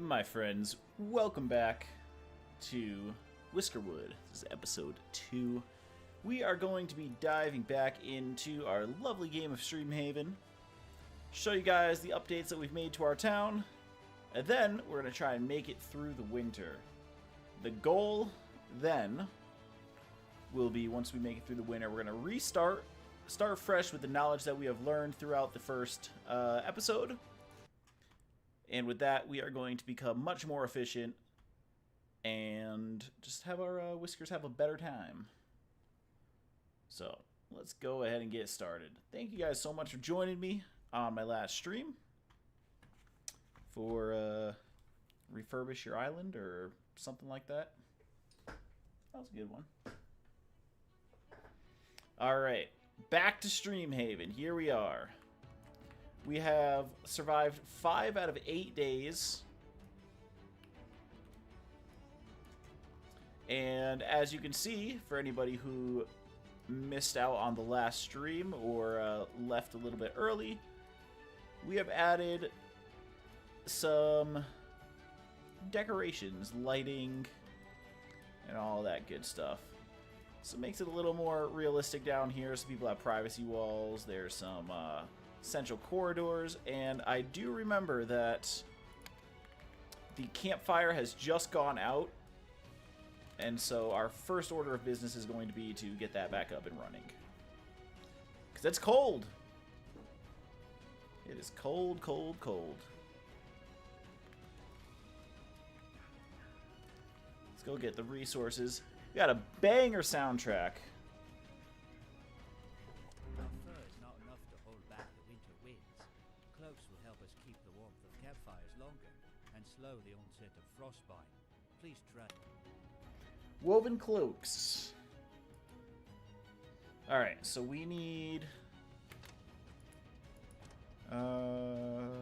My friends, welcome back to Whiskerwood. This is episode 2. We are going to be diving back into our lovely game of Streamhaven, show you guys the updates that we've made to our town, and then we're going to try and make it through the winter. The goal then will be, once we make it through the winter, we're going to start fresh with the knowledge that we have learned throughout the first episode. And with that, we are going to become much more efficient and just have our whiskers have a better time. So, let's go ahead and get started. Thank you guys so much for joining me on my last stream for Refurbish Your Island or something like that. That was a good one. Alright, back to Streamhaven. Here we are. We have survived 5 out of 8 days. And as you can see, for anybody who missed out on the last stream or left a little bit early, we have added some decorations, lighting, and all that good stuff. So it makes it a little more realistic down here. So people have privacy walls. There's some central corridors, and I do remember that the campfire has just gone out, and so our first order of business is going to be to get that back up and running. Because it's cold! It is cold, cold, cold. Let's go get the resources. We got a banger soundtrack. Cloaks will help us keep the warmth of campfires longer and slow the onset of frostbite. Please try. Woven cloaks. Alright, so we need...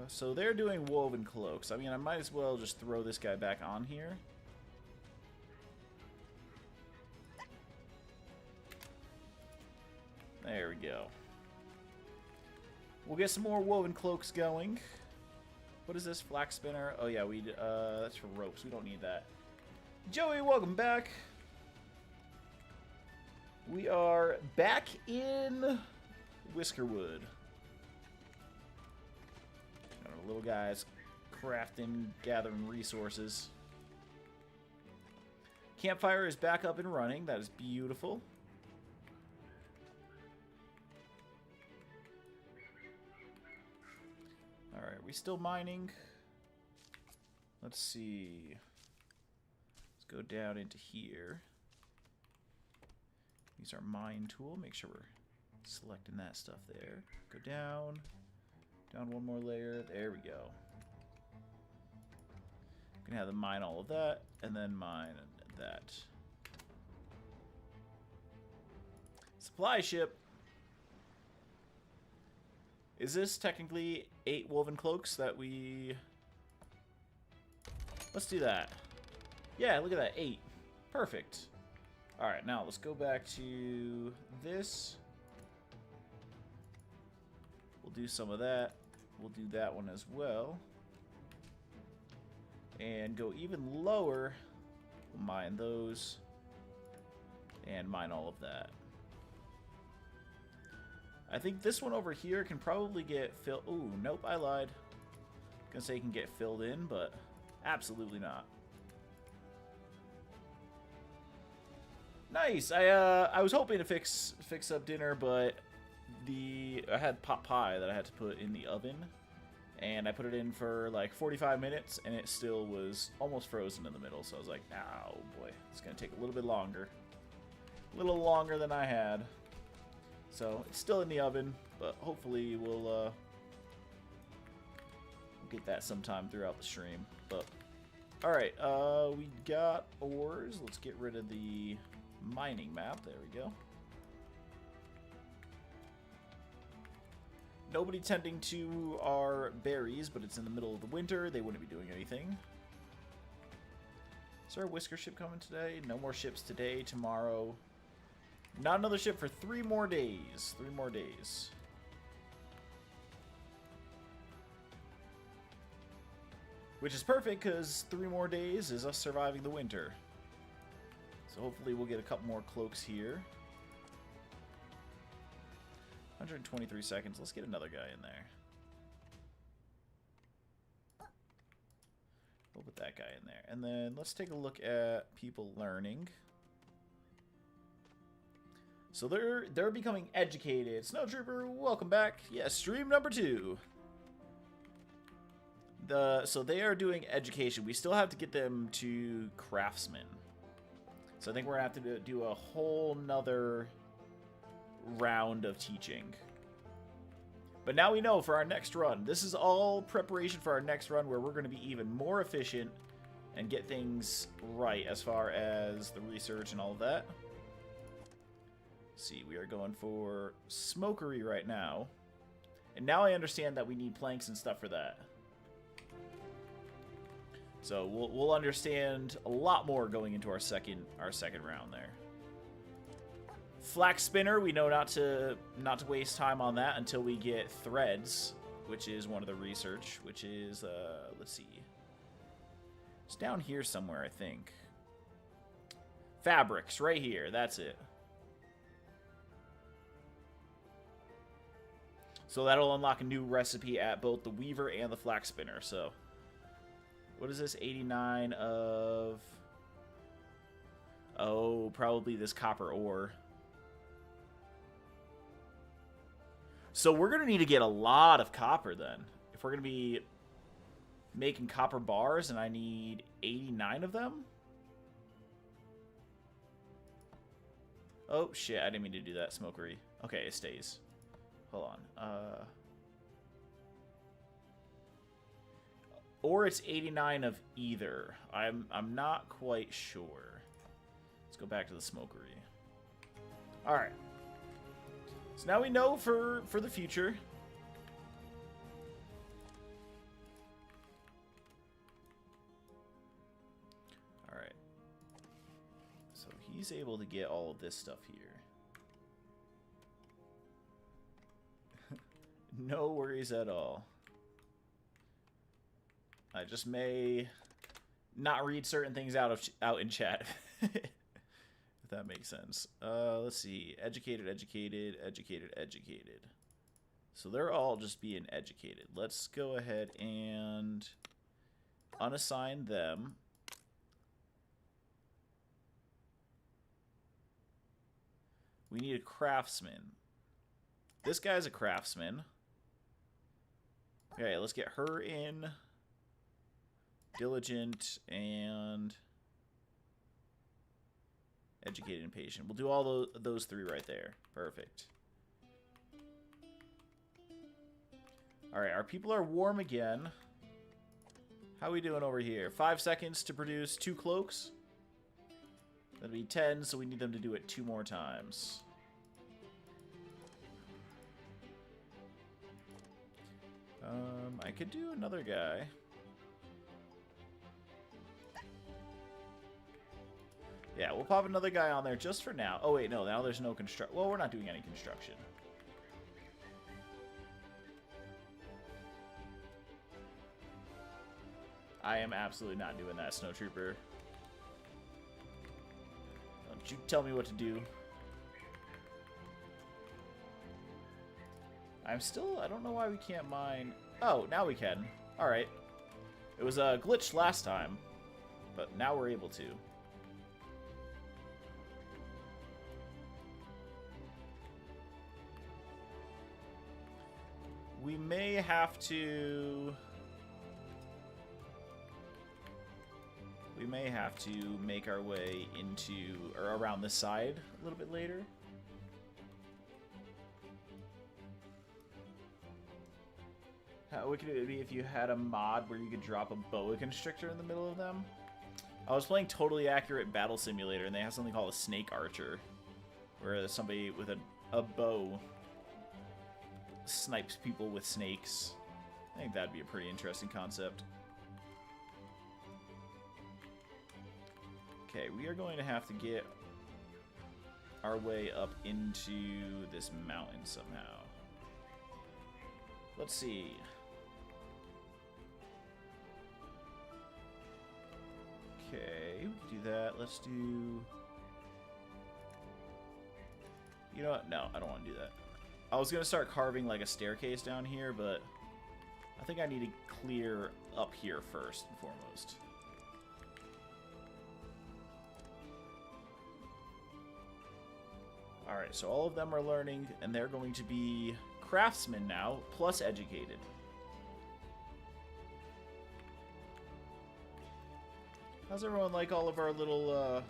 so they're doing woven cloaks. I mean, I might as well just throw this guy back on here. There we go. We'll get some more woven cloaks going. What is this? Flax spinner? Oh yeah, that's for ropes. We don't need that. Joey, welcome back. We are back in Whiskerwood. Got our little guys crafting, gathering resources. Campfire is back up and running. That is beautiful. Alright, are we still mining? Let's see. Let's go down into here. Use our mine tool. Make sure we're selecting that stuff there. Go down. Down one more layer. There we go. Gonna have to mine all of that, and then mine that. Supply ship. Is this technically 8 woven cloaks that we... Let's do that. Yeah, look at that, 8. Perfect. Alright, now let's go back to this. We'll do some of that. We'll do that one as well. And go even lower. We'll mine those. And mine all of that. I think this one over here can probably get filled. Ooh, nope, I lied. Gonna say it can get filled in, but absolutely not. Nice. I was hoping to fix up dinner, but I had pot pie that I had to put in the oven, and I put it in for like 45 minutes, and it still was almost frozen in the middle. So I was like, oh boy, it's gonna take a little bit longer, a little longer than I had. So, it's still in the oven, but hopefully we'll get that sometime throughout the stream. But, alright, we got ores. Let's get rid of the mining map. There we go. Nobody tending to our berries, but it's in the middle of the winter. They wouldn't be doing anything. Is there a whisker ship coming today? No more ships today, tomorrow. Not another ship for 3 more days. 3 more days. Which is perfect, because 3 more days is us surviving the winter. So hopefully we'll get a couple more cloaks here. 123 seconds. Let's get another guy in there. We'll put that guy in there. And then let's take a look at people learning. So they're becoming educated. Snowtrooper, welcome back. Yes, stream number 2. So they are doing education. We still have to get them to craftsman. So I think we're gonna have to do a whole nother round of teaching. But now we know for our next run. This is all preparation for our next run, where we're going to be even more efficient and get things right as far as the research and all of that. Let's see, we are going for smokery right now. And now I understand that we need planks and stuff for that. So we'll understand a lot more going into our second round there. Flax spinner, we know not to waste time on that until we get threads, which is one of the research, which is let's see. It's down here somewhere, I think. Fabrics, right here, that's it. So that'll unlock a new recipe at both the weaver and the flax spinner. So what is this? 89 of... Oh, probably this copper ore. So we're going to need to get a lot of copper then. If we're going to be making copper bars, and I need 89 of them? Oh, shit. I didn't mean to do that, smokery. Okay, it stays. Hold on. Or it's 89 of either. I'm not quite sure. Let's go back to the smokery. Alright. So now we know for the future. Alright. So he's able to get all of this stuff here. No worries at all. I just may not read certain things out in chat. If that makes sense. Let's see. Educated, educated, educated, educated. So they're all just being educated. Let's go ahead and unassign them. We need a craftsman. This guy's a craftsman. Okay, let's get her in. Diligent and educated and patient. We'll do all those 3 right there. Perfect. Alright, our people are warm again. How are we doing over here? 5 seconds to produce 2 cloaks. That'll be 10, so we need them to do it 2 more times. I could do another guy. Yeah, we'll pop another guy on there just for now. Oh, wait, no, now there's no construction. Well, we're not doing any construction. I am absolutely not doing that, Snowtrooper. Don't you tell me what to do. I don't know why we can't mine. Oh, now we can. Alright. It was a glitch last time, but now we're able to. We may have to make our way into, or around this side a little bit later. How wicked it would be if you had a mod where you could drop a boa constrictor in the middle of them. I was playing Totally Accurate Battle Simulator, and they have something called a snake archer, where somebody with a bow snipes people with snakes. I think that'd be a pretty interesting concept. Okay, we are going to have to get our way up into this mountain somehow. Let's see. Okay, we can do that. Let's do... You know what? No, I don't want to do that. I was going to start carving like a staircase down here, but I think I need to clear up here first and foremost. Alright, so all of them are learning, and they're going to be craftsmen now, plus educated. How's everyone like all of our little,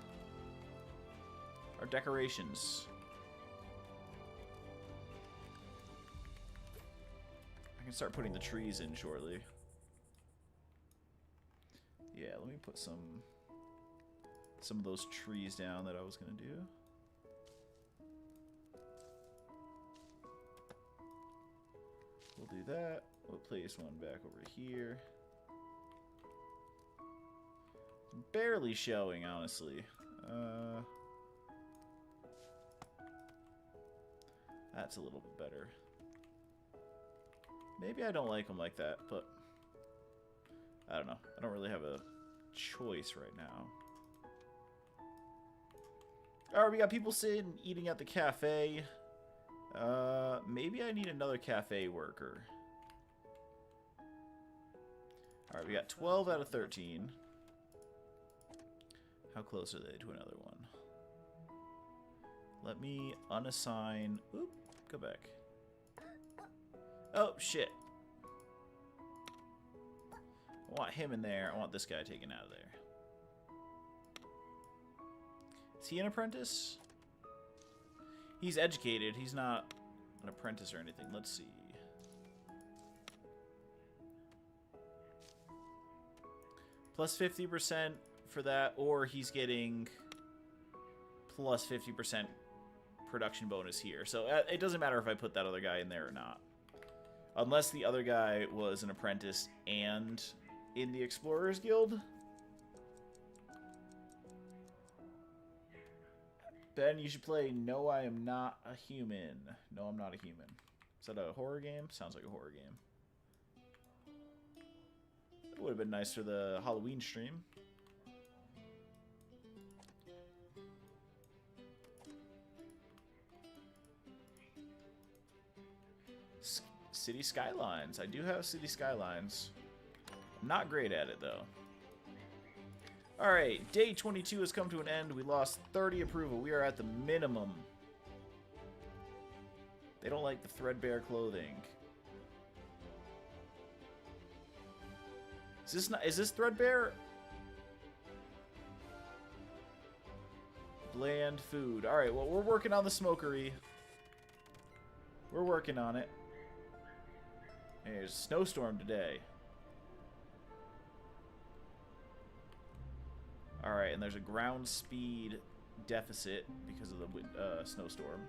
our decorations? I can start putting the trees in shortly. Yeah, let me put some of those trees down that I was gonna do. We'll do that. We'll place one back over here. Barely showing, honestly. That's a little bit better. Maybe I don't like them like that, but I don't know. I don't really have a choice right now. Alright, we got people sitting, eating at the cafe. Maybe I need another cafe worker. Alright, we got 12 out of 13. How close are they to another one? Let me unassign... Oop, go back. Oh, shit. I want him in there. I want this guy taken out of there. Is he an apprentice? He's educated. He's not an apprentice or anything. Let's see. Plus 50% for that, or he's getting plus 50% production bonus here. So it doesn't matter if I put that other guy in there or not. Unless the other guy was an apprentice and in the Explorers Guild. Ben, you should play No, I Am Not a Human. No, I'm Not a Human. Is that a horror game? Sounds like a horror game. That would have been nice for the Halloween stream. City Skylines. I do have City Skylines. I'm not great at it, though. Alright, day 22 has come to an end. We lost 30 approval. We are at the minimum. They don't like the threadbare clothing. Is this threadbare? Bland food. Alright, well, we're working on the smokery. We're working on it. There's a snowstorm today. Alright, and there's a ground speed deficit because of the snowstorm.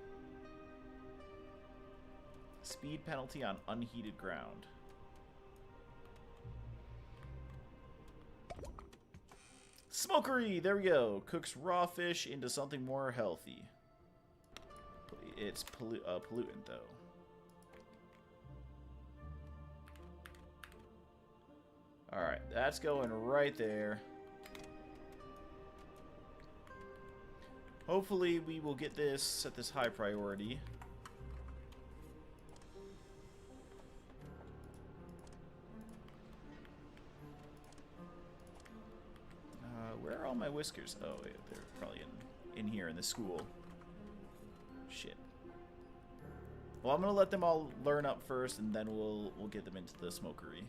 Speed penalty on unheated ground. Smokery! There we go. Cooks raw fish into something more healthy. It's pollutant, though. Alright, that's going right there. Hopefully we will get this at this high priority. Where are all my whiskers? Oh, wait, they're probably in here in the school. Shit. Well, I'm gonna let them all learn up first, and then we'll get them into the smokery.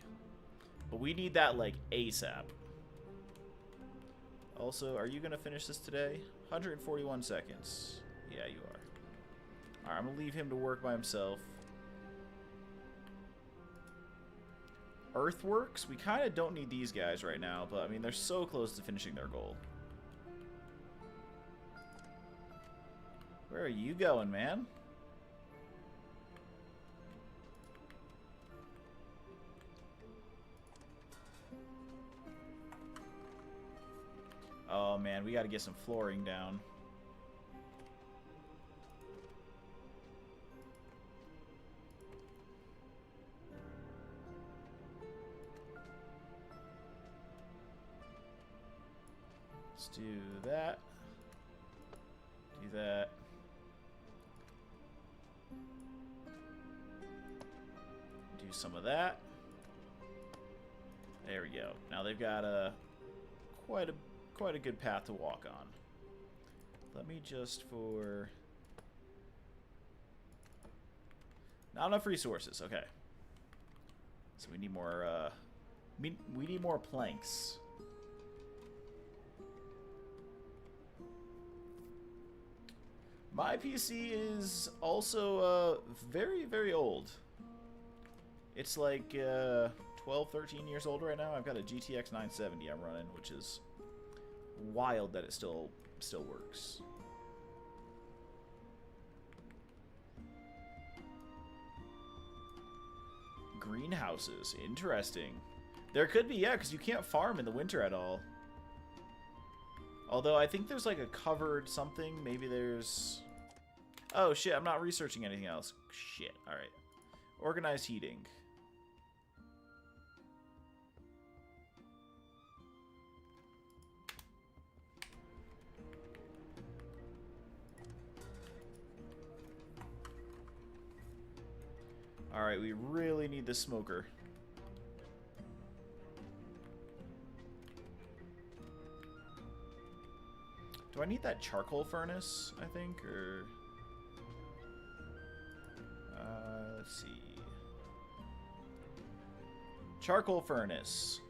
But we need that, like, ASAP. Also, are you going to finish this today? 141 seconds. Yeah, you are. Alright, I'm going to leave him to work by himself. Earthworks? We kind of don't need these guys right now, but, I mean, they're so close to finishing their goal. Where are you going, man? Oh man, we gotta get some flooring down. Let's do that. Do that. Do some of that. There we go. Now they've got quite a good path to walk on. Let me just for not enough resources. Okay. So we need more. We need more planks. My PC is also very, very old. It's like 12, 13 years old right now. I've got a GTX 970 I'm running, which is wild that it still works. Greenhouses, interesting. There could be, yeah, because you can't farm in the winter at all. Although I think there's like a covered something. Maybe there's... Oh shit, I'm not researching anything else. Shit, alright. Organized heating. Alright, we really need the smoker. Do I need that charcoal furnace, I think, or... let's see. Charcoal furnace.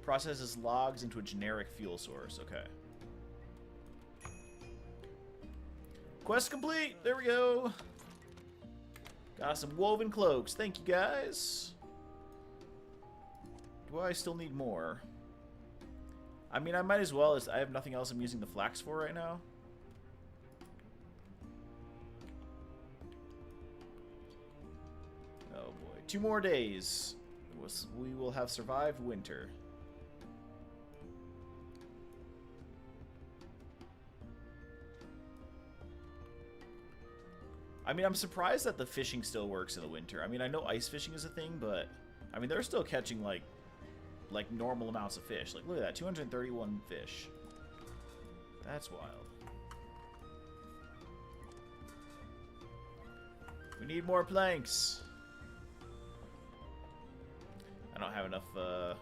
Processes logs into a generic fuel source. Okay. Quest complete! There we go! Got some woven cloaks. Thank you, guys. Do I still need more? I mean, I might as well, as I have nothing else I'm using the flax for right now. Oh boy. 2 more days. We will have survived winter. I mean, I'm surprised that the fishing still works in the winter. I mean, I know ice fishing is a thing, but... I mean, they're still catching, like normal amounts of fish. Like, look at that. 231 fish. That's wild. We need more planks. I don't have enough to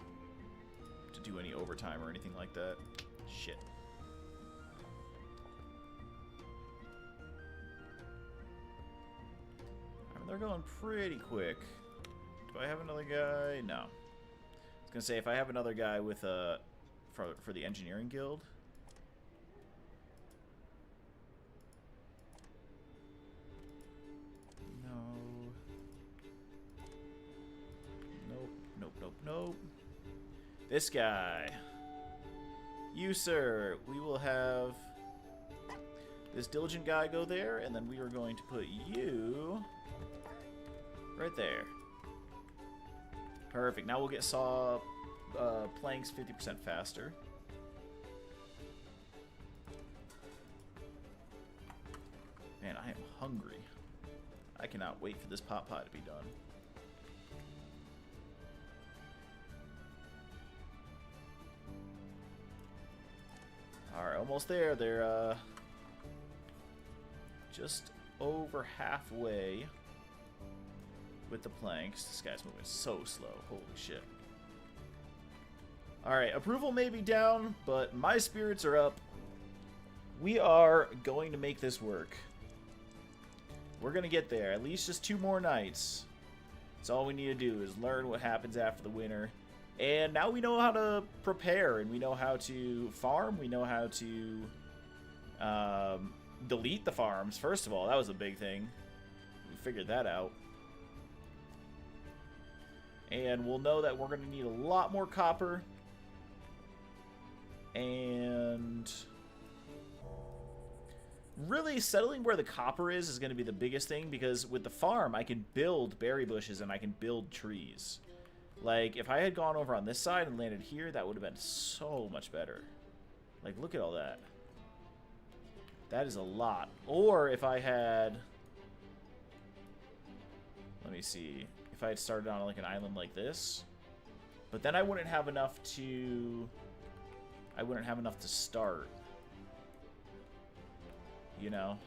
do any overtime or anything like that. Shit. I mean, they're going pretty quick. Do I have another guy? No. I was gonna say, if I have another guy with for the engineering guild. Nope. This guy. You, sir. We will have this diligent guy go there, and then we are going to put you right there. Perfect. Now we'll get saw planks 50% faster. Man, I am hungry. I cannot wait for this pot pie to be done. Alright, almost there. They're just over halfway with the planks. This guy's moving so slow. Holy shit. Alright, approval may be down, but my spirits are up. We are going to make this work. We're going to get there. At least just 2 more nights. That's all we need to do is learn what happens after the winter. And now we know how to prepare, and we know how to farm. We know how to delete the farms, first of all. That was a big thing. We figured that out. And we'll know that we're going to need a lot more copper. And really settling where the copper is going to be the biggest thing, because with the farm, I can build berry bushes and I can build trees. Like, if I had gone over on this side and landed here, that would have been so much better. Like, look at all that. That is a lot. Or if I had... Let me see. If I had started on, like, an island like this, But then I wouldn't have enough to... I wouldn't have enough to start. You know?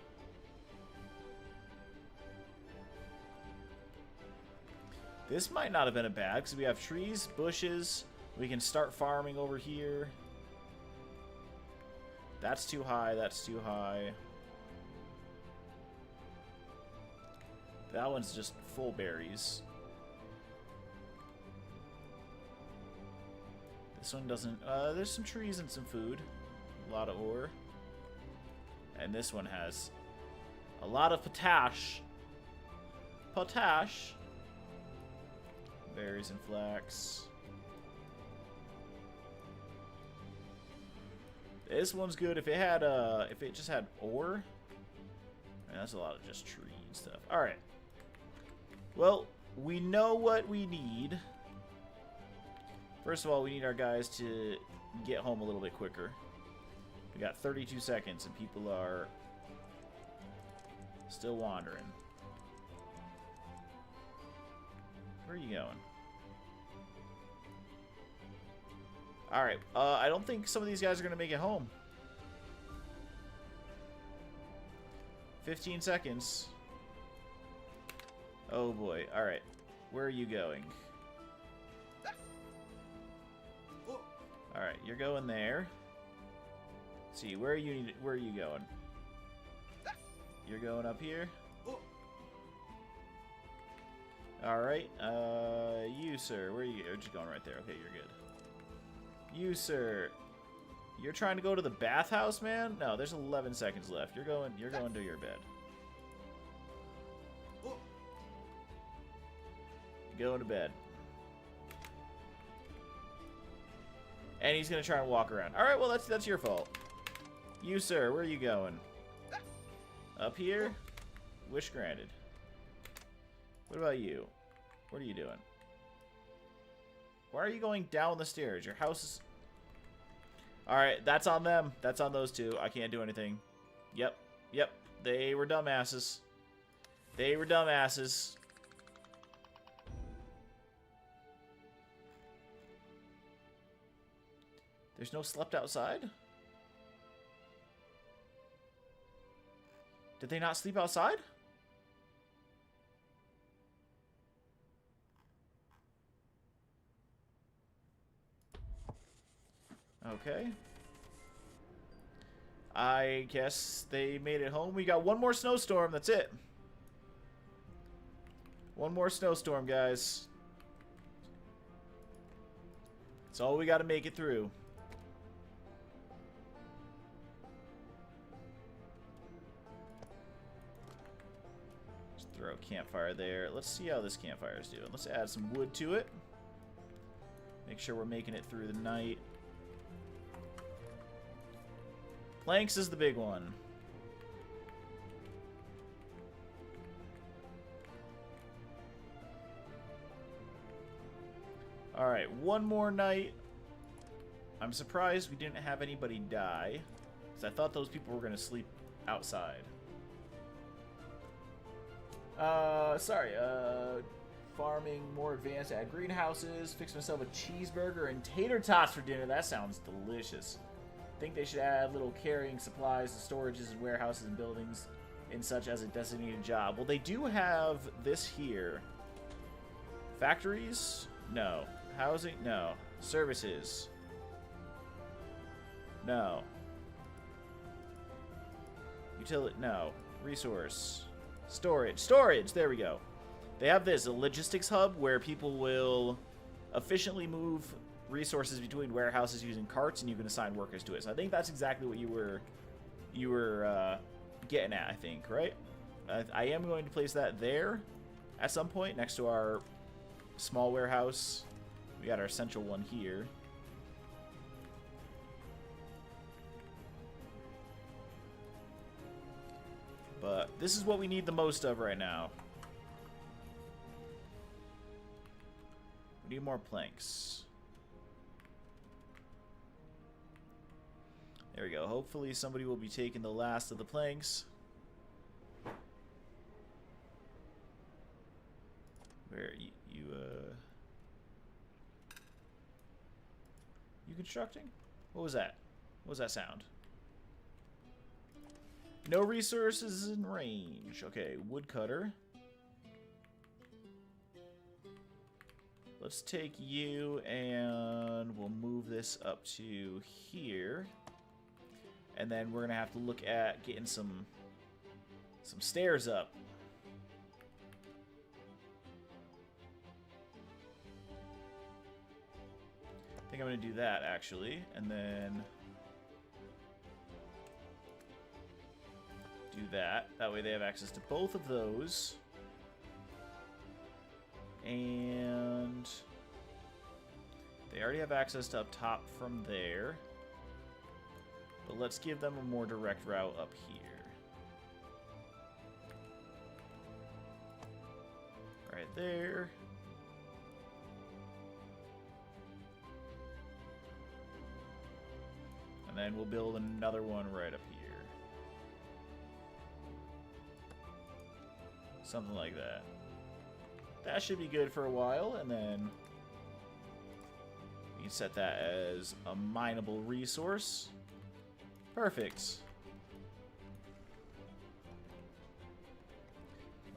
This might not have been a bad, because we have trees, bushes. We can start farming over here. That's too high, that's too high. That one's just full berries. This one doesn't... there's some trees and some food. A lot of ore. And this one has a lot of potash. Potash. Berries and flax. This one's good if it had if it just had ore. Man, that's a lot of just tree and stuff. All right. Well, we know what we need. First of all, we need our guys to get home a little bit quicker. We got 32 seconds and people are still wandering. Where are you going? Alright, I don't think some of these guys are going to make it home. 15 seconds. Oh boy, alright. Where are you going? Alright, you're going there. Let's see, where are you going? You're going up here? Alright, you sir, where are you? You're just going right there. Okay, you're good. You sir, you're trying to go to the bathhouse, man? No, there's 11 seconds left. You're going to your bed. Going to bed. And he's gonna try and walk around. Alright, well that's your fault. You sir, where are you going? Up here? Wish granted. What about you? What are you doing? Why are you going down the stairs? Your house is... Alright, that's on them. That's on those two. I can't do anything. Yep. Yep. They were dumbasses. They were dumbasses. There's no slept outside? Did they not sleep outside? Okay. I guess they made it home. We got one more snowstorm. That's it. One more snowstorm, guys. That's all we got to make it through. Just throw a campfire there. Let's see how this campfire is doing. Let's add some wood to it. Make sure we're making it through the night. Planks is the big one. Alright, one more night. I'm surprised we didn't have anybody die, because I thought those people were going to sleep outside. Farming more advanced, add greenhouses, fix myself a cheeseburger and tater tots for dinner. That sounds delicious. Think they should add little carrying supplies to storages and warehouses and buildings and such as a designated job. Well, they do have this here. Factories? No. Housing? No. Services? No. Utility? No. Resource? Storage? Storage! There we go. They have this, a logistics hub where people will efficiently move resources between warehouses using carts, and you can assign workers to it. So I think that's exactly what you were getting at, I think, right? I am going to place that there at some point next to our small warehouse. We got our central one here. But this is what we need the most of right now. We need more planks. There we go. Hopefully somebody will be taking the last of the planks. Where you You constructing? What was that? What was that sound? No resources in range. Okay, woodcutter. Let's take you and we'll move this up to here. And then we're gonna have to look at getting some stairs up. I think I'm gonna do that actually, and then do that. That way they have access to both of those. And they already have access to up top from there. But let's give them a more direct route up here. Right there. And then we'll build another one right up here. Something like that. That should be good for a while, and then we can set that as a mineable resource. Perfect.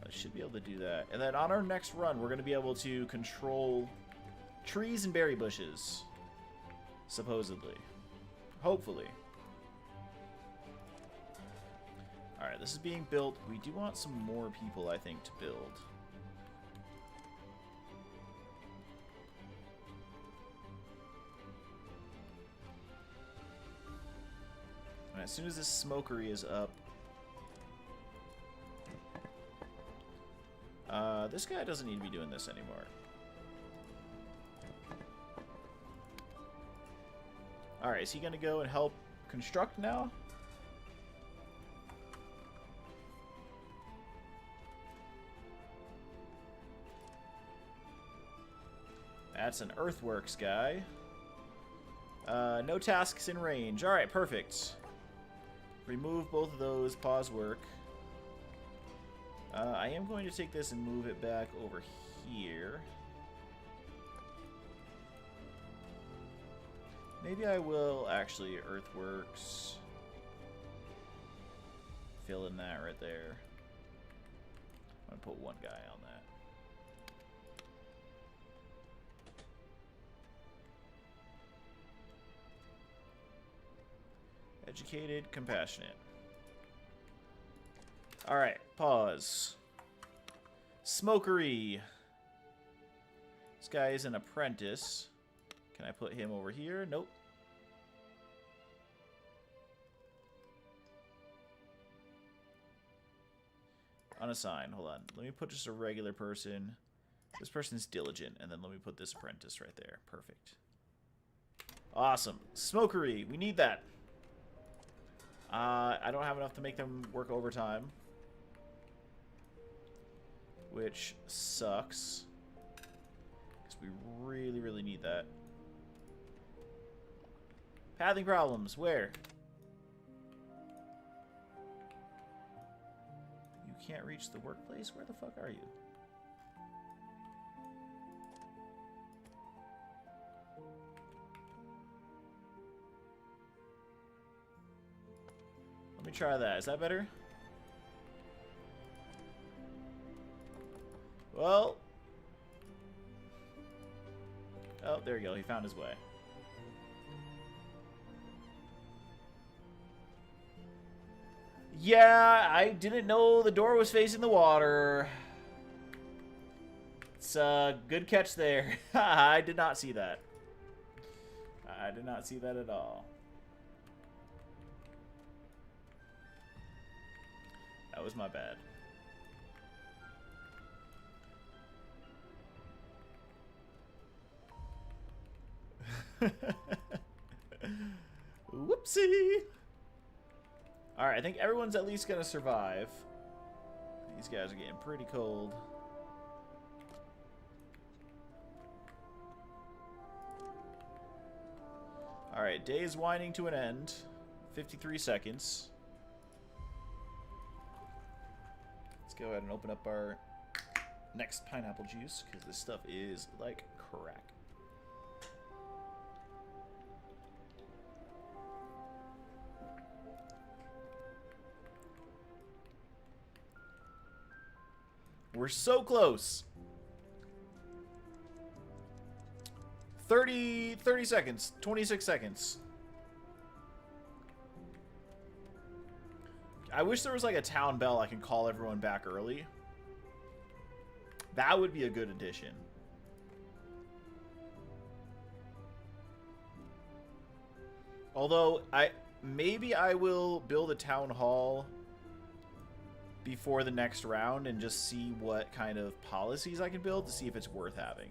I should be able to do that. And then on our next run, we're going to be able to control trees and berry bushes. Supposedly. Hopefully. Alright, this is being built. We do want some more people, I think, to build. And as soon as this smokery is up... this guy doesn't need to be doing this anymore. Alright, is he going to go and help construct now? That's an earthworks guy. No tasks in range. Alright, perfect. Remove both of those. Pause work. I am going to take this and move it back over here. Maybe I will actually earthworks. Fill in that right there. I'm going to put one guy on that. Educated, compassionate. Alright, pause. Smokery. This guy is an apprentice. Can I put him over here? Nope. Unassigned. Hold on. Let me put just a regular person. This person's diligent. And then let me put this apprentice right there. Perfect. Awesome. Smokery. We need that. I don't have enough to make them work overtime. Which sucks. Because we really, really need that. Pathing problems. Where? You can't reach the workplace? Where the fuck are you? Let me try that. Is that better? Well. Oh, there you go. He found his way. Yeah, I didn't know the door was facing the water. It's a good catch there. I did not see that. I did not see that at all. That was my bad. Whoopsie! Alright, I think everyone's at least gonna survive. These guys are getting pretty cold. Alright, day is winding to an end. 53 seconds. Let's go ahead and open up our next pineapple juice, because this stuff is like crack. We're so close. 30 seconds. 26 seconds. I wish there was like a town bell I can call everyone back early. That would be a good addition. Although, maybe I will build a town hall before the next round and just see what kind of policies I can build to see if it's worth having.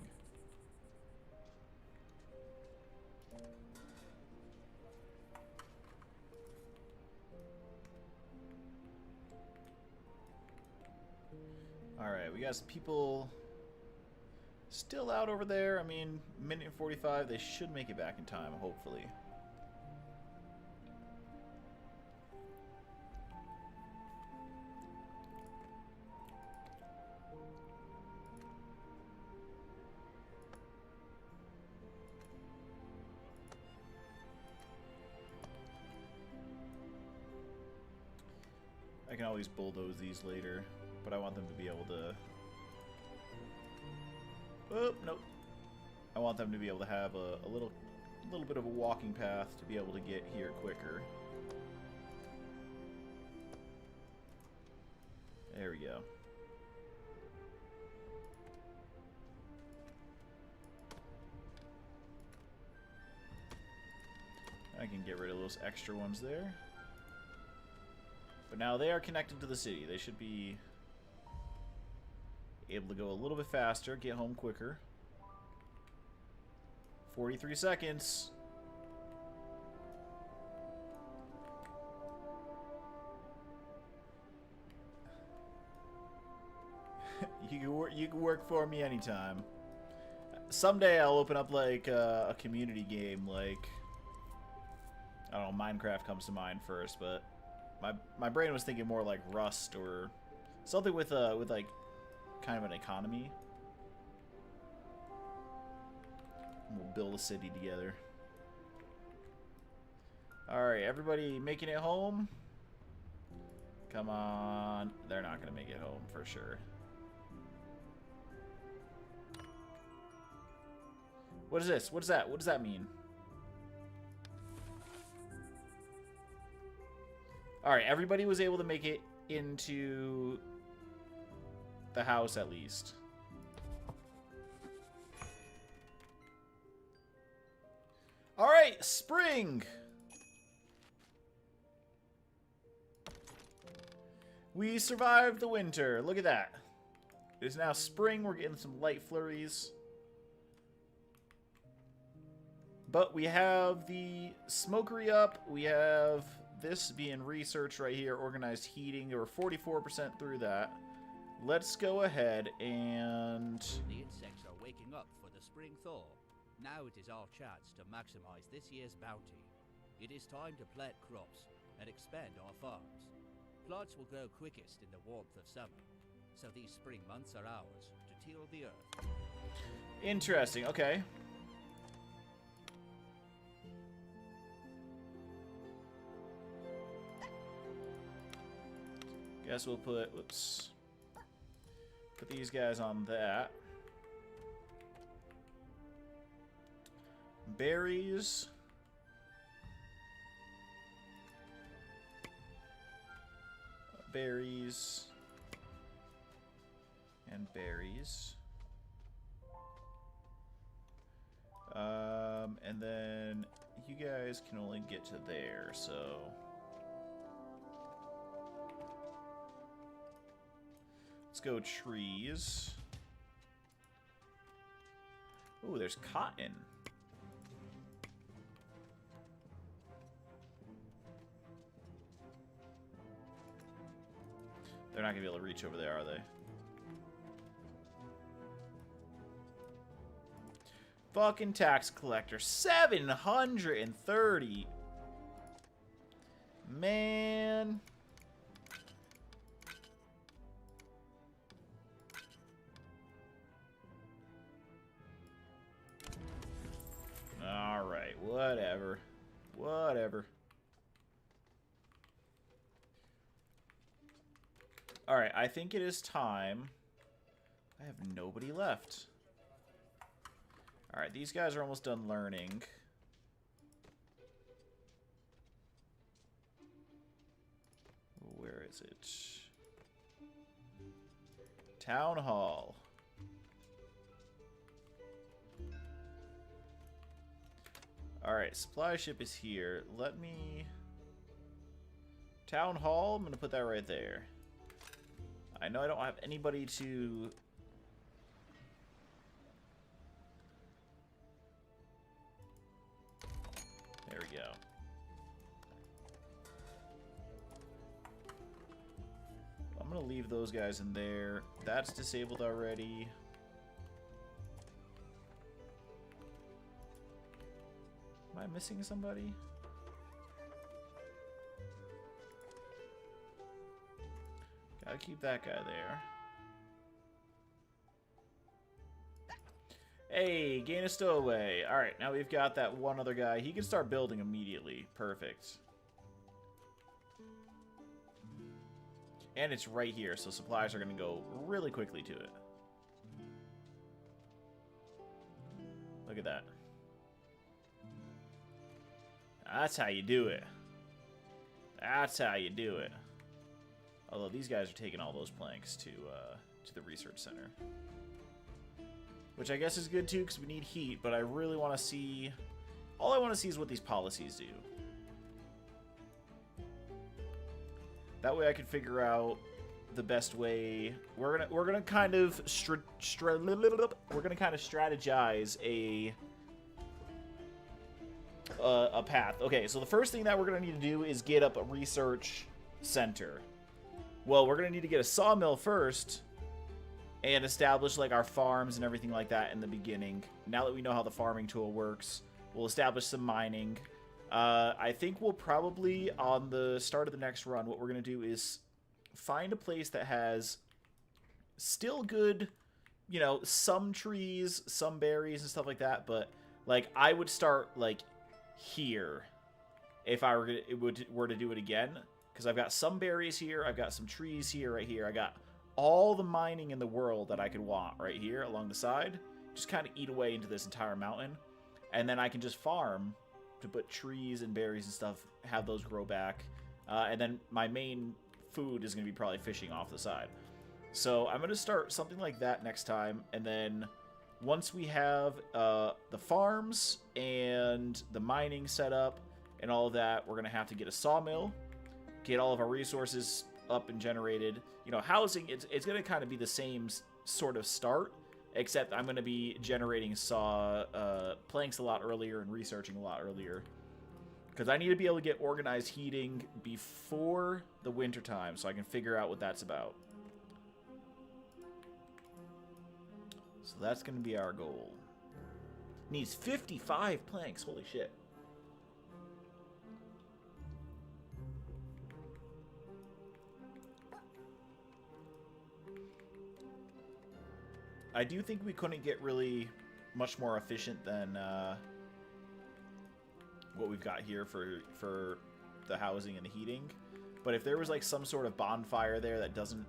Alright, we got some people still out over there. I mean, minute and 45, they should make it back in time, hopefully. I can always bulldoze these later, but I want them to be able to... Oh, nope. I want them to be able to have a little bit of a walking path to be able to get here quicker. There we go. I can get rid of those extra ones there. But now they are connected to the city. They should be able to go a little bit faster, get home quicker. 43 seconds. You can work for me anytime. Someday I'll open up like a community game, like I don't know, Minecraft comes to mind first, but my brain was thinking more like Rust or something with like kind of an economy. We'll build a city together. Alright, everybody making it home? Come on. They're not going to make it home for sure. What is this? What is that? What does that mean? Alright, everybody was able to make it into the house at least. Alright, spring! We survived the winter. Look at that. It is now spring. We're getting some light flurries. But we have the smokery up. We have this being researched right here. Organized heating. We're 44% through that. Let's go ahead and... The insects are waking up for the spring thaw. Now it is our chance to maximize this year's bounty. It is time to plant crops and expand our farms. Plants will grow quickest in the warmth of summer, so these spring months are ours to till the earth. Interesting, okay. Guess we'll put, whoops, put these guys on that. Berries. Berries. And berries. And then you guys can only get to there, so... Let's go trees. Ooh, there's cotton. They're not going to be able to reach over there, are they? Fucking tax collector. 730. Man. Alright, whatever. Whatever. Alright, I think it is time I have nobody left. Alright, these guys are almost done learning. Where is it? Town Hall. Alright, supply ship is here. Let me... Town Hall, I'm going to put that right there. I know I don't have anybody to... There we go. I'm going to leave those guys in there. That's disabled already. Am I missing somebody? Gotta keep that guy there. Hey, gain a stowaway. Alright, now we've got that one other guy. He can start building immediately. Perfect. And it's right here, so supplies are going to go really quickly to it. Look at that. That's how you do it. That's how you do it. Although these guys are taking all those planks to the research center. Which I guess is good too, because we need heat, but I really want to see... All I want to see is what these policies do. That way I can figure out the best way. We're gonna kind of strategize a path. Okay, so the first thing that we're gonna need to do is get up a research center. Well, we're gonna need to get a sawmill first and establish like our farms and everything like that in the beginning. Now that we know how the farming tool works, we'll establish some mining. I think we'll probably, on the start of the next run, what we're going to do is find a place that has still good, you know, some trees, some berries and stuff like that, but, like, I would start, like, here if I were to do it again, because I've got some berries here, I've got some trees here, right here, I got all the mining in the world that I could want right here along the side, just kind of eat away into this entire mountain, and then I can just farm to put trees and berries and stuff, have those grow back, and then my main food is going to be probably fishing off the side. So I'm going to start something like that next time, and then once we have the farms and the mining set up and all of that, we're going to have to get a sawmill, get all of our resources up and generated. You know, housing, it's going to kind of be the same sort of start, except I'm going to be generating planks a lot earlier and researching a lot earlier. Because I need to be able to get organized heating before the winter time so I can figure out what that's about. So that's going to be our goal. Needs 55 planks. Holy shit. I do think we couldn't get really much more efficient than what we've got here for the housing and the heating. But if there was like some sort of bonfire there that doesn't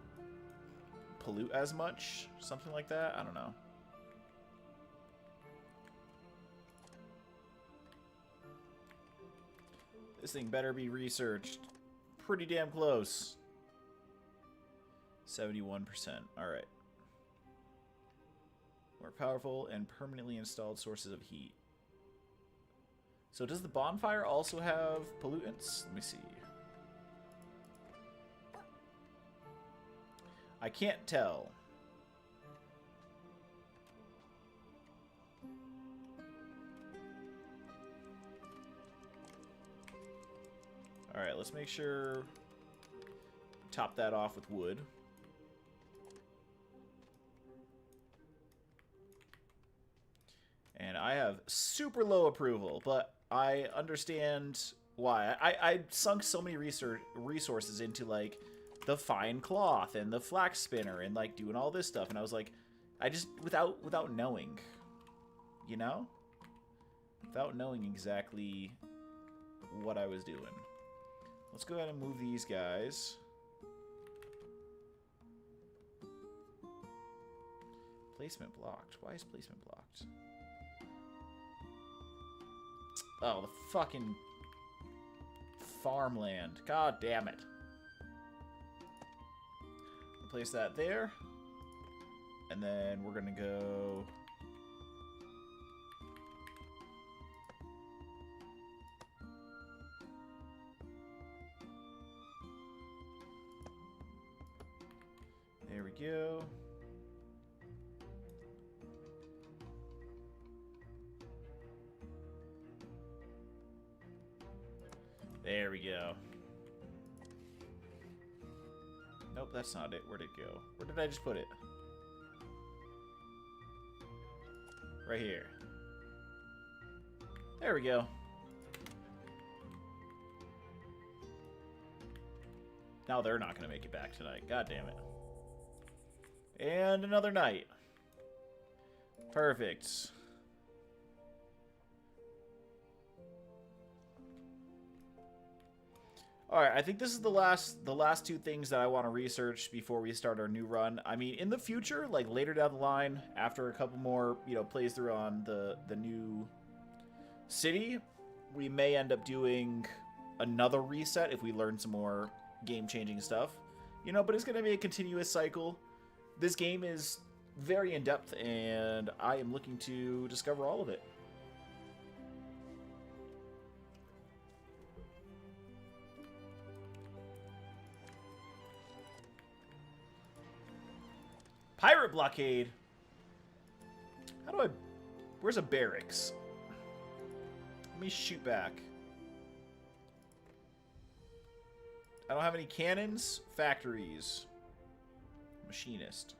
pollute as much, something like that, I don't know. This thing better be researched. Pretty damn close. 71%. Alright. More powerful and permanently installed sources of heat. So does the bonfire also have pollutants? Let me see. I can't tell. Alright, let's make sure... Top that off with wood. And I have super low approval, but I understand why. I sunk so many resources into, like, the fine cloth and the flax spinner and, like, doing all this stuff. And I was like, I just, without knowing, you know? Without knowing exactly what I was doing. Let's go ahead and move these guys. Placement blocked. Why is placement blocked? Oh, the fucking farmland. God damn it. Place that there. And then we're gonna go... There we go. There we go. Nope, that's not it. Where'd it go? Where did I just put it? Right here. There we go. Now they're not going to make it back tonight. God damn it. And another night. Perfect. Alright, I think this is the last two things that I want to research before we start our new run. I mean, in the future, like later down the line, after a couple more, plays through on the new city, we may end up doing another reset if we learn some more game-changing stuff. But it's going to be a continuous cycle. This game is very in-depth, and I am looking to discover all of it. Pirate blockade. How do I... Where's a barracks? Let me shoot back. I don't have any cannons. Factories. Machinist.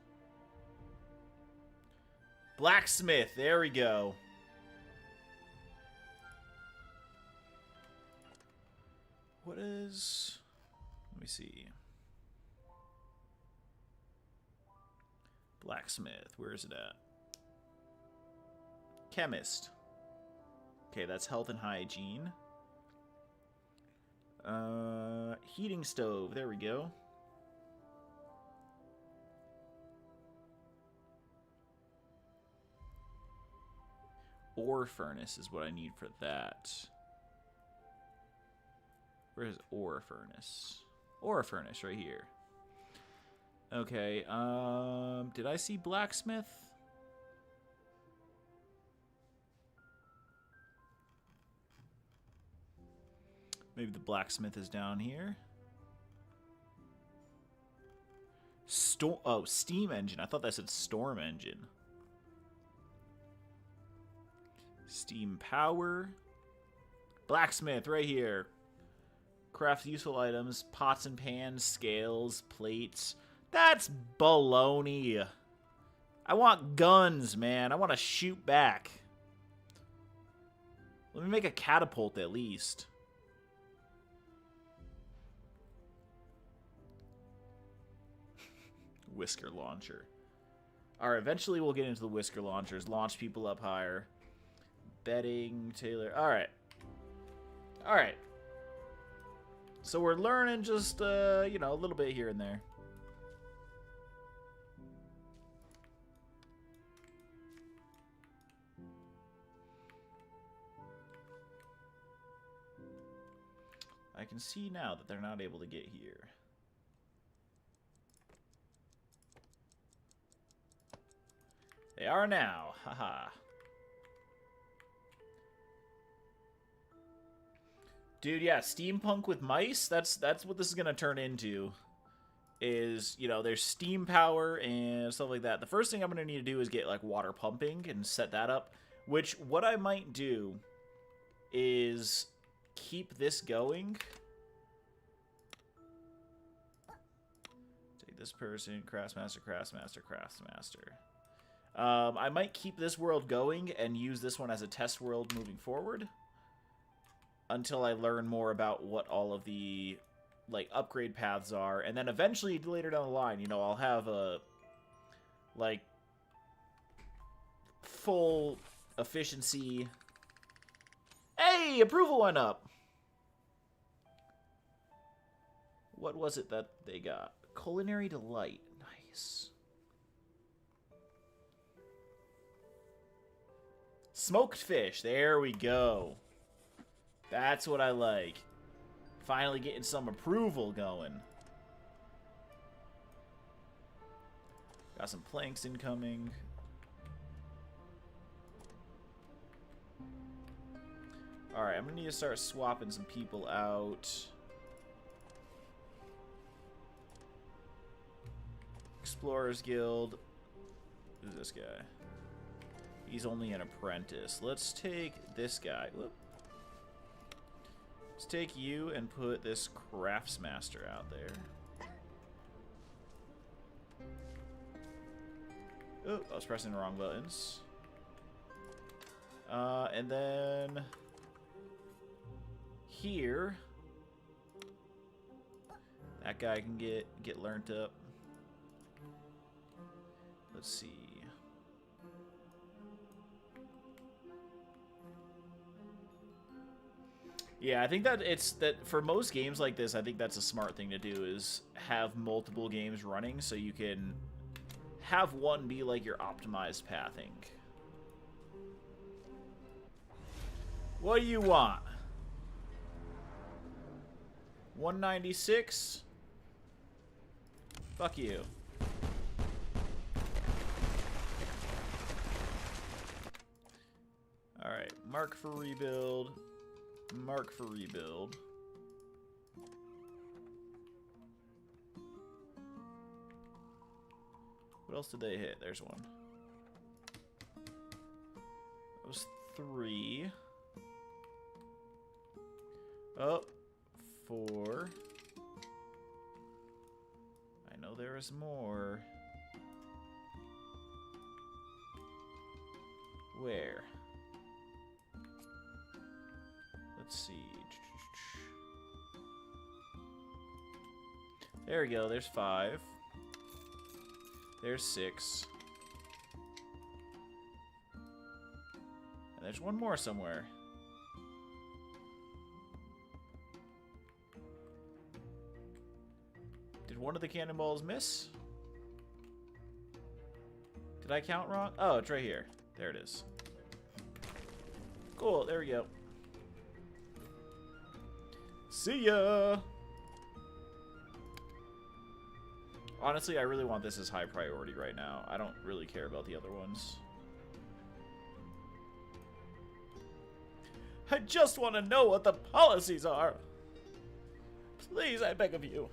Blacksmith. There we go. What is... Let me see. Blacksmith. Where is it at? Chemist. Okay, that's health and hygiene. Heating stove. There we go. Ore furnace is what I need for that. Where's ore furnace? Ore furnace right here. Okay, did I see blacksmith? Maybe the blacksmith is down here. Oh, steam engine. I thought that said storm engine. Steam power. Blacksmith right here. Craft useful items, pots and pans, scales, plates. That's baloney. I want guns, man. I want to shoot back. Let me make a catapult at least. Whisker launcher. Alright, eventually we'll get into the whisker launchers. Launch people up higher. Bedding, tailor. Alright. Alright. So we're learning just, a little bit here and there. I can see now that they're not able to get here. They are now. Haha. Dude, yeah, steampunk with mice. That's what this is gonna turn into. Is, there's steam power and stuff like that. The first thing I'm gonna need to do is get like water pumping and set that up. Which what I might do is keep this going. Take this person, craftsmaster, craftsmaster, craftsmaster. I might keep this world going and use this one as a test world moving forward until I learn more about what all of the upgrade paths are, and then eventually later down the line, I'll have a full efficiency. Hey, approval went up. What was it that they got? Culinary delight. Nice. Smoked fish. There we go. That's what I like. Finally getting some approval going. Got some planks incoming. Alright, I'm going to need to start swapping some people out. Explorers Guild. Who's this guy? He's only an apprentice. Let's take this guy. Whoop. Let's take you and put this craftsmaster out there. Oh, I was pressing the wrong buttons. And then here, that guy can get learned up. Let's see. Yeah, I think that for most games like this, I think that's a smart thing to do, is have multiple games running so you can have one be like your optimized pathing. What do you want? 196? Fuck you. Alright, mark for rebuild. Mark for rebuild. What else did they hit? There's one. That was 3. Oh, 4. I know there is more. Where? Let's see. There we go. There's 5. There's 6. And there's one more somewhere. Did one of the cannonballs miss? Did I count wrong? Oh, it's right here. There it is. Cool. There we go. See ya! Honestly, I really want this as high priority right now. I don't really care about the other ones. I just want to know what the policies are. Please, I beg of you.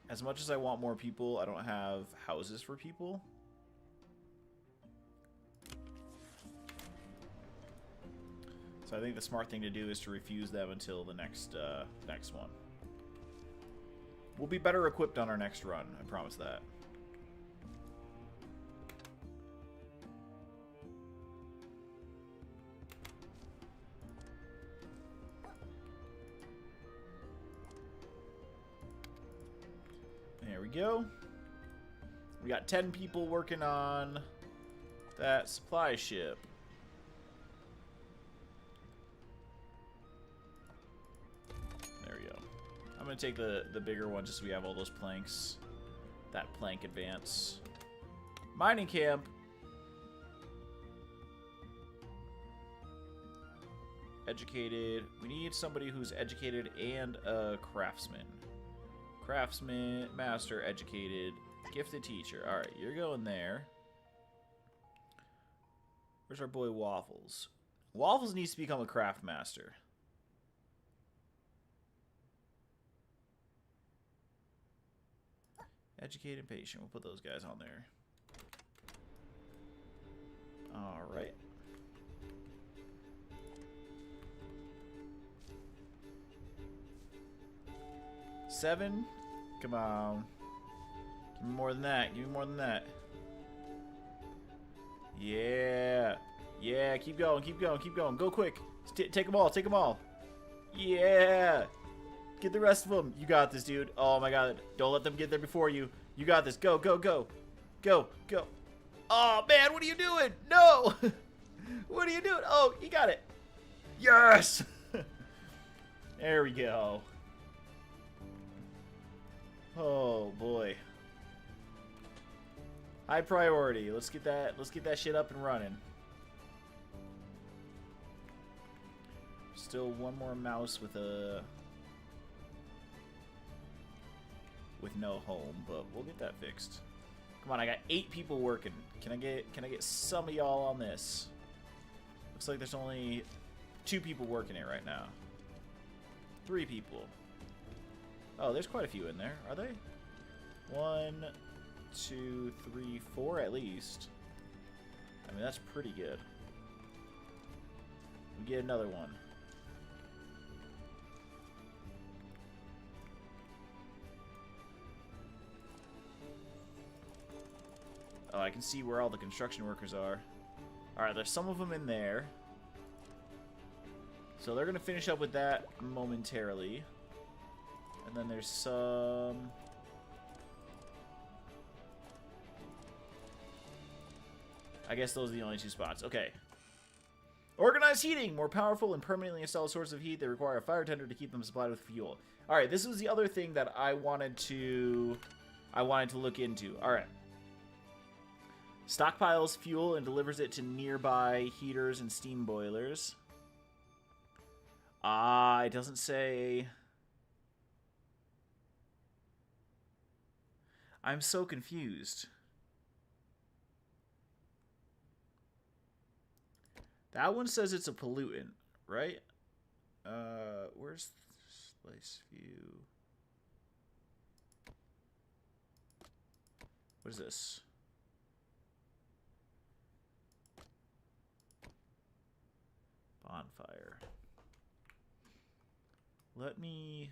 As much as I want more people, I don't have houses for people. So I think the smart thing to do is to refuse them until the next one. We'll be better equipped on our next run, I promise that. There we go. We got 10 people working on that supply ship. I'm going to take the bigger one just so we have all those planks. That plank advance. Mining camp. Educated. We need somebody who's educated and a craftsman. Craftsman, master, educated, gifted teacher. Alright, you're going there. Where's our boy Waffles? Waffles needs to become a craft master. Educated and patient. We'll put those guys on there. Alright. Seven? Come on. Give me more than that. Give me more than that. Yeah. Yeah, keep going, keep going, keep going. Go quick. Take them all, take them all. Yeah. Get the rest of them. You got this, dude. Oh my god. Don't let them get there before you. You got this. Go, go, go. Go, go. Oh man, what are you doing? No. What are you doing? Oh, you got it. Yes. There we go. Oh, High priority. Let's get that shit up and running. Still one more mouse with no home, but we'll get that fixed. Come on, I got 8 people working. Can I get some of y'all on this? Looks like there's only 2 people working it right now. 3 people. Oh, there's quite a few in there. Are they? 1, 2, 3, 4 at least. I mean, that's pretty good. We get another one. Oh, I can see where all the construction workers are. Alright, there's some of them in there. So they're going to finish up with that momentarily. And then there's some... I guess those are the only 2 spots. Okay. Organized heating! More powerful and permanently installed sources of heat that require a fire tender to keep them supplied with fuel. Alright, this was the other thing that I wanted to look into. Alright. Stockpiles fuel and delivers it to nearby heaters and steam boilers. Ah, it doesn't say... I'm so confused. That one says it's a pollutant, right? Where's slice view? What is this? Bonfire. Let me...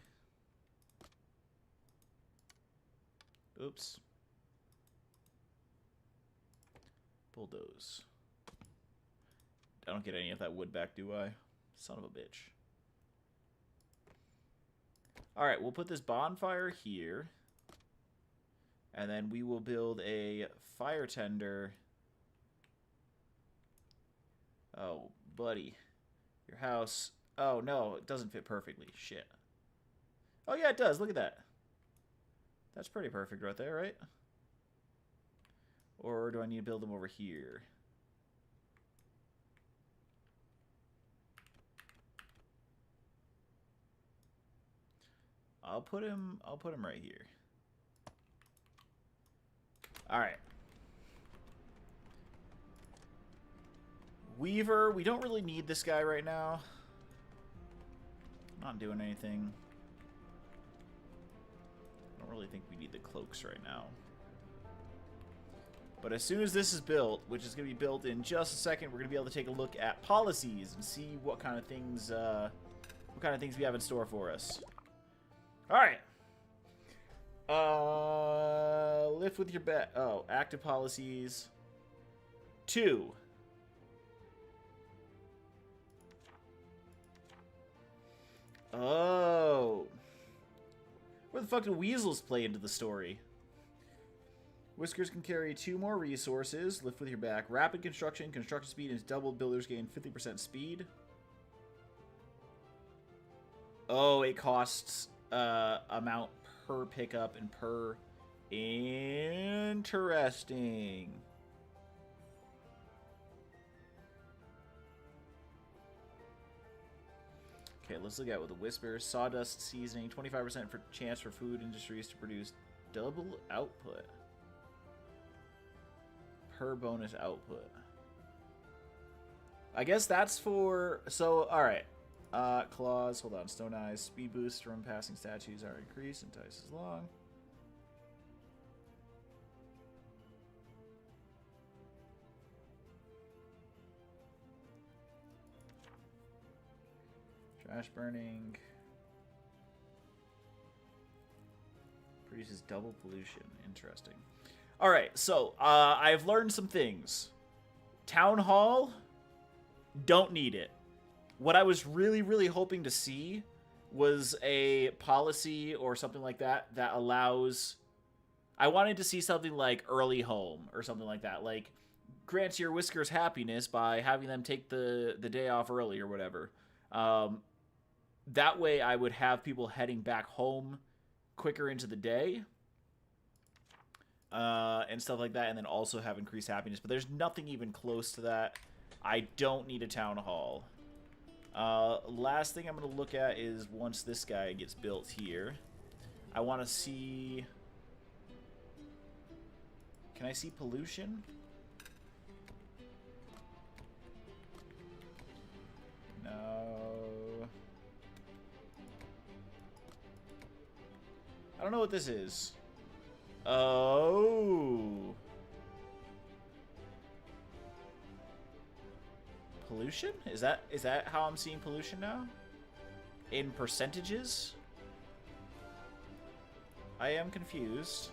Oops. Bulldoze. I don't get any of that wood back, do I? Son of a bitch. Alright, we'll put this bonfire here. And then we will build a fire tender. Oh, buddy. Your house... Oh, no, it doesn't fit perfectly. Shit. Oh, yeah, it does. Look at that. That's pretty perfect right there, right? Or do I need to build them over here? I'll put him right here. All right. Weaver, we don't really need this guy right now. Not doing anything. I don't really think we need the cloaks right now. But as soon as this is built, which is going to be built in just a second, we're going to be able to take a look at policies and see what kind of things we have in store for us. All right. Lift with your bet. Oh, active policies. 2. Oh. Where the fuck do weasels play into the story? Whiskers can carry 2 more resources. Lift with your back. Rapid construction. Construction speed is doubled. Builders gain 50% speed. Oh, it costs amount per pickup and per... Interesting. Okay, let's look at what the Whispers. Sawdust seasoning. 25% for chance for food industries to produce double output. Per bonus output. I guess that's for... So, alright. Claws. Hold on. Stone Eyes. Speed boost from passing statues are increased and twice as long. Trash burning. Produces double pollution. Interesting. Alright, so, I've learned some things. Town Hall, don't need it. What I was really, really hoping to see was a policy or something like that that allows... I wanted to see something like early home or something like that. Like, grants your Whiskers happiness by having them take the day off early or whatever. That way I would have people heading back home quicker into the day. and stuff like that, and then also have increased happiness. But there's nothing even close to that. I don't need a town hall. Last thing I'm going to look at is once this guy gets built here. I want to see... Can I see pollution? No. I don't know what this is. Oh. Pollution? Is that how I'm seeing pollution now? In percentages? I am confused.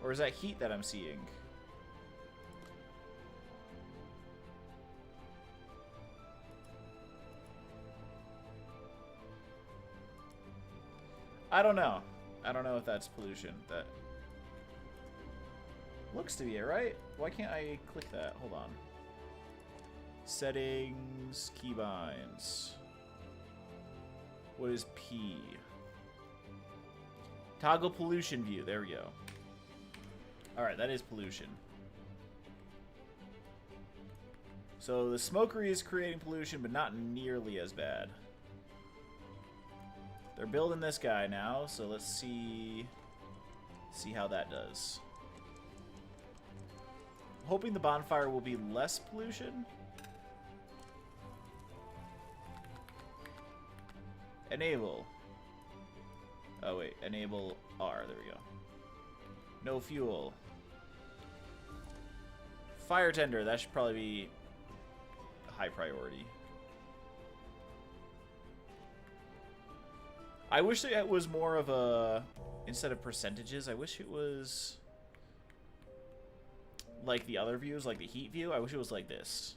Or is that heat that I'm seeing? I don't know. I don't know if that's pollution. That looks to be it, right? Why can't I click that? Hold on. Settings, keybinds. What is P? Toggle pollution view. There we go. Alright, that is pollution. So the smokery is creating pollution, but not nearly as bad. They're building this guy now, so let's see how that does. I'm hoping the bonfire will be less pollution. Enable. Oh wait, enable R, there we go. No fuel. Fire tender, that should probably be a high priority. I wish it was more of a, instead of percentages, I wish it was like the other views, like the heat view. I wish it was like this.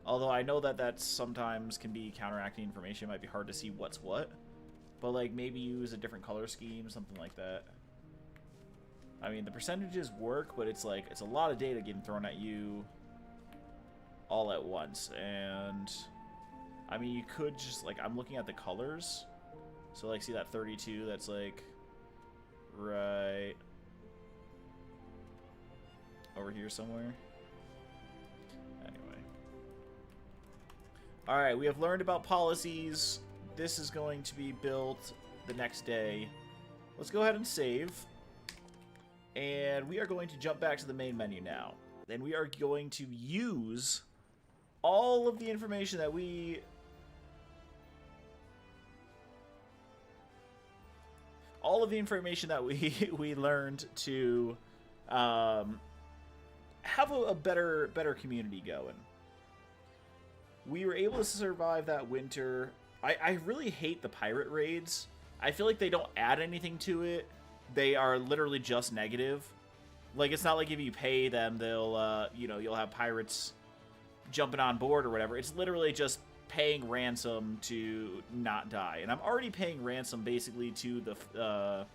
Although I know that that sometimes can be counteracting information. It might be hard to see what's what. But like maybe use a different color scheme, something like that. I mean, the percentages work, but it's like, it's a lot of data getting thrown at you all at once. And I mean, you could just, like, I'm looking at the colors. So, like, see that 32? That's, like, right over here somewhere. Anyway. Alright, we have learned about policies. This is going to be built the next day. Let's go ahead and save. And we are going to jump back to the main menu now. And we are going to use all of the information that we... all of the information that we learned to have a better community going. We were able to survive that winter. I really hate the pirate raids. I feel like they don't add anything to it. They are literally just negative. Like, it's not like if you pay them, they'll, you know, you'll have pirates jumping on board or whatever. It's literally just paying ransom to not die, and I'm already paying ransom basically to the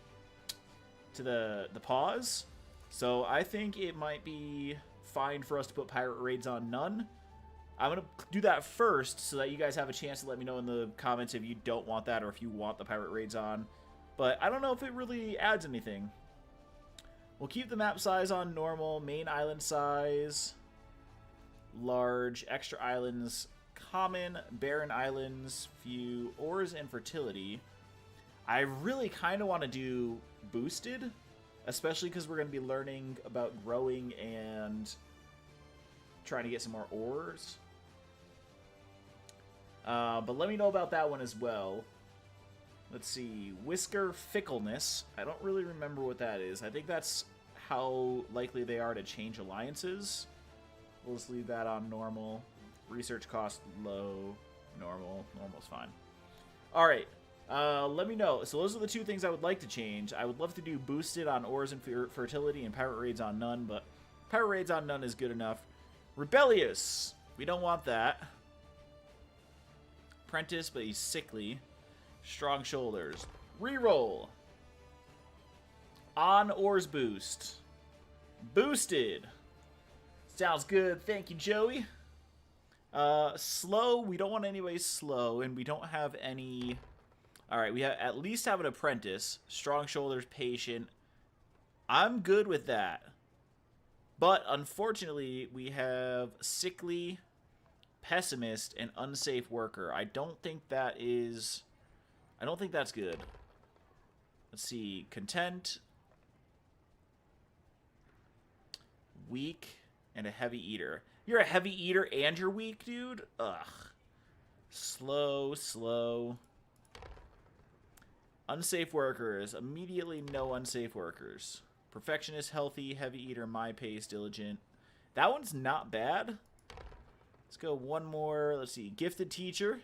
paws, so I think it might be fine for us to put pirate raids on none. I'm gonna do that first so that you guys have a chance to let me know in the comments if you don't want that or if you want the pirate raids on, but I don't know if it really adds anything. We'll keep the map size on normal, main island size, large, extra islands, common, barren islands, few, ores, and fertility. I really kind of want to do boosted, especially because we're going to be learning about growing and trying to get some more ores. But let me know about that one as well. Let's see, Whisker Fickleness. I don't really remember what that is. I think that's how likely they are to change alliances. We'll just leave that on normal. Research cost low, normal. Normal's fine. Alright, let me know. So those are the two things I would like to change. I would love to do boosted on ores and fertility and pirate raids on none, but pirate raids on none is good enough. Rebellious. We don't want that. Apprentice, but he's sickly. Strong shoulders. Reroll. On ores boost. Boosted. Sounds good. Thank you, Joey. Slow, we don't want anybody slow, and we don't have any All right, we at least have an apprentice. Strong shoulders, patient. I'm good with that. But unfortunately, we have sickly, pessimist, and unsafe worker. I don't think that's good. Let's see. Content, weak, and a heavy eater. You're a heavy eater and you're weak, dude? Ugh. Slow. Unsafe workers. Immediately no unsafe workers. Perfectionist, healthy, heavy eater, my pace, diligent. That one's not bad. Let's go one more. Let's see. Gifted teacher.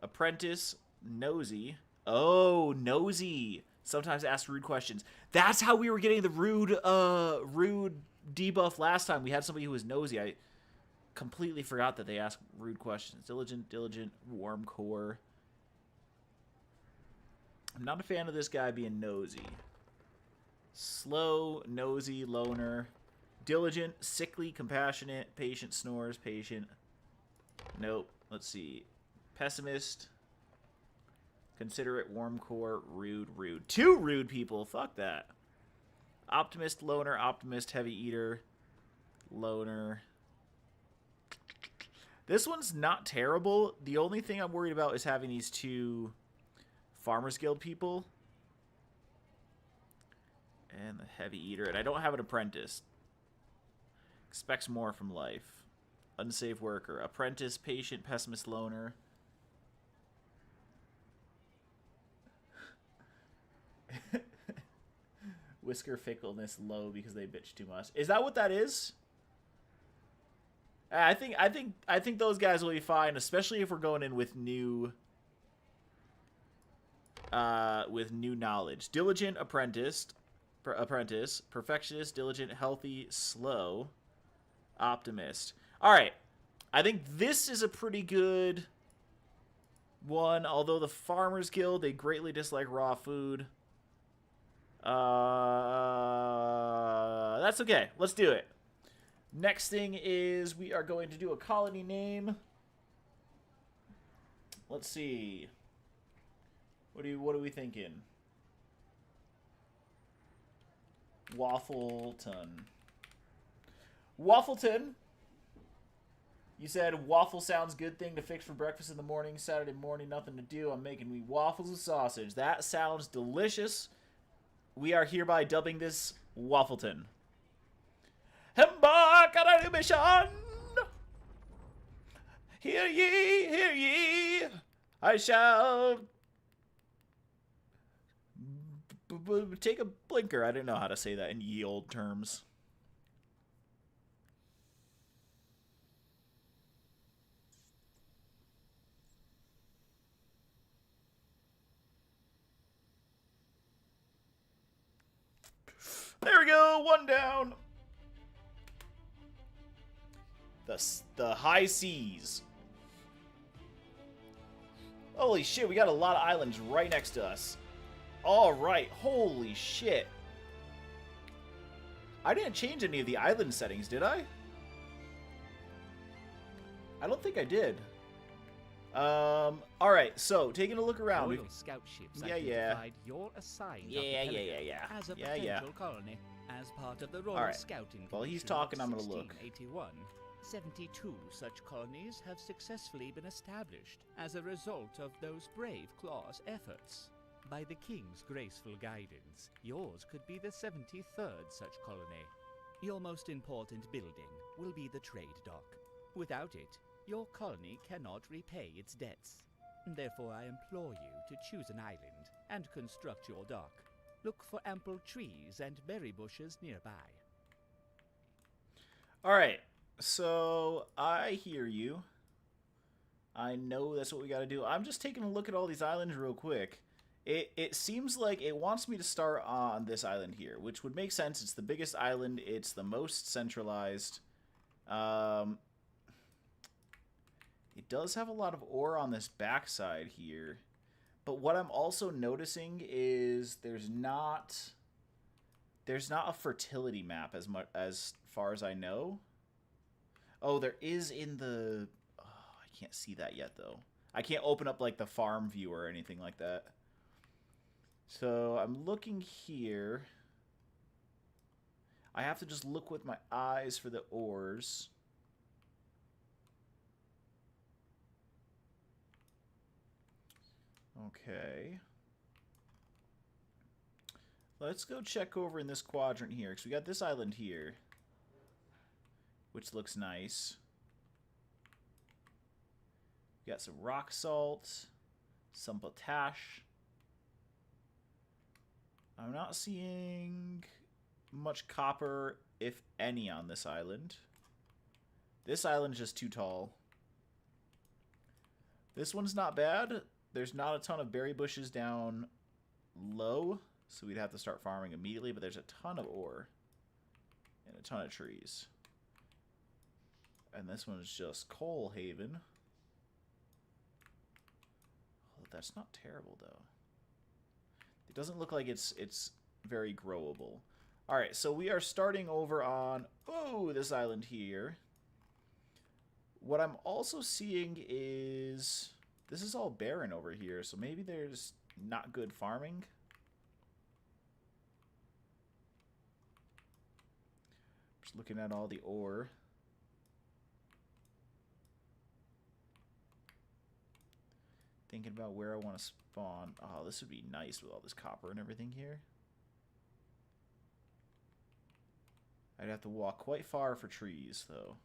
Apprentice. Nosy. Oh, nosy. Sometimes ask rude questions. That's how we were getting the rude debuff last time. We had somebody who was nosy. I completely forgot that they asked rude questions. Diligent, warm core. I'm not a fan of this guy being nosy. Slow, nosy, loner. Diligent, sickly, compassionate, patient, snores, patient. Nope. Let's see. Pessimist. Considerate, warm core, rude. 2 rude people. Fuck that. Optimist, loner, optimist, heavy eater, loner. This one's not terrible. The only thing I'm worried about is having these 2 Farmers Guild people. And the heavy eater. And I don't have an apprentice. Expects more from life. Unsafe worker. Apprentice, patient, pessimist, loner. Whisker fickleness low because they bitch too much. Is that what that is? I think those guys will be fine, especially if we're going in with new knowledge. Diligent, apprentice, perfectionist, diligent, healthy, slow, optimist. All right. I think this is a pretty good one, although the Farmers Guild, they greatly dislike raw food. That's okay. Let's do it. Next thing is we are going to do a colony name. Let's see. What are we thinking? Waffleton. You said waffle sounds good thing to fix for breakfast in the morning. Saturday morning, nothing to do. I'm making me waffles with sausage. That sounds delicious. We are hereby dubbing this Waffleton. Embark on a new mission. Hear ye. I shall take a blinker. I didn't know how to say that in ye old terms. There we go. 1 down. The high seas. Holy shit, we got a lot of islands right next to us. Alright, holy shit. I didn't change any of the island settings, did I? I don't think I did. Alright, so, taking a look around. Royal scout ships Yeah. You're assigned Yeah. as a potential colony. As part of the Royal Alright. Scouting While he's Commission talking, of I'm gonna look. 1681, 72 such colonies have successfully been established as a result of those brave Claw's efforts. By the King's graceful guidance, yours could be the 73rd such colony. Your most important building will be the trade dock. Without it, your colony cannot repay its debts. Therefore, I implore you to choose an island and construct your dock. Look for ample trees and berry bushes nearby. Alright, so I hear you. I know that's what we gotta do. I'm just taking a look at all these islands real quick. It seems like it wants me to start on this island here, which would make sense. It's the biggest island. It's the most centralized. It does have a lot of ore on this backside here. But what I'm also noticing is there's not a fertility map as far as I know. Oh, there is in the... Oh, I can't see that yet, though. I can't open up like the farm view or anything like that. So I'm looking here. I have to just look with my eyes for the ores. Okay. Let's go check over in this quadrant here, because we got this island here, which looks nice. We got some rock salt, some potash. I'm not seeing much copper, if any, on this island. This island's just too tall. This one's not bad. There's not a ton of berry bushes down low, so we'd have to start farming immediately, but there's a ton of ore and a ton of trees. And this one's just Coal Haven. Oh, that's not terrible, though. It doesn't look like it's very growable. All right, so we are starting over on, this island here. What I'm also seeing is this is all barren over here, so maybe there's not good farming. Just looking at all the ore. Thinking about where I want to spawn. Oh, this would be nice with all this copper and everything here. I'd have to walk quite far for trees, though.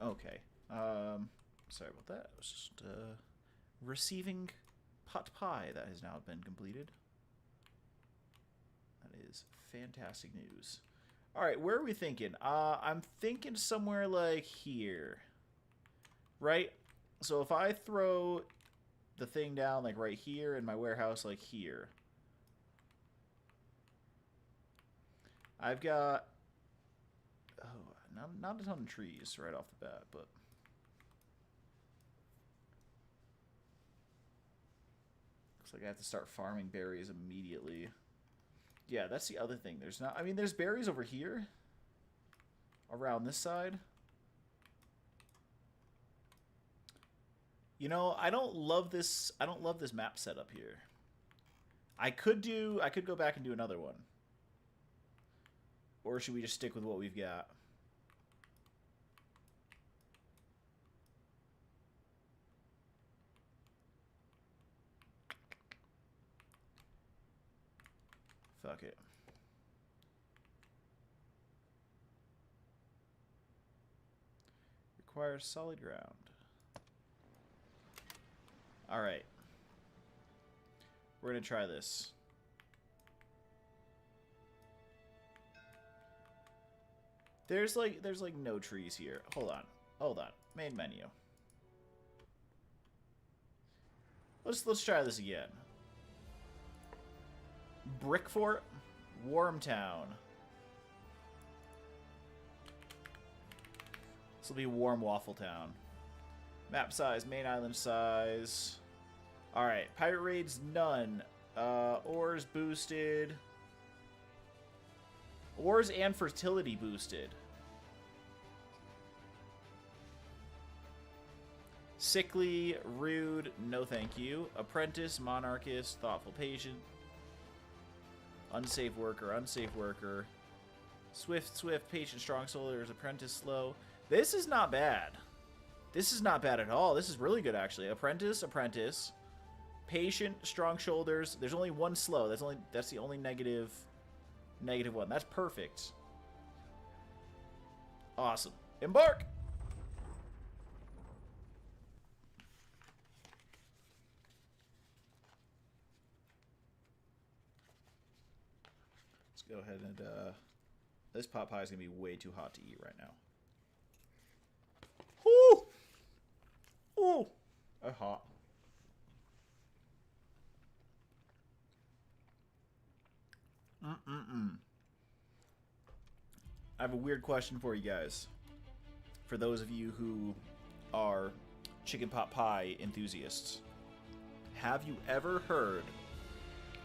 Okay. Sorry about that. I was just receiving pot pie that has now been completed. That is fantastic news. All right, where are we thinking? I'm thinking somewhere like here. Right? So if I throw the thing down like right here in my warehouse like here. I've got not a ton of trees right off the bat, but looks like I have to start farming berries immediately. Yeah, that's the other thing. There's not, I mean, there's berries over here around this side. You know, I don't love this map setup here. I could go back and do another one. Or should we just stick with what we've got? Fuck it. Requires solid ground. Alright. We're gonna try this. There's like no trees here. Hold on. Main menu. Let's try this again. Brickfort, Wormtown. This will be Warm Waffle Town. Map size, main island size. Alright, pirate raids, none. Ores boosted. Ores and fertility boosted. Sickly, rude, no thank you. Apprentice, monarchist, thoughtful, patient. Unsafe worker. Swift, patient, strong soldiers, apprentice, slow. This is not bad. This is not bad at all. This is really good, actually. Apprentice. Patient, strong shoulders. There's only one slow. That's the only negative one. That's perfect. Awesome. Embark! Let's go ahead and, this pot pie is going to be way too hot to eat right now. Ooh! Ooh! That's hot. I have a weird question for you guys. For those of you who are chicken pot pie enthusiasts. Have you ever heard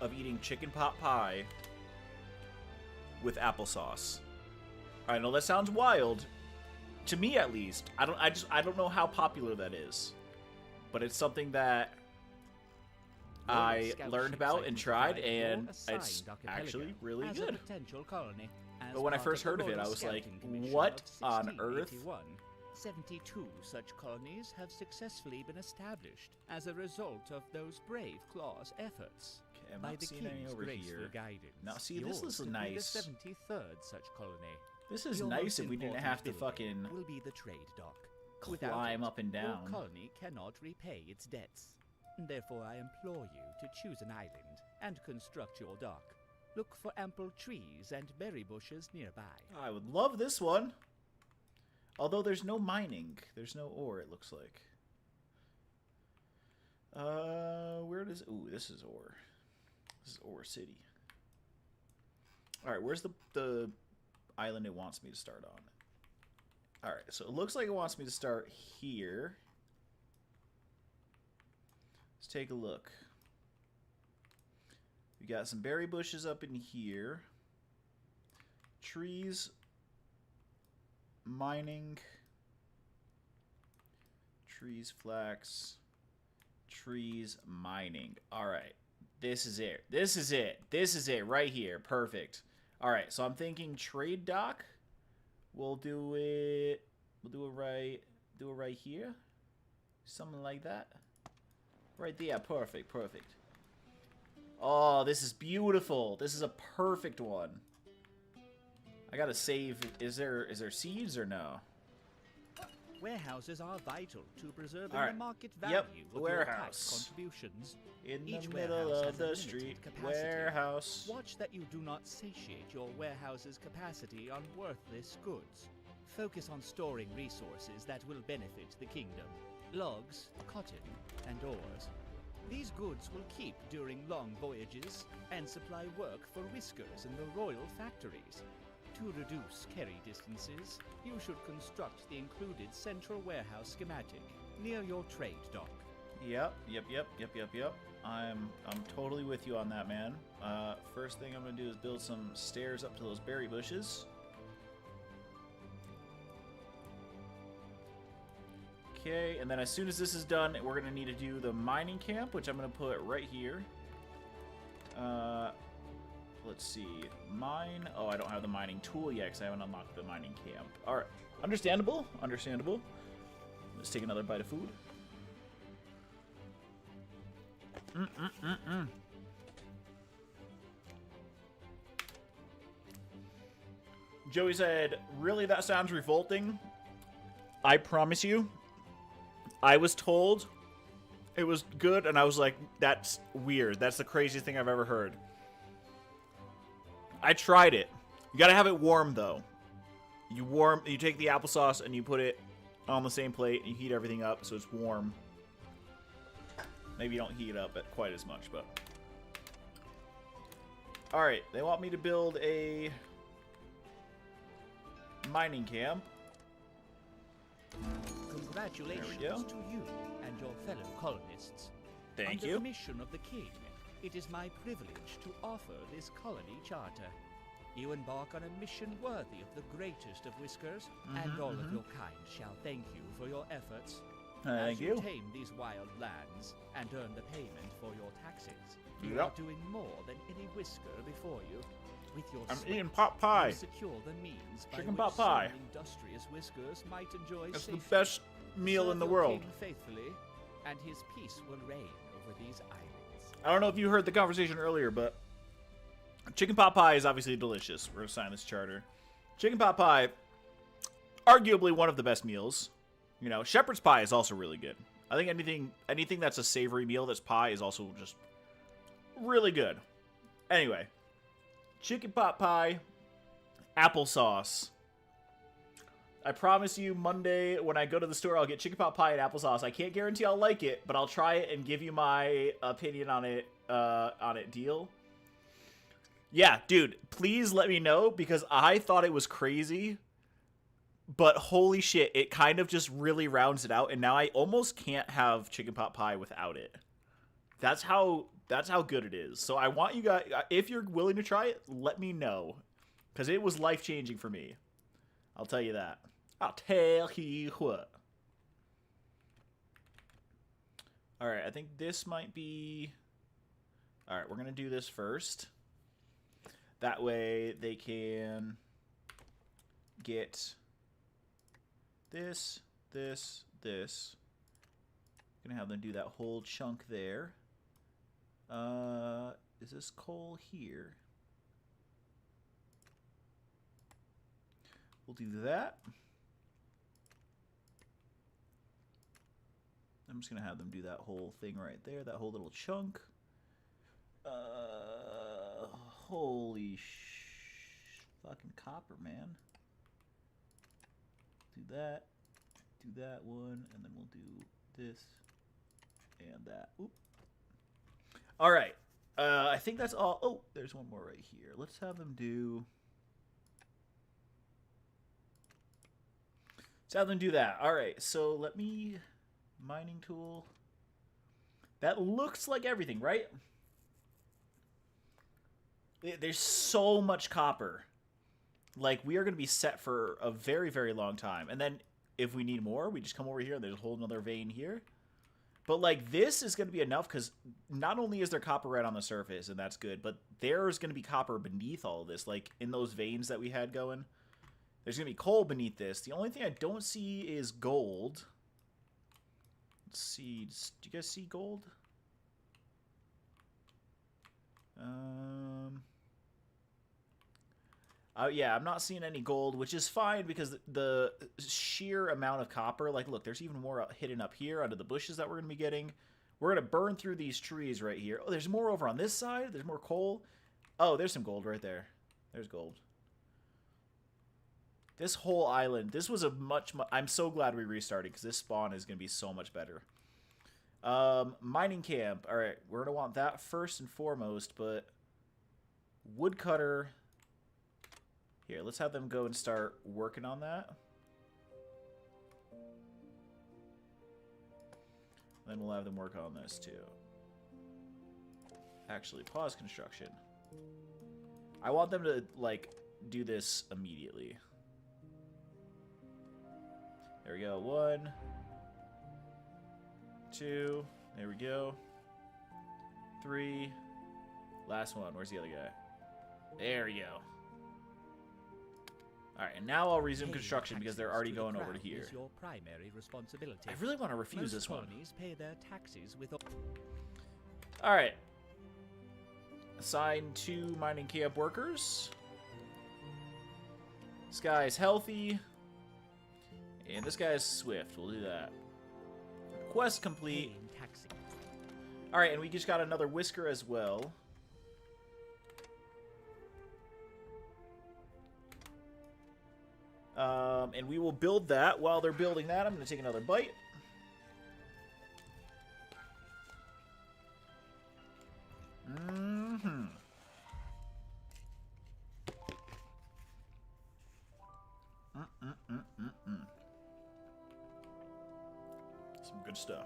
of eating chicken pot pie with applesauce? I know that sounds wild, to me at least. I don't know how popular that is, but it's something that I learned about and tried, and it's actually really good. But when I first heard of it, I was like, what on earth? 72 such colonies have successfully been established as a result of those brave Claw's efforts. Okay, I'm by not the seeing any King's over graceful here. guidance. Now, see, this is Yours nice. will be the 73rd such colony. This is Your nice most if we didn't important have to building fucking will be the trade dock. climb up and down. Your colony cannot repay its debts. Therefore, I implore you to choose an island and construct your dock. Look for ample trees and berry bushes nearby. I would love this one. Although there's no mining. There's no ore, it looks like. Where does... Ooh, this is ore. This is Ore City. Alright, where's the island it wants me to start on? Alright, so it looks like it wants me to start here. Let's take a look. We got some berry bushes up in here. Trees... Mining, trees, flax, trees, mining. All right, this is it. This is it. This is it right here. Perfect. All right, so I'm thinking trade dock. We'll do it. We'll do it right. Do it right here. Something like that. Right there. Perfect. Perfect. Oh, this is beautiful. This is a perfect one. I gotta save. Is there seeds or no? Warehouses are vital to preserving Right. the market value Yep, of warehouse. your tax contributions. In Each the middle warehouse of has a the limited street. capacity. Warehouse. Watch that you do not satiate your warehouse's capacity on worthless goods. Focus on storing resources that will benefit the kingdom. Logs, cotton, and ores. These goods will keep during long voyages and supply work for whiskers in the royal factories. To reduce carry distances, you should construct the included central warehouse schematic near your trade dock. Yep. I'm totally with you on that, man. First thing I'm gonna do is build some stairs up to those berry bushes. Okay, and then as soon as this is done, we're gonna need to do the mining camp, which I'm gonna put right here. Let's see. Mine. Oh, I don't have the mining tool yet because I haven't unlocked the mining camp. Alright. Understandable. Understandable. Let's take another bite of food. Joey said, really, that sounds revolting? I promise you, I was told it was good, and I was like, that's weird. That's the craziest thing I've ever heard. I tried it. You gotta have it warm, though. You take the applesauce and you put it on the same plate and you heat everything up so it's warm. Maybe you don't heat it up quite as much, but... Alright, they want me to build a mining camp. Congratulations to you and your fellow colonists. Thank Under you. the permission of the king, it is my privilege to offer this colony charter. You embark on a mission worthy of the greatest of whiskers, and all of your kind shall thank you for your efforts. Thank As you. you tame these wild lands and earn the payment for your taxes, you Yep. are doing more than any whisker before you. With your I'm sweat, eating pot pie. you secure the means by Chicken which pot pie. some industrious whiskers might enjoy That's the safety. best meal in the Serve your world. king faithfully, and his peace will reign over these islands. I don't know if you heard the conversation earlier, but chicken pot pie is obviously delicious. We're going to sign this charter. Chicken pot pie, arguably one of the best meals. You know, shepherd's pie is also really good. I think anything that's a savory meal that's pie is also just really good. Anyway, chicken pot pie, applesauce. I promise you, Monday when I go to the store, I'll get chicken pot pie and applesauce. I can't guarantee I'll like it, but I'll try it and give you my opinion on it. Deal? Yeah, dude, please let me know, because I thought it was crazy But holy shit, it kind of just really rounds it out, and now I almost can't have chicken pot pie without it. That's how good it is. So I want you guys, if you're willing to try it, let me know, because it was life-changing for me. I'll tell you that. I'll tell you what. All right, I think this might be... All right, we're going to do this first. That way they can get this. Gonna have them do that whole chunk there. Is this coal here? We'll do that. I'm just gonna have them do that whole thing right there, that whole little chunk. Holy fucking copper, man. Do that one, and then we'll do this and that. Oop. All right. I think that's all. Oh, there's one more right here. Let's have them do... Let's have them do that. All right, so let me... Mining tool. That looks like everything, right? There's so much copper. Like, we are going to be set for a very, very long time. And then, if we need more, we just come over here and there's a whole another vein here. But, like, this is going to be enough because not only is there copper right on the surface, and that's good, but there's going to be copper beneath all of this. Like, in those veins that we had going. There's going to be coal beneath this. The only thing I don't see is gold. Let's see. Do you guys see gold? Yeah, I'm not seeing any gold, which is fine because the sheer amount of copper, like, look, there's even more hidden up here under the bushes that we're going to be getting. We're going to burn through these trees right here. Oh, there's more over on this side. There's more coal. Oh, there's some gold right there. There's gold. This whole island, this was a I'm so glad we restarted because this spawn is going to be so much better. Mining camp. All right, we're going to want that first and foremost, but woodcutter... Here, let's have them go and start working on that. Then we'll have them work on this too. Actually, pause construction. I want them to, like, do this immediately. There we go. 1, 2. There we go. 3. Last one. Where's the other guy? There we go. All right, and now I'll resume construction because they're already going over to here. Is your primary responsibility. I really want to refuse this one. Pay their taxes with... All right. Assign 2 mining camp workers. This guy is healthy. And this guy is swift. We'll do that. Quest complete. All right, and we just got another whisker as well. And we will build that. While they're building that, I'm going to take another bite. Mm-hmm. Some good stuff.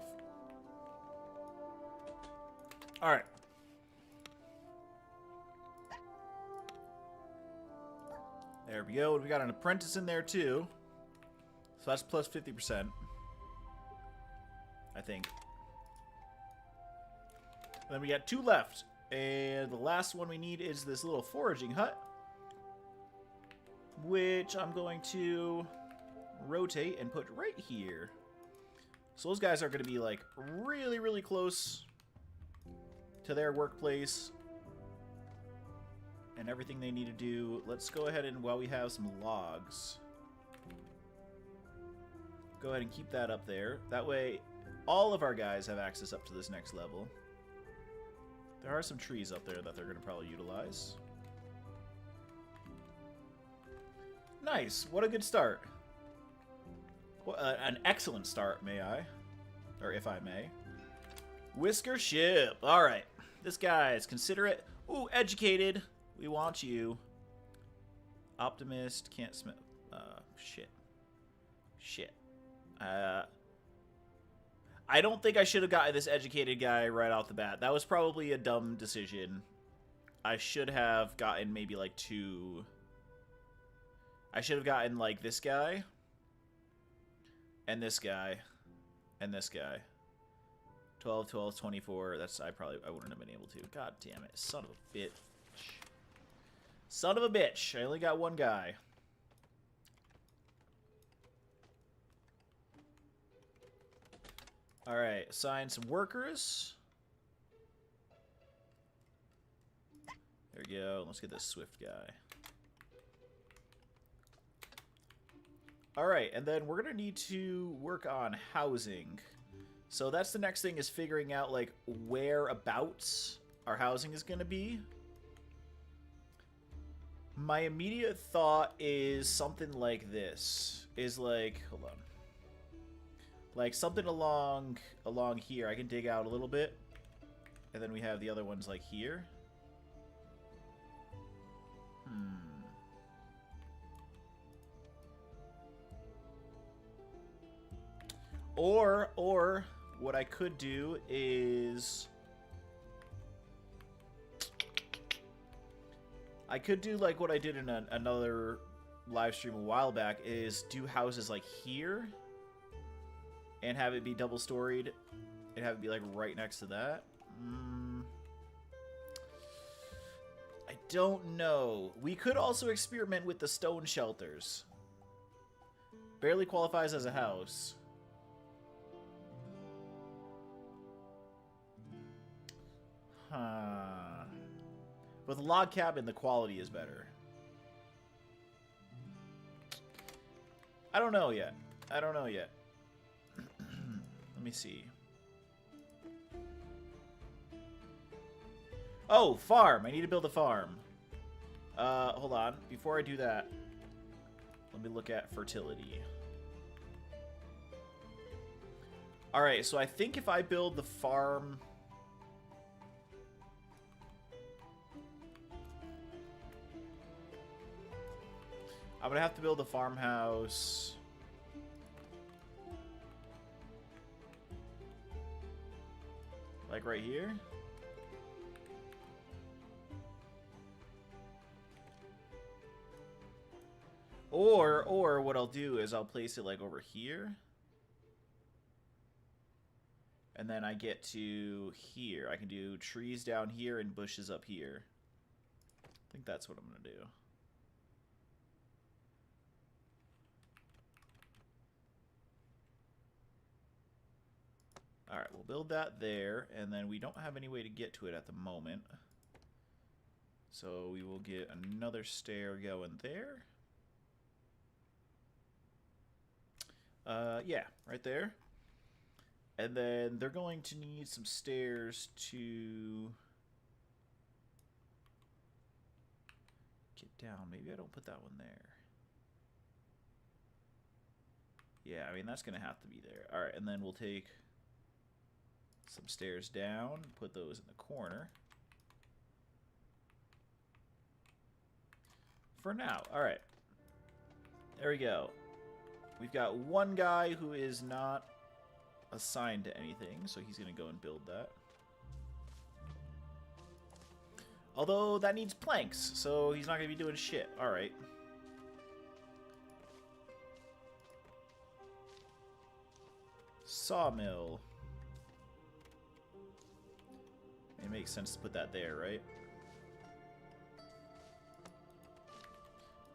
All right. There we go. We got an apprentice in there too. So that's plus 50%. I think. And then we got 2 left. And the last one we need is this little foraging hut. Which I'm going to rotate and put right here. So those guys are going to be like really, really close to their workplace. And everything they need to do. Let's go ahead and, while we have some logs, go ahead and keep that up there. That way, all of our guys have access up to this next level. There are some trees up there that they're going to probably utilize. Nice. What a good start. Well, an excellent start, may I? Or if I may. Whisker ship. All right. This guy is considerate. Ooh, educated. We want you. Optimist. Can't smell. Shit. Shit. I don't think I should have gotten this educated guy right off the bat. That was probably a dumb decision. I should have gotten maybe like two. I should have gotten like this guy. And this guy. And this guy. 12, 12, 24. That's, I wouldn't have been able to. God damn it. Son of a bitch. Son of a bitch. I only got one guy. Alright, assign some workers. There we go. Let's get this Swift guy. Alright, and then we're going to need to work on housing. So that's the next thing, is figuring out, like, whereabouts our housing is going to be. My immediate thought is something like this. Is like, hold on. Like something along here. I can dig out a little bit. And then we have the other ones like here. Or what I could do is I could do like what I did in another live stream a while back, is do houses like here and have it be double storied and have it be like right next to that. I don't know. We could also experiment with the stone shelters. Barely qualifies as a house. Huh. With a log cabin, the quality is better. I don't know yet. I don't know yet. Let me see. Oh, farm. I need to build a farm. Hold on. Before I do that, let me look at fertility. Alright, so I think if I build the farm... I'm gonna have to build a farmhouse. Like right here. Or what I'll do is I'll place it like over here. And then I get to here. I can do trees down here and bushes up here. I think that's what I'm gonna do. Alright, we'll build that there, and then we don't have any way to get to it at the moment. So we will get another stair going there. Yeah, right there. And then they're going to need some stairs to get down. Maybe I don't put that one there. Yeah, I mean, that's going to have to be there. Alright, and then we'll take some stairs down, put those in the corner. For now. Alright. There we go. We've got one guy who is not assigned to anything, so he's going to go and build that. Although, that needs planks, so he's not going to be doing shit. Alright. Sawmill. It makes sense to put that there, right?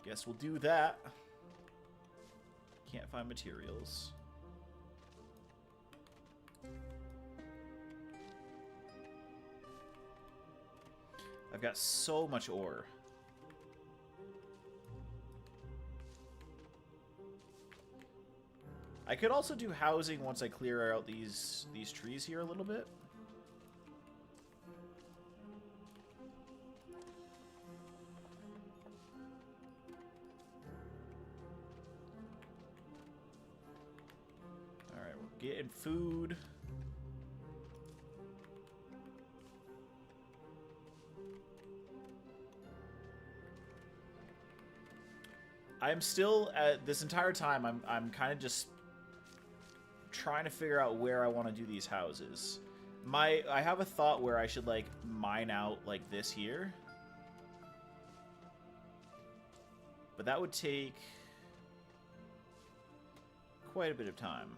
Guess we'll do that. Can't find materials. I've got so much ore. I could also do housing once I clear out these trees here a little bit. Getting food. I'm still at this entire time. I'm kind of just trying to figure out where I want to do these houses. I have a thought where I should like mine out like this here, but that would take quite a bit of time.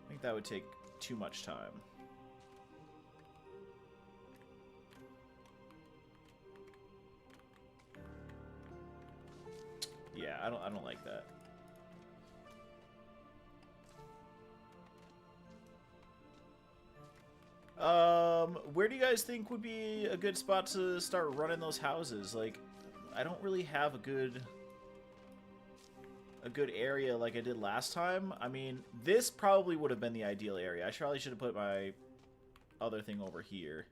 I think that would take too much time. Yeah, I don't like that. Where do you guys think would be a good spot to start running those houses? Like, I don't really have a good area like I did last time. I mean, this probably would have been the ideal area. I probably should have put my other thing over here.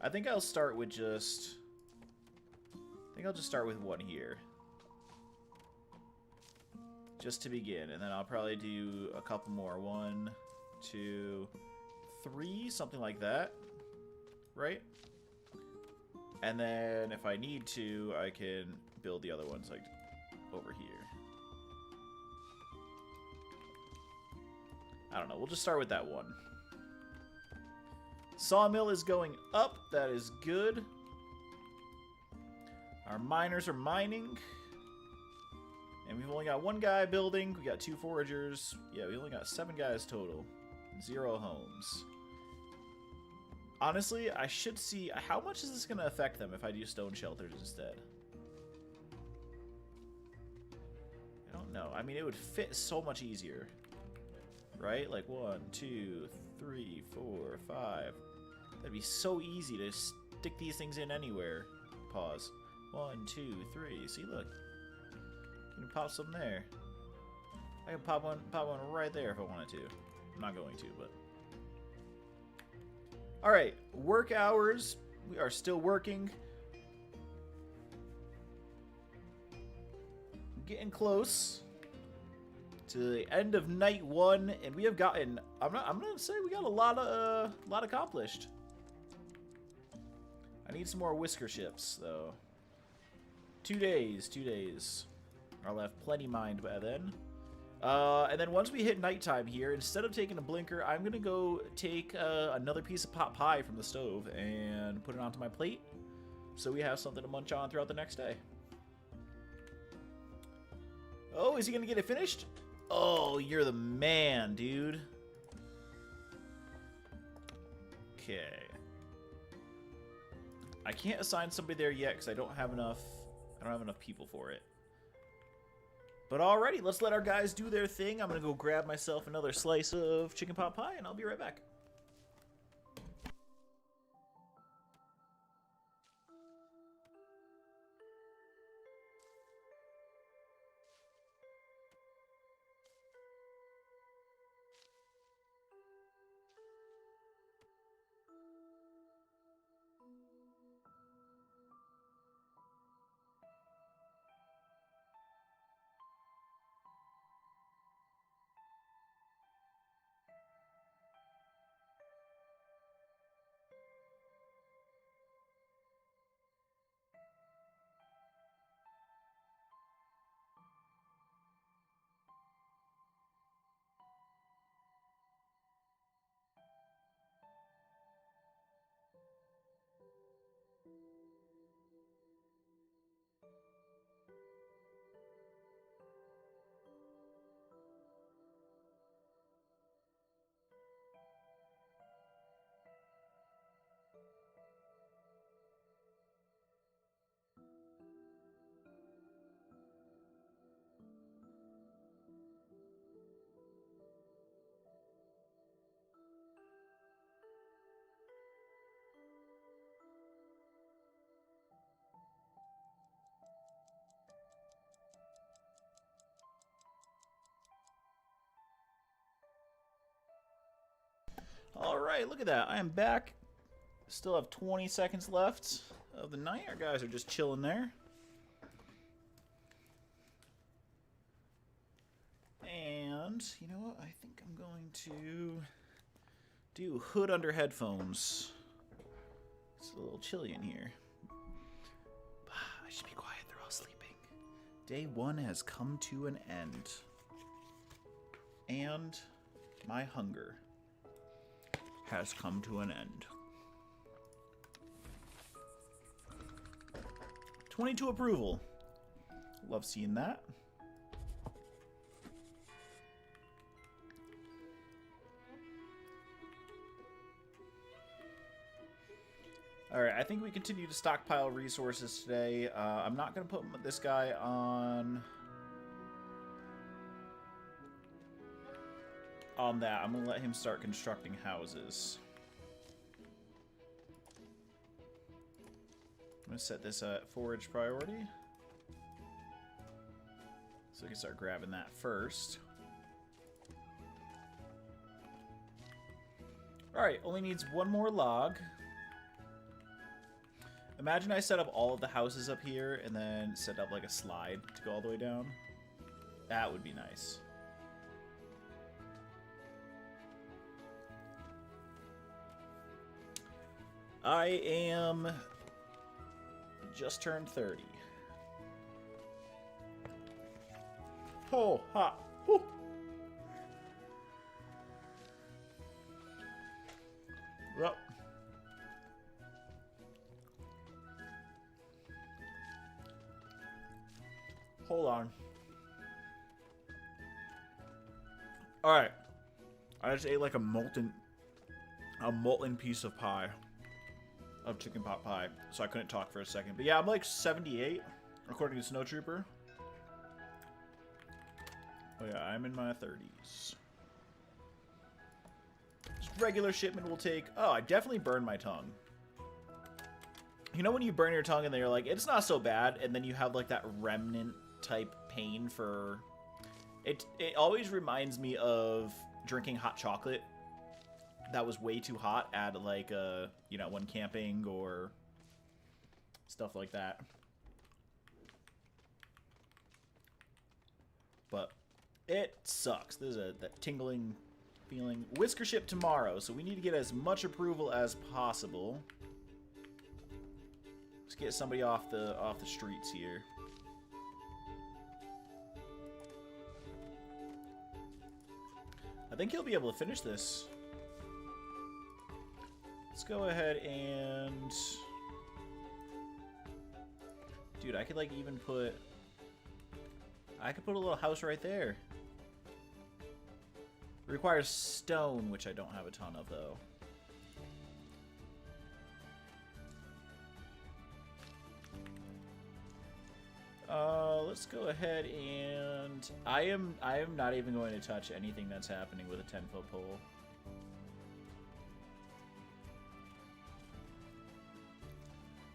I think I'll start with just... I think I'll just start with one here. Just to begin. And then I'll probably do a couple more. 1, 2, 3, something like that. Right? And then if I need to, I can build the other ones like over here. I don't know. We'll just start with that one. Sawmill is going up. That is good. Our miners are mining. And we've only got one guy building. We got 2 foragers. Yeah, we only got 7 guys total. 0 homes. Honestly, I should see... How much is this going to affect them if I do stone shelters instead? I don't know. I mean, it would fit so much easier. Right? Like 1, 2, 3, 4, 5. That'd be so easy to stick these things in anywhere. Pause. 1, 2, 3. See, look. You can pop some there. I can pop one right there if I wanted to. I'm not going to, but... Alright, work hours. We are still working. Getting close to the end of night 1, and we have gotten... I'm gonna say we got a lot accomplished. I need some more whisker ships, though. 2 days. I'll have plenty mined by then. And then once we hit nighttime here, instead of taking a blinker, I'm going to go take another piece of pot pie from the stove and put it onto my plate so we have something to munch on throughout the next day. Oh, is he going to get it finished? Oh, you're the man, dude. Okay. I can't assign somebody there yet because I don't have enough people for it. But alrighty, let's let our guys do their thing. I'm gonna go grab myself another slice of chicken pot pie, and I'll be right back. Alright, look at that. I am back. Still have 20 seconds left of the night. Our guys are just chilling there. And you know what? I think I'm going to do hood under headphones. It's a little chilly in here. I should be quiet. They're all sleeping. Day 1 has come to an end. And my hunger has come to an end. 22 approval. Love seeing that. Alright, I think we continue to stockpile resources today. I'm not going to put this guy on that. I'm going to let him start constructing houses. I'm going to set this at forage priority. So we can start grabbing that first. Alright, only needs one more log. Imagine I set up all of the houses up here and then set up like a slide to go all the way down. That would be nice. I am just turned 30. Oh, ha. Woo. Well. Hold on. Alright. I just ate like a molten piece of pie. Of chicken pot pie. So I couldn't talk for a second. But yeah, I'm like 78, according to Snow Trooper. Oh yeah, I'm in my 30s. Just regular shipment will take... Oh, I definitely burned my tongue. You know when you burn your tongue and then you're like, it's not so bad, and then you have like that remnant type pain for it always reminds me of drinking hot chocolate that was way too hot at like you know, when camping or stuff like that. But it sucks. There's that tingling feeling. Whisker ship tomorrow, so we need to get as much approval as possible. Let's get somebody off the streets here. I think he'll be able to finish this. Let's go ahead and... Dude, I could like even put... I could put a little house right there. It requires stone, which I don't have a ton of, though. Let's go ahead and... I am not even going to touch anything that's happening with a 10-foot pole.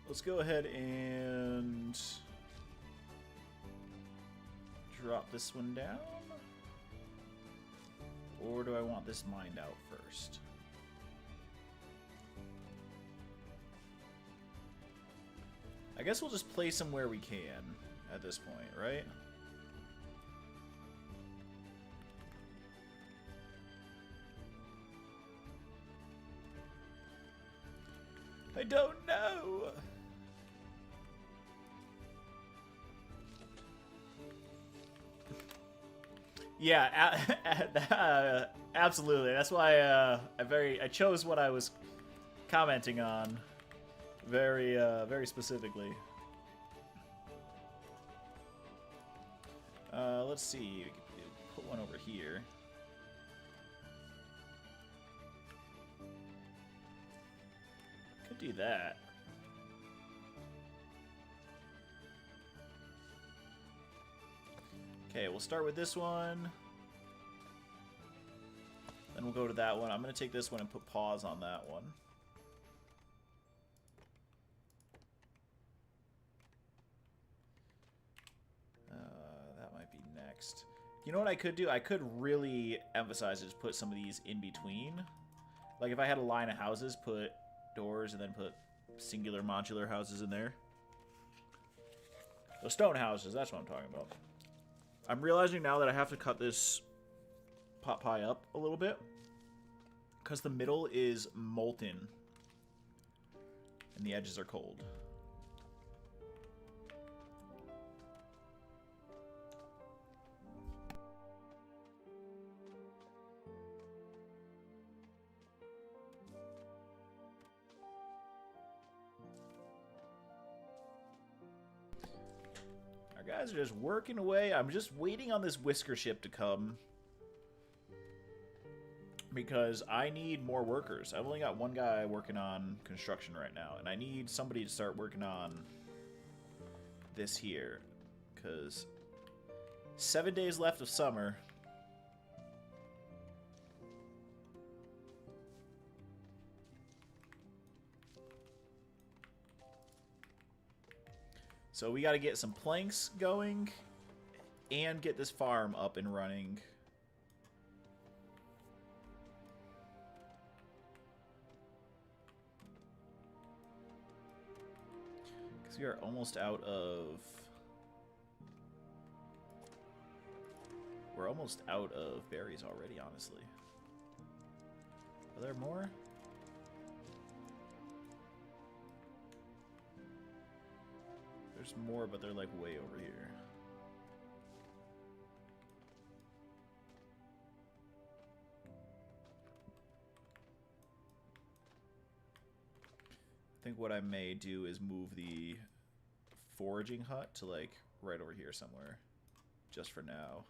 Let's go ahead and drop this one down. Or do I want this mined out first? I guess we'll just place them where we can at this point, right? I don't know. Yeah, absolutely. That's why I chose what I was commenting on very specifically. Let's see. We could put one over here. Could do that. Okay, we'll start with this one. Then we'll go to that one. I'm going to take this one and put paws on that one. That might be next. You know what I could do? I could really emphasize it, just put some of these in between. Like if I had a line of houses, put doors and then put singular modular houses in there. The stone houses, that's what I'm talking about. I'm realizing now that I have to cut this pot pie up a little bit. Because the middle is molten. And the edges are cold. Our guys are just working away. I'm just waiting on this whisker ship to come. Because I need more workers. I've only got one guy working on construction right now. And I need somebody to start working on this here. Because 7 days left of summer. So we got to get some planks going. And get this farm up and running. We are almost out of... We're almost out of berries already, honestly. Are there more? There's more, but they're like way over here. I think what I may do is move the foraging hut to like right over here somewhere, just for now,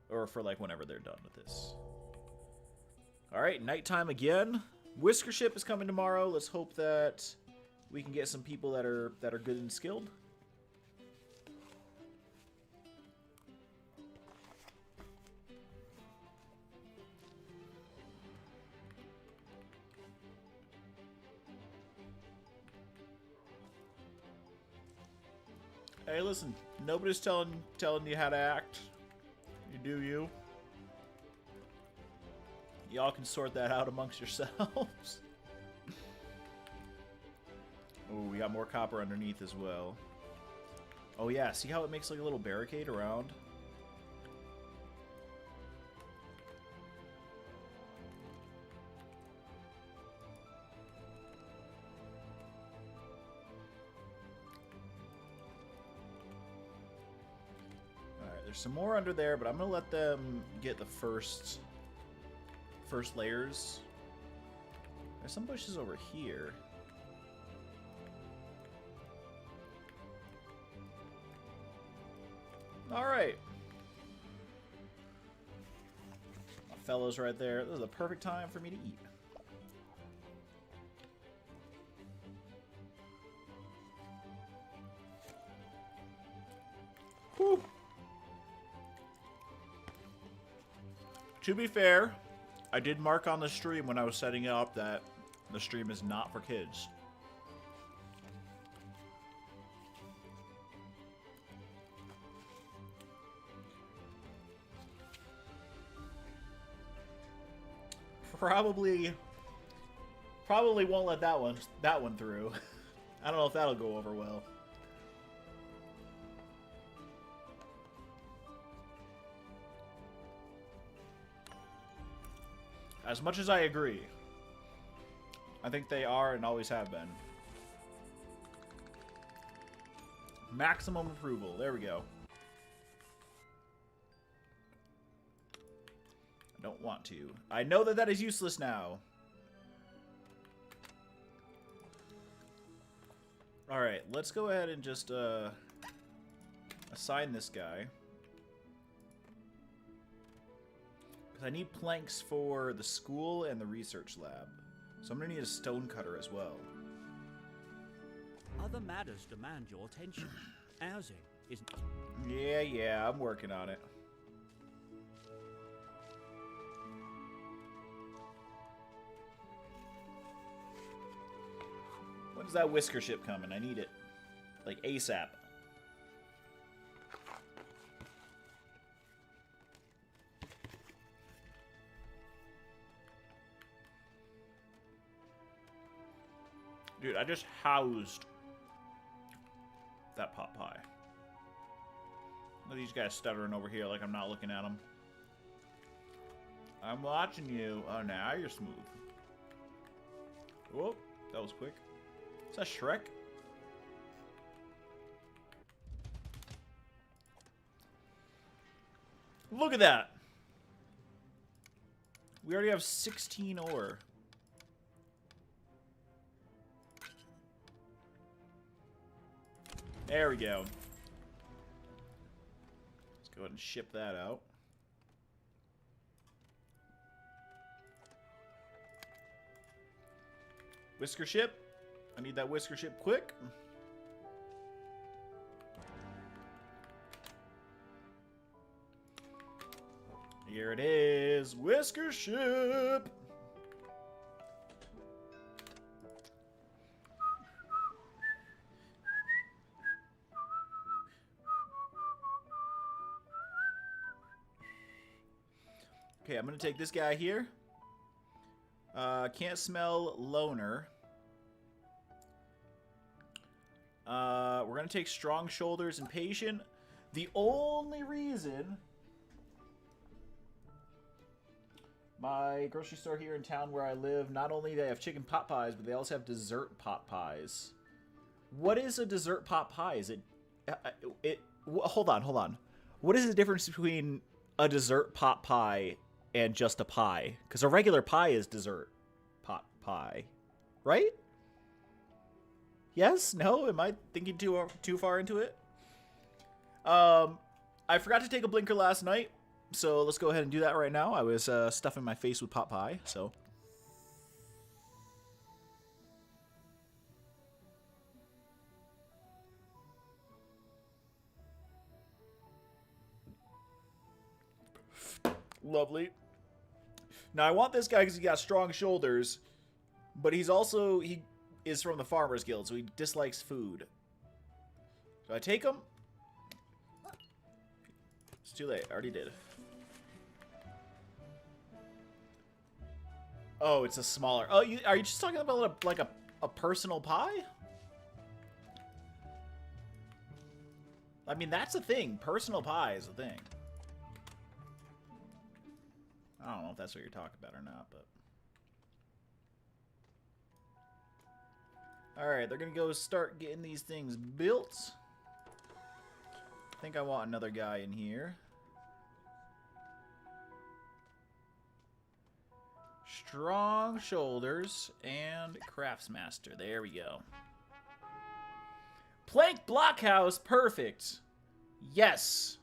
or for like whenever they're done with this. All right, nighttime again. Whisker ship is coming tomorrow. Let's hope that we can get some people that are good and skilled. Hey, listen, nobody's telling you how to act. You do you. Y'all can sort that out amongst yourselves. Oh, we got more copper underneath as well. Oh yeah, see how it makes like a little barricade around? There's some more under there, but I'm gonna let them get the first layers. There's some bushes over here. All right, my fellows, right there. This is the perfect time for me to eat. Whew. To be fair, I did mark on the stream when I was setting it up that the stream is not for kids. Probably won't let that one through. I don't know if that'll go over well. As much as I agree, I think they are and always have been. Maximum approval. There we go. I don't want to. I know that that is useless now. Alright, let's go ahead and just assign this guy. I need planks for the school and the research lab. So I'm going to need a stone cutter as well. Other matters demand your attention. Housing is... Yeah, I'm working on it. When's that whisker ship coming? I need it. Like ASAP. Dude, I just housed that pot pie. Look at these guys stuttering over here like I'm not looking at them. I'm watching you. Oh, now you're smooth. Whoa, that was quick. Is that Shrek? Look at that! We already have 16 ore. There we go. Let's go ahead and ship that out. Whisker ship. I need that whisker ship quick. Here it is. Whisker ship. Okay, I'm going to take this guy here. Can't smell loner. We're going to take strong shoulders and patient. The only reason my grocery store here in town where I live, not only they have chicken pot pies, but they also have dessert pot pies. What is a dessert pot pie? Is it... hold on. What is the difference between a dessert pot pie and just a pie? Because a regular pie is dessert pot pie, right? Yes? No? Am I thinking too far into it? I forgot to take a blinker last night, so let's go ahead and do that right now. I was stuffing my face with pot pie, so... Lovely. Now, I want this guy because he got strong shoulders, but he is from the Farmer's Guild, so he dislikes food. So I take him. It's too late. I already did. Oh, it's a smaller... Oh, are you just talking about like a personal pie? I mean, that's a thing. Personal pie is a thing. I don't know if that's what you're talking about or not, but... Alright, they're gonna go start getting these things built. I think I want another guy in here. Strong shoulders and craftsmaster. There we go. Plank blockhouse, perfect. Yes.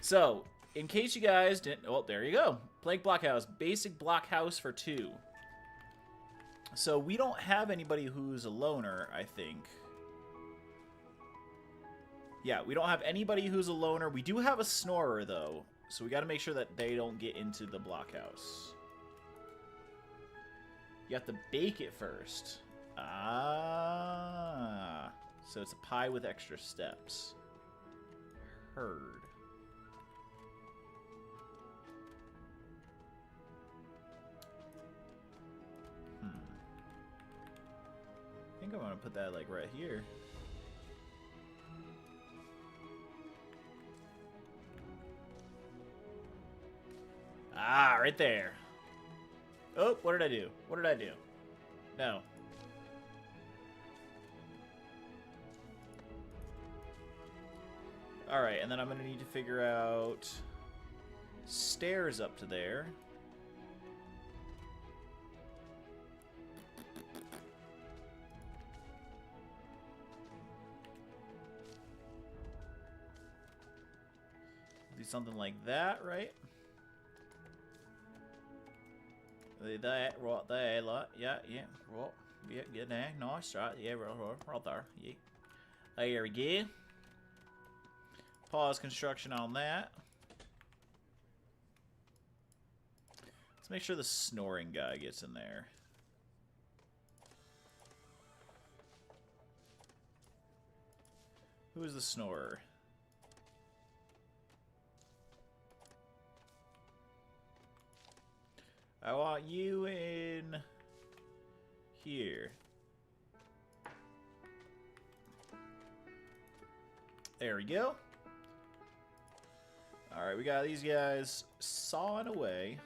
So, in case you guys didn't... Oh, there you go. Plank blockhouse. Basic blockhouse for 2. So, we don't have anybody who's a loner, I think. Yeah, we don't have anybody who's a loner. We do have a snorer, though. So, we got to make sure that they don't get into the blockhouse. You have to bake it first. Ah. So, it's a pie with extra steps. Heard. I think I want to put that, like, right here. Ah, right there. Oh, what did I do? What did I do? No. Alright, and then I'm going to need to figure out stairs up to there. Do something like that, right? That right there, like, yeah, right, yeah, good there, nice, right, yeah, right there, yeah. There we go. Pause construction on that. Let's make sure the snoring guy gets in there. Who is the snorer? I want you in here. There we go. Alright, we got these guys sawing away.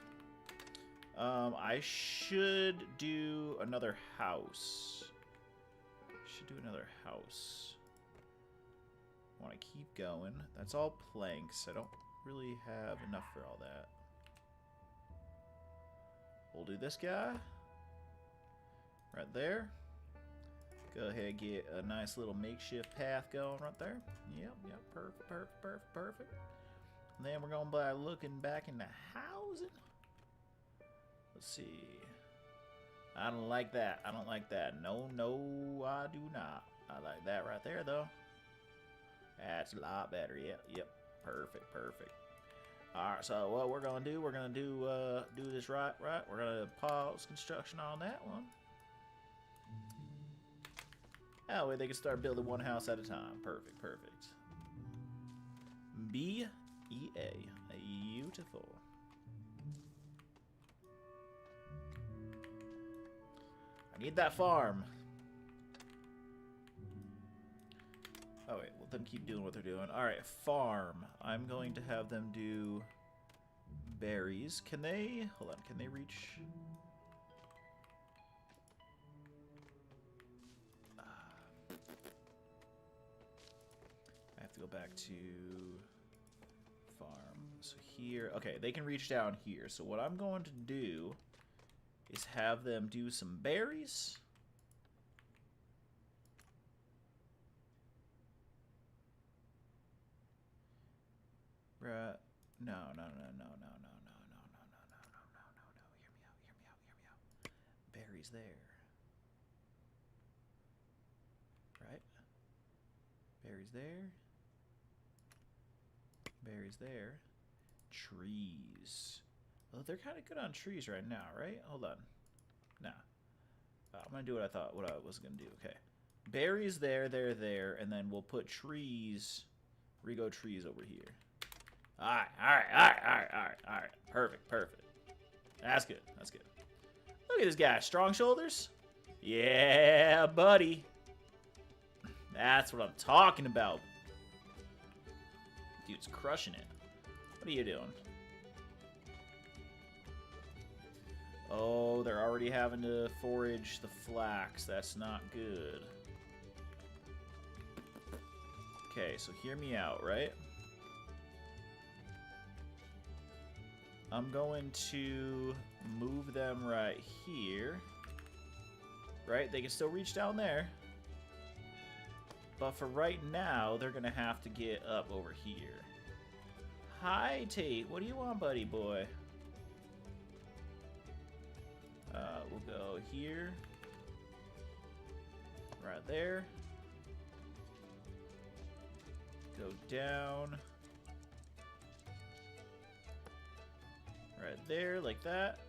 I should do another house. Want to keep going. That's all planks. I don't really have enough for all that. We'll do this guy. Right there. Go ahead and get a nice little makeshift path going right there. Yep, perfect. And then we're going by looking back into housing. Let's see. I don't like that. No, I do not. I like that right there, though. That's a lot better. Yep. Perfect. Alright, so what we're going to do, do this right. We're going to pause construction on that one. That way they can start building one house at a time. Perfect. B-E-A. Beautiful. I need that farm. Oh wait, let them keep doing what they're doing. Alright, farm. I'm going to have them do berries. Can they... Hold on, can they reach... I have to go back to farm. So here... Okay, they can reach down here. So what I'm going to do is have them do some berries. Right. No. Hear me out. Berries there. Right? Berries there. Trees. Well, they're kind of good on trees right now, right? Hold on. Nah. I'm going to do what I was going to do. Okay. Berries there, and then we'll put trees, Rego trees over here. Alright. Perfect. That's good. Look at this guy. Strong shoulders? Yeah, buddy. That's what I'm talking about. Dude's crushing it. What are you doing? Oh, they're already having to forage the flax. That's not good. Okay, so hear me out, right? I'm going to move them right here. Right? They can still reach down there. But for right now, they're going to have to get up over here. Hi, Tate. What do you want, buddy boy? We'll go here. Right there. Go down. Right there, like that.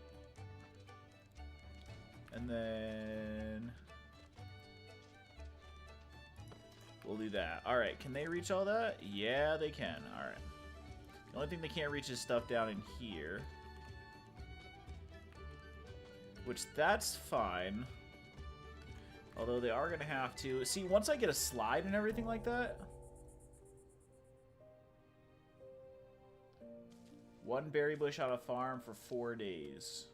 And then... we'll do that. Alright, can they reach all that? Yeah, they can. Alright. The only thing they can't reach is stuff down in here. Which, that's fine. Although they are going to have to... See, once I get a slide and everything like that... One berry bush on a farm for 4 days.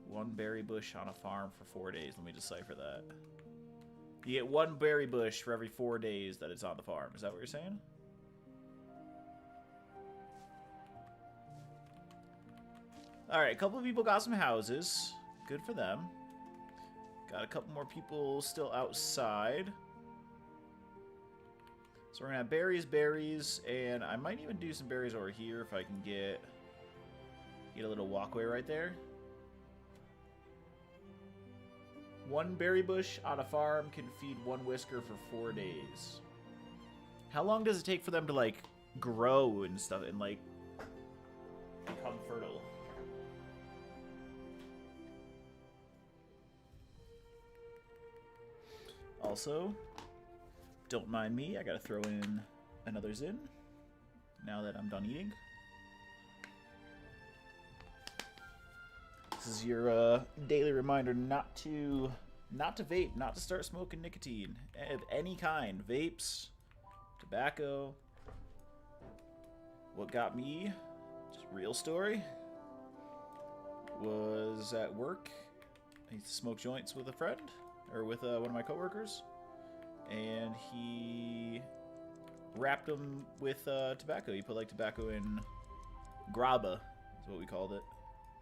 One berry bush on a farm for 4 days. Let me decipher that. You get one berry bush for every 4 days that it's on the farm. Is that what you're saying? Alright, a couple of people got some houses. Good for them. Got a couple more people still outside. So we're going to have berries, and I might even do some berries over here if I can get a little walkway right there. One berry bush on a farm can feed one whisker for 4 days. How long does it take for them to, like, grow and stuff and, like, become fertile? Also, don't mind me, I gotta throw in another Zin now that I'm done eating. This is your daily reminder not to vape, not to start smoking nicotine of any kind. Vapes, tobacco, what got me, just real story, was at work. I used to smoke joints with a friend, or with one of my coworkers, and he wrapped them with tobacco. He put like tobacco in graba, is what we called it.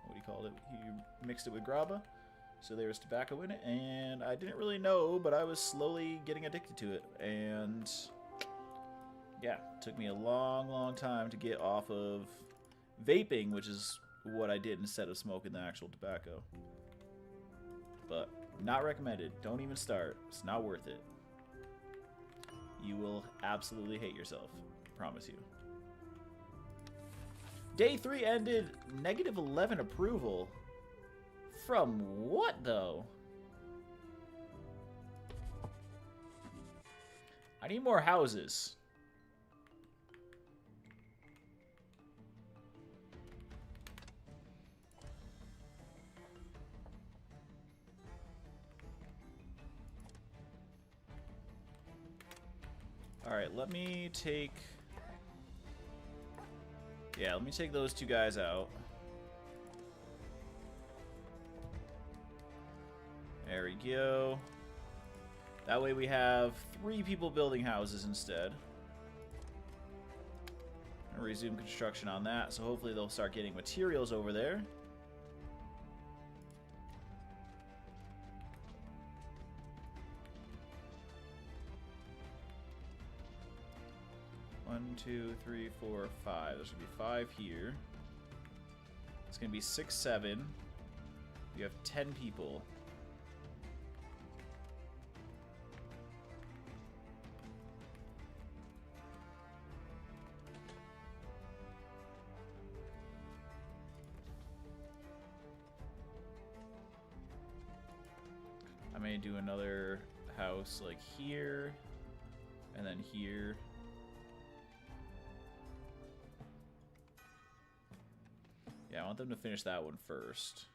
What he called it. He mixed it with graba, so there was tobacco in it, and I didn't really know, but I was slowly getting addicted to it, and yeah, it took me a long, long time to get off of vaping, which is what I did instead of smoking the actual tobacco. But not recommended. Don't even start. It's not worth it. You will absolutely hate yourself. Promise you. Day 3 ended -11 approval. From what, though? I need more houses. Alright, let me take... Yeah, let me take those two guys out. There we go. That way we have 3 people building houses instead. I'll resume construction on that, so hopefully they'll start getting materials over there. One, 2, 3, 4, 5. There should be 5 here. It's gonna be 6, 7. We have 10 people. I may do another house like here, and then here. Yeah, I want them to finish that one first.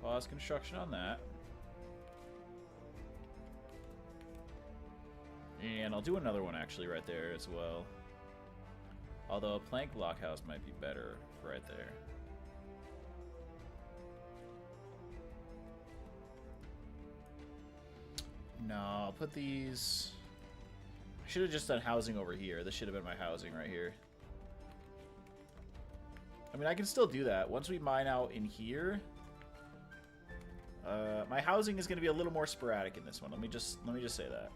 Pause construction on that. And I'll do another one actually right there as well. Although a plank block house might be better right there. No, I'll put these... I should have just done housing over here. This should have been my housing right here. I mean, I can still do that. Once we mine out in here, my housing is going to be a little more sporadic in this one. Let me just say that.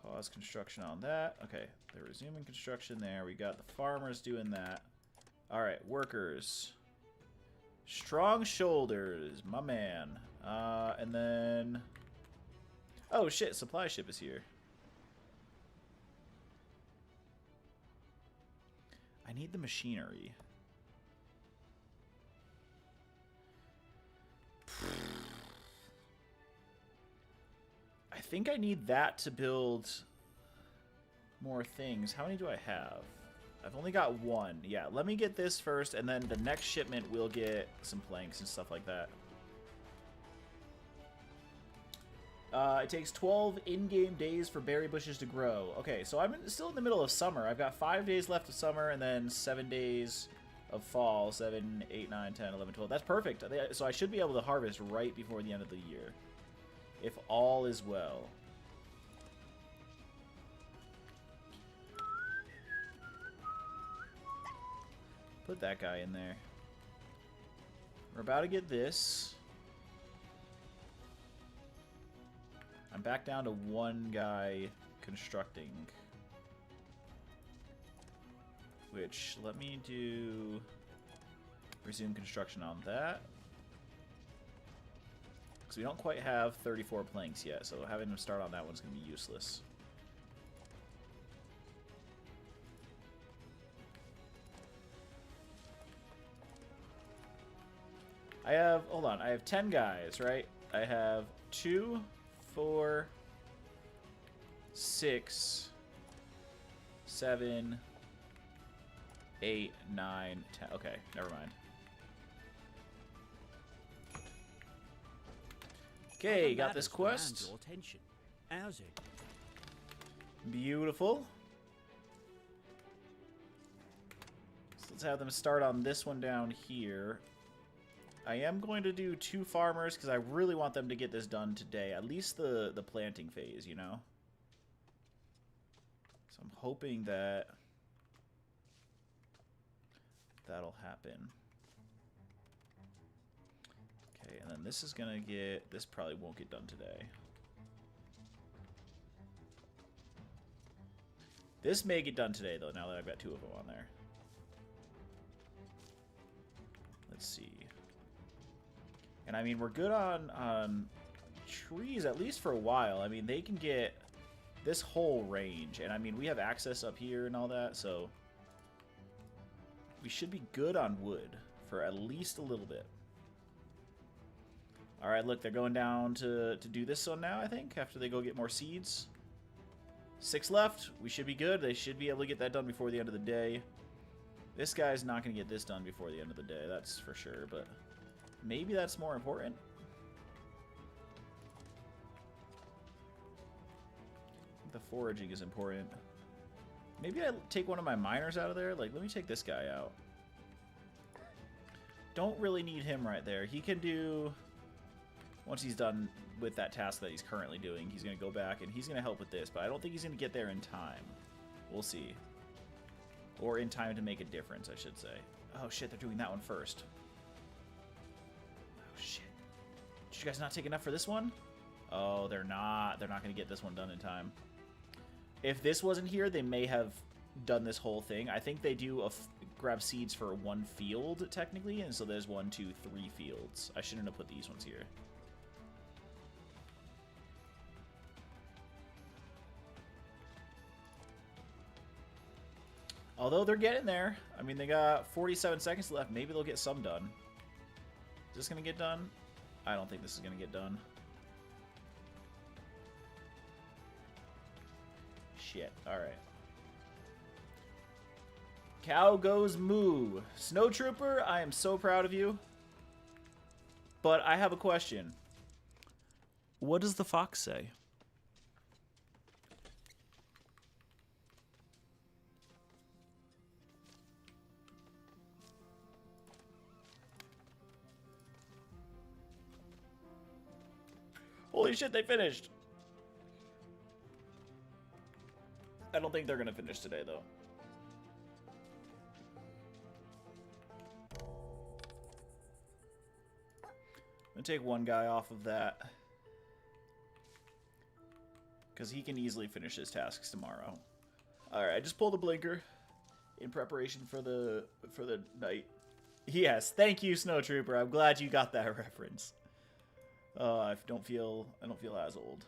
Pause construction on that. Okay, they're resuming construction there. We got the farmers doing that. All right, workers. Strong shoulders, my man. And then... Oh shit, supply ship is here. I need the machinery. I think I need that to build more things. How many do I have? I've only got 1. Yeah, let me get this first, and then the next shipment will get some planks and stuff like that. It takes 12 in-game days for berry bushes to grow. Okay, so I'm still in the middle of summer. I've got 5 days left of summer and then 7 days of fall. 7, 8, 9, 10, 11, 12. That's perfect. So I should be able to harvest right before the end of the year, if all is well. Put that guy in there. We're about to get this. I'm back down to 1 guy constructing. Which, let me do... resume construction on that. Because we don't quite have 34 planks yet, so having them start on that one's going to be useless. I have... hold on, I have 10 guys, right? I have 2... 4, 6, 7, 8, 9, 10. Okay, never mind. Okay, got this quest. Your attention. How's it? Beautiful. So let's have them start on this one down here. I am going to do 2 farmers because I really want them to get this done today. At least the planting phase, you know? So I'm hoping that that'll happen. Okay, and then this is going to get... This probably won't get done today. This may get done today, though, now that I've got 2 of them on there. Let's see. And, I mean, we're good on trees, at least for a while. I mean, they can get this whole range. And, I mean, we have access up here and all that, so... We should be good on wood for at least a little bit. Alright, look, they're going down to do this one now, I think, after they go get more seeds. 6 left. We should be good. They should be able to get that done before the end of the day. This guy's not going to get this done before the end of the day, that's for sure, but maybe that's more important. The foraging is important. Maybe I take one of my miners out of there. Like, let me take this guy out. Don't really need him right there. He can do... Once he's done with that task that he's currently doing, he's going to go back and he's going to help with this. But I don't think he's going to get there in time. We'll see. Or in time to make a difference, I should say. Oh, shit, they're doing that one first. Oh, shit. Did you guys not take enough for this one? Oh, they're not. They're not going to get this one done in time. If this wasn't here, they may have done this whole thing. I think they do grab seeds for 1 field, technically. And so there's 1, 2, 3 fields. I shouldn't have put these ones here. Although they're getting there. I mean, they got 47 seconds left. Maybe they'll get some done. Is this going to get done? I don't think this is going to get done. Shit. Alright. Cow goes moo. Snow Trooper, I am so proud of you. But I have a question. What does the fox say? Holy shit, they finished! I don't think they're gonna finish today, though. I'm gonna take one guy off of that. Because he can easily finish his tasks tomorrow. Alright, I just pulled a blinker in preparation for the night. Yes, thank you, Snow Trooper. I'm glad you got that reference. I don't feel as old.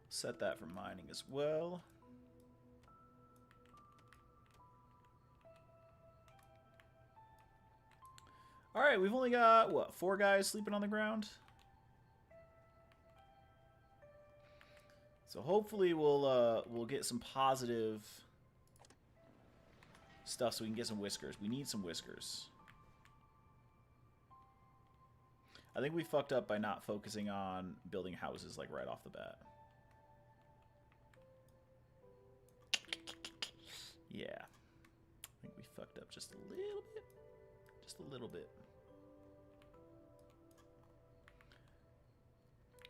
Set that for mining as well. All right, we've only got what, 4 guys sleeping on the ground. So hopefully we'll get some positive stuff so we can get some whiskers. We need some whiskers. I think we fucked up by not focusing on building houses like right off the bat. Yeah. I think we fucked up just a little bit. Just a little bit.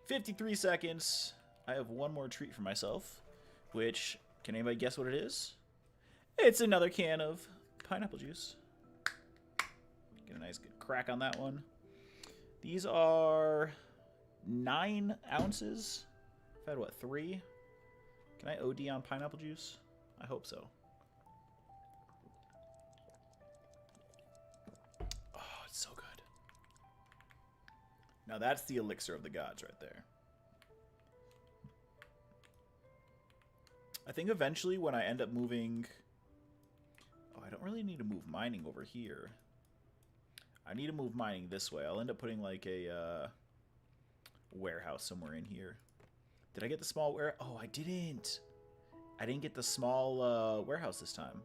53 seconds. I have one more treat for myself, which, can anybody guess what it is? It's another can of pineapple juice. Get a nice good crack on that one. These are 9 ounces. I've had, what, 3? Can I OD on pineapple juice? I hope so. Oh, it's so good. Now that's the elixir of the gods right there. I think eventually when I end up moving... Oh, I don't really need to move mining over here. I need to move mining this way. I'll end up putting like a warehouse somewhere in here. Did I get the small warehouse? Oh, I didn't. I didn't get the small warehouse this time.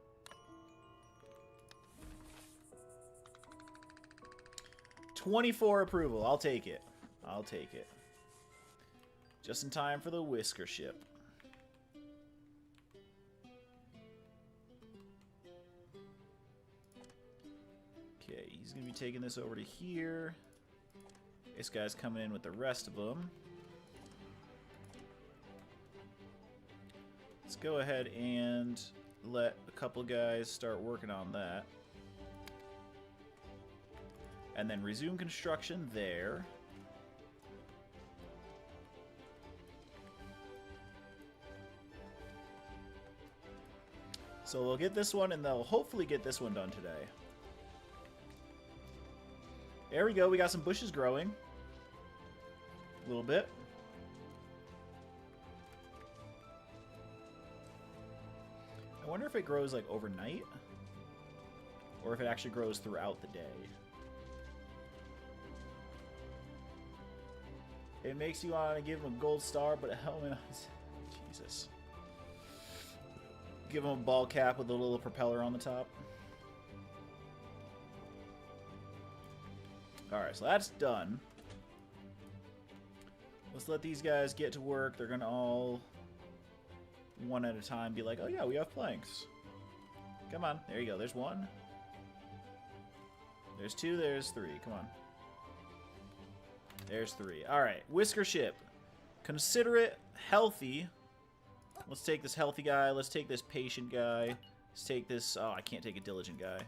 24 approval. I'll take it. I'll take it. Just in time for the Whisker ship. Okay, he's going to be taking this over to here. This guy's coming in with the rest of them. Let's go ahead and let a couple guys start working on that. And then resume construction there. So they'll get this one, and they'll hopefully get this one done today. There we go. We got some bushes growing. A little bit. I wonder if it grows like overnight, or if it actually grows throughout the day. It makes you want to give him a gold star, but a helmet. Jesus. Give him a ball cap with a little propeller on the top. Alright, so that's done. Let's let these guys get to work. They're going to all, one at a time, be like, oh yeah, we have planks. Come on. There you go. There's one. There's two. There's three. Come on. There's three. Alright, Whisker ship. Consider it healthy. Let's take this healthy guy. Let's take this patient guy. Let's take this... Oh, I can't take a diligent guy.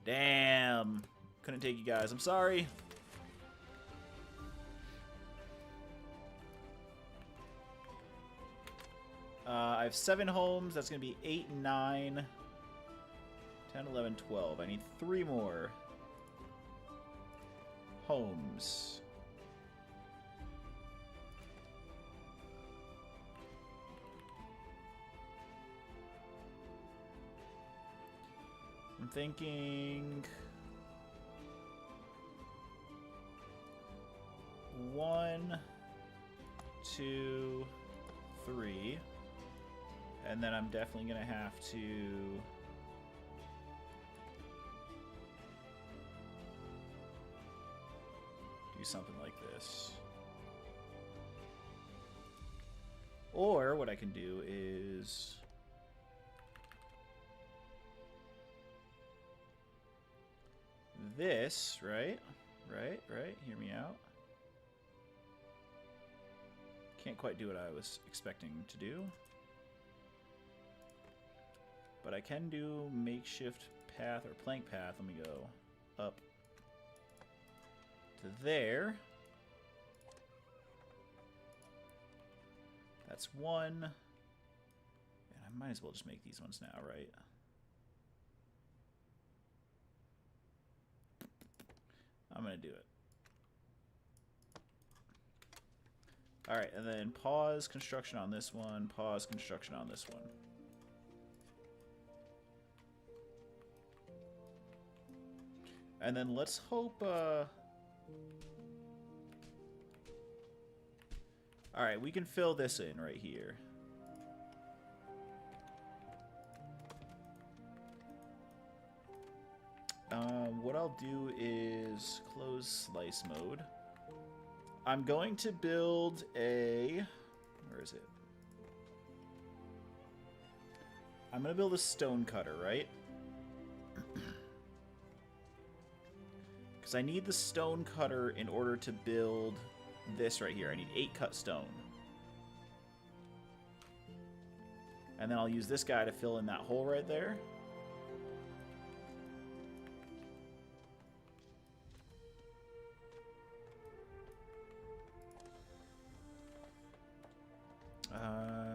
Damn. Couldn't take you guys. I'm sorry. I have 7 homes. That's going to be 8 and 9. 10, 11, 12. I need 3 more homes. I'm thinking 1, 2, 3, and then I'm definitely gonna have to do something like this. Or what I can do is this, right? Right? Hear me out. Can't quite do what I was expecting to do. But I can do makeshift path or plank path. Let me go up to there. That's 1. And I might as well just make these ones now, right? I'm going to do it. Alright, and then pause construction on this one, pause construction on this one. And then let's hope, Alright, we can fill this in right here. What I'll do is close slice mode. I'm going to build a... Where is it? I'm going to build a stone cutter, right? Because I need the stone cutter in order to build this right here. I need 8 cut stone. And then I'll use this guy to fill in that hole right there.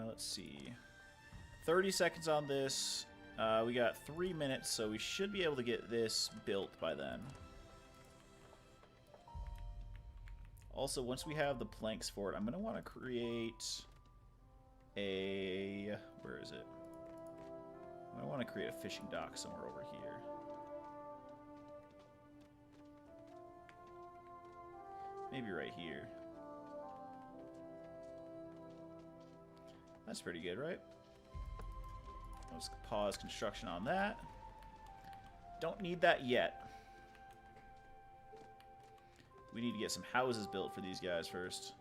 Let's see. 30 seconds on this. We got 3 minutes, so we should be able to get this built by then. Also, once we have the planks for it, I'm going to want to create a... Where is it? I want to create a fishing dock somewhere over here. Maybe right here. That's pretty good, right? Let's pause construction on that. Don't need that yet. We need to get some houses built for these guys first.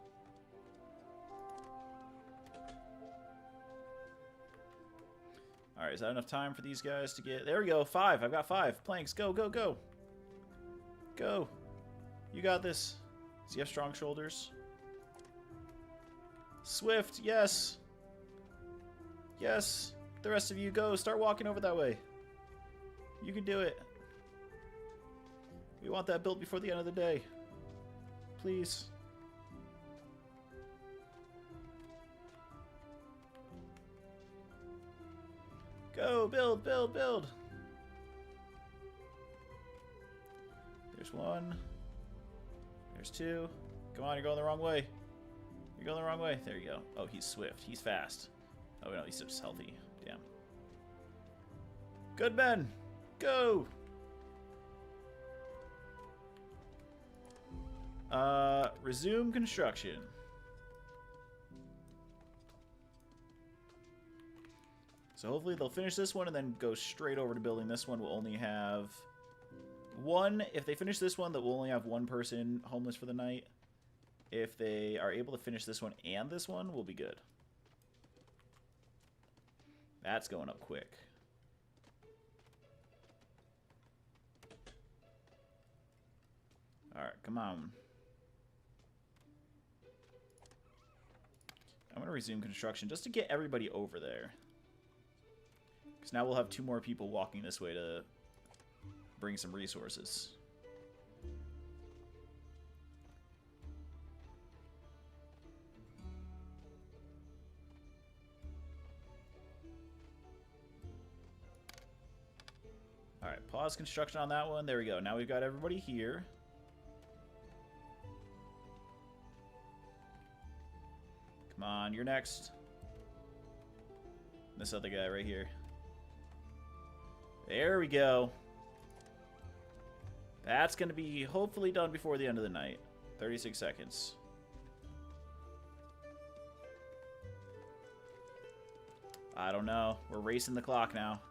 Alright, is that enough time for these guys to get... There we go, 5. I've got 5 planks. Go, go, go. Go. You got this. Does he have strong shoulders? Swift, yes. Yes. The rest of you go. Start walking over that way. You can do it. We want that built before the end of the day. Please. Go, build, build, build. There's 1. There's 2. Come on, you're going the wrong way. You're going the wrong way. There you go. Oh, he's swift. He's fast. Oh, no, he's just healthy. Damn. Good men. Go. Resume construction. So hopefully they'll finish this one and then go straight over to building this one. We'll only have 1. If they finish this one, that we'll only have 1 person homeless for the night. If they are able to finish this one and this one, we'll be good. That's going up quick. Alright, come on. I'm going to resume construction just to get everybody over there. Because now we'll have 2 more people walking this way to bring some resources. Alright, pause construction on that one. There we go. Now we've got everybody here. Come on, you're next. This other guy right here. There we go. That's going to be hopefully done before the end of the night. 36 seconds. I don't know. We're racing the clock now.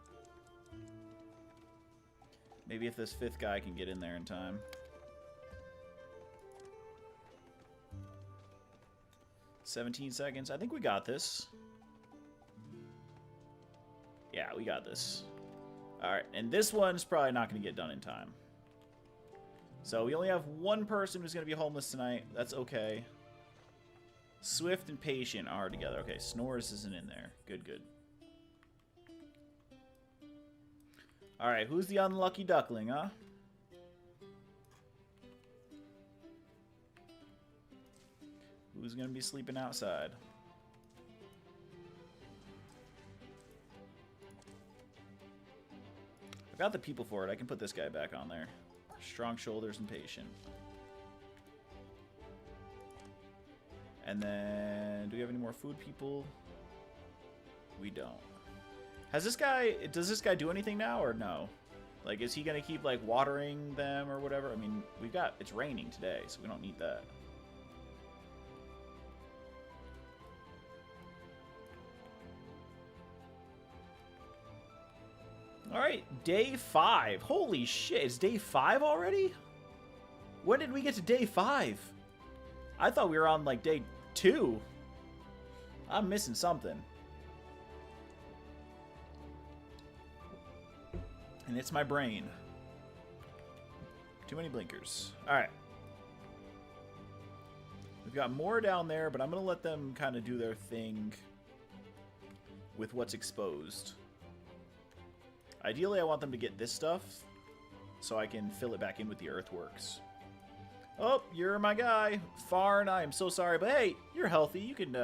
Maybe if this 5th guy can get in there in time. 17 seconds. I think we got this. Yeah, we got this. Alright, and this one's probably not going to get done in time. So we only have 1 person who's going to be homeless tonight. That's okay. Swift and Patient are together. Okay, Snores isn't in there. Good, good. Alright, who's the unlucky duckling, huh? Who's going to be sleeping outside? I've got the people for it. I can put this guy back on there. Strong shoulders and patient. And then, do we have any more food people? We don't. Has this guy, does this guy do anything now or no? Like, is he going to keep, like, watering them or whatever? I mean, we've got, it's raining today, so we don't need that. Alright, day 5. Holy shit, it's day 5 already? When did we get to day 5? I thought we were on, like, day 2. I'm missing something. And it's my brain. Too many blinkers. Alright. We've got more down there, but I'm going to let them kind of do their thing with what's exposed. Ideally, I want them to get this stuff so I can fill it back in with the earthworks. Oh, you're my guy. Farn, I am so sorry, but hey, you're healthy. You can,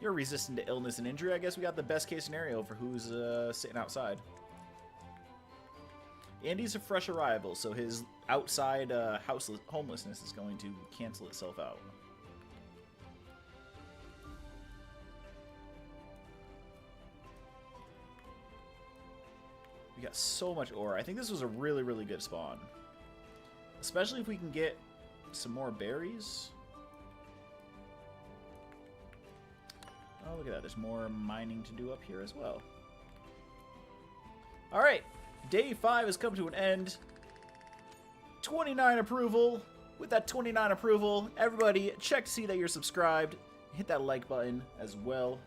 you're resistant to illness and injury. I guess we got the best case scenario for who's sitting outside. Andy's a fresh arrival, so his outside homelessness is going to cancel itself out. We got so much ore. I think this was a really, really good spawn. Especially if we can get some more berries. Oh, look at that. There's more mining to do up here as well. Alright. Day 5 has come to an end. 29 approval. with that 29 approval, everybody check to see that you're subscribed. Hit that like button as well.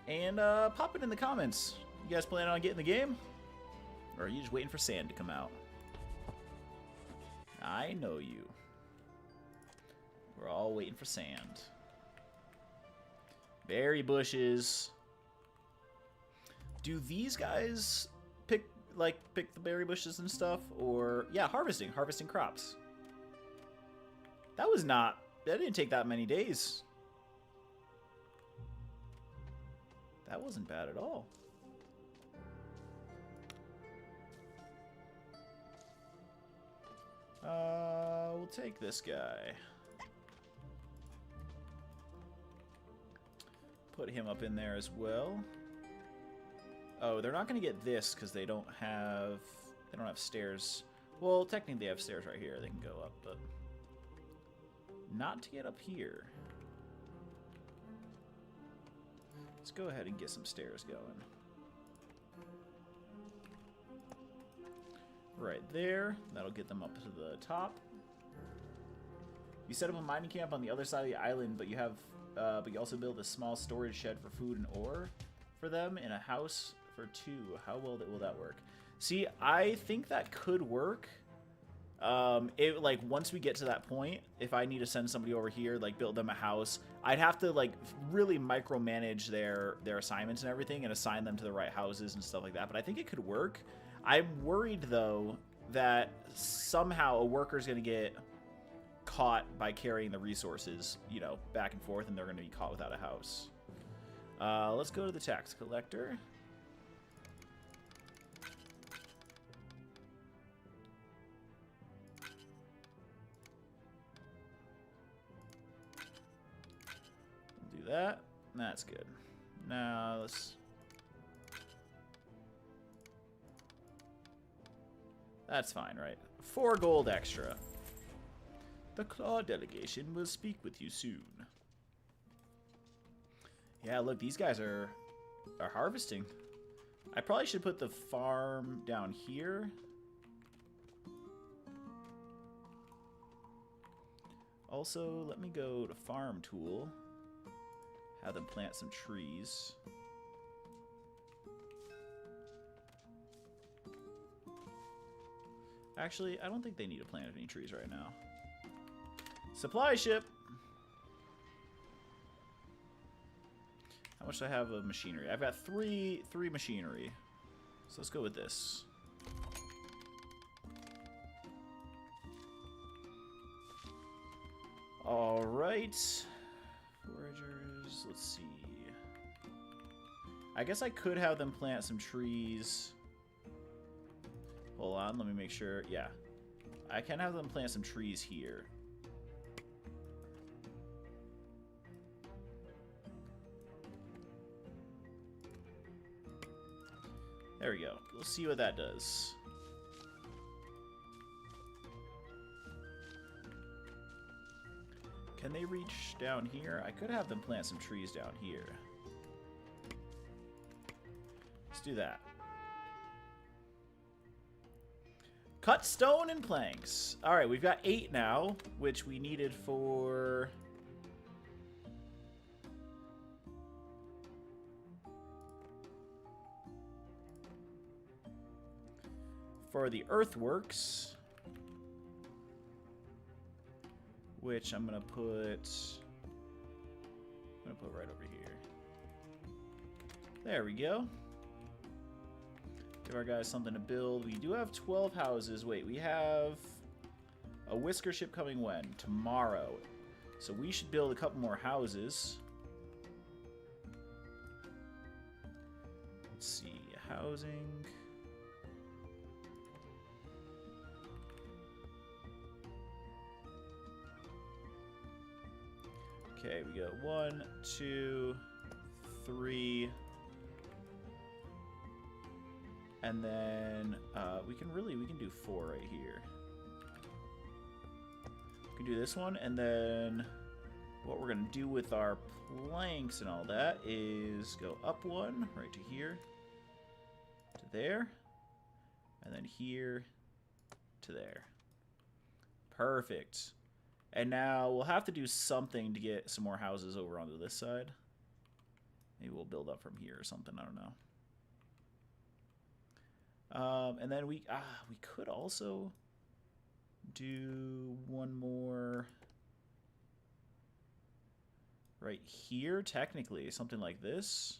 And pop it in the comments. You guys planning on getting the game? Or are you just waiting for sand to come out? I know you. We're all waiting for sand. Berry bushes. Do these guys pick the berry bushes and stuff? Or, yeah, harvesting crops. That didn't take that many days. That wasn't bad at all. We'll take this guy. Put him up in there as well. Oh, they're not going to get this because they don't have stairs. Well, technically they have stairs right here. They can go up, but not to get up here. Let's go ahead and get some stairs going. Right there. That'll get them up to the top. You set up a mining camp on the other side of the island, but you also build a small storage shed for food and ore for them in a house for 2. How well will that work? See, I think that could work. Once we get to that point, if I need to send somebody over here, build them a house, I'd have to really micromanage their assignments and everything and assign them to the right houses and stuff like that. But I think it could work. I'm worried though that somehow a worker's going to get caught by carrying the resources, back and forth, and they're going to be caught without a house. Let's go to the tax collector. Do that. That's good. Now let's... That's fine, right? 4 gold extra. The Claw delegation will speak with you soon. Yeah, look, these guys are harvesting. I probably should put the farm down here. Also, let me go to farm tool. Have them plant some trees. Actually, I don't think they need to plant any trees right now. Supply ship! How much do I have of machinery? I've got three machinery. So let's go with this. Alright. Foragers, let's see. I guess I could have them plant some trees. Hold on, let me make sure. Yeah. I can have them plant some trees here. There we go. We'll see what that does. Can they reach down here? I could have them plant some trees down here. Let's do that. Cut stone and planks. Alright, we've got 8 now, which we needed for... the earthworks. Which I'm gonna put right over here. There we go. Give our guys something to build. We do have 12 houses. Wait, we have a whisker ship coming when? Tomorrow. So we should build a couple more houses. Let's see. Housing. Okay, we go 1, 2, 3. And then we can do 4 right here. We can do this one, and then what we're gonna do with our planks and all that is go up 1 right to here, to there, and then here to there. Perfect. And now we'll have to do something to get some more houses over onto this side. Maybe we'll build up from here or something. I don't know. And then we could also do one more right here, technically. Something like this.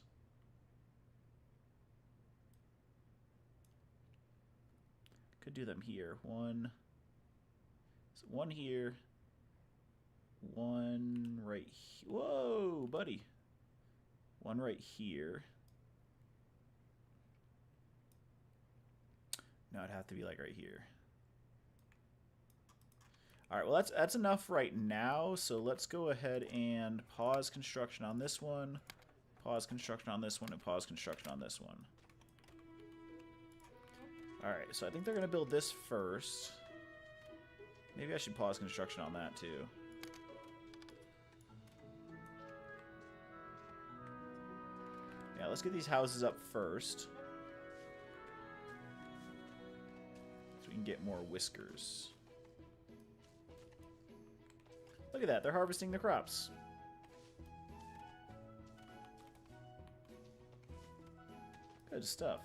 Could do them here. One here. One right here. Whoa, buddy. One right here. No, it'd have to be like right here. All right, well, that's enough right now. So let's go ahead and pause construction on this one, pause construction on this one, and pause construction on this one. All right, so I think they're going to build this first. Maybe I should pause construction on that too. Yeah, let's get these houses up first. So we can get more whiskers. Look at that, they're harvesting the crops. Good stuff.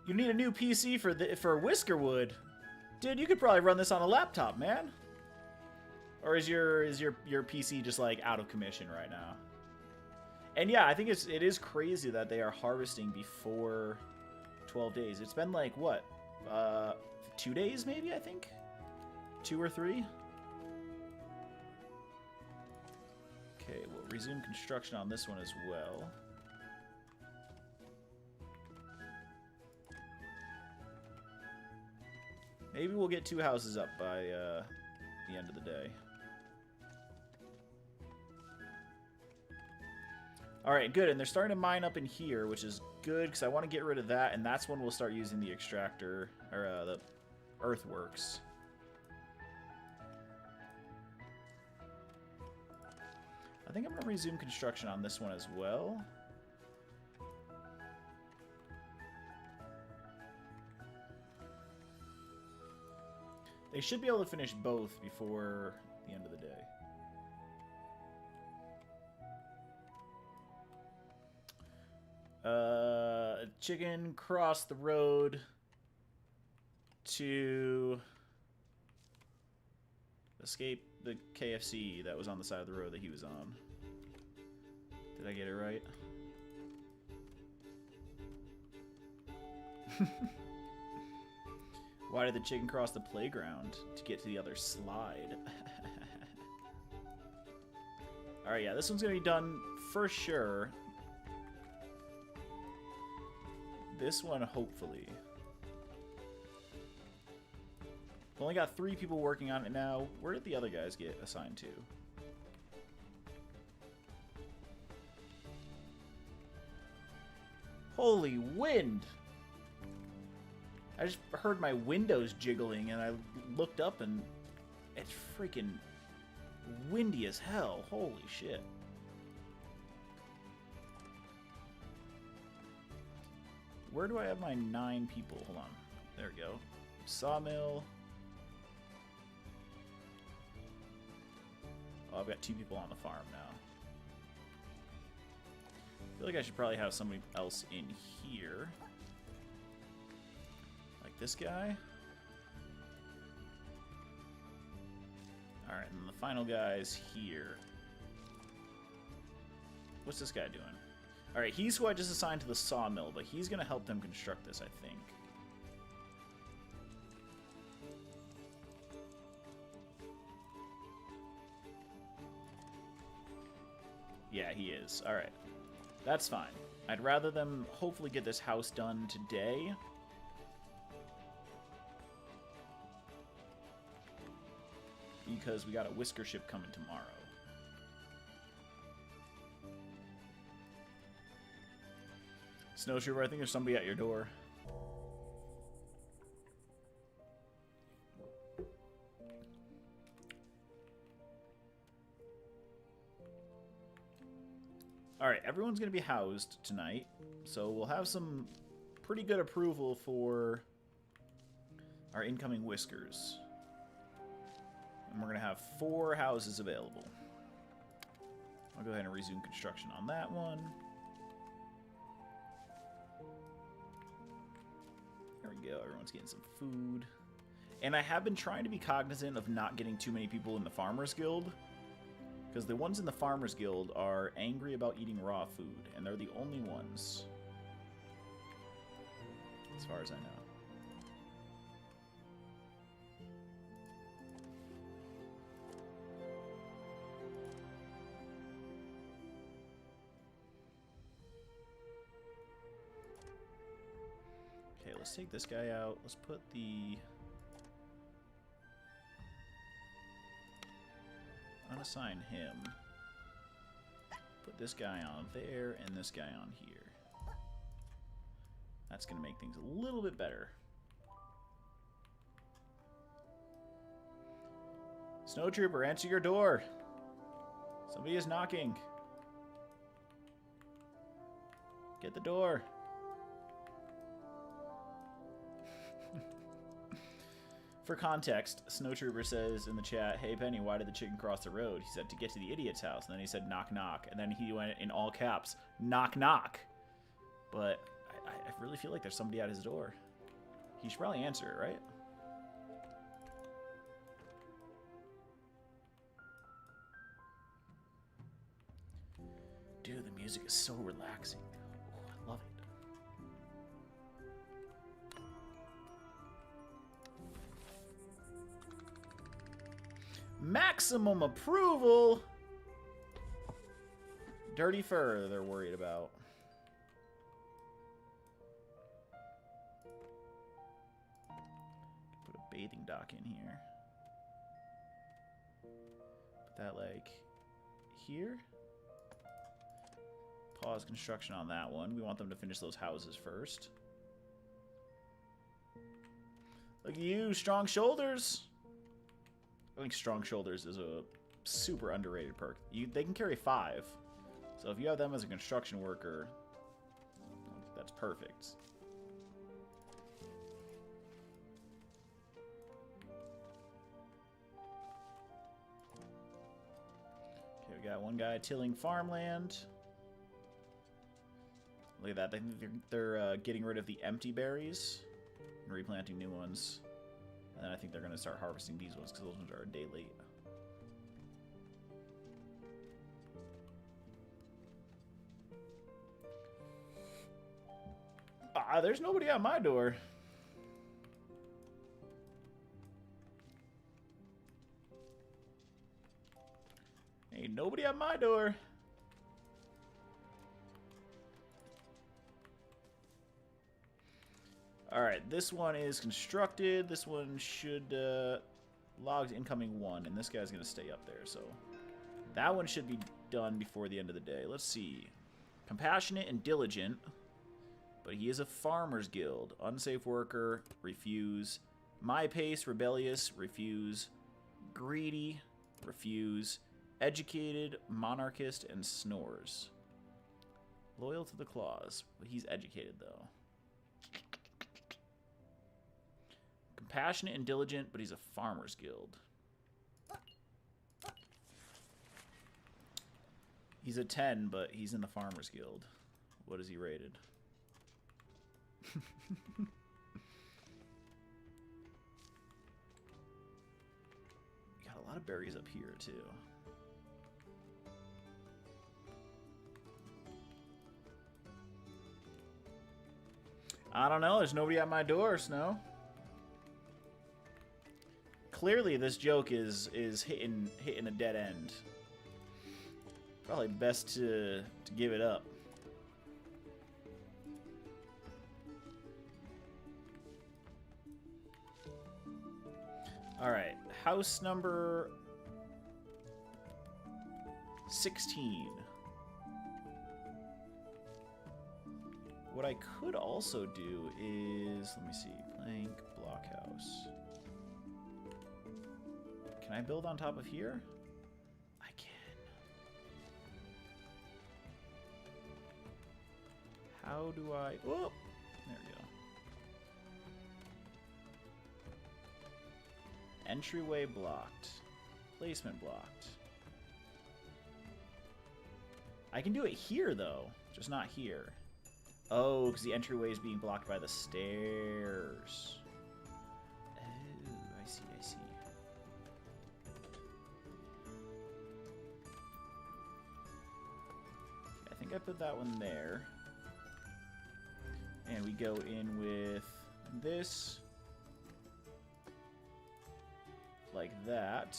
You need a new PC for Whiskerwood. Dude, you could probably run this on a laptop, man. Or is your PC just like out of commission right now? And yeah, I think it is crazy that they are harvesting before 12 days. It's been like what? 2 days maybe, I think? 2 or 3? Okay, we'll resume construction on this one as well. Maybe we'll get 2 houses up by the end of the day. Alright, good. And they're starting to mine up in here, which is good, because I want to get rid of that, and that's when we'll start using the extractor, or the earthworks. I think I'm going to resume construction on this one as well. They should be able to finish both before the end of the day. Chicken crossed the road to escape the KFC that was on the side of the road that he was on. Did I get it right? Why did the chicken cross the playground? To get to the other slide. Alright, yeah, this one's going to be done for sure. This one, hopefully. We've only got 3 people working on it now. Where did the other guys get assigned to? Holy wind! I just heard my windows jiggling and I looked up and it's freaking windy as hell. Holy shit. Where do I have my 9 people? Hold on. There we go. Sawmill. Oh, I've got 2 people on the farm now. I feel like I should probably have somebody else in here. Like this guy. Alright, and then the final guy's here. What's this guy doing? Alright, he's who I just assigned to the sawmill, but he's going to help them construct this, I think. Yeah, he is. Alright. That's fine. I'd rather them hopefully get this house done today. Because we got a whisker ship coming tomorrow. Snowshoe, I think there's somebody at your door. Alright, everyone's going to be housed tonight. So we'll have some pretty good approval for our incoming whiskers. And we're going to have 4 houses available. I'll go ahead and resume construction on that one. There we go. Everyone's getting some food. And I have been trying to be cognizant of not getting too many people in the Farmers Guild. Because the ones in the Farmers Guild are angry about eating raw food. And they're the only ones. As far as I know. Okay, let's take this guy out. Let's put the... unassign him. Put this guy on there and this guy on here. That's going to make things a little bit better. Snowtrooper, answer your door. Somebody is knocking. Get the door. For context, Snowtrooper says in the chat, "Hey Penny, why did the chicken cross the road?" He said, "To get to the idiot's house." And then he said, "Knock, knock." And then he went in all caps, "Knock, knock." But I really feel like there's somebody at his door. He should probably answer it, right? Dude, the music is so relaxing. Oh, I love it. Maximum approval. Dirty fur they're worried about. Put a bathing dock in here. Put that like here. Pause construction on that one. We want them to finish those houses first. Look at you, strong shoulders. I think strong shoulders is a super underrated perk. They can carry 5. So if you have them as a construction worker, that's perfect. Okay, we got one guy tilling farmland. Look at that. I think they're getting rid of the empty berries and replanting new ones. And then I think they're going to start harvesting these ones because those ones are a day late. Ah, there's nobody at my door. Ain't nobody at my door. Alright, this one is constructed. This one should logs incoming 1, and this guy's going to stay up there. So that one should be done before the end of the day. Let's see. Compassionate and diligent, but he is a farmer's guild. Unsafe worker, refuse. My pace, rebellious, refuse. Greedy, refuse. Educated, monarchist, and snores. Loyal to the claws, but he's educated though. Compassionate and diligent, but he's a farmer's guild. He's a 10, but he's in the farmer's guild. What is he rated? Got a lot of berries up here, too. I don't know. There's nobody at my door, Snow. Clearly, this joke is hitting a dead end. Probably best to give it up. All right, house number 16. What I could also do is, let me see, plank blockhouse. Can I build on top of here? I can. How do I... Oh! There we go. Entryway blocked. Placement blocked. I can do it here, though. Just not here. Oh, because the entryway is being blocked by the stairs. Oh, I see, I see. I think I put that one there. And we go in with this. Like that.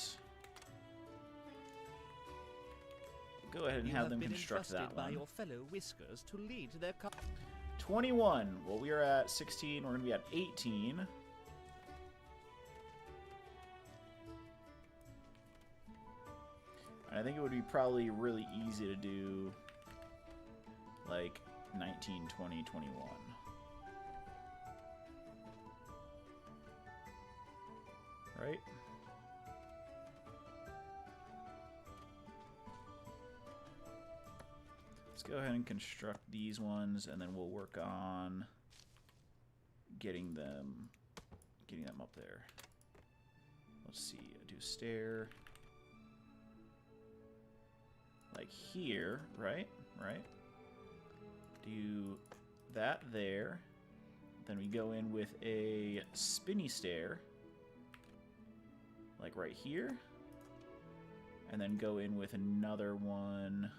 Go ahead and have them construct that one. By your fellow Whiskers to lead their 21. Well, we are at 16. We're going to be at 18. And I think it would be probably really easy to do like 19, 20, 21. Right? Let's go ahead and construct these ones, and then we'll work on getting them up there. Let's see. I do stair like here, right? Right. Do that there. Then we go in with a spinny stair like right here, and then go in with another one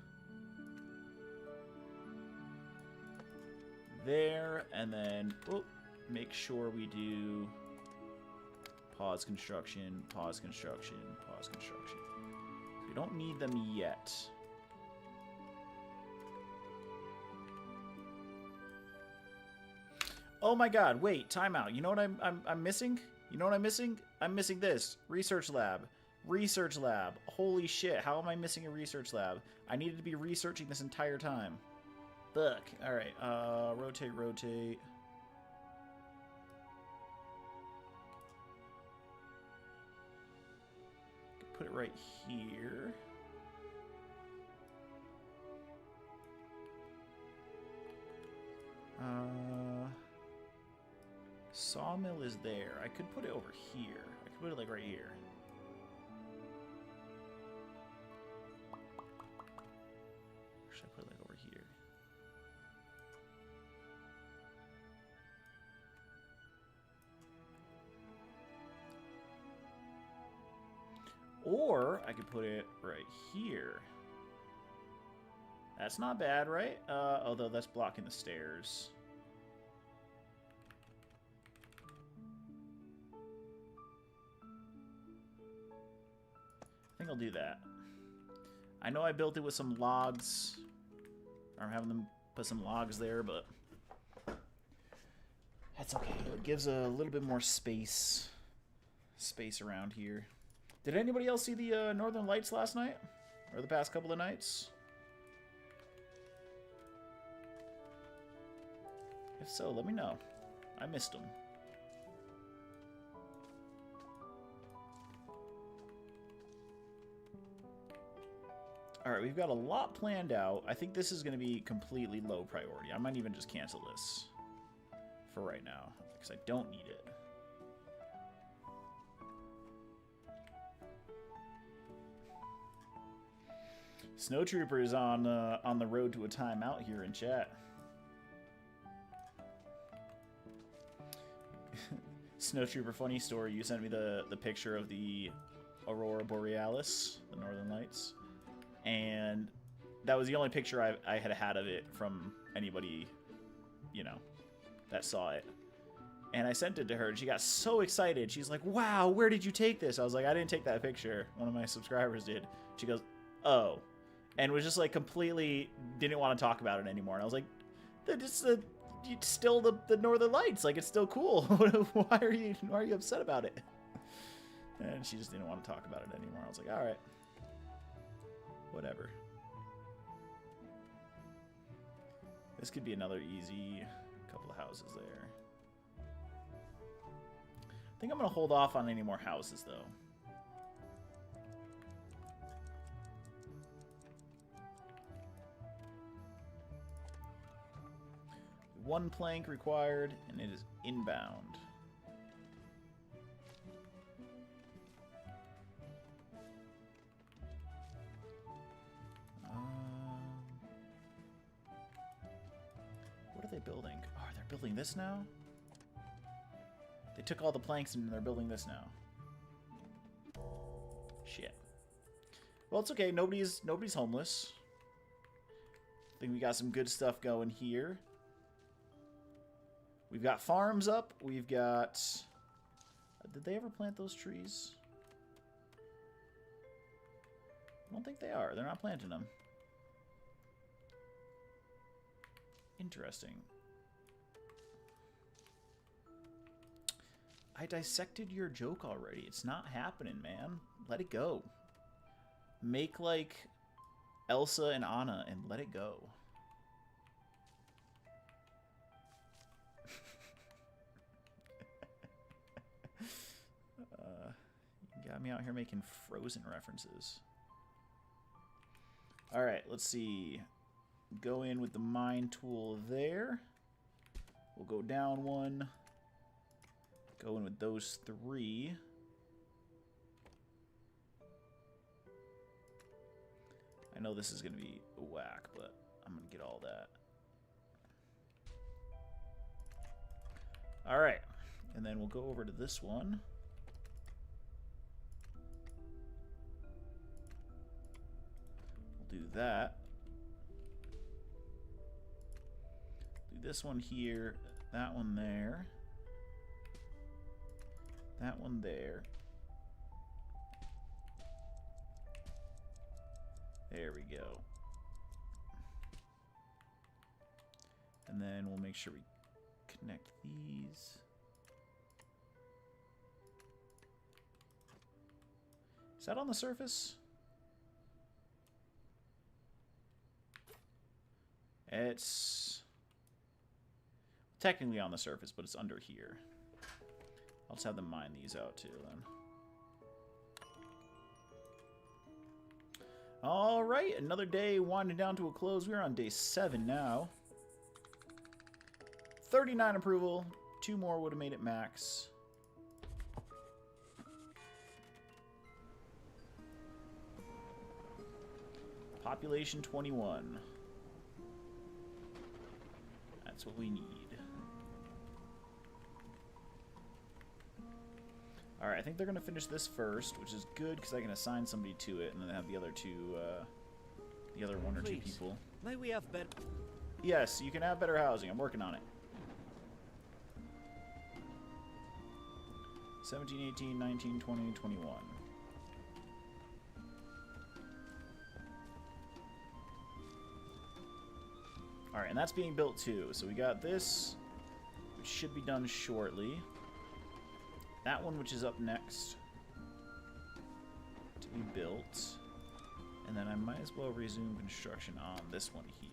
there, and then make sure we do pause construction, pause construction, pause construction. We don't need them yet. Oh my god, wait, timeout. You know what I'm missing? You know what I'm missing? I'm missing this. Research lab. Research lab. Holy shit, how am I missing a research lab? I needed to be researching this entire time. Fuck. Alright, rotate, rotate. Put it right here. Sawmill is there. I could put it over here. I could put it like right here. Or should I put it like over here? Or I could put it right here. That's not bad, right? Although that's blocking the stairs. I think I'll do that. I know I built it with some logs. I'm having them put some logs there, but that's okay. It gives a little bit more space around here. Did anybody else see the Northern Lights last night? Or the past couple of nights? If so, let me know. I missed them. Alright, we've got a lot planned out. I think this is going to be completely low priority. I might even just cancel this for right now, because I don't need it. Snowtrooper is on the road to a timeout here in chat. Snowtrooper, funny story. You sent me the picture of the Aurora Borealis, the Northern Lights. And that was the only picture I had of it from anybody, you know, that saw it. And I sent it to her, and she got so excited. She's like, wow, where did you take this? I was like, I didn't take that picture. One of my subscribers did. She goes, oh. And was just like completely didn't want to talk about it anymore. And I was like, it's still the Northern Lights. Like, it's still cool. Why are you upset about it? And she just didn't want to talk about it anymore. I was like, all right. Whatever. This could be another easy couple of houses there. I think I'm going to hold off on any more houses, though. One plank required, and it is inbound. building this now? They took all the planks and they're building this now. Shit. Well, it's okay. Nobody's homeless. I think we got some good stuff going here. We've got farms up. We've got... Did they ever plant those trees? I don't think they are. They're not planting them. Interesting. I dissected your joke already. It's not happening, man. Let it go. Make like Elsa and Anna and let it go. You got me out here making Frozen references. Alright, let's see. Go in with the mine tool there. We'll go down one. Go in with those three. I know this is going to be a whack, but I'm going to get all that. Alright. And then we'll go over to this one. We'll do that. Do this one here. That one there. That one there. There we go. And then we'll make sure we connect these. Is that on the surface? It's technically on the surface, but it's under here. I'll just have them mine these out too then. Alright, another day winding down to a close. We're on day 7 now. 39 approval. 2 more would have made it max. Population 21. That's what we need. Alright, I think they're going to finish this first, which is good because I can assign somebody to it and then have the other two, the other 1 or 2 people. May we have better... Yes, you can have better housing. I'm working on it. 17, 18, 19, 20, 21. Alright, and that's being built too. So we got this, which should be done shortly. That one, which is up next to be built. And then I might as well resume construction on this one here.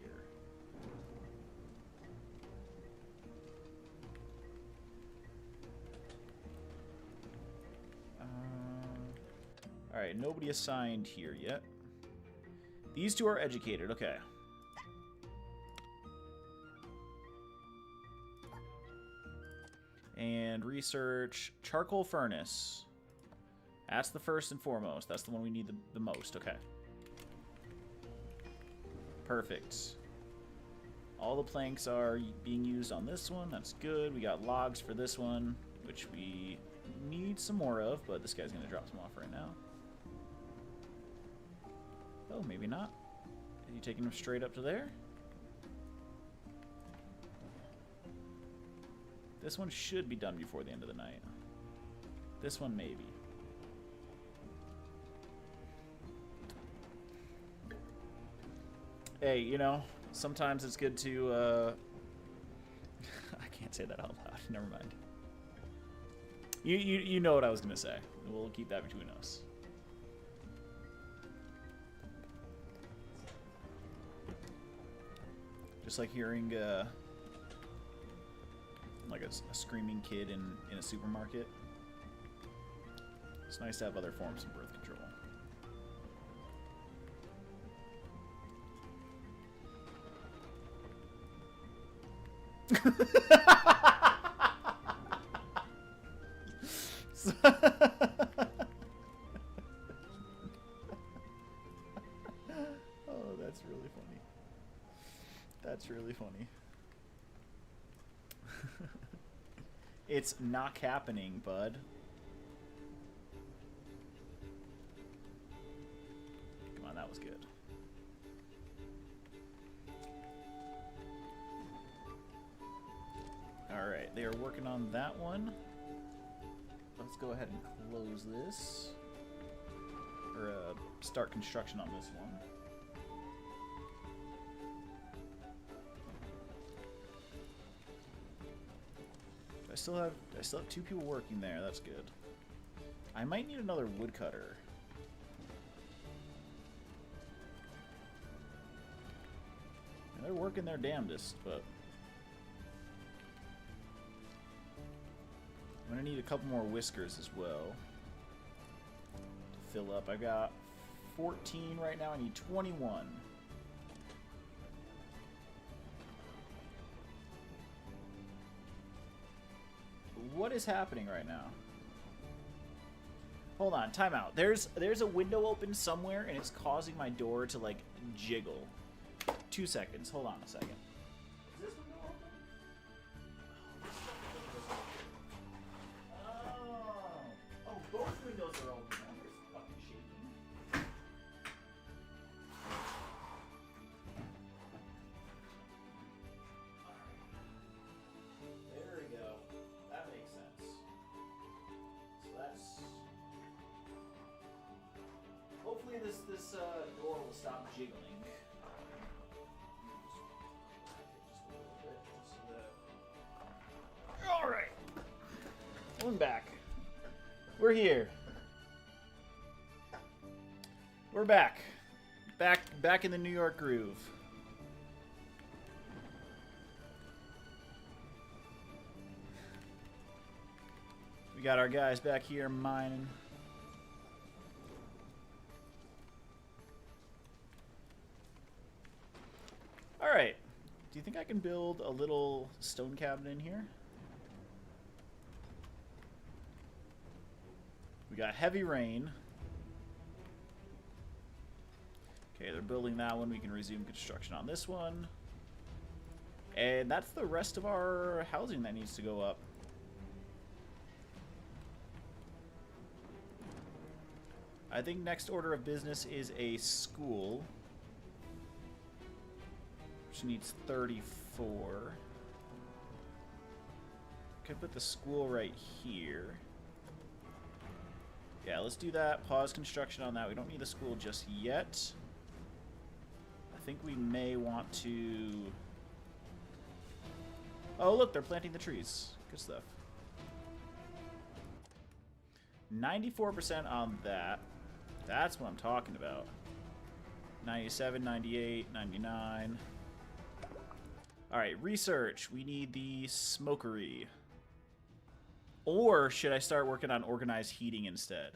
Alright, nobody assigned here yet. These 2 are educated, okay. And research charcoal furnace. That's the first and foremost. That's the one we need the most. Okay. Perfect. All the planks are being used on this one. That's good. We got logs for this one, which we need some more of, but this guy's going to drop some off right now. Oh, maybe not. Are you taking them straight up to there? This one should be done before the end of the night. This one, maybe. Hey, you know, sometimes it's good to, I can't say that out loud. Never mind. You know what I was going to say. We'll keep that between us. Just like hearing, like a screaming kid in a supermarket. It's nice to have other forms of birth control. Oh, that's really funny. That's really funny. It's not happening, bud. Come on, that was good. Alright, they are working on that one. Let's go ahead and close this. Or start construction on this one. I still have 2 people working there. That's good. I might need another woodcutter. And they're working their damnedest, but I'm gonna need a couple more whiskers as well to fill up. I got 14 right now. I need 21. What is happening right now? Hold on, time out. There's a window open somewhere and it's causing my door to like jiggle. 2 seconds. Hold on a second. Is this window open? Oh, both windows are open. That was fucking shaking. There we go. That makes sense. So that's... Hopefully this door will stop jiggling. Alright. I'm back. We're here. We're back. Back in the New York groove. We got our guys back here mining. Alright. Do you think I can build a little stone cabin in here? We got heavy rain. Okay, they're building that one. We can resume construction on this one. And that's the rest of our housing that needs to go up. I think next order of business is a school, which needs 34. Could put the school right here. Yeah, let's do that. Pause construction on that. We don't need the school just yet. I think we may want to... Oh, look, they're planting the trees. Good stuff. 94% on that. That's what I'm talking about. 97, 98, 99. Alright, research. We need the smokery. Or should I start working on organized heating instead?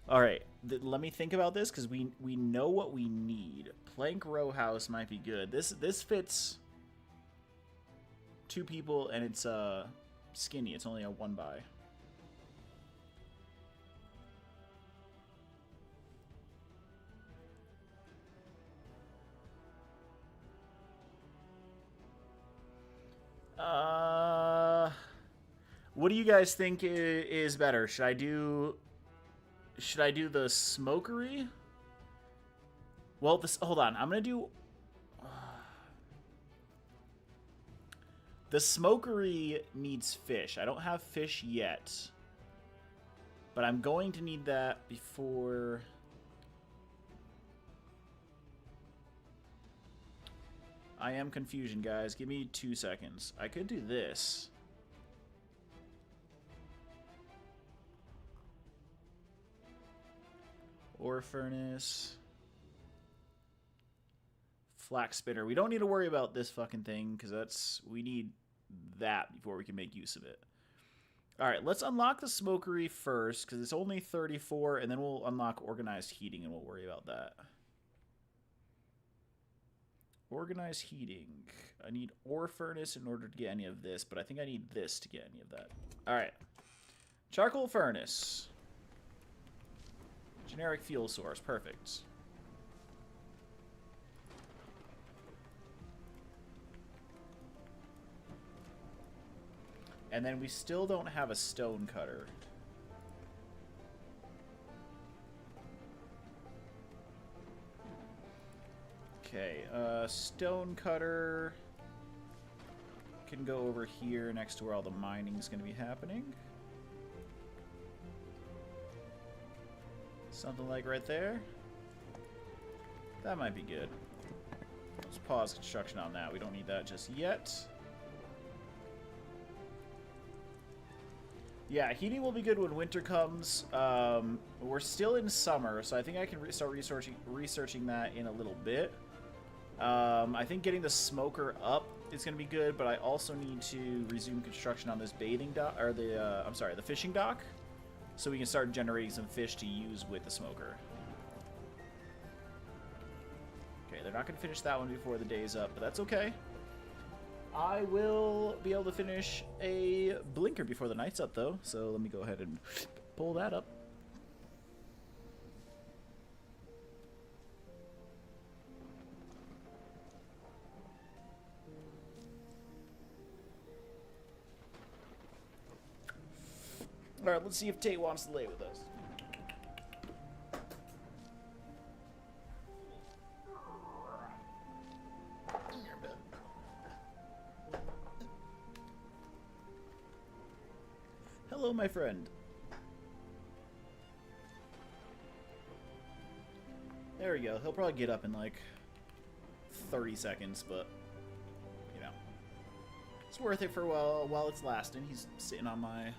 Alright, let me think about this because we know what we need. Plank row house might be good. This fits 2 people and it's skinny. It's only a 1x. What do you guys think is better? Should I do the smokery? Well, hold on. I'm gonna do the smokery needs fish. I don't have fish yet, but I'm going to need that before. I am confusion, guys. Give me 2 seconds. I could do this. Ore furnace. Flax spinner. We don't need to worry about this fucking thing because we need that before we can make use of it. Alright, let's unlock the smokery first because it's only 34 and then we'll unlock organized heating and we'll worry about that. Organized heating. I need ore furnace in order to get any of this, but I think I need this to get any of that. Alright. Charcoal furnace. Generic fuel source. Perfect. And then we still don't have a stone cutter. Okay, stone cutter can go over here next to where all the mining is going to be happening. Something like right there. That might be good. Let's pause construction on that. We don't need that just yet. Yeah, heating will be good when winter comes. We're still in summer, so I think I can start researching that in a little bit. I think getting the smoker up is going to be good, but I also need to resume construction on this bathing dock, or the, I'm sorry, the fishing dock, so we can start generating some fish to use with the smoker. Okay, they're not going to finish that one before the day's up, but that's okay. I will be able to finish a blinker before the night's up, though, so let me go ahead and pull that up. Alright, let's see if Tate wants to lay with us. Hello, my friend. There we go. He'll probably get up in like 30 seconds, but you know, it's worth it for while it's lasting. He's sitting on my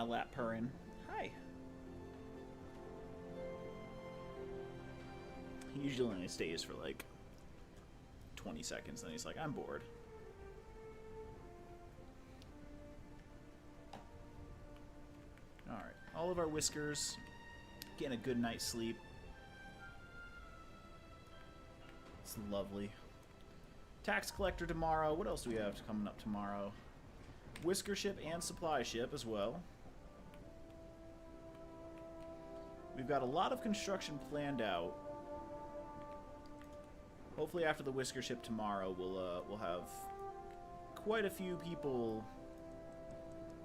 lap purring. Hi. He usually only stays for like 20 seconds, then he's like, I'm bored. Alright, all of our whiskers getting a good night's sleep. It's lovely. Tax collector tomorrow. What else do we have coming up tomorrow? Whisker ship and supply ship as well. We've got a lot of construction planned out. Hopefully after the whisker ship tomorrow, we'll have quite a few people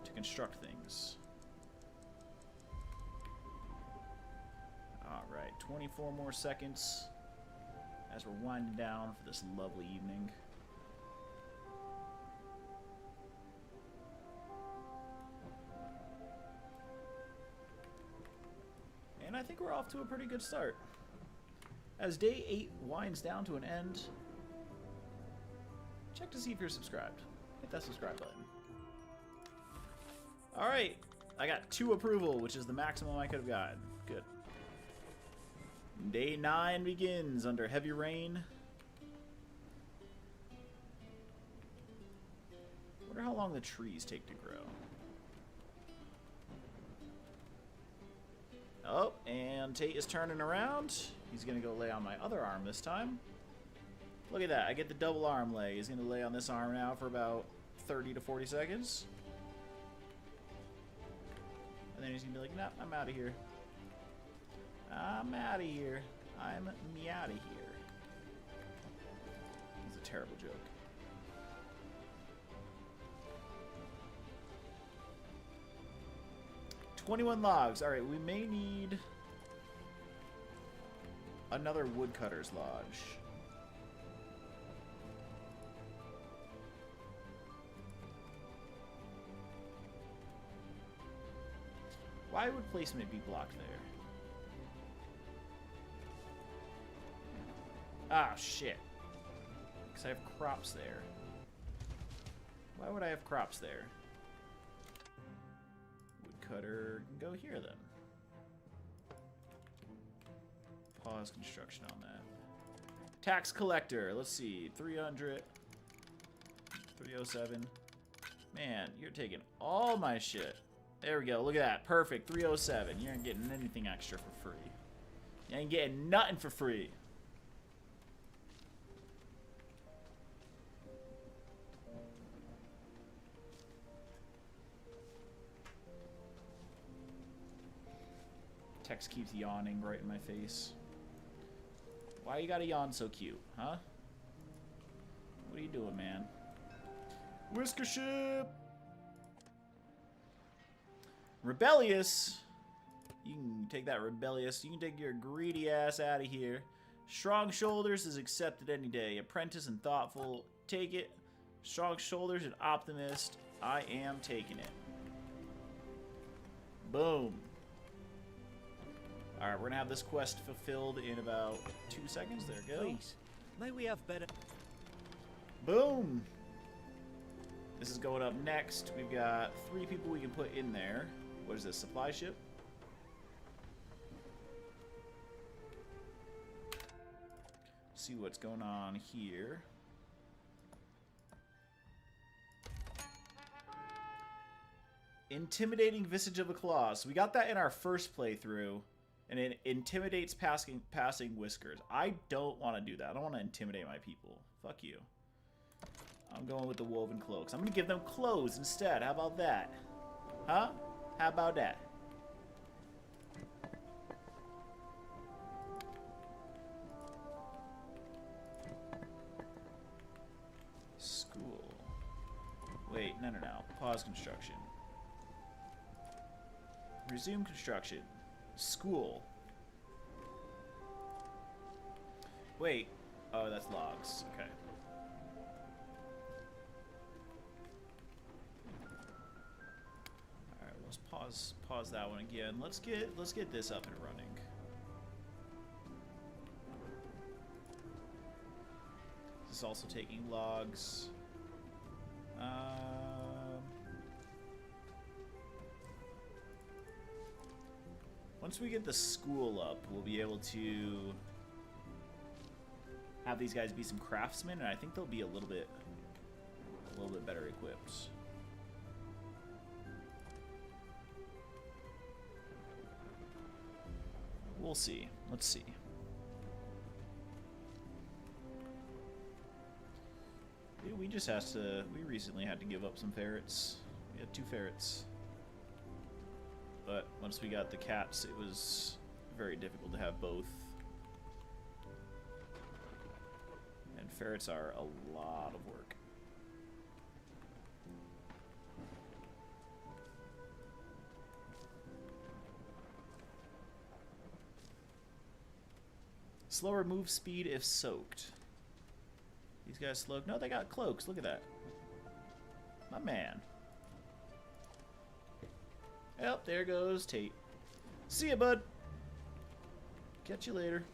to construct things. Alright, 24 more seconds as we're winding down for this lovely evening. And I think we're off to a pretty good start. As day 8 winds down to an end, check to see if you're subscribed. Hit that subscribe button. Alright, I got 2 approval, which is the maximum I could have gotten. Good. Day 9 begins under heavy rain. Wonder how long the trees take to grow. Oh, and Tate is turning around. He's going to go lay on my other arm this time. Look at that. I get the double arm lay. He's going to lay on this arm now for about 30 to 40 seconds. And then he's going to be like, no, I'm out of here. I'm out of here. I'm me out of here. It's a terrible joke. $21 logs. Alright, we may need another woodcutter's lodge. Why would placement be blocked there? Ah, shit. Because I have crops there. Why would I have crops there? Woodcutter can go here then. Pause construction on that. Tax collector. Let's see. 300. 307. Man, you're taking all my shit. There we go. Look at that. Perfect. 307. You ain't getting anything extra for free. You ain't getting nothing for free. Text keeps yawning right in my face. Why you gotta yawn so cute, huh? What are you doing, man? Whisker ship! Rebellious. You can take that, rebellious. You can take your greedy ass out of here. Strong shoulders is accepted any day. Apprentice and thoughtful, take it. Strong shoulders and optimist, I am taking it. Boom. Alright, we're gonna have this quest fulfilled in about 2 seconds. There we go. Please, may we have better... Boom! This is going up next. We've got 3 people we can put in there. What is this, supply ship? See what's going on here. Intimidating Visage of a Claw. So we got that in our first playthrough, and it intimidates passing Whiskers. I don't want to do that. I don't want to intimidate my people. Fuck you. I'm going with the woven cloaks. I'm going to give them clothes instead. How about that? Huh? How about that? School. Wait, no. Pause construction. Resume construction. School. Wait. Oh, that's logs. Okay. Alright, let's pause that one again. Let's get this up and running. This is also taking logs. Once we get the school up, we'll be able to have these guys be some craftsmen, and I think they'll be a little bit better equipped. We'll see. Let's see. We just have to. We recently had to give up some ferrets. We had 2 ferrets. But once we got the cats, it was very difficult to have both. And ferrets are a lot of work. Slower move speed if soaked. These guys slow. No, they got cloaks. Look at that. My man. Yep, there goes Tate. See ya, bud. Catch you later.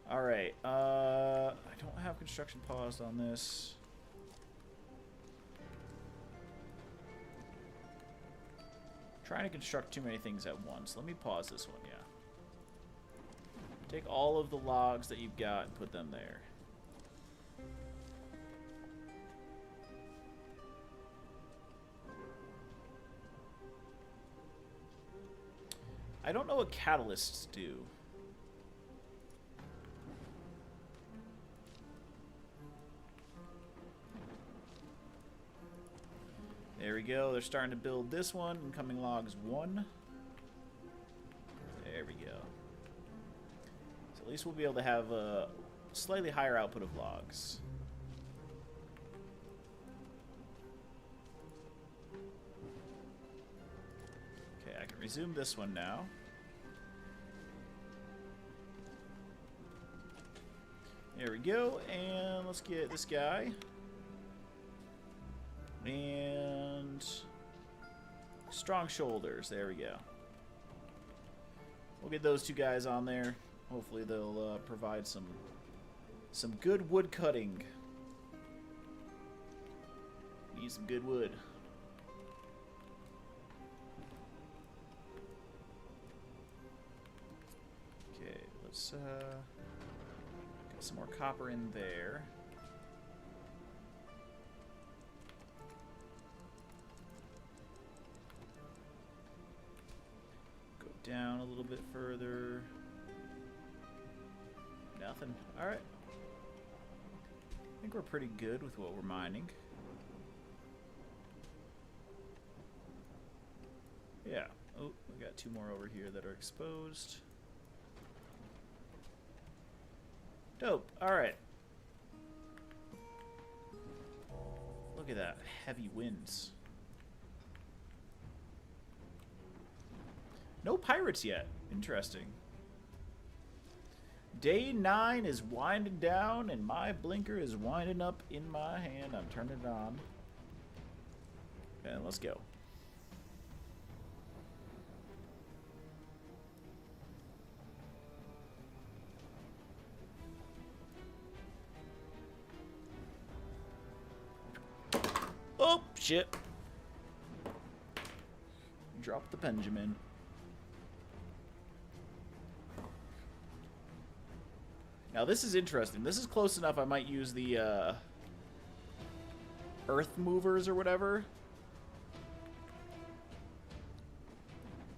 Alright, I don't have construction paused on this. Trying to construct too many things at once. Let me pause this one, yeah. Take all of the logs that you've got and put them there. I don't know what catalysts do. There we go. They're starting to build this one. Incoming logs 1. There we go. So at least we'll be able to have a slightly higher output of logs. Okay, I can resume this one now. There we go, and let's get this guy. And strong shoulders. There we go. We'll get those 2 guys on there. Hopefully they'll provide some good wood cutting. Need some good wood. Okay, let's get some more copper in there. Down a little bit further. Nothing. Alright. I think we're pretty good with what we're mining. Yeah. Oh, we got 2 more over here that are exposed. Dope. Alright. Look at that. Heavy winds. No pirates yet. Interesting. Day 9 is winding down, and my blinker is winding up in my hand. I'm turning it on. And let's go. Oh, shit. Drop the Benjamin. Now, this is interesting. This is close enough I might use the earth movers or whatever.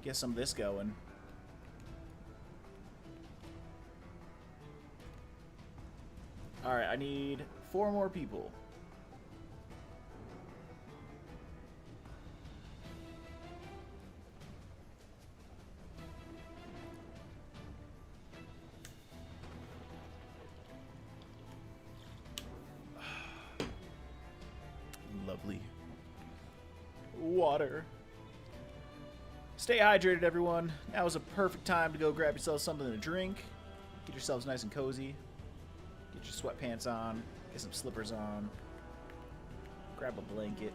Get some of this going. Alright, I need 4 more people. Lovely. Water. Stay hydrated, everyone. Now is a perfect time to go grab yourself something to drink. Get yourselves nice and cozy. Get your sweatpants on. Get some slippers on. Grab a blanket.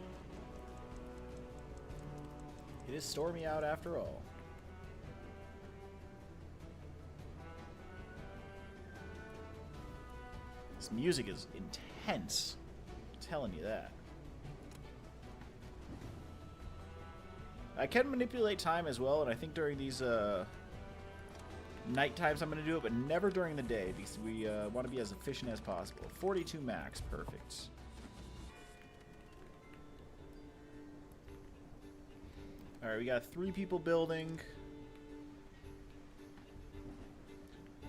It is stormy out after all. This music is intense. I'm telling you that. I can manipulate time as well, and I think during these night times I'm going to do it, but never during the day, because we want to be as efficient as possible. 42 max, perfect. Alright, we got 3 people building.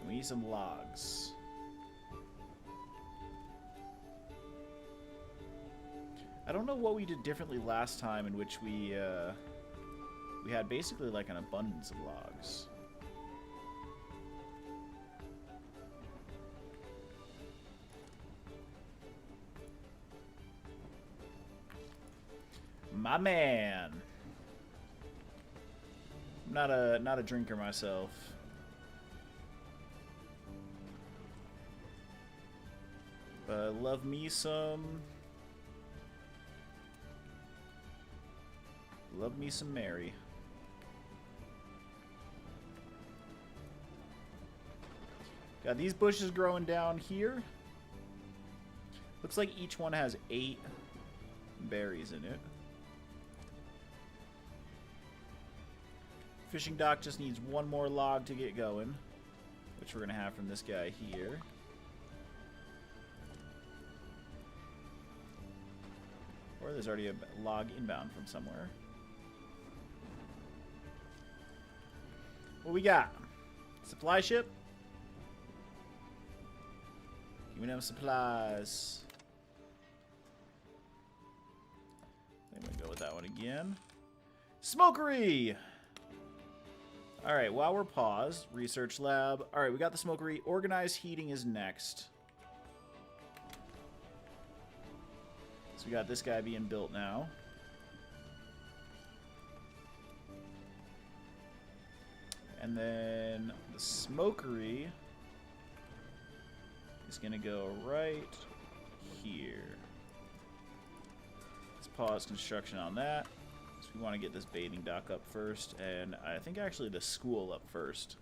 We need some logs. I don't know what we did differently last time, in which we had basically like an abundance of logs. My man. I'm not a drinker myself. But I love me some. Love me some Mary. Got these bushes growing down here. Looks like each one has 8 berries in it. Fishing dock just needs 1 more log to get going, which we're going to have from this guy here. Or there's already a log inbound from somewhere. What we got? Supply ship? Give me them supplies. I'm gonna go with that one again. Smokery! Alright, while we're paused, research lab. Alright, we got the smokery. Organized heating is next. So we got this guy being built now. And then the smokery is going to go right here. Let's pause construction on that. So we want to get this bathing dock up first, and I think actually the school up first.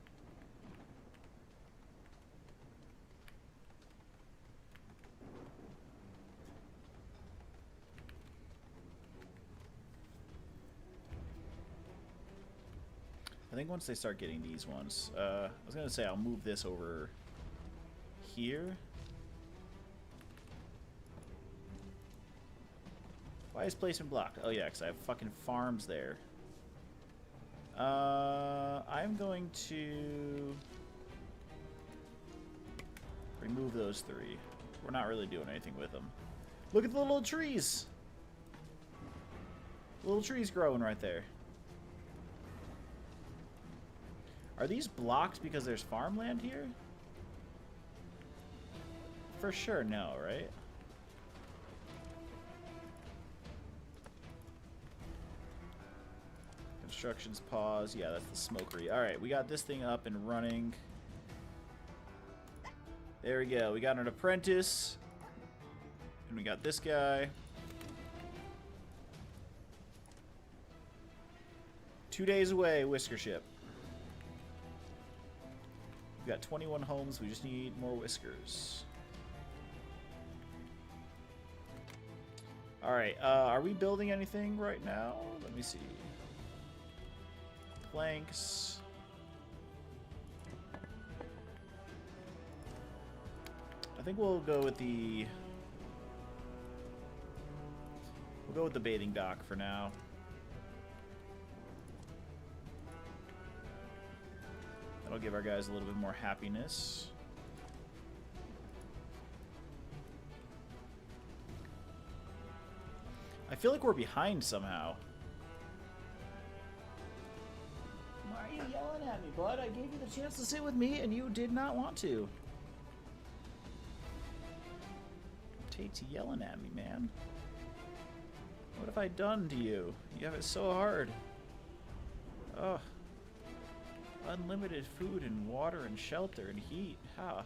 I think once they start getting these ones, I was going to say I'll move this over here. Why is placement blocked? Oh yeah, because I have fucking farms there. I'm going to remove those 3. We're not really doing anything with them. Look at the little trees! Little trees growing right there. Are these blocked because there's farmland here? For sure, no, right? Instructions, pause. Yeah, that's the smokery. Alright, we got this thing up and running. There we go. We got an apprentice. And we got this guy. 2 days away, Whisker ship. We've got 21 homes. We just need more whiskers. Alright, are we building anything right now? Let me see. Planks. I think we'll go with the... We'll go with the bathing dock for now. That'll give our guys a little bit more happiness. I feel like we're behind somehow. Why are you yelling at me, bud? I gave you the chance to sit with me and you did not want to. Tate's yelling at me, man. What have I done to you? You have it so hard. Ugh. Unlimited food and water and shelter and heat. Ha.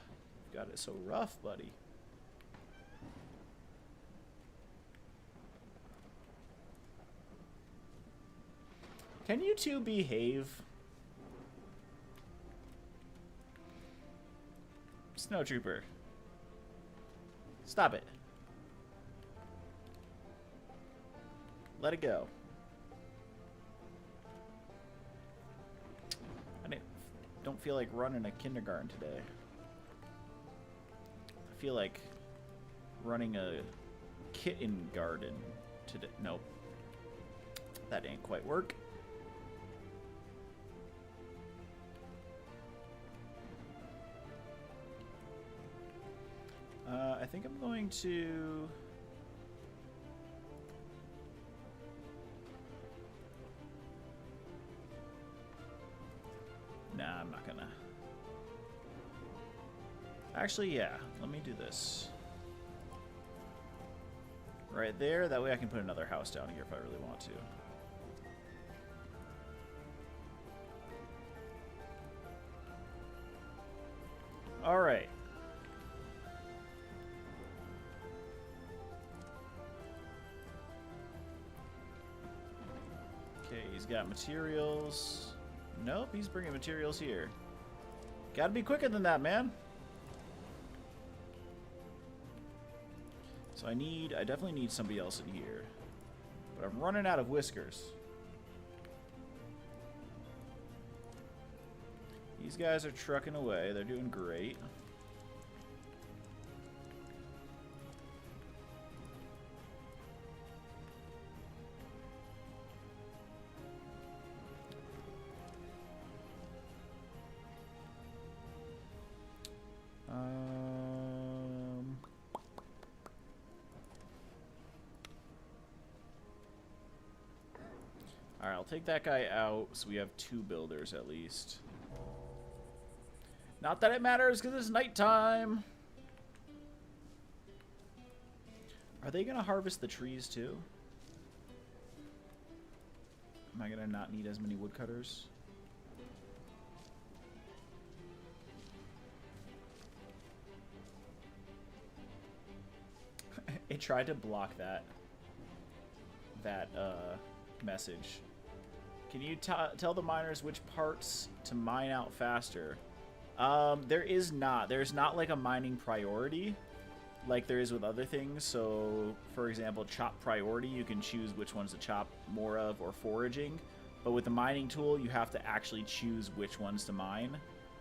You've got it so rough, buddy. Can you two behave? Snowtrooper. Stop it. Let it go. I don't feel like running a kindergarten today. I feel like running a kitten garden today. Nope. That ain't quite work. I think I'm going to... Nah, I'm not gonna. Actually, yeah. Let me do this. Right there. That way I can put another house down here if I really want to. Alright. Okay, he's got materials. Nope, he's bringing materials here. Gotta be quicker than that, man. So I definitely need somebody else in here. But I'm running out of whiskers. These guys are trucking away. They're doing great. Alright, I'll take that guy out so we have 2 builders at least. Not that it matters because it's nighttime. Are they going to harvest the trees too? Am I going to not need as many woodcutters? It tried to block that message. Can you tell the miners which parts to mine out faster? There's not like a mining priority like there is with other things. So for example, chop priority, you can choose which ones to chop more of, or foraging. But with the mining tool, you have to actually choose which ones to mine.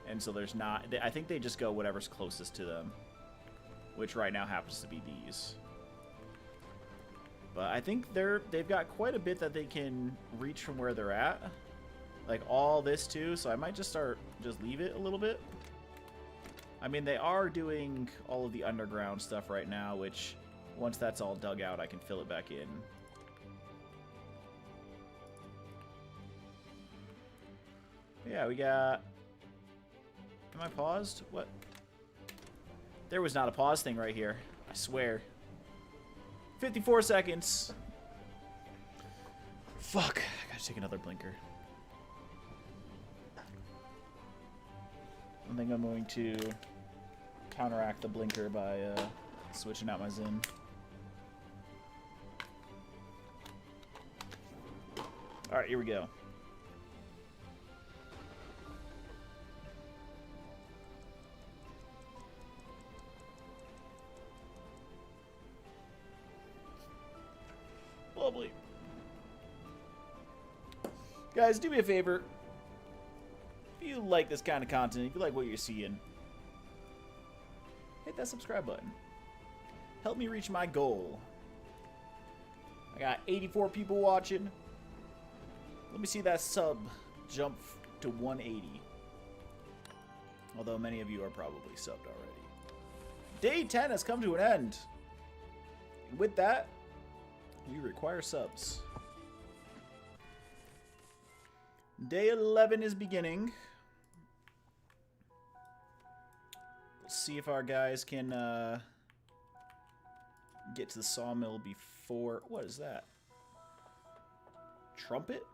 And so there's not, I think they just go whatever's closest to them, which right now happens to be these. But I think they've got quite a bit that they can reach from where they're at. Like all this too, so I might just leave it a little bit. I mean, they are doing all of the underground stuff right now, which once that's all dug out, I can fill it back in. Yeah, we got... Am I paused? What? There was not a pause thing right here. I swear. 54 seconds. Fuck. I gotta take another blinker. I think I'm going to counteract the blinker by switching out my Zin. Alright, here we go. Lovely. Guys, do me a favor. If you like this kind of content, if you like what you're seeing, hit that subscribe button. Help me reach my goal. I got 84 people watching. Let me see that sub jump to 180. Although many of you are probably subbed already. Day 10 has come to an end. And with that, we require subs. Day 11 is beginning. Let's see if our guys can get to the sawmill before... What is that? Trumpet?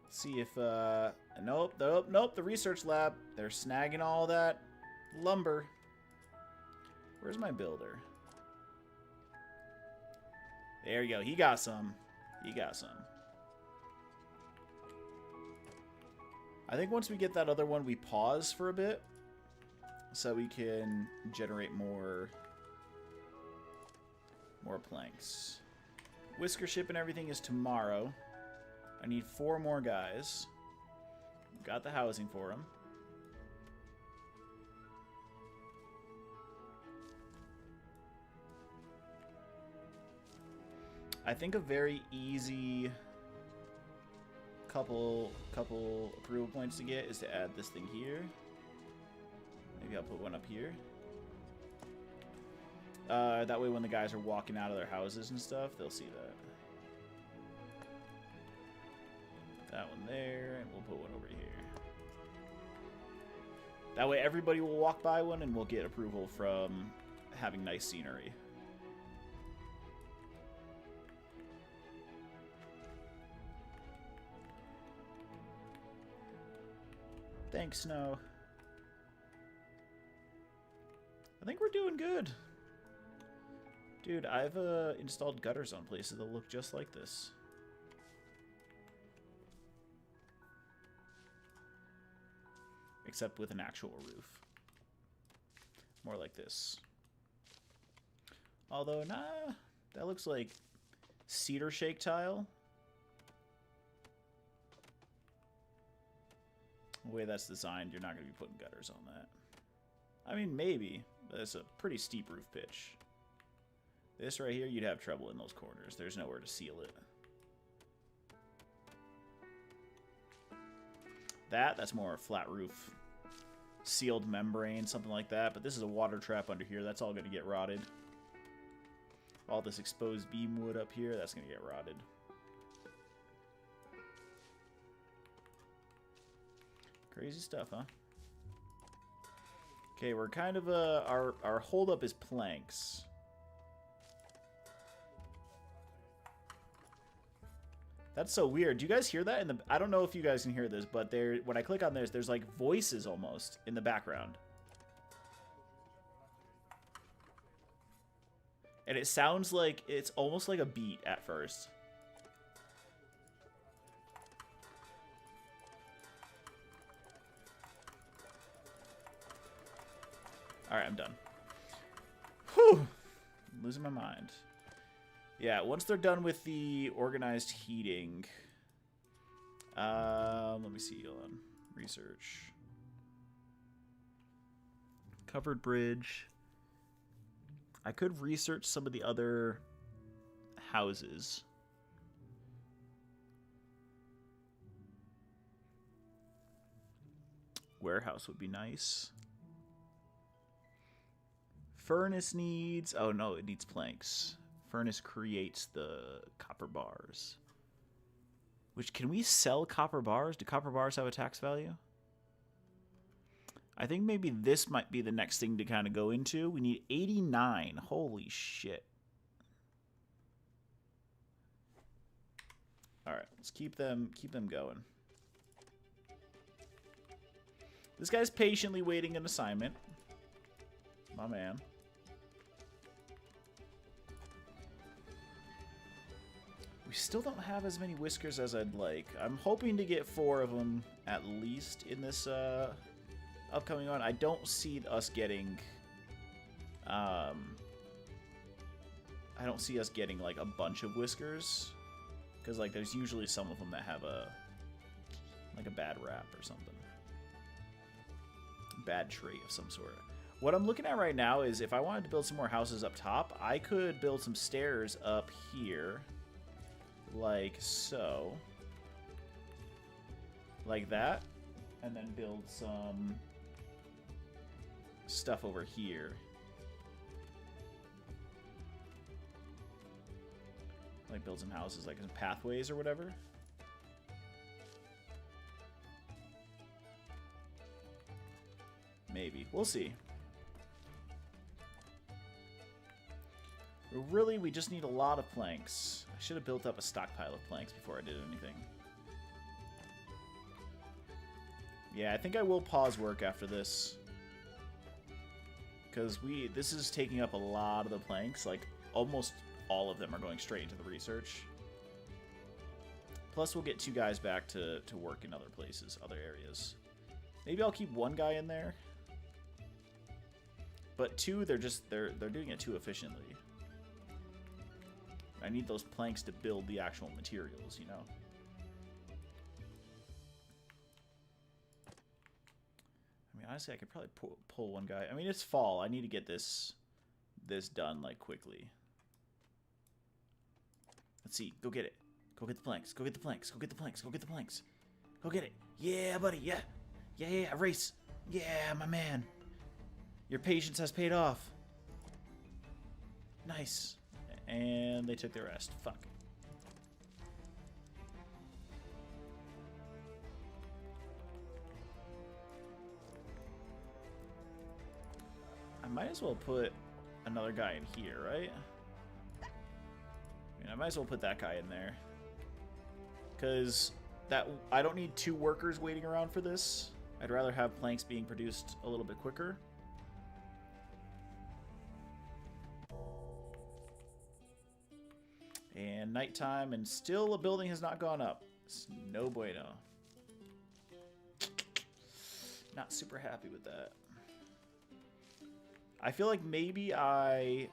See if... Nope, nope, nope. The research lab. They're snagging all that lumber. Where's my builder? There you go. He got some. He got some. I think once we get that other one, we pause for a bit so we can generate more planks. Whisker ship and everything is tomorrow. I need 4 more guys. Got the housing for them. I think a very easy couple approval points to get is to add this thing here. Maybe I'll put one up here. That way when the guys are walking out of their houses and stuff, they'll see that. That one there, and we'll put one over here. That way everybody will walk by one and we'll get approval from having nice scenery. Thanks, Snow. I think we're doing good. Dude, I've installed gutters on places that look just like this. Except with an actual roof. More like this. Although, nah, that looks like cedar shake tile. The way that's designed, you're not going to be putting gutters on that. I mean, maybe. But it's a pretty steep roof pitch. This right here, you'd have trouble in those corners. There's nowhere to seal it. That's more a flat roof. Sealed membrane, something like that. But this is a water trap under here. That's all going to get rotted. All this exposed beam wood up here, that's going to get rotted. Crazy stuff, huh? Okay, we're kind of our holdup is planks. That's so weird. Do you guys hear that in the? I don't know if you guys can hear this, but there, when I click on this, there's like voices almost in the background, and it sounds like it's almost like a beat at first. All right, I'm done. Whew, I'm losing my mind. Yeah, once they're done with the organized heating, let me see, hold on, research. Covered bridge. I could research some of the other houses. Warehouse would be nice. Furnace needs, oh no, it needs planks. Furnace creates the copper bars. Which, can we sell copper bars? Do copper bars have a tax value? I think maybe this might be the next thing to kind of go into. We need 89. Holy shit. All right, let's keep them going. This guy's patiently waiting an assignment. My man. We still don't have as many whiskers as I'd like. I'm hoping to get 4 of them at least in this upcoming one. I don't see us getting... I don't see us getting like a bunch of whiskers. Because like there's usually some of them that have a bad rap or something. Bad trait of some sort. What I'm looking at right now is if I wanted to build some more houses up top, I could build some stairs up here. Like so. Like that. And then build some stuff over here. Like build some houses, like some pathways or whatever. Maybe. We'll see. Really, we just need a lot of planks. I should have built up a stockpile of planks before I did anything. Yeah, I think I will pause work after this. Because this is taking up a lot of the planks. Like, almost all of them are going straight into the research. Plus, we'll get 2 guys back to work in other places, other areas. Maybe I'll keep 1 guy in there. But 2, they're doing it too efficiently. I need those planks to build the actual materials, you know? I mean, honestly, I could probably pull 1 guy. I mean, it's fall. I need to get this done, like, quickly. Let's see. Go get it. Go get the planks. Go get the planks. Go get the planks. Go get the planks. Go get it. Yeah, buddy. Yeah. Yeah, race. Yeah, my man. Your patience has paid off. Nice. And they took their rest. Fuck. I might as well put another guy in here, right? I mean, I might as well put that guy in there. Because I don't need 2 workers waiting around for this. I'd rather have planks being produced a little bit quicker. And nighttime, and still a building has not gone up. It's no bueno. Not super happy with that. I feel like maybe I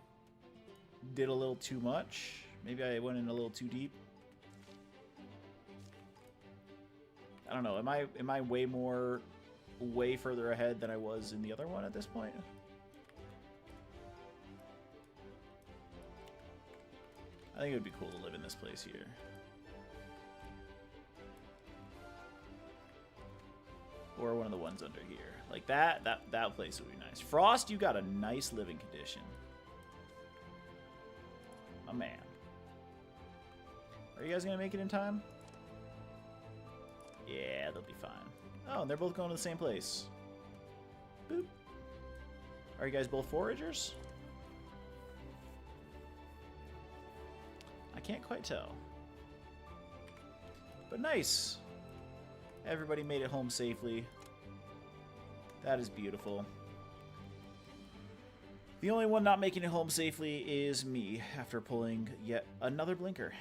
did a little too much. Maybe I went in a little too deep. I don't know. Am I way further ahead than I was in the other one at this point? I think it would be cool to live in this place here. Or one of the ones under here. Like that place would be nice. Frost, you got a nice living condition. My man. Are you guys gonna make it in time? Yeah, they'll be fine. Oh, and they're both going to the same place. Boop. Are you guys both foragers? I can't quite tell. But nice. Everybody made it home safely. That is beautiful. The only one not making it home safely is me after pulling yet another blinker.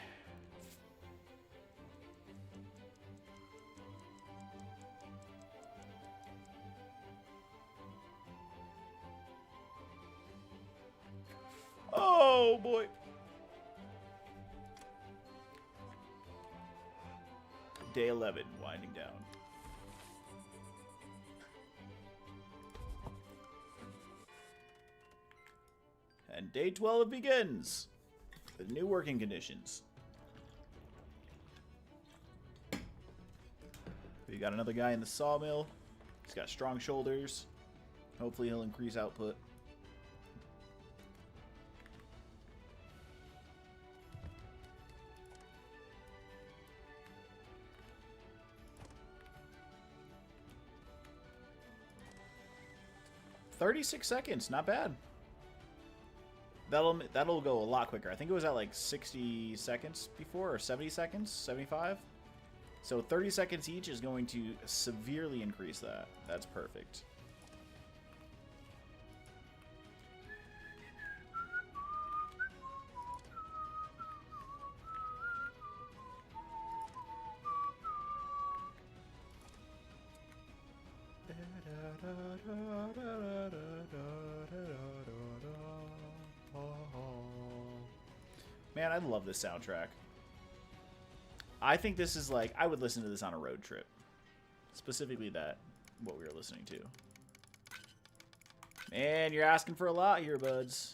Oh boy. Day 11 winding down. And day 12 begins. The new working conditions. We got another guy in the sawmill. He's got strong shoulders. Hopefully he'll increase output. $36 seconds, not bad. That'll go a lot quicker. I think it was at like 60 seconds before, or 70 seconds, 75. So 30 seconds each is going to severely increase that. That's perfect. Man, I love this soundtrack. I think this is like, I would listen to this on a road trip. Specifically that, what we were listening to. Man, you're asking for a lot here, buds.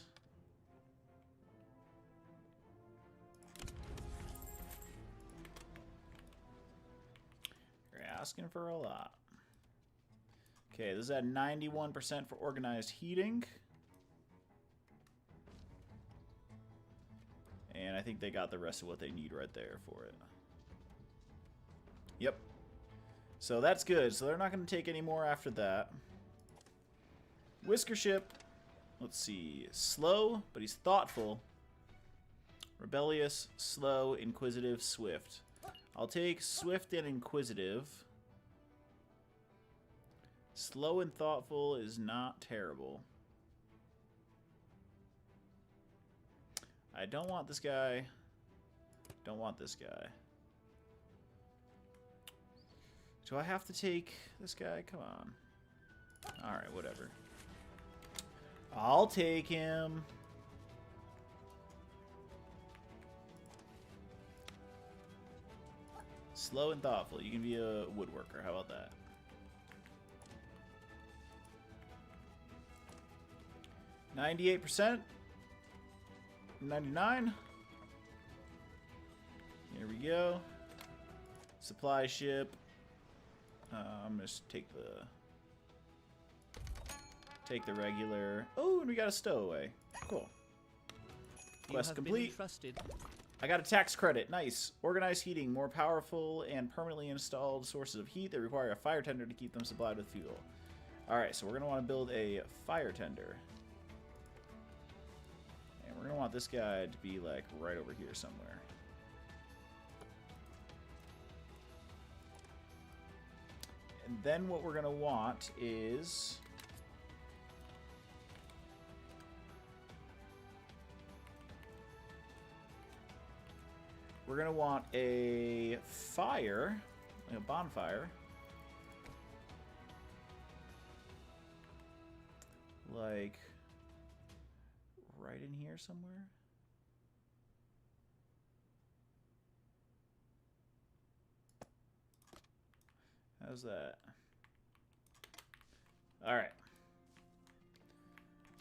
You're asking for a lot. Okay, this is at 91% for organized heating. And I think they got the rest of what they need right there for it. Yep. So that's good. So they're not going to take any more after that. Whisker ship. Let's see. Slow, but he's thoughtful. Rebellious, slow, inquisitive, swift. I'll take swift and inquisitive. Slow and thoughtful is not terrible. I don't want this guy. Don't want this guy. Do I have to take this guy? Come on. Alright, whatever. I'll take him. Slow and thoughtful. You can be a woodworker. How about that? %. 99. Here we go. Supply ship. I'm gonna just take the regular. Oh, and we got a stowaway. Cool. Quest complete. I got a tax credit. Nice. Organized heating. More powerful and permanently installed sources of heat that require a fire tender to keep them supplied with fuel. Alright, so we're gonna want to build a fire tender. And we're gonna want this guy to be like right over here somewhere. And then what we're going to want is... we're going to want a fire, like a bonfire. Like, right in here somewhere. How's that? All right.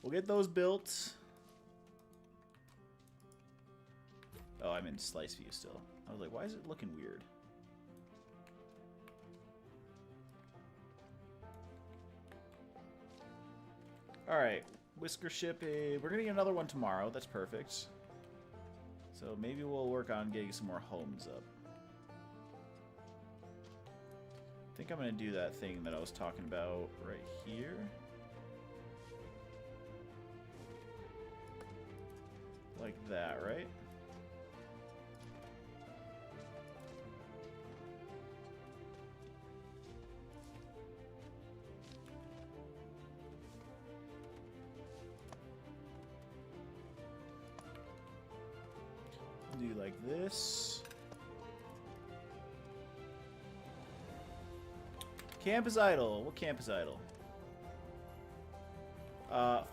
We'll get those built. Oh, I'm in slice view still. I was like, why is it looking weird? All right. Whisker ship. We're going to get another one tomorrow. That's perfect. So maybe we'll work on getting some more homes up. I think I'm going to do that thing that I was talking about right here. Like that, right? Do like this. Camp is idle. What camp is idle?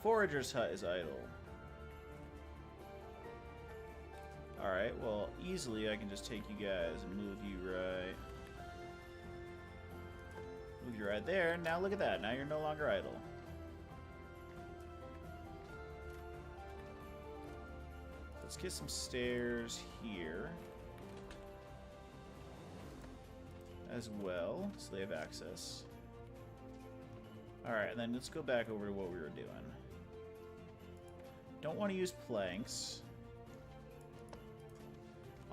Forager's hut is idle. Alright, well, easily I can just take you guys and move you right there. Now look at that. Now you're no longer idle. Let's get some stairs here as well, so they have access. Alright, and then let's go back over to what we were doing. Don't want to use planks.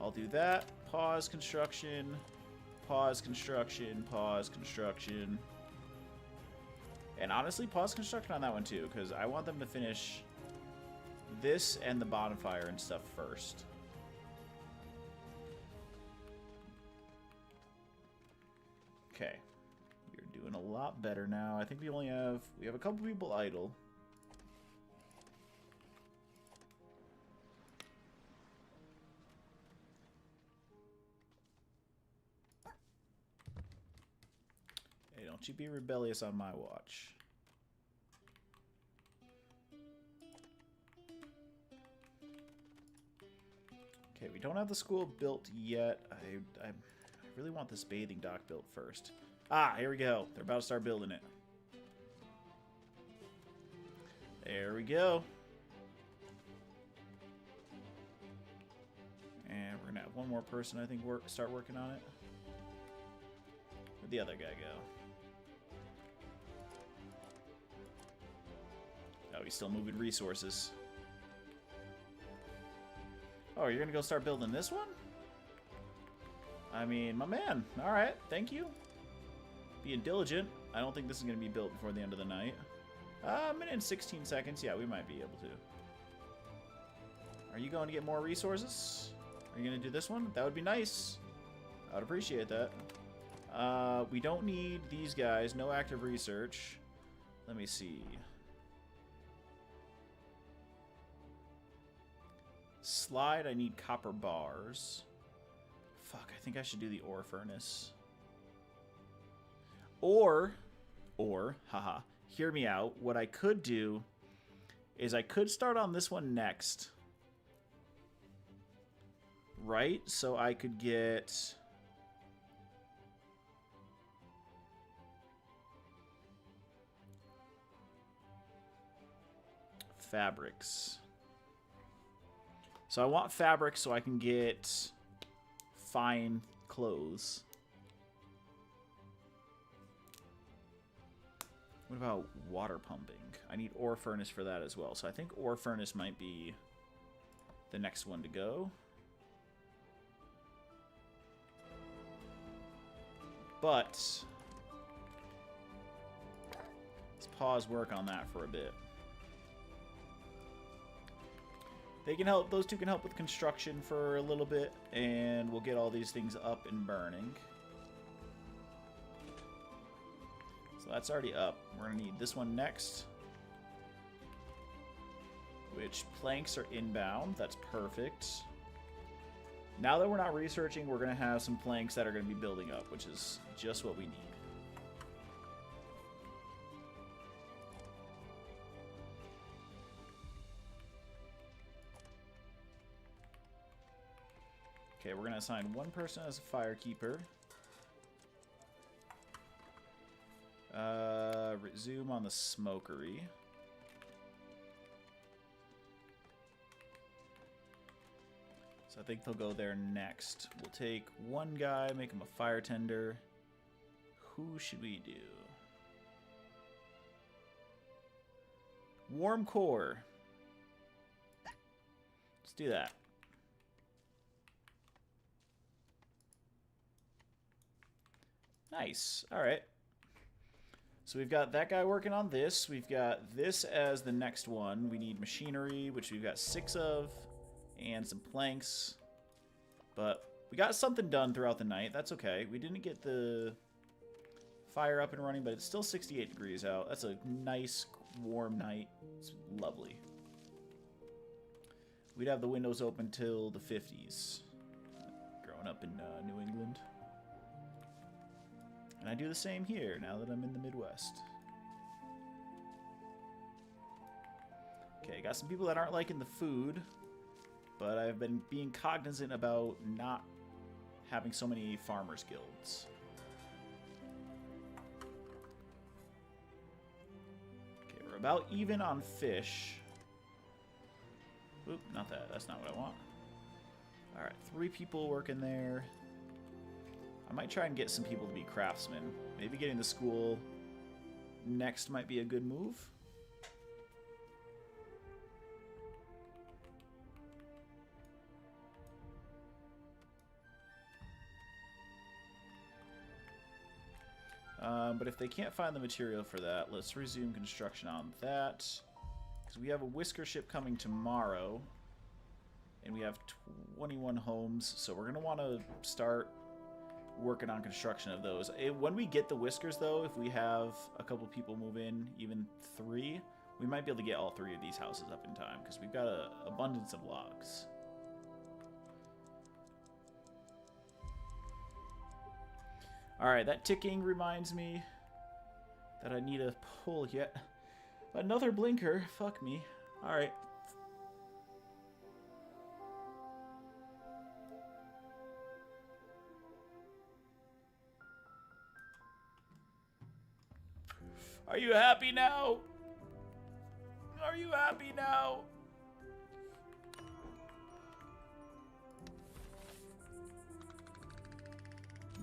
I'll do that. Pause construction. Pause construction. Pause construction. And honestly, pause construction on that one too, because I want them to finish this and the bonfire and stuff first. Okay. You're doing a lot better now. I think we have a couple people idle. Hey, don't you be rebellious on my watch. Okay, we don't have the school built yet. I really want this bathing dock built first. Ah, here we go. They're about to start building it. There we go. And we're gonna have one more person, I think, start working on it. Where'd the other guy go? Oh, he's still moving resources. Oh, you're gonna go start building this one? I mean, my man. Alright, thank you. Being diligent. I don't think this is gonna be built before the end of the night. A minute and 16 seconds. Yeah, we might be able to. Are you going to get more resources? Are you gonna do this one? That would be nice. I would appreciate that. We don't need these guys. No active research. Let me see. Slide, I need copper bars. Fuck, I think I should do the ore furnace. Or, haha, hear me out. What I could do is I could start on this one next. Right? So I could get... fabrics. So I want fabric so I can get fine clothes. What about water pumping? I need ore furnace for that as well. So I think ore furnace might be the next one to go. But let's pause work on that for a bit. They can help, those two can help with construction for a little bit, and we'll get all these things up and burning. So that's already up. We're gonna need this one next. Which planks are inbound. That's perfect. Now that we're not researching, we're gonna have some planks that are gonna be building up, which is just what we need. Okay, we're going to assign one person as a firekeeper. Resume on the smokery. So I think they'll go there next. We'll take one guy, make him a fire tender. Who should we do? Warm core. Let's do that. Nice. All right. So we've got that guy working on this. We've got this as the next one. We need machinery, which we've got 6 of, and some planks. But we got something done throughout the night. That's okay. We didn't get the fire up and running, but it's still 68 degrees out. That's a nice, warm night. It's lovely. We'd have the windows open till the 50s. Growing up in New England. And I do the same here, now that I'm in the Midwest. Okay, got some people that aren't liking the food, but I've been being cognizant about not having so many farmers' guilds. Okay, we're about even on fish. Oop, not that. That's not what I want. Alright, 3 people working there. I might try and get some people to be craftsmen. Maybe getting the school next might be a good move. But if they can't find the material for that, let's resume construction on that. Because we have a whisker ship coming tomorrow. And we have 21 homes, so we're going to want to start working on construction of those. When we get the whiskers, though, if we have a couple people move in, even 3, we might be able to get all 3 of these houses up in time, because we've got an abundance of logs. Alright, that ticking reminds me that I need to pull yet another blinker. Fuck me. Alright. Are you happy now? Are you happy now?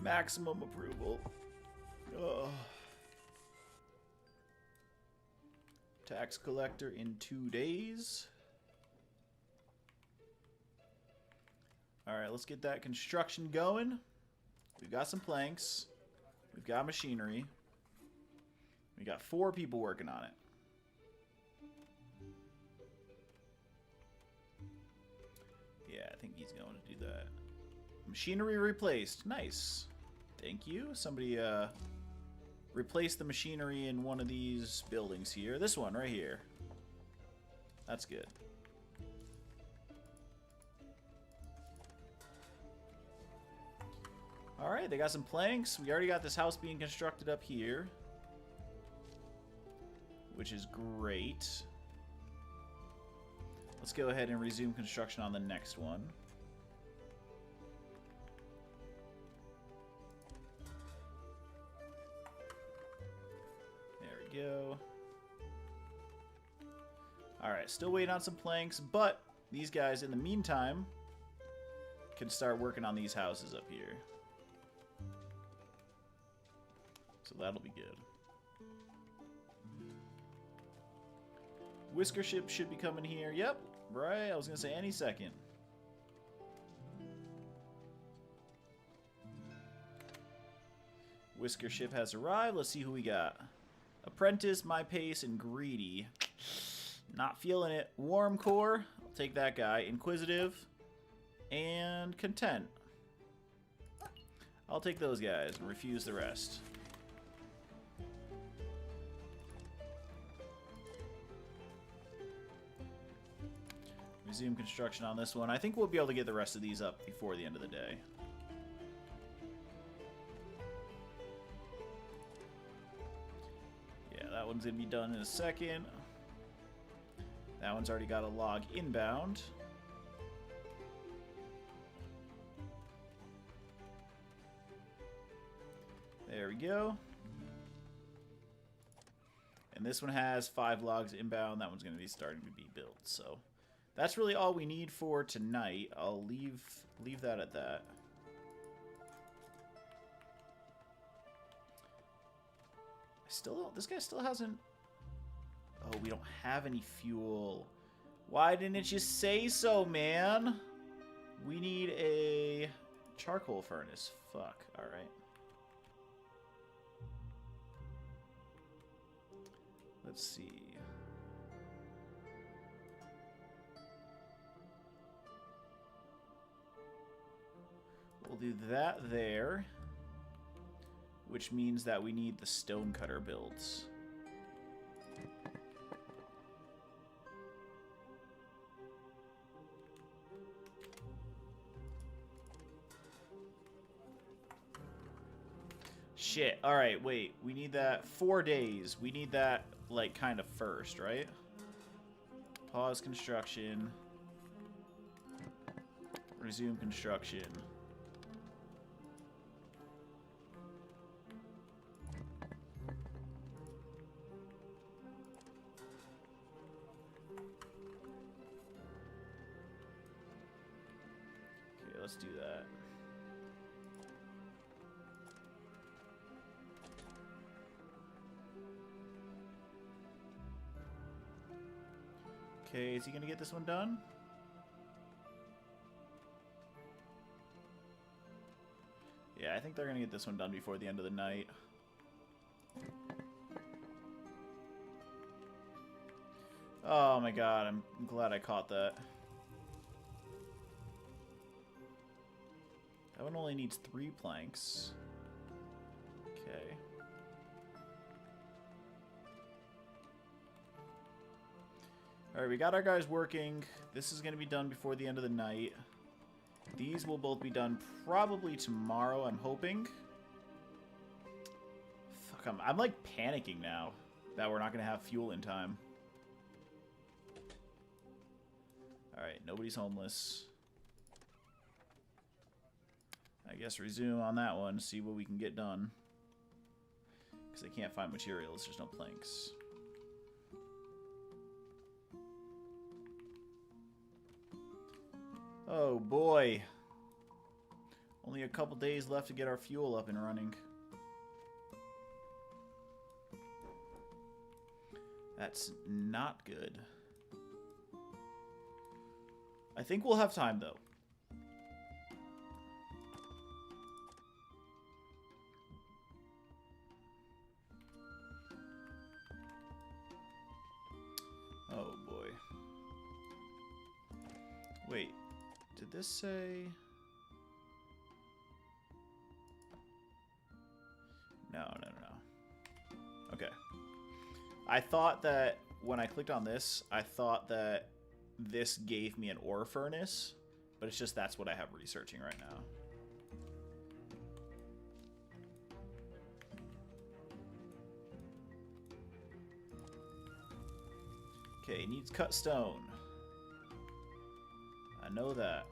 Maximum approval. Ugh. Tax collector in 2 days. Alright, let's get that construction going. We've got some planks. We've got machinery. We got 4 people working on it. Yeah, I think he's going to do that. Machinery replaced. Nice. Thank you. Somebody replaced the machinery in one of these buildings here. This one right here. That's good. Alright, they got some planks. We already got this house being constructed up here, which is great. Let's go ahead and resume construction on the next one. There we go. Alright, still waiting on some planks, but these guys, in the meantime, can start working on these houses up here. So that'll be good. Whisker ship should be coming here. Yep, right. I was going to say any second. Whisker ship has arrived. Let's see who we got. Apprentice, My Pace, and Greedy. Not feeling it. Warm Core. I'll take that guy. Inquisitive. And Content. I'll take those guys and refuse the rest. Resume construction on this one. I think we'll be able to get the rest of these up before the end of the day. Yeah, that one's going to be done in a second. That one's already got a log inbound. There we go. And this one has 5 logs inbound. That one's going to be starting to be built, so that's really all we need for tonight. I'll leave that at that. This guy still hasn't... Oh, we don't have any fuel. Why didn't you say so, man? We need a charcoal furnace. Fuck, alright. Let's see. We'll do that there, which means that we need the stonecutter builds. Shit. Alright, wait. We need that 4 days. We need that, like, kind of first, right? Pause construction. Resume construction. Okay, let's do that. Okay, is he gonna get this one done? Yeah, I think they're gonna get this one done before the end of the night. Oh my god, I'm glad I caught that. That one only needs 3 planks. Okay. Alright, we got our guys working. This is going to be done before the end of the night. These will both be done probably tomorrow, I'm hoping. Fuck, I'm like panicking now that we're not going to have fuel in time. Alright, nobody's homeless. I guess resume on that one, see what we can get done. Because they can't find materials, there's no planks. Oh boy. Only a couple days left to get our fuel up and running. That's not good. I think we'll have time though. Oh boy. Wait. Did this say... No. Okay. I thought that when I clicked on this, I thought that this gave me an ore furnace, but it's just that's what I have researching right now. Okay, needs cut stone. I know that.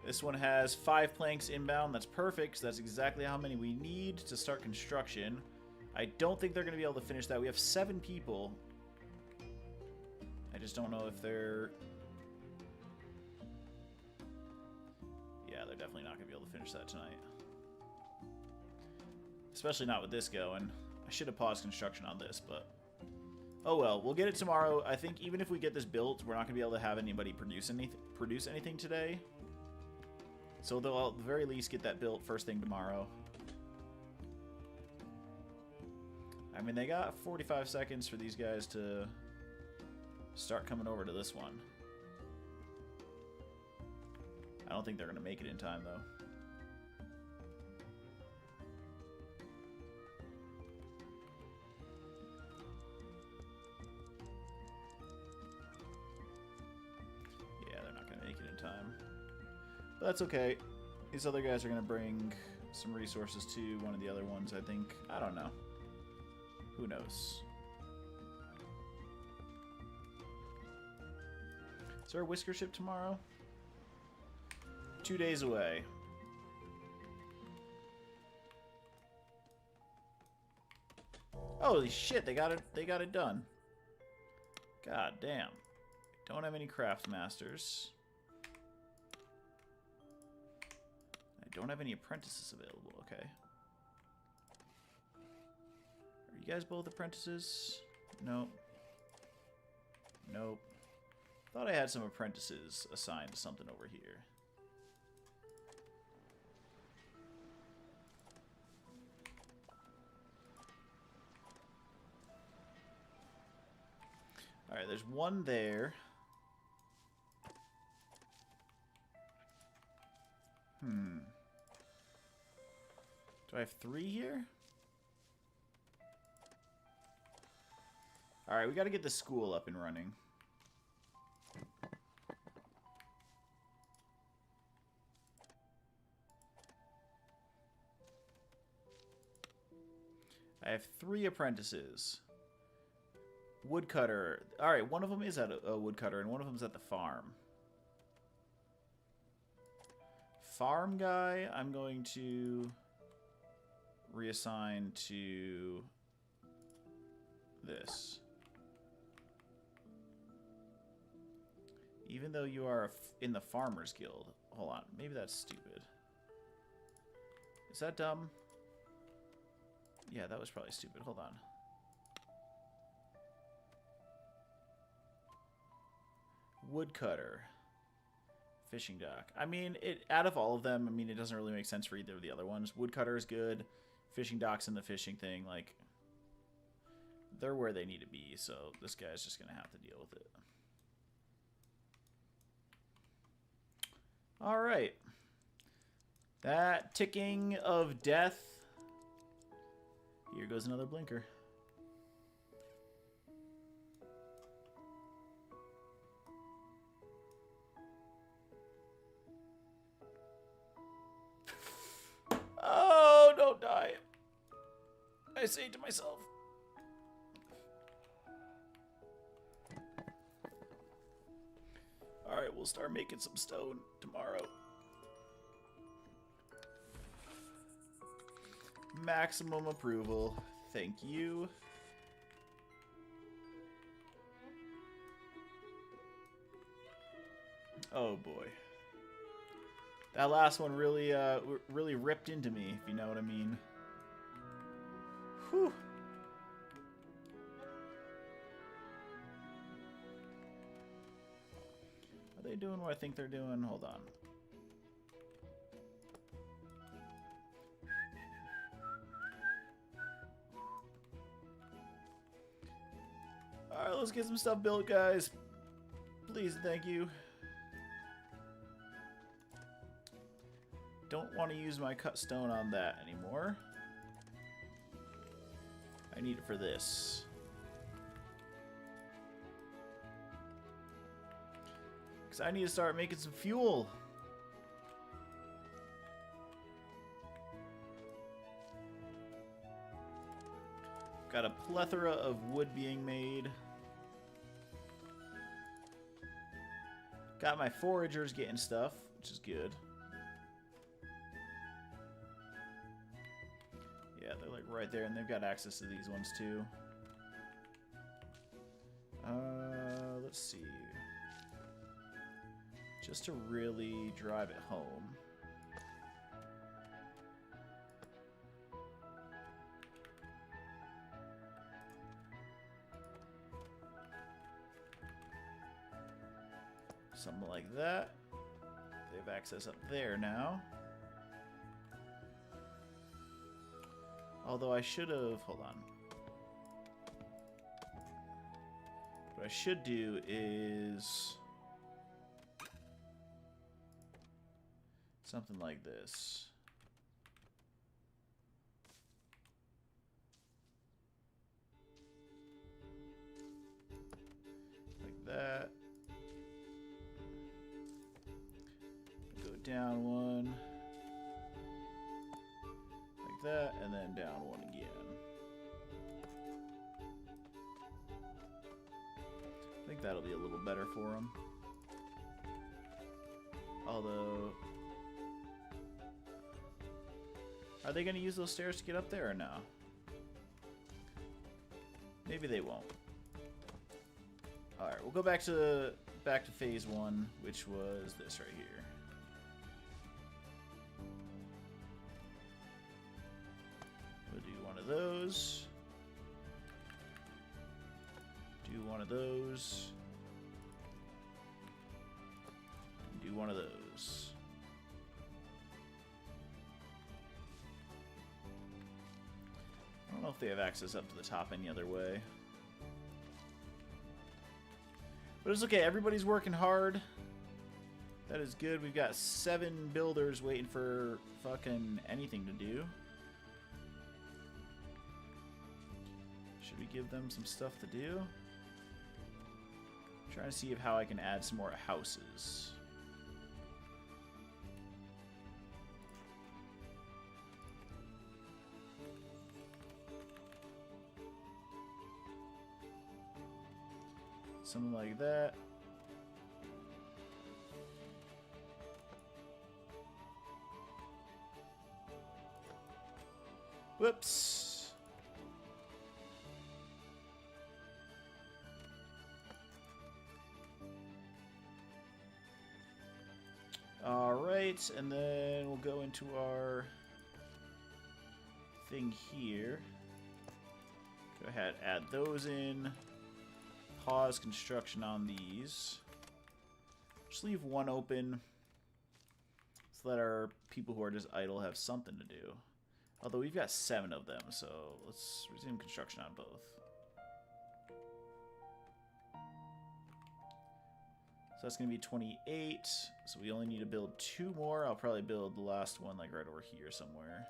This one has 5 planks inbound. That's perfect, because that's exactly how many we need to start construction. I don't think they're going to be able to finish that. We have 7 people. I just don't know if they're... Yeah, they're definitely not going to be able to finish that tonight. Especially not with this going. I should have paused construction on this, but... Oh well, we'll get it tomorrow. I think even if we get this built, we're not going to be able to have anybody produce anything today. So they'll at the very least get that built first thing tomorrow. I mean, they got 45 seconds for these guys to start coming over to this one. I don't think they're going to make it in time, though. Yeah, they're not going to make it in time. But that's okay. These other guys are going to bring some resources to one of the other ones, I think. I don't know. Who knows? Is there a whisker ship tomorrow? 2 days away. Holy shit, they got it done. God damn. Don't have any craft masters. I don't have any apprentices available, okay. Are you guys both apprentices? Nope. Nope. Thought I had some apprentices assigned to something over here. Alright, there's one there. Do I have 3 here? Alright, we gotta get the school up and running. I have 3 apprentices. Woodcutter. Alright, one of them is at a woodcutter and one of them is at the farm. Farm guy, I'm going to reassign to this. Even though you are in the Farmers Guild. Hold on, maybe that's stupid. Is that dumb? Yeah, that was probably stupid. Hold on. Woodcutter. Fishing dock. I mean, out of all of them, I mean, it doesn't really make sense for either of the other ones. Woodcutter is good. Fishing docks and the fishing thing, like, they're where they need to be, so this guy's just going to have to deal with it. All right. That ticking of death. Here goes another blinker. Oh, don't die. I say to myself. Alright, we'll start making some stone tomorrow. Maximum approval. Thank you. Oh boy. That last one really really ripped into me, if you know what I mean. Whew. Are they doing what I think they're doing? Hold on. Alright, let's get some stuff built, guys. Please, thank you. Don't want to use my cut stone on that anymore. I need it for this. Because I need to start making some fuel. Got a plethora of wood being made. Got my foragers getting stuff, which is good. Yeah, they're like right there, and they've got access to these ones too. Let's see. Just to really drive it home. Something like that. They have access up there now. Although I should have... Hold on. What I should do is... something like this. Like that. Go down one. Like that, and then down one again. I think that'll be a little better for them. Although... are they going to use those stairs to get up there or no? Maybe they won't. Alright, we'll go back to phase 1, which was this right here. We'll do one of those. Do one of those. Do one of those. I don't know if they have access up to the top any other way. But it's okay, everybody's working hard. That is good. We've got 7 builders waiting for fucking anything to do. Should we give them some stuff to do? I'm trying to see how I can add some more houses. Something like that. Whoops. All right, and then we'll go into our thing here. Go ahead, add those in. Pause construction on these. Just leave one open so that our people who are just idle have something to do. Although we've got 7 of them, so let's resume construction on both. that's going to be 28. So we only need to build 2 more. I'll probably build the last one like right over here somewhere.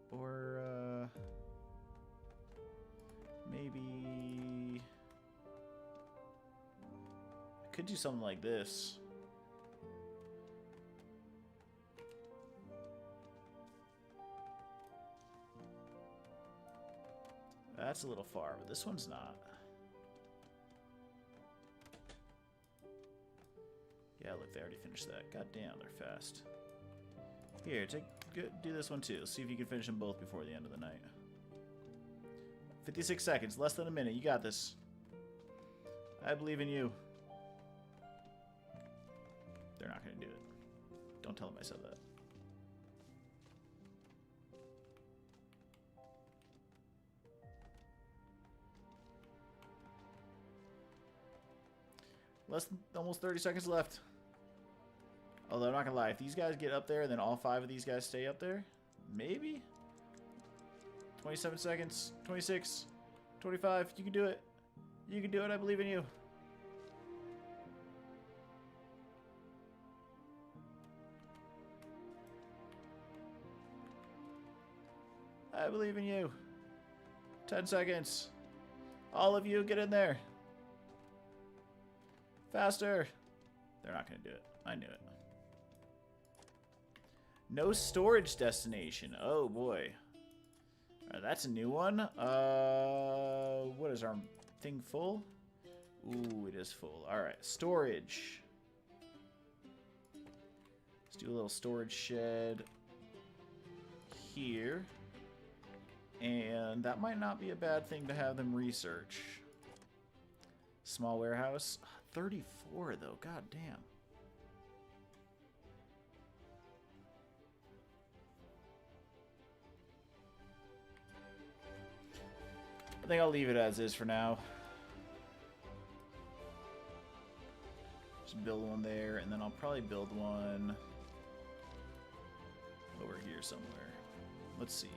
Or maybe I could do something like this. That's a little far, but this one's not. Yeah, look, they already finished that. God damn, they're fast. Here, do this one too. See if you can finish them both before the end of the night. 56 seconds, less than a minute. You got this. I believe in you. They're not going to do it. Don't tell them I said that. Almost 30 seconds left. Although I'm not gonna lie, if these guys get up there and then all 5 of these guys stay up there, maybe 27 seconds, 26, 25. You can do it. You can do it. I believe in you. I believe in you. 10 seconds. All of you, get in there. Faster. They're not going to do it. I knew it. No storage destination. Oh, boy. That's a new one. What is our thing full? Ooh, it is full. All right, storage. Let's do a little storage shed here. And that might not be a bad thing to have them research. Small warehouse. 34, though. God damn. I think I'll leave it as is for now. Just build one there, and then I'll probably build one over here somewhere. Let's see.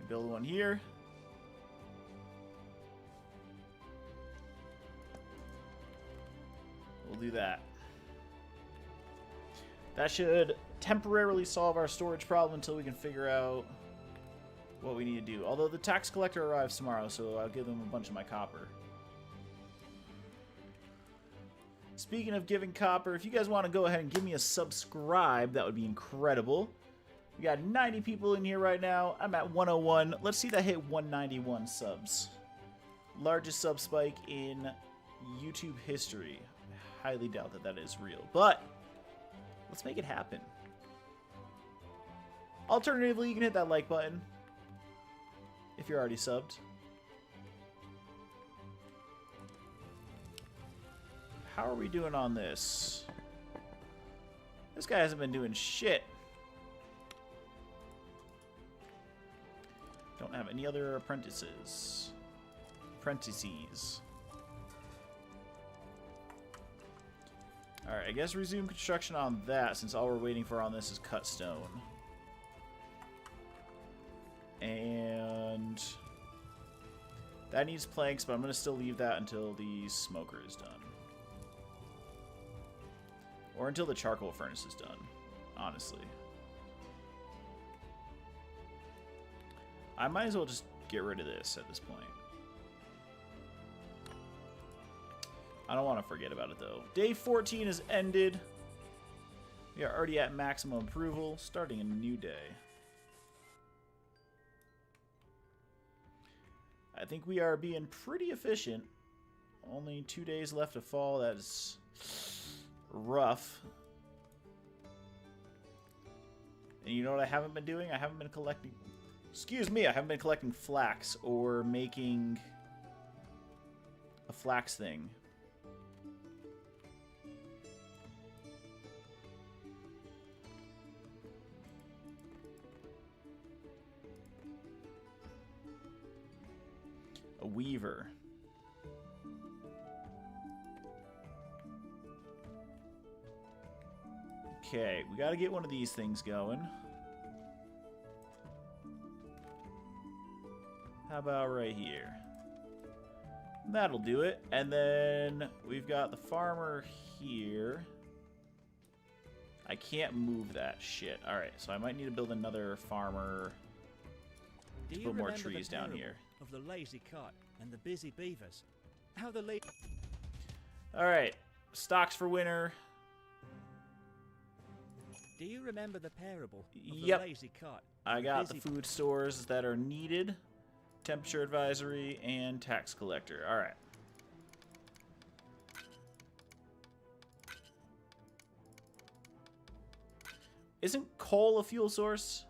Build one here. We'll do that. That should temporarily solve our storage problem until we can figure out what we need to do. Although the tax collector arrives tomorrow, so I'll give them a bunch of my copper. Speaking of giving copper, if you guys want to go ahead and give me a subscribe, that would be incredible. We got 90 people in here right now. I'm at 101. Let's see that hit 191 subs. Largest sub spike in YouTube history. I highly doubt that that is real, but let's make it happen. Alternatively, you can hit that like button if you're already subbed. How are we doing on this? This guy hasn't been doing shit. Don't have any other apprentices. Alright, I guess resume construction on that, since all we're waiting for on this is cut stone. And that needs planks, but I'm going to still leave that until the smoker is done. Or until the charcoal furnace is done, honestly. I might as well just get rid of this at this point. I don't want to forget about it, though. Day 14 has ended. We are already at maximum approval, starting a new day. I think we are being pretty efficient. Only 2 days left to fall. That is rough. And you know what I haven't been doing? I haven't been collecting... Excuse me, I haven't been collecting flax or making a flax thing. A weaver. Okay, we got to get one of these things going. How about right here? That'll do it. And then we've got the farmer here. I can't move that shit. Alright, so I might need to build another farmer to put more trees down here. Of the lazy cut and the busy beavers. How the Alright, stocks for winter. Do you remember the parable of Yep. the lazy cut? I got the food stores that are needed. Temperature advisory and tax collector. Alright. Isn't coal a fuel source?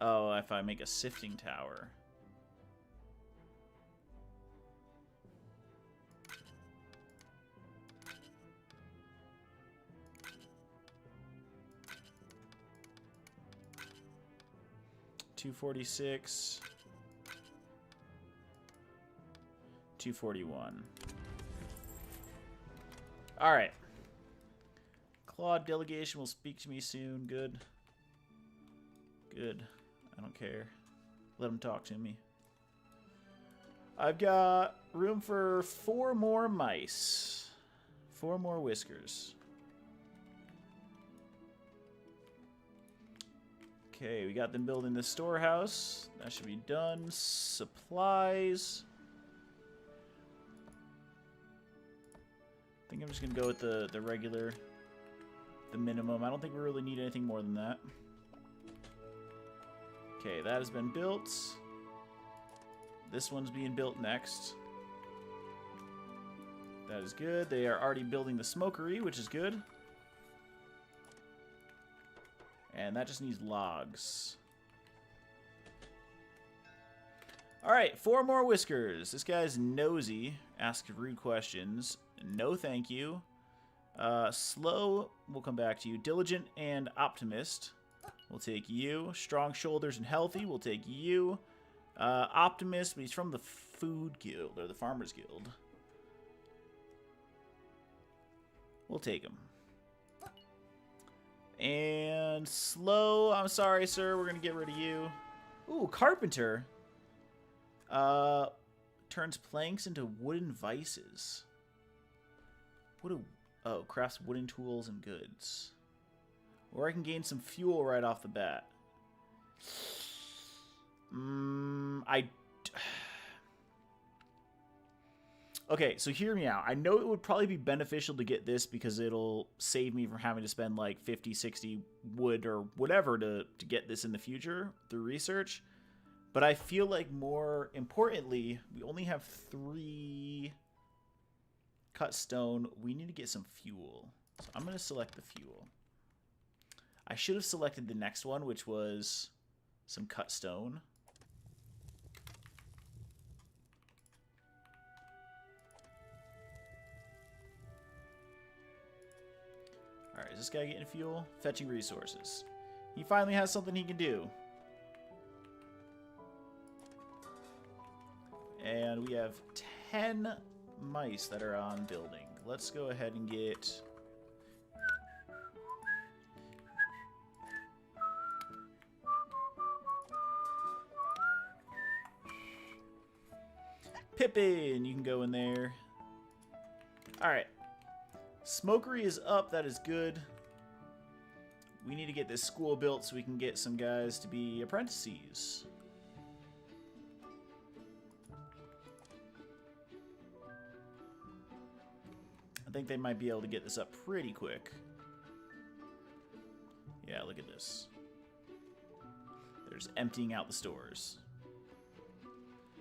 Oh, if I make a sifting tower. $246. $241. Alright. Claude delegation will speak to me soon. Good. Good. I don't care. Let them talk to me. I've got room for 4 more mice. 4 more whiskers. Okay, we got them building the storehouse. That should be done. Supplies. I think I'm just going to go with the regular, the minimum. I don't think we really need anything more than that. Okay, that has been built. This one's being built next. That is good. They are already building the smokery, which is good. And that just needs logs. Alright, 4 more whiskers. This guy's nosy. Asks rude questions. No thank you. Slow, we'll come back to you. Diligent and optimist. We'll take you. Strong shoulders and healthy. We'll take you. Optimist, but he's from the Food Guild, or the Farmers Guild. We'll take him. And slow, I'm sorry, sir. We're going to get rid of you. Ooh, carpenter. Turns planks into wooden vices. Oh, crafts wooden tools and goods. Or I can gain some fuel right off the bat. Okay, so hear me out. I know it would probably be beneficial to get this because it'll save me from having to spend like 50, 60 wood or whatever to get this in the future through research. But I feel like more importantly, we only have 3 cut stone. We need to get some fuel. So I'm going to select the fuel. I should have selected the next one, which was some cut stone. Alright, is this guy getting fuel? Fetching resources. He finally has something he can do. And we have 10 mice that are on building. Let's go ahead and get... Pippin, you can go in there. Alright. Smokery is up, that is good. We need to get this school built so we can get some guys to be apprentices. I think they might be able to get this up pretty quick. Yeah, look at this. They're just emptying out the stores.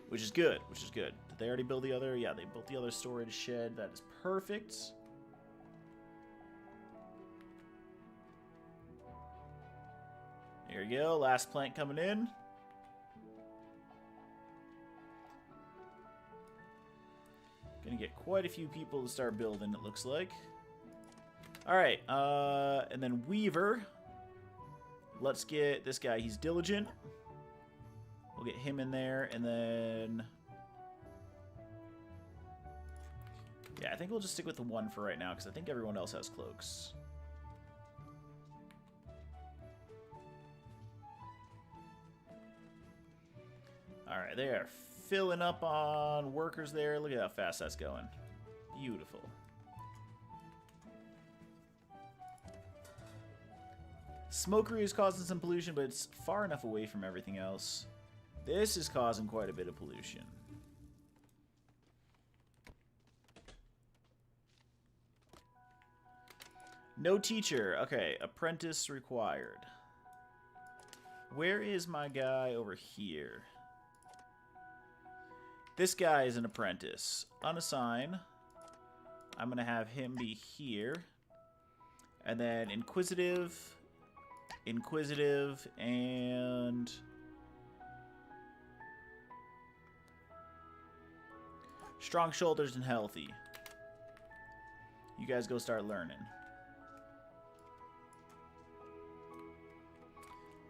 Which is good, which is good. Did they already build the other? Yeah, they built the other storage shed. That is perfect. There you go, last plank coming in. Gonna get quite a few people to start building, it looks like. Alright, and then Weaver. Let's get this guy, he's diligent. We'll get him in there, and then... yeah, I think we'll just stick with the one for right now, because I think everyone else has cloaks. Alright, they are filling up on workers there. Look at how fast that's going. Beautiful. Smokery is causing some pollution, but it's far enough away from everything else. This is causing quite a bit of pollution. No teacher. Okay, apprentice required. Where is my guy over here? This guy is an apprentice. Unassign. I'm going to have him be here. And then inquisitive, and... strong shoulders and healthy. You guys go start learning.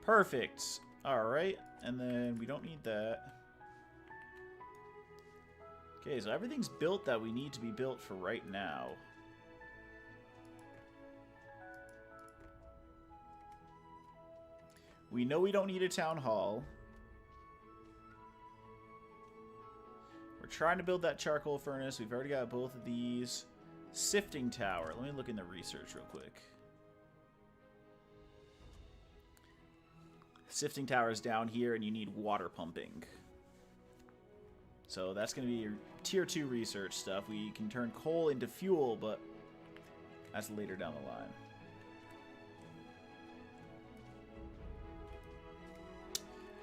Perfect. Alright, and then we don't need that. Okay, so everything's built that we need to be built for right now. We know we don't need a town hall. We're trying to build that charcoal furnace. We've already got both of these. Sifting tower. Let me look in the research real quick. Sifting tower is down here, and you need water pumping. So that's going to be your tier 2 research stuff. We can turn coal into fuel, but that's later down the line.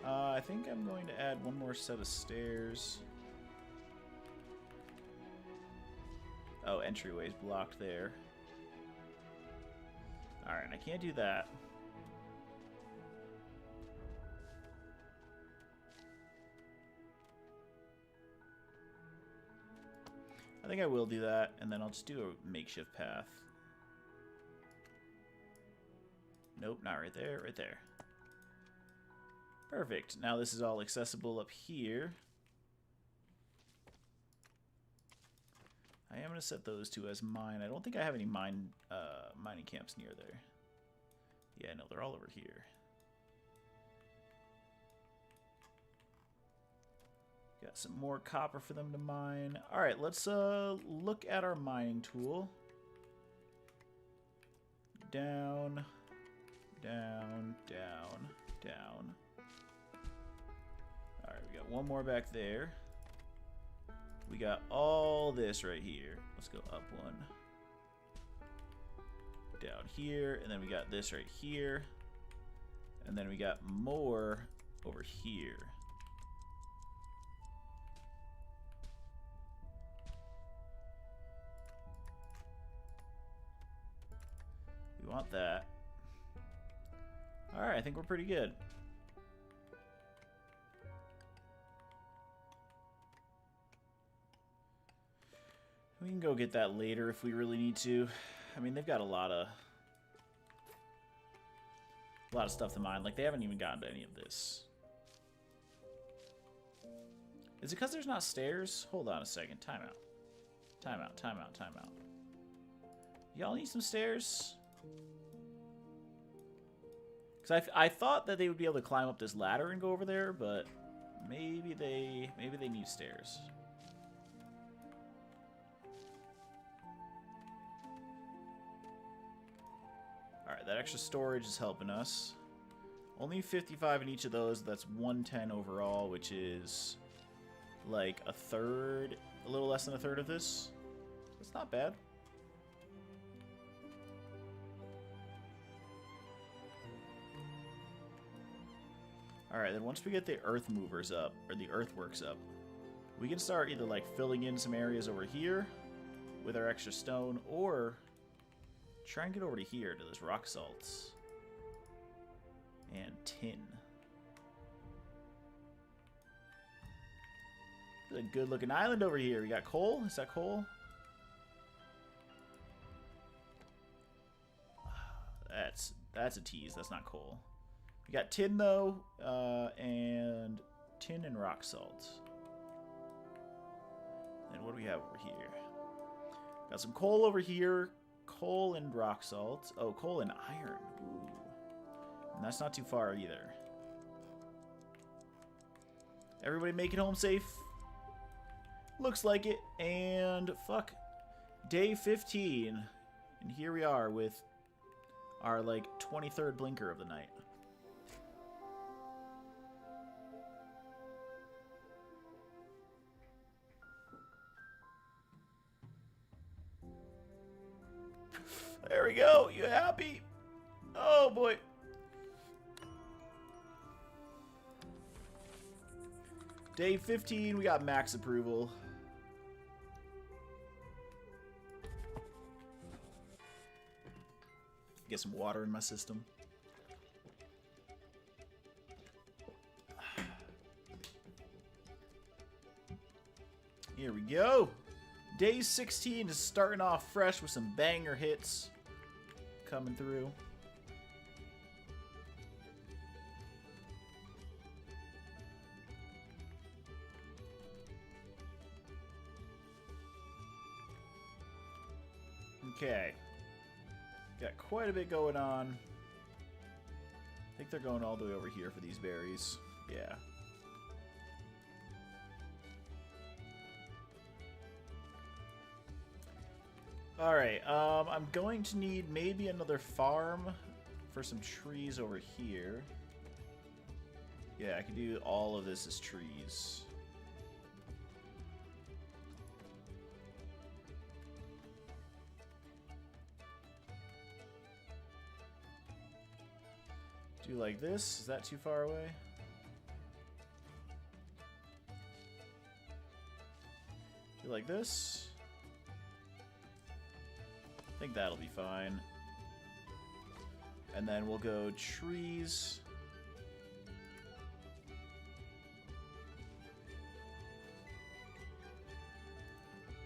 I think I'm going to add one more set of stairs. Oh, entryway's blocked there. Alright, I can't do that. I think I will do that, and then I'll just do a makeshift path. Nope, not right there, right there. Perfect. Now this is all accessible up here. I am going to set those two as mine. I don't think I have any mining camps near there. Yeah, no, they're all over here. Got some more copper for them to mine. Alright, let's look at our mining tool. Down, down, down, down. Alright, we got one more back there. We got all this right here. Let's go up one. Down here, and then we got this right here. And then we got more over here. We want that. Alright, I think we're pretty good. We can go get that later if we really need to. I mean, they've got a lot of stuff to mine. Like, they haven't even gotten to any of this. Is it because there's not stairs? Hold on a second. Time out. Time out, time out, time out. Y'all need some stairs? Because I thought that they would be able to climb up this ladder and go over there, but maybe they need stairs. Alright, that extra storage is helping us. Only 55 in each of those. That's 110 overall, which is like a third, a little less than a third of this. That's not bad. Alright, then once we get the earth movers up, or the earthworks up, we can start either like filling in some areas over here with our extra stone, or try and get over to here to those rock salts and tin. There's a good looking island over here. We got coal. Is that coal? That's a tease. That's not coal. We got tin though, and tin and rock salt. And what do we have over here? Got some coal over here. Coal and rock salt. Oh, coal and iron. Ooh. And that's not too far either. Everybody make it home safe. Looks like it. And fuck. Day 15. And here we are with our, like, 23rd blinker of the night. There we go. You happy? Oh, boy. Day 15, we got max approval. Get some water in my system. Here we go. Day 16 is starting off fresh with some banger hits coming through. Okay. Got quite a bit going on. I think they're going all the way over here for these berries. Yeah. Alright, I'm going to need maybe another farm for some trees over here. Yeah, I can do all of this as trees. Do like this. Is that too far away? Do like this. I think that'll be fine. And then we'll go trees.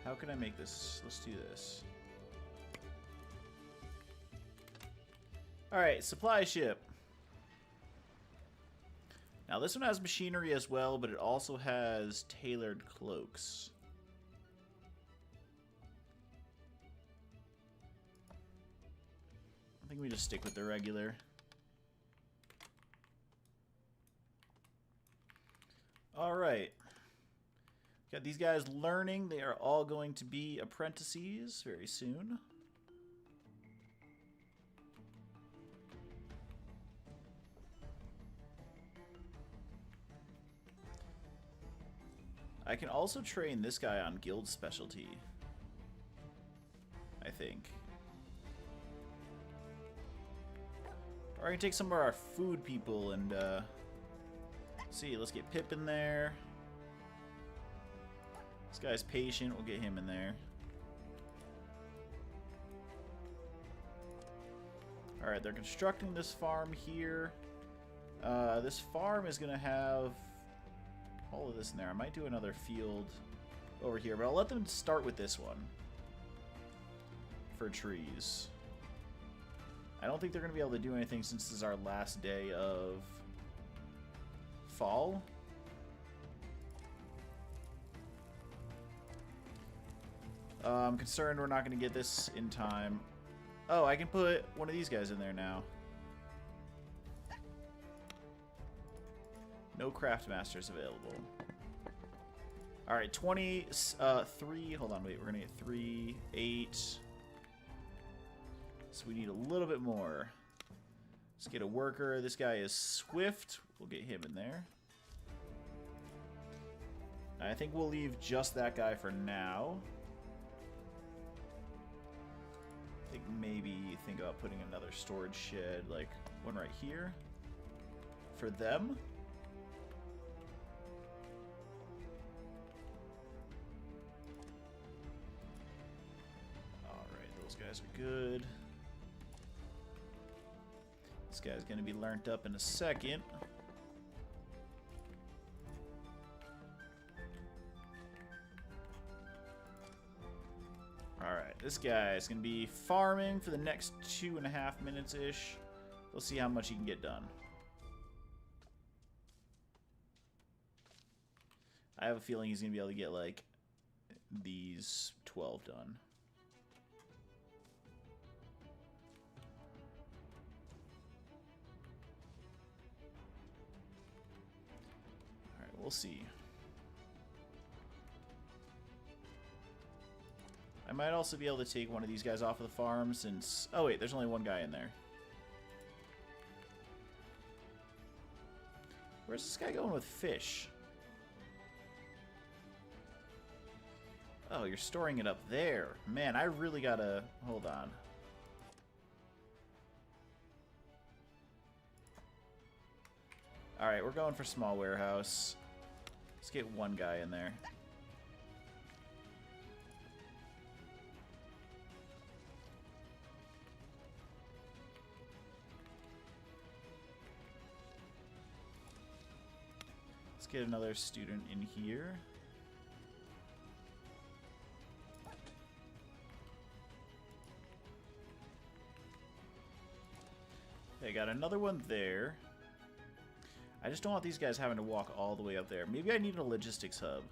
How can I make this? Let's do this. Alright, supply ship. Now this one has machinery as well, but it also has tailored cloaks. I think we just stick with the regular. Alright. Got these guys learning. They are all going to be apprentices very soon. I can also train this guy on guild specialty, I think. Or I can take some of our food people and, see, let's get Pip in there. This guy's patient, we'll get him in there. Alright, they're constructing this farm here. This farm is going to have all of this in there. I might do another field over here, but I'll let them start with this one for trees. I don't think they're going to be able to do anything since this is our last day of fall. I'm concerned we're not going to get this in time. Oh, I can put one of these guys in there now. No craft masters available. Alright, 23. Hold on, wait. We're going to get 3, 8. So we need a little bit more. Let's get a worker. This guy is swift. We'll get him in there. I think we'll leave just that guy for now. I think maybe think about putting another storage shed, like one right here for them. Alright, those guys are good. This guy's going to be learnt up in a second. Alright, this guy is going to be farming for the next 2.5 minutes-ish. We'll see how much he can get done. I have a feeling he's going to be able to get, like, these 12 done. we'll see. I might also be able to take one of these guys off of the farm since... Oh, wait, there's only one guy in there. Where's this guy going with fish? Oh, you're storing it up there. Man, I really gotta... Hold on. Alright, we're going for small warehouse. Let's get one guy in there. Let's get another student in here. Okay, got another one there. I just don't want these guys having to walk all the way up there. Maybe I need a logistics hub.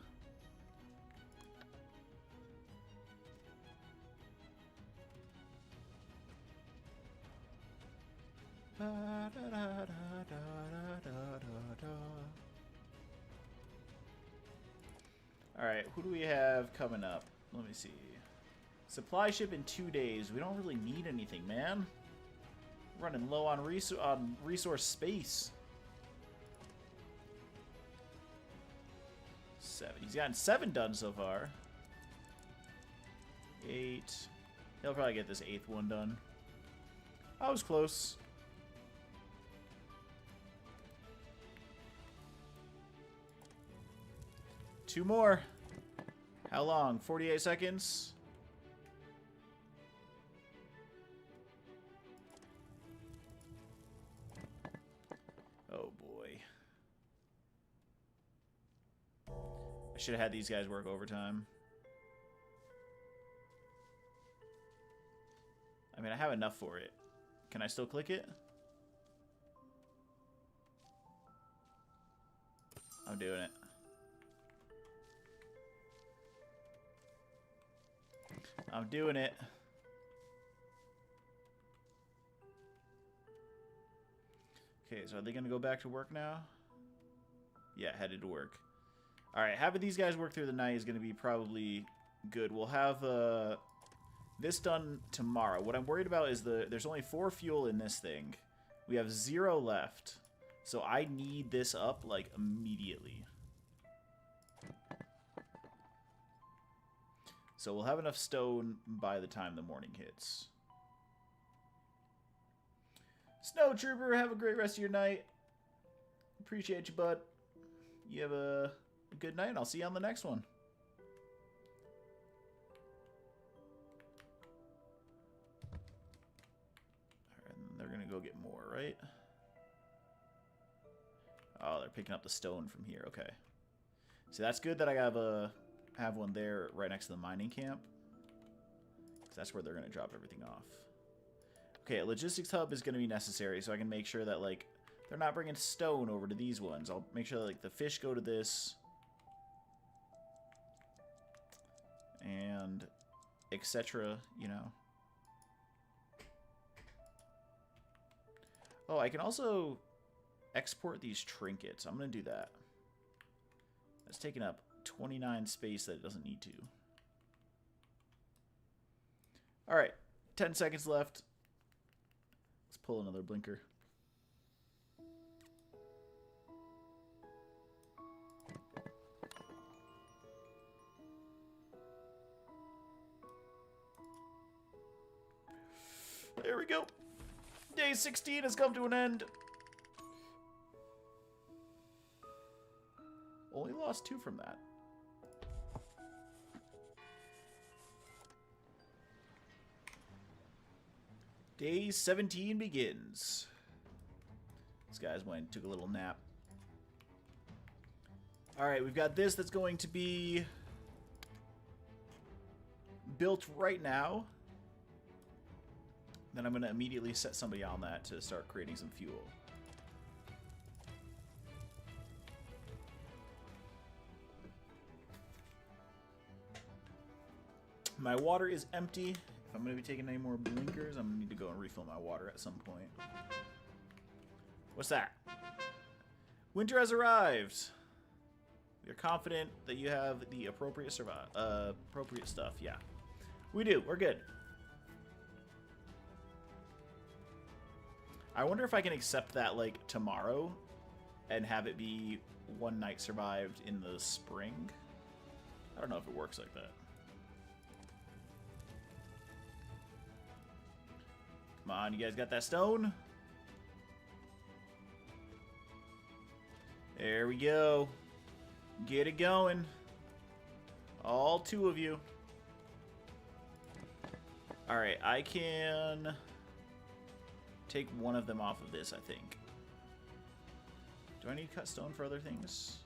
Alright, who do we have coming up? Let me see. Supply ship in 2 days. We don't really need anything, man. Running low on resource space. 7. He's gotten 7 done so far. 8. He'll probably get this 8th one done. I was close. Two more. How long? 48 seconds? Oh boy. I should have had these guys work overtime. I mean, I have enough for it. Can I still click it? I'm doing it. I'm doing it. Okay, so are they going to go back to work now? Yeah, headed to work. Alright, having these guys work through the night is going to be probably good. We'll have this done tomorrow. What I'm worried about is there's only 4 fuel in this thing. We have 0 left. So I need this up, like, immediately. So we'll have enough stone by the time the morning hits. Snow Trooper, have a great rest of your night. Appreciate you, bud. You have a good night, and I'll see you on the next one. Alright, and they're gonna go get more, right? Oh, they're picking up the stone from here. Okay. So that's good that I have one there right next to the mining camp. Because that's where they're going to drop everything off. Okay, a logistics hub is going to be necessary so I can make sure that, like, they're not bringing stone over to these ones. I'll make sure that, like, the fish go to this. And etc., you know. Oh, I can also export these trinkets. I'm going to do that. That's taking up 29 space that it doesn't need to. Alright, 10 seconds left. Let's pull another blinker. There we go. Day 16 has come to an end. Only lost 2 from that. Day 17 begins. This guy's went and took a little nap. Alright, we've got this that's going to be built right now. Then I'm going to immediately set somebody on that to start creating some fuel. My water is empty. If I'm going to be taking any more blinkers, I'm going to need to go and refill my water at some point. What's that? Winter has arrived. We're confident that you have the appropriate appropriate stuff. Yeah, we do. We're good. I wonder if I can accept that like tomorrow and have it be 1 night survived in the spring. I don't know if it works like that. Come on, you guys got that stone? There we go. Get it going. All 2 of you. Alright, I can take 1 of them off of this, I think. Do I need to cut stone for other things?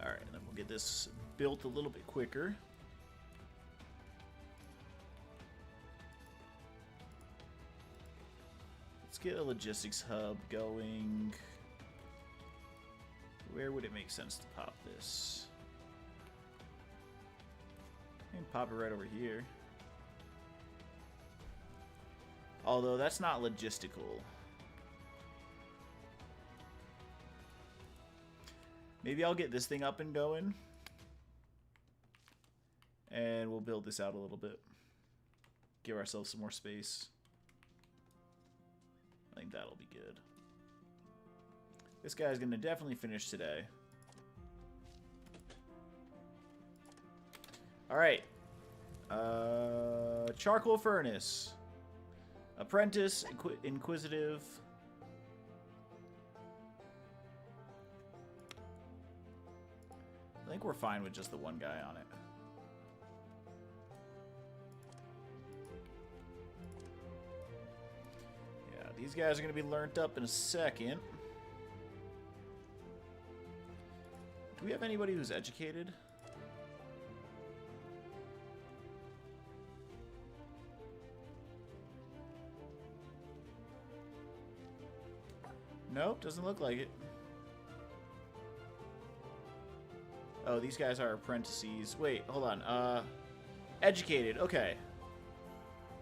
Alright, then we'll get this built a little bit quicker. Let's get a logistics hub going. Where would it make sense to pop this? I can pop it right over here. Although that's not logistical. Maybe I'll get this thing up and going. And we'll build this out a little bit. Give ourselves some more space. I think that'll be good. This guy's going to definitely finish today. Alright. Charcoal furnace. Apprentice, inquisitive. I think we're fine with just the 1 guy on it. Yeah, these guys are going to be learnt up in a second. Do we have anybody who's educated? Nope, doesn't look like it. Oh, these guys are apprentices. Wait, hold on. Educated, okay.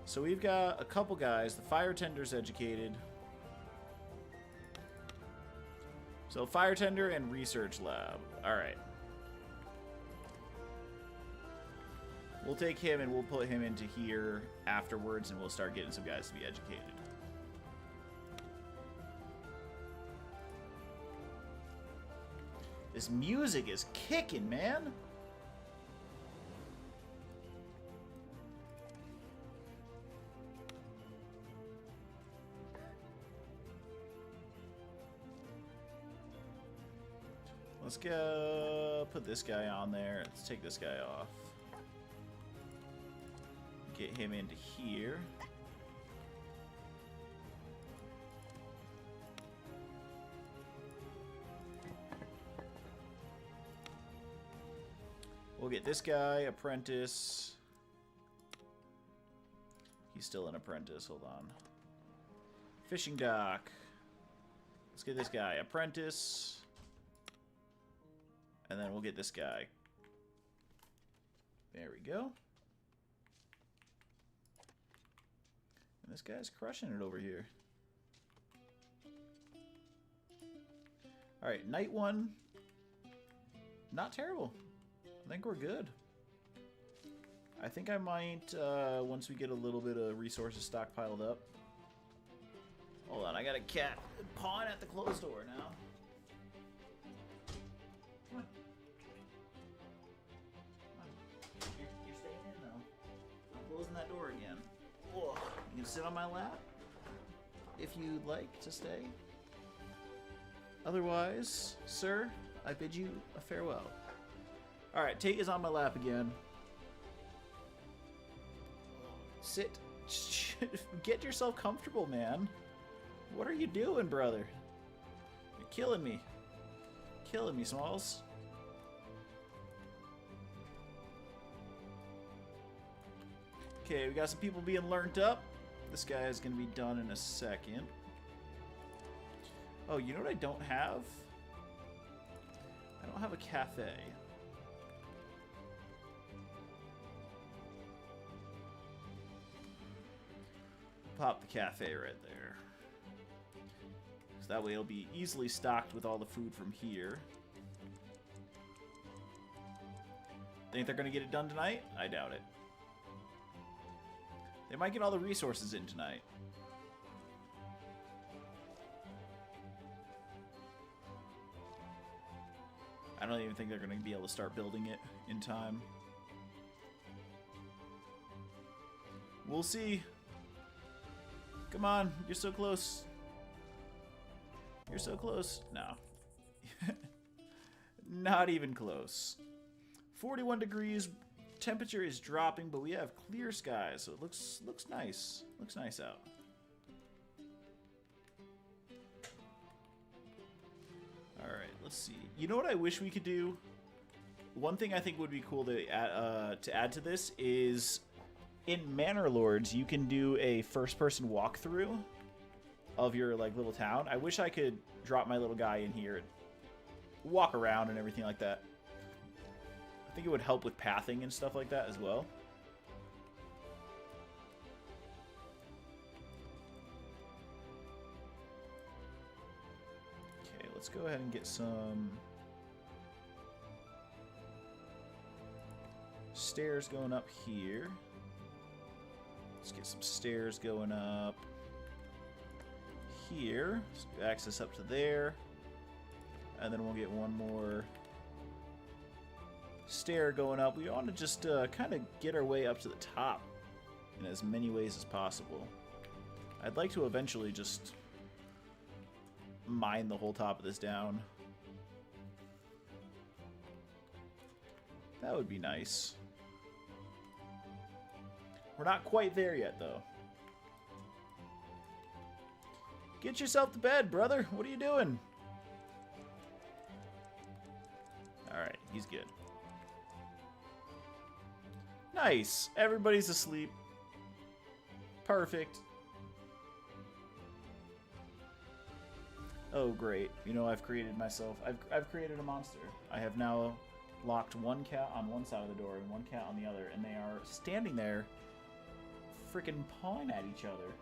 So we've got a couple guys. The fire tender's educated. So fire tender and research lab. Alright. We'll take him and we'll put him into here afterwards and we'll start getting some guys to be educated. This music is kicking, man. Let's go put this guy on there. Let's take this guy off. Get him into here. We'll get this guy, apprentice. He's still an apprentice, hold on. Fishing dock. Let's get this guy, apprentice. And then we'll get this guy. There we go. And this guy's crushing it over here. Alright, night 1. Not terrible. I think we're good. I think I might, once we get a little bit of resources stockpiled up. Hold on, I got a cat pawing at the closed door now. Come on. Come on. You're staying in, though. I'm closing that door again. Ugh. You can sit on my lap if you'd like to stay. Otherwise, sir, I bid you a farewell. Alright, Tate is on my lap again. Sit. Get yourself comfortable, man. What are you doing, brother? You're killing me. Killing me, Smalls. Okay, we got some people being learnt up. This guy is going to be done in a second. Oh, you know what I don't have? I don't have a cafe. pop the cafe right there. So that way it'll be easily stocked with all the food from here. Think they're going to get it done tonight? I doubt it. They might get all the resources in tonight. I don't even think they're going to be able to start building it in time. We'll see. Come on, you're so close. You're so close. No. Not even close. 41 degrees. Temperature is dropping, but we have clear skies, so it looks nice. Looks nice out. All right, let's see. You know what I wish we could do? One thing I think would be cool to add to this is in Manor Lords, you can do a first-person walkthrough of your like little town. I wish I could drop my little guy in here and walk around and everything like that. I think it would help with pathing and stuff like that as well. Okay, let's go ahead and get some stairs going up here. Let's get some stairs going up here. So access up to there. And then we'll get one more stair going up. We want to just kind of get our way up to the top in as many ways as possible. I'd like to eventually just mine the whole top of this down. That would be nice. We're not quite there yet, though. Get yourself to bed, brother. What are you doing? Alright, he's good. Nice. Everybody's asleep. Perfect. Oh, great. You know, I've created myself. I've created a monster. I have now locked one cat on one side of the door and one cat on the other, and they are standing there freaking pawing at each other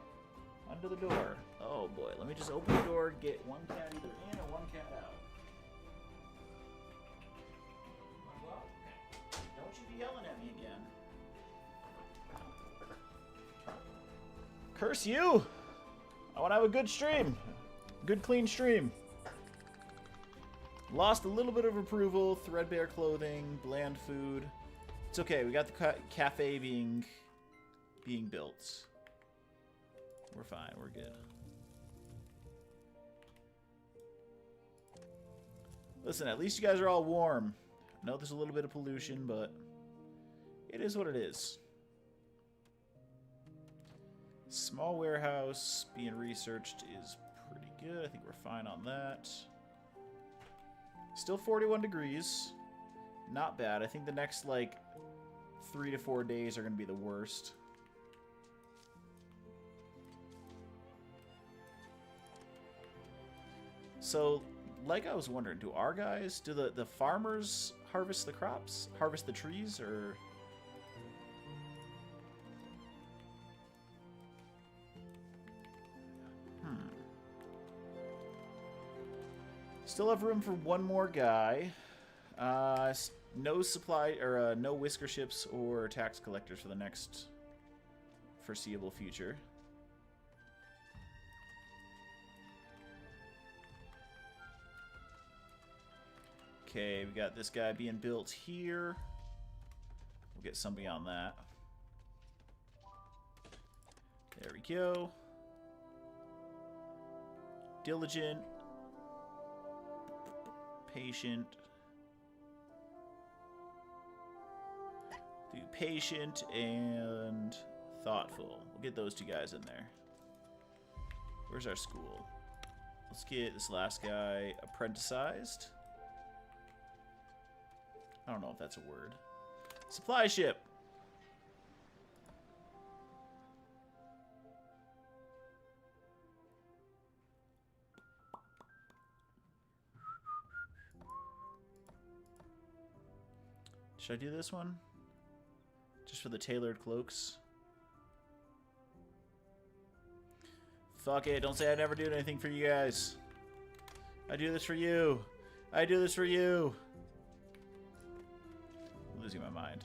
under the door. Oh, boy. Let me just open the door, get one cat either in or one cat out. Well, don't you be yelling at me again. Curse you! I want to have a good stream. Good, clean stream. Lost a little bit of approval. Threadbare clothing, bland food. It's okay. We got the cafe being built. We're fine. We're good. Listen, at least you guys are all warm. I know there's a little bit of pollution, but it is what it is. Small warehouse being researched is pretty good. I think we're fine on that. Still 41 degrees. Not bad. I think the next, like, 3 to 4 days are going to be the worst. So, like I was wondering, do our guys, do the farmers harvest the crops? Harvest the trees, or... Still have room for one more guy. No supply or no whisker ships or tax collectors for the next foreseeable future. Okay, we got this guy being built here. We'll get somebody on that. There we go. Diligent. Patient. Do patient and thoughtful. We'll get those two guys in there. Where's our school? Let's get this last guy apprenticized. I don't know if that's a word. Supply ship. Should I do this one? Just for the tailored cloaks? Fuck it. Don't say I never do anything for you guys. I do this for you. I do this for you. I'm losing my mind.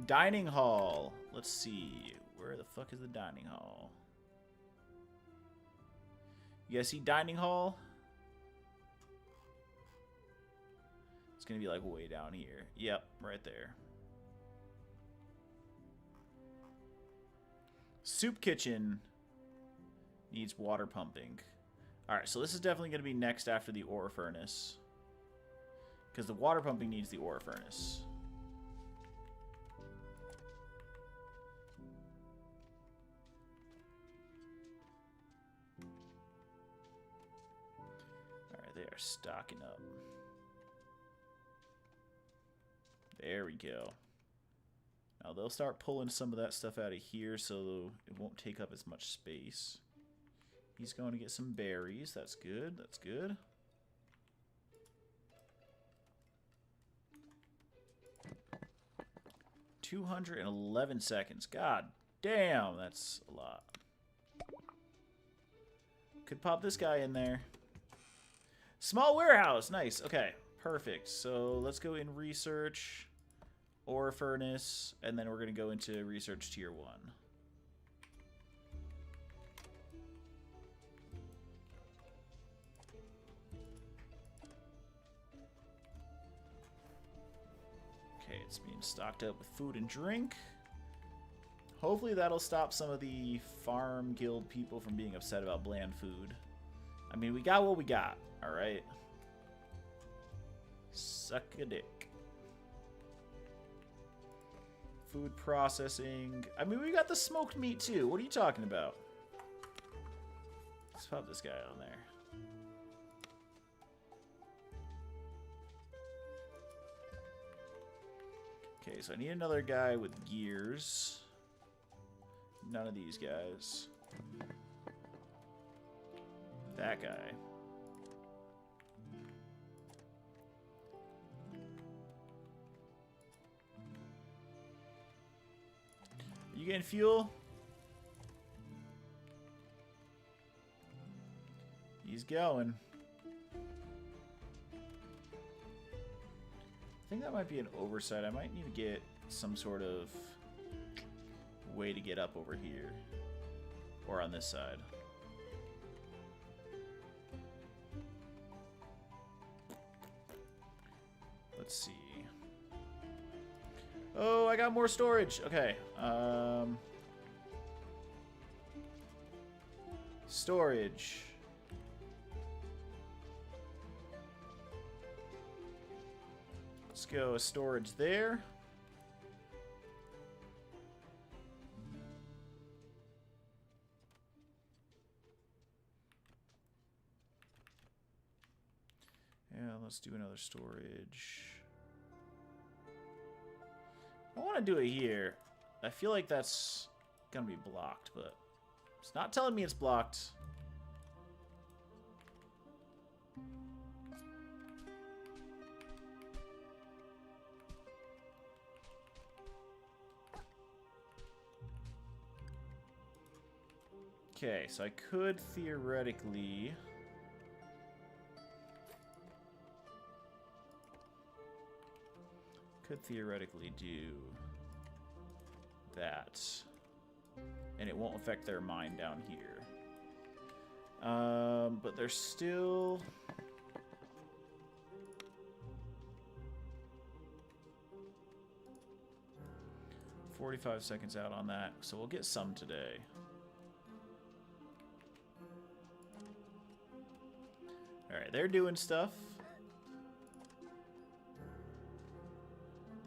Dining hall. Let's see. Where the fuck is the dining hall? You guys see dining hall? It's gonna be like way down here. Yep, right there. Soup kitchen needs water pumping. Alright, so this is definitely gonna be next after the ore furnace. Because the water pumping needs the ore furnace. Alright, they are stocking up. There we go. Now they'll start pulling some of that stuff out of here so it won't take up as much space. He's going to get some berries. That's good. That's good. $211 seconds. God damn, that's a lot. Could pop this guy in there. Small warehouse. Nice. Okay, perfect. So let's go in research, ore furnace, and then we're going to go into research tier 1. Okay, it's being stocked up with food and drink. Hopefully that'll stop some of the farm guild people from being upset about bland food. I mean, we got what we got, alright? Suck a dick. Food processing. I mean, we got the smoked meat too. What are you talking about? Let's pop this guy on there. Okay, so I need another guy with gears. None of these guys. That guy. You getting fuel? He's going. I think that might be an oversight. I might need to get some sort of way to get up over here. Or on this side. Let's see. Oh, I got more storage. Okay. Storage. Let's go a storage there. Yeah, let's do another storage. I want to do it here. I feel like that's gonna be blocked, but it's not telling me it's blocked. Okay, so I could theoretically do that, and it won't affect their mine down here. But there's still 45 seconds out on that, so we'll get some today. Alright, they're doing stuff.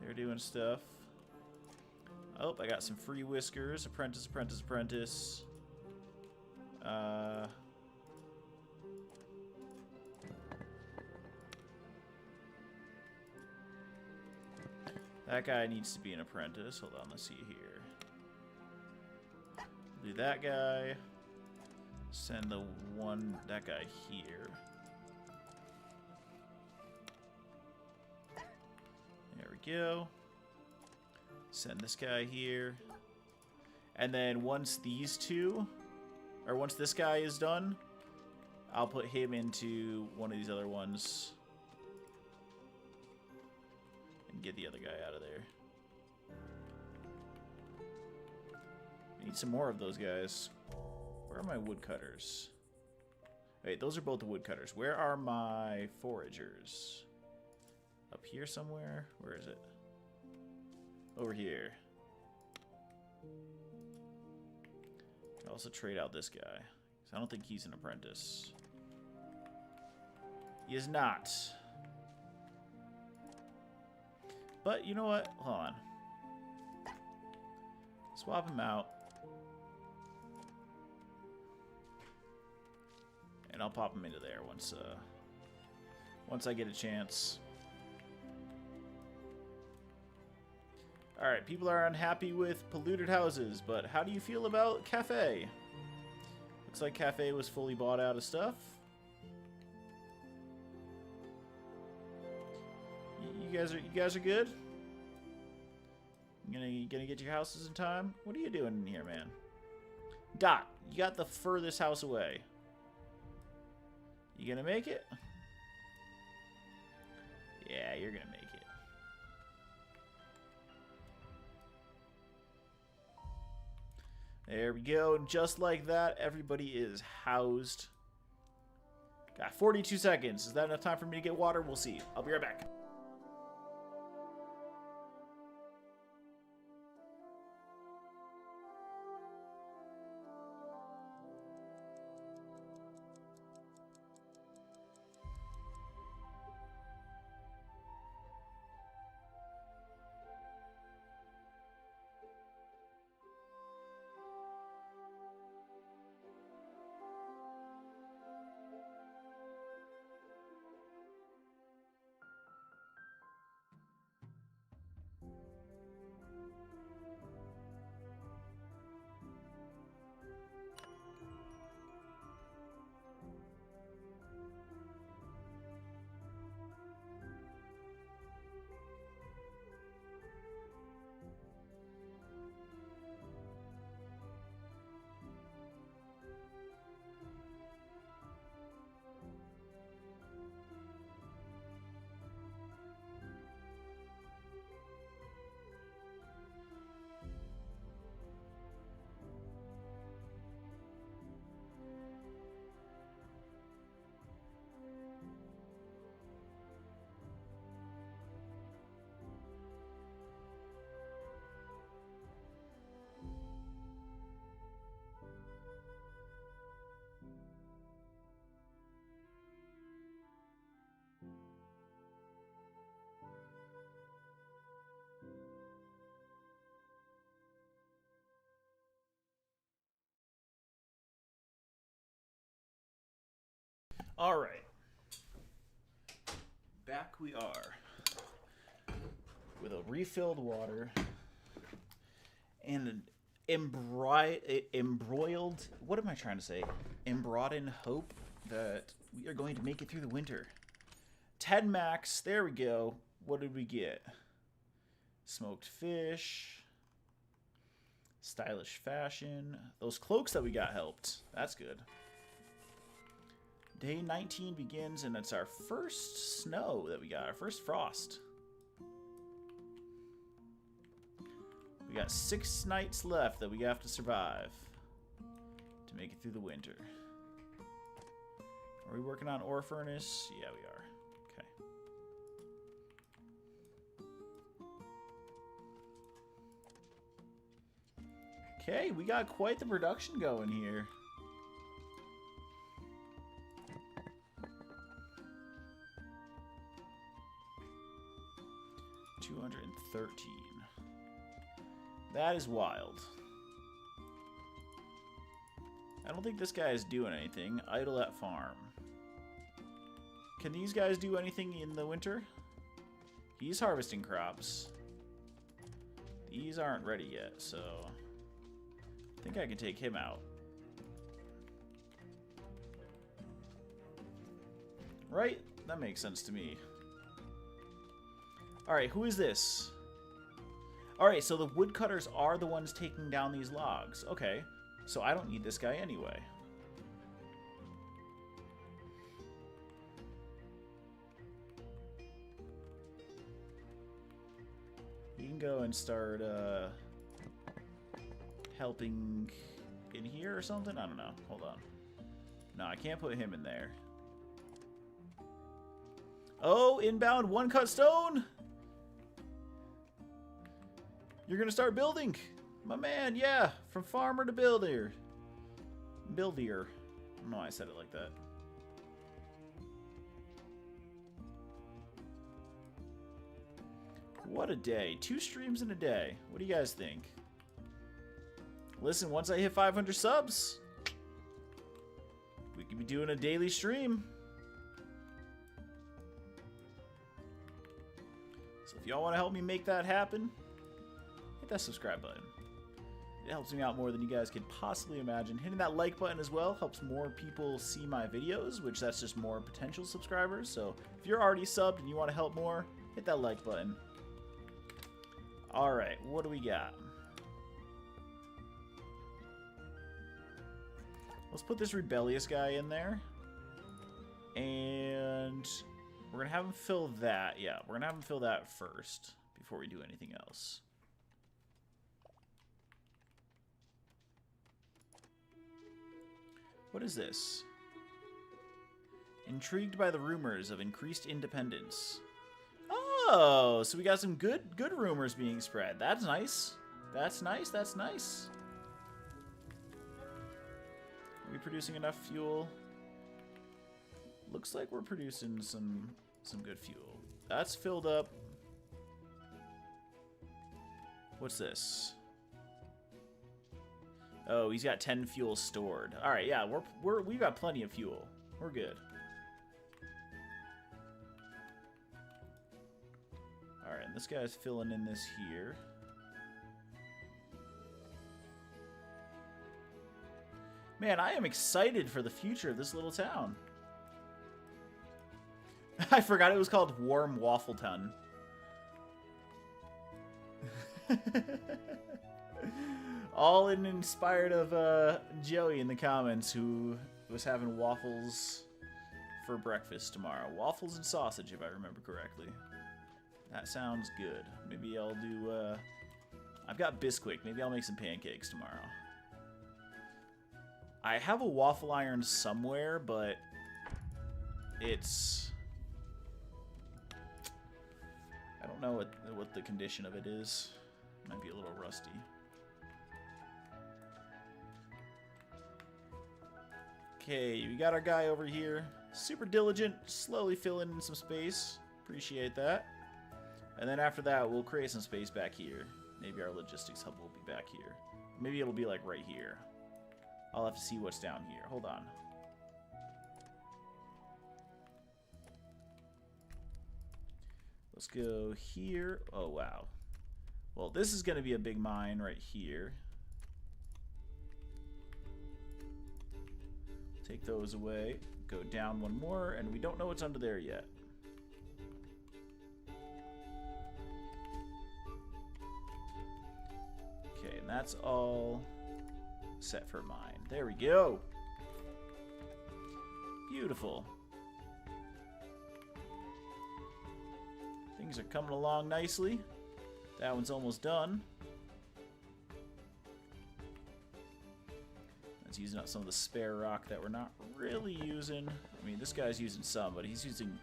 They're doing stuff. Oh, I got some free whiskers. Apprentice, apprentice, apprentice. That guy needs to be an apprentice. Hold on, let's see here. Do that guy. Send that guy here. There we go. Send this guy here. And then once these two or once this guy is done, I'll put him into one of these other ones and get the other guy out of there. Need some more of those guys. Where are my woodcutters? Wait, those are both the woodcutters. Where are my foragers? Up here somewhere? Where is it? Over here. I'll also trade out this guy, because I don't think he's an apprentice. He is not. But you know what? Hold on. Swap him out. And I'll pop him into there once I get a chance. Alright, people are unhappy with polluted houses, but how do you feel about Cafe? Looks like Cafe was fully bought out of stuff. You guys are good? You gonna get your houses in time? What are you doing in here, man? Dot, you got the furthest house away. You gonna make it? Yeah, you're gonna make it. There we go. Just like that, everybody is housed. Got 42 seconds. Is that enough time for me to get water? We'll see. I'll be right back. All right. Back we are with a refilled water and an embroiled, what am I trying to say? Embroadened hope that we are going to make it through the winter. 10 max. There we go. What did we get? Smoked fish. Stylish fashion. Those cloaks that we got helped. That's good. Day 19 begins, and it's our first snow that we got, our first frost. We got 6 nights left that we have to survive to make it through the winter. Are we working on ore furnace? Yeah, we are. Okay. Okay, we got quite the production going here. $213. That is wild. I don't think this guy is doing anything. Idle at farm. Can these guys do anything in the winter? He's harvesting crops. These aren't ready yet, so I think I can take him out. Right? That makes sense to me. Alright, who is this? Alright, so the woodcutters are the ones taking down these logs. Okay, so I don't need this guy anyway. You can go and start helping in here or something. I don't know. Hold on. No, I can't put him in there. Oh, inbound one cut stone. You're gonna start building, my man. Yeah, from farmer to builder. Buildier. I don't know why I said it like that. What a day. 2 streams in a day. What do you guys think? Listen, once I hit 500 subs, we could be doing a daily stream. So if y'all want to help me make that happen, hit that subscribe button. It helps me out more than you guys could possibly imagine. Hitting that like button as well helps more people see my videos, which that's just more potential subscribers. So if you're already subbed and you want to help more, hit that like button. Alright, what do we got? Let's put this rebellious guy in there. And we're going to have him fill that. Yeah, we're going to have him fill that first before we do anything else. What is this? Intrigued by the rumors of increased independence. Oh, so we got some good rumors being spread. That's nice. That's nice. That's nice. Are we producing enough fuel? Looks like we're producing some good fuel. That's filled up. What's this? Oh, he's got 10 fuel stored. All right, yeah, we've got plenty of fuel. We're good. All right, and this guy's filling in this here. Man, I am excited for the future of this little town. I forgot it was called Warm Waffleton. All inspired of Joey in the comments, who was having waffles for breakfast tomorrow. Waffles and sausage, if I remember correctly. That sounds good. Maybe I'll do... I've got Bisquick. Maybe I'll make some pancakes tomorrow. I have a waffle iron somewhere, but it's... I don't know what the condition of it is. It might be a little rusty. Okay, we got our guy over here. Super diligent, slowly filling in some space. Appreciate that. And then after that, we'll create some space back here. Maybe our logistics hub will be back here. Maybe it'll be like right here. I'll have to see what's down here. Hold on. Let's go here. Oh, wow. Well, this is going to be a big mine right here. Take those away. Go down one more, and we don't know what's under there yet. Okay, and that's all set for mine. There we go. Beautiful. Things are coming along nicely. That one's almost done. That's using up some of the spare rock that we're not really using. I mean, this guy's using some, but he's using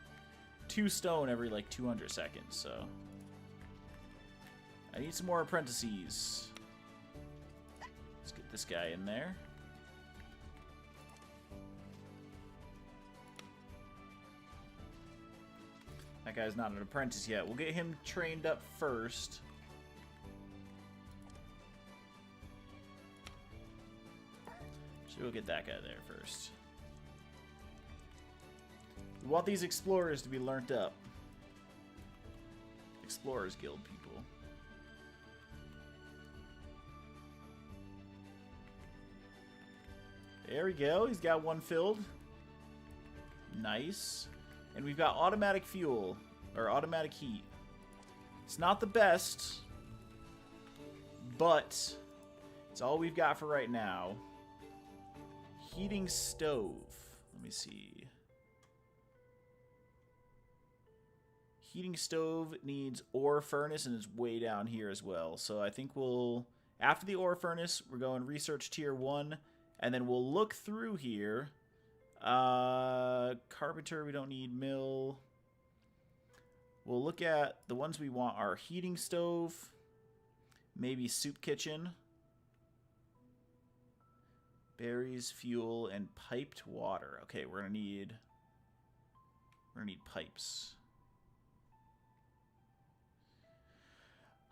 2 stone every like 200 seconds, so I need some more apprentices. Let's get this guy in there. That guy's not an apprentice yet. We'll get him trained up first. So we'll get that guy there first. We want these explorers to be learnt up. Explorers Guild people. There we go. He's got one filled. Nice. And we've got automatic fuel, or automatic heat. It's not the best, but it's all we've got for right now. Heating stove. Let me see. Heating stove needs ore furnace and is way down here as well. So I think we'll, after the ore furnace, we're going research tier 1. And then we'll look through here. Carpenter, we don't need mill. We'll look at the ones we want are heating stove. Maybe soup kitchen. Berries, fuel, and piped water. Okay, we're gonna need pipes.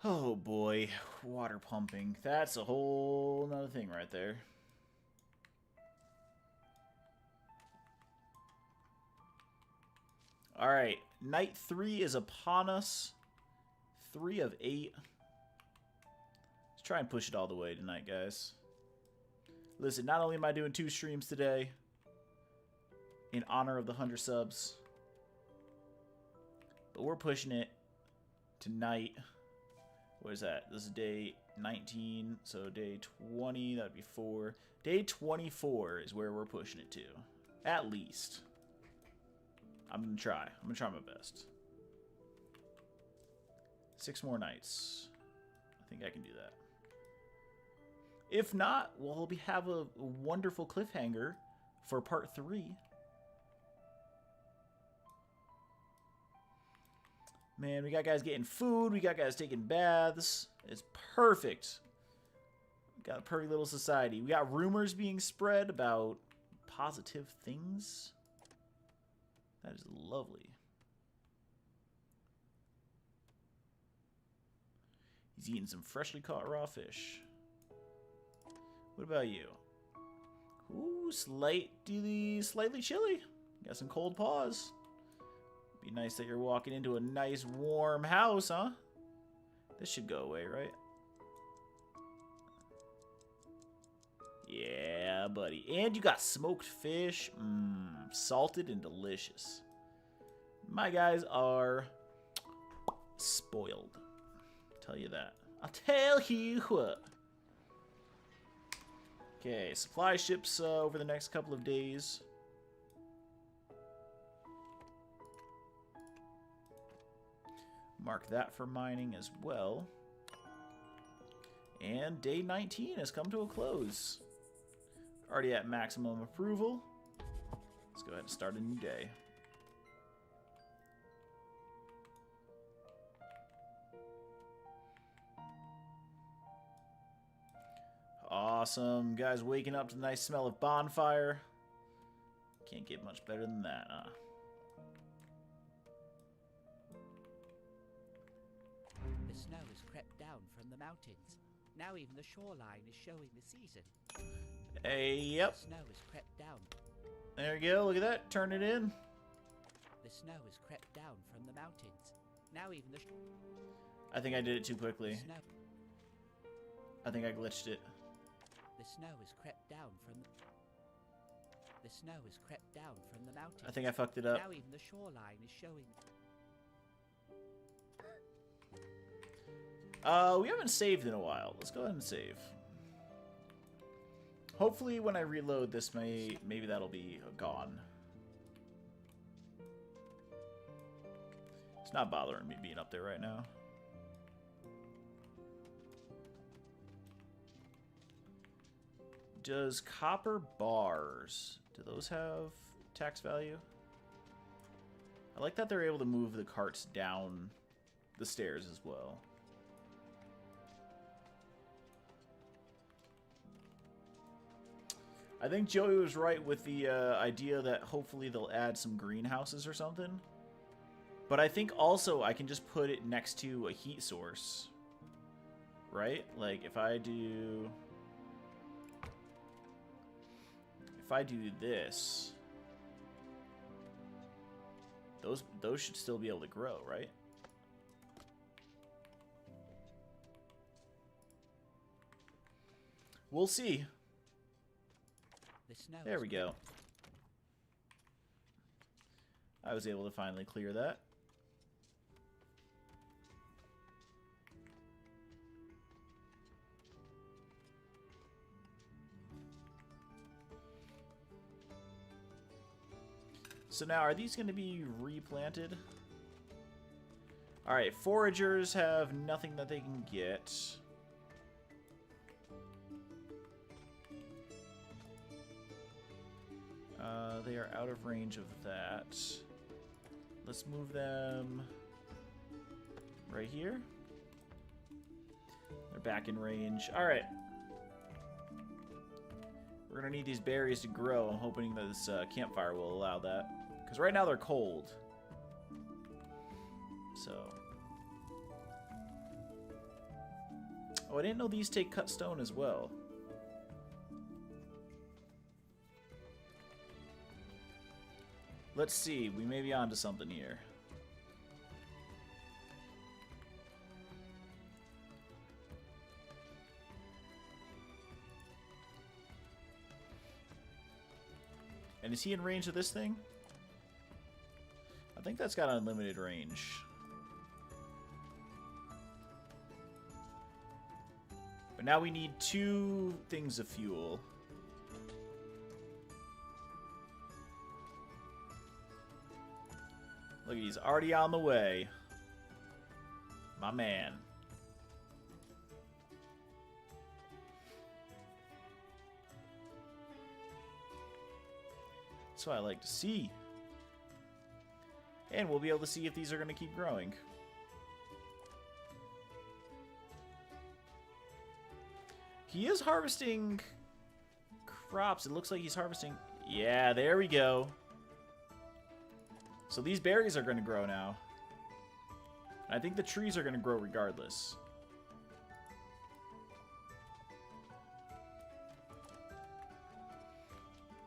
Oh boy, water pumping. That's a whole nother thing right there. Alright, night 3 is upon us. 3 of 8. Let's try and push it all the way tonight, guys. Listen, not only am I doing 2 streams today in honor of the 100 subs, but we're pushing it tonight. What is that? This is day 19, so day 20, that would be 4. Day 24 is where we're pushing it to, at least. I'm gonna try. I'm gonna try my best. 6 more nights. I think I can do that. If not, we'll have a wonderful cliffhanger for part 3. Man, we got guys getting food. We got guys taking baths. It's perfect. We got a perfect little society. We got rumors being spread about positive things. That is lovely. He's eating some freshly caught raw fish. What about you? Ooh, slightly chilly. Got some cold paws. Be nice that you're walking into a nice warm house, huh? This should go away, right? Yeah, buddy. And you got smoked fish. Salted and delicious. My guys are spoiled. I'll tell you that. I'll tell you what. Okay, supply ships over the next couple of days. Mark that for mining as well. And day 19 has come to a close. Already at maximum approval. Let's go ahead and start a new day. Awesome. Guys waking up to the nice smell of bonfire. Can't get much better than that, huh? The snow has crept down from the mountains. Now even the shoreline is showing the season. Hey, yep. The snow has crept down. There you go. Look at that. Turn it in. The snow has crept down from the mountains. Now even the I think I did it too quickly. I think I glitched it. The snow has crept down from the snow has crept down from the mountains. I think I fucked it up. Now even the shoreline is showing. We haven't saved in a while. Let's go ahead and save. Hopefully when I reload this, maybe that'll be gone. It's not bothering me being up there right now. Does copper bars, do those have tax value? I like that they're able to move the carts down the stairs as well. I think Joey was right with the idea that hopefully they'll add some greenhouses or something. But I think also I can just put it next to a heat source. Right? Like if I do this, those should still be able to grow, right? We'll see. There we go. I was able to finally clear that. So now, are these going to be replanted? Alright, foragers have nothing that they can get. They are out of range of that. Let's move them right here. They're back in range. Alright. We're going to need these berries to grow. I'm hoping that this campfire will allow that. Because right now they're cold. So. Oh, I didn't know these take cut stone as well. Let's see. We may be onto something here. And is he in range of this thing? I think that's got unlimited range. But now we need 2 things of fuel. Look, he's already on the way. My man. That's what I like to see. And we'll be able to see if these are going to keep growing. He is harvesting crops. It looks like he's harvesting... Yeah, there we go. So these berries are going to grow now. I think the trees are going to grow regardless.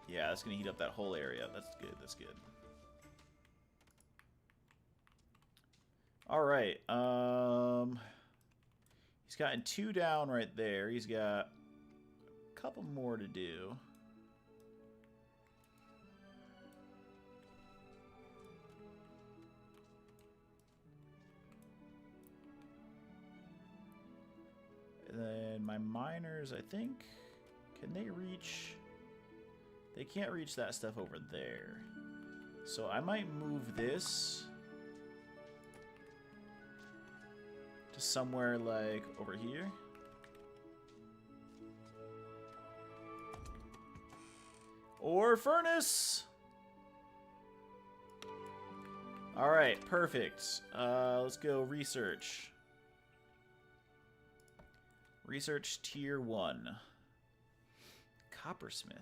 Yeah, that's going to heat up that whole area. That's good. That's good. All right. He's gotten 2 down right there. He's got a couple more to do. And then my miners, I think, can they reach... They can't reach that stuff over there. So I might move this to somewhere like over here. Or furnace! Alright, perfect. Let's go research. Research tier 1. Coppersmith.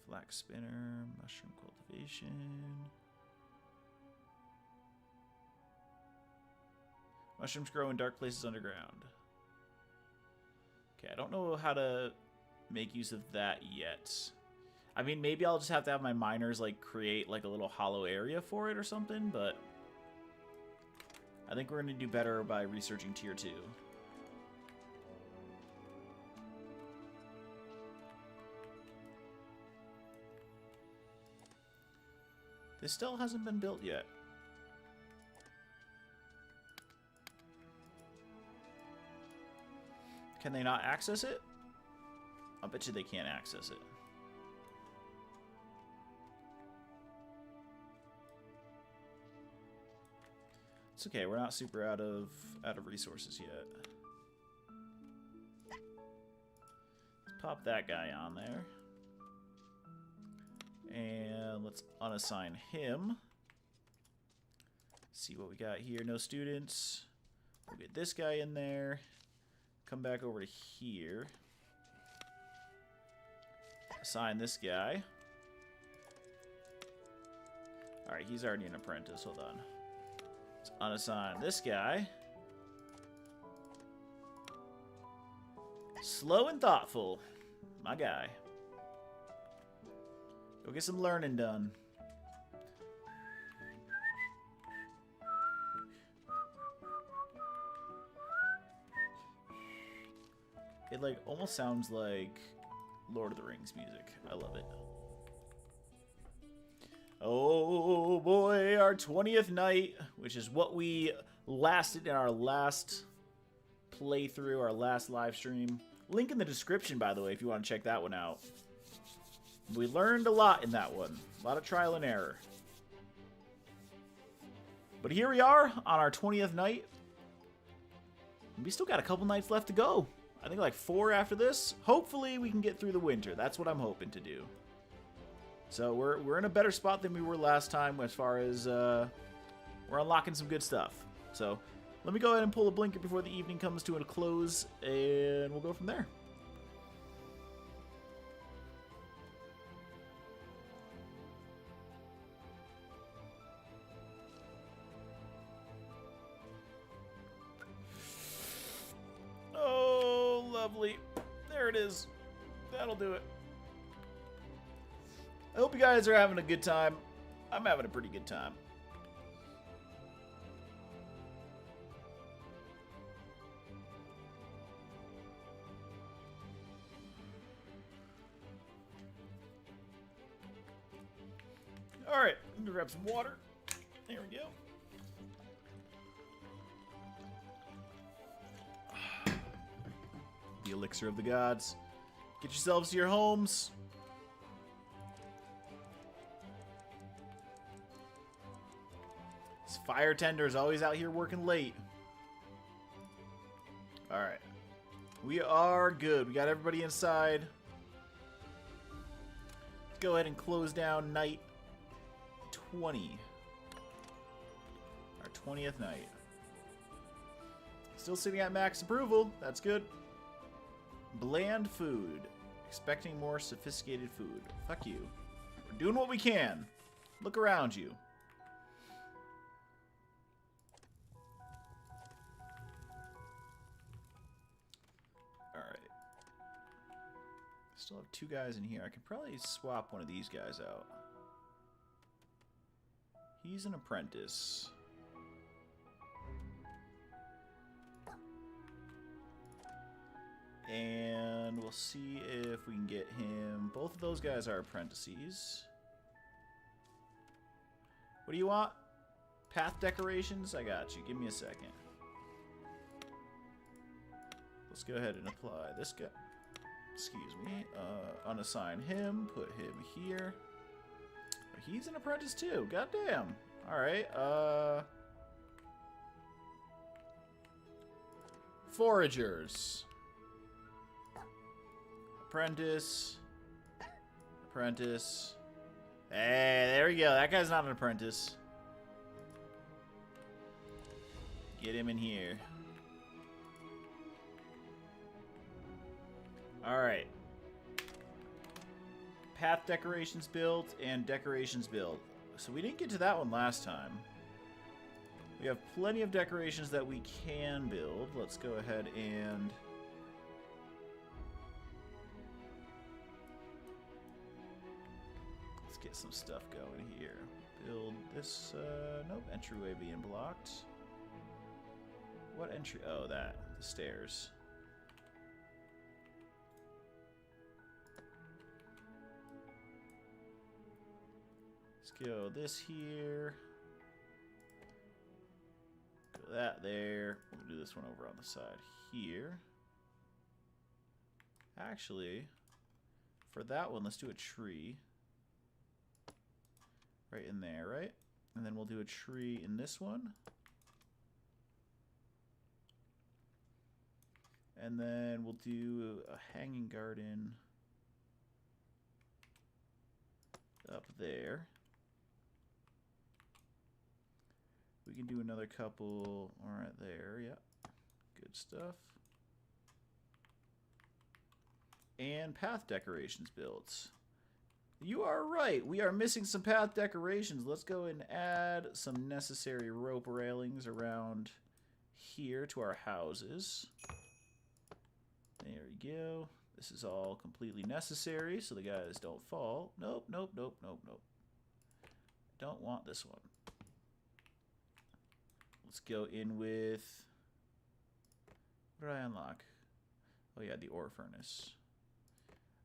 Flax spinner, mushroom cultivation. Mushrooms grow in dark places underground. Okay, I don't know how to make use of that yet. I mean, maybe I'll just have to have my miners like create like a little hollow area for it or something, but I think we're going to do better by researching tier 2. This still hasn't been built yet. Can they not access it? I bet you they can't access it. It's okay, we're not super out of resources yet. Let's pop that guy on there. And let's unassign him. See what we got here. No students. We'll get this guy in there. Come back over to here. Assign this guy. Alright, he's already an apprentice. Hold on. Let's unassign this guy. Slow and thoughtful. My guy. Go get some learning done. It like almost sounds like Lord of the Rings music. I love it. Oh boy, our 20th night, which is what we lasted in our last playthrough, our last live stream. Link in the description, by the way, if you want to check that one out. We learned a lot in that one. A lot of trial and error. But here we are on our 20th night. We still got a couple nights left to go. I think like 4 after this. Hopefully we can get through the winter. That's what I'm hoping to do. So we're in a better spot than we were last time as far as we're unlocking some good stuff. So let me go ahead and pull a blinker before the evening comes to a close, and we'll go from there. Oh, lovely. There it is. That'll do it. I hope you guys are having a good time. I'm having a pretty good time. All right, I'm gonna grab some water. There we go. The elixir of the gods. Get yourselves to your homes. This fire tender is always out here working late. All right, we are good. We got everybody inside. Let's go ahead and close down night 20. Our 20th night. Still sitting at max approval. That's good. Bland food. Expecting more sophisticated food. Fuck you. We're doing what we can. Look around you. Alright. Still have 2 guys in here. I could probably swap one of these guys out. He's an apprentice. And we'll see if we can get him. Both of those guys are apprentices. What do you want? Path decorations? I got you. Give me a second. Let's go ahead and apply this guy. Excuse me. Unassign him. Put him here. He's an apprentice too. Goddamn. Alright. Foragers. Apprentice. Apprentice. Hey, there we go. That guy's not an apprentice. Get him in here. Alright. Path decorations built and decorations built. So we didn't get to that one last time. We have plenty of decorations that we can build. Let's go ahead and... let's get some stuff going here. Build this... nope, entryway being blocked. What entry? Oh, that. The stairs. Let's go this here. Go that there. We'll do this one over on the side here. Actually, for that one, let's do a tree. Right in there, right? And then we'll do a tree in this one. And then we'll do a hanging garden up there. We can do another couple right there. Yep. Good stuff. And path decorations built. You are right. We are missing some path decorations. Let's go and add some necessary rope railings around here to our houses. There we go. This is all completely necessary so the guys don't fall. Nope, nope, nope, nope, nope. Don't want this one. Let's go in with... what did I unlock? Oh yeah, the ore furnace.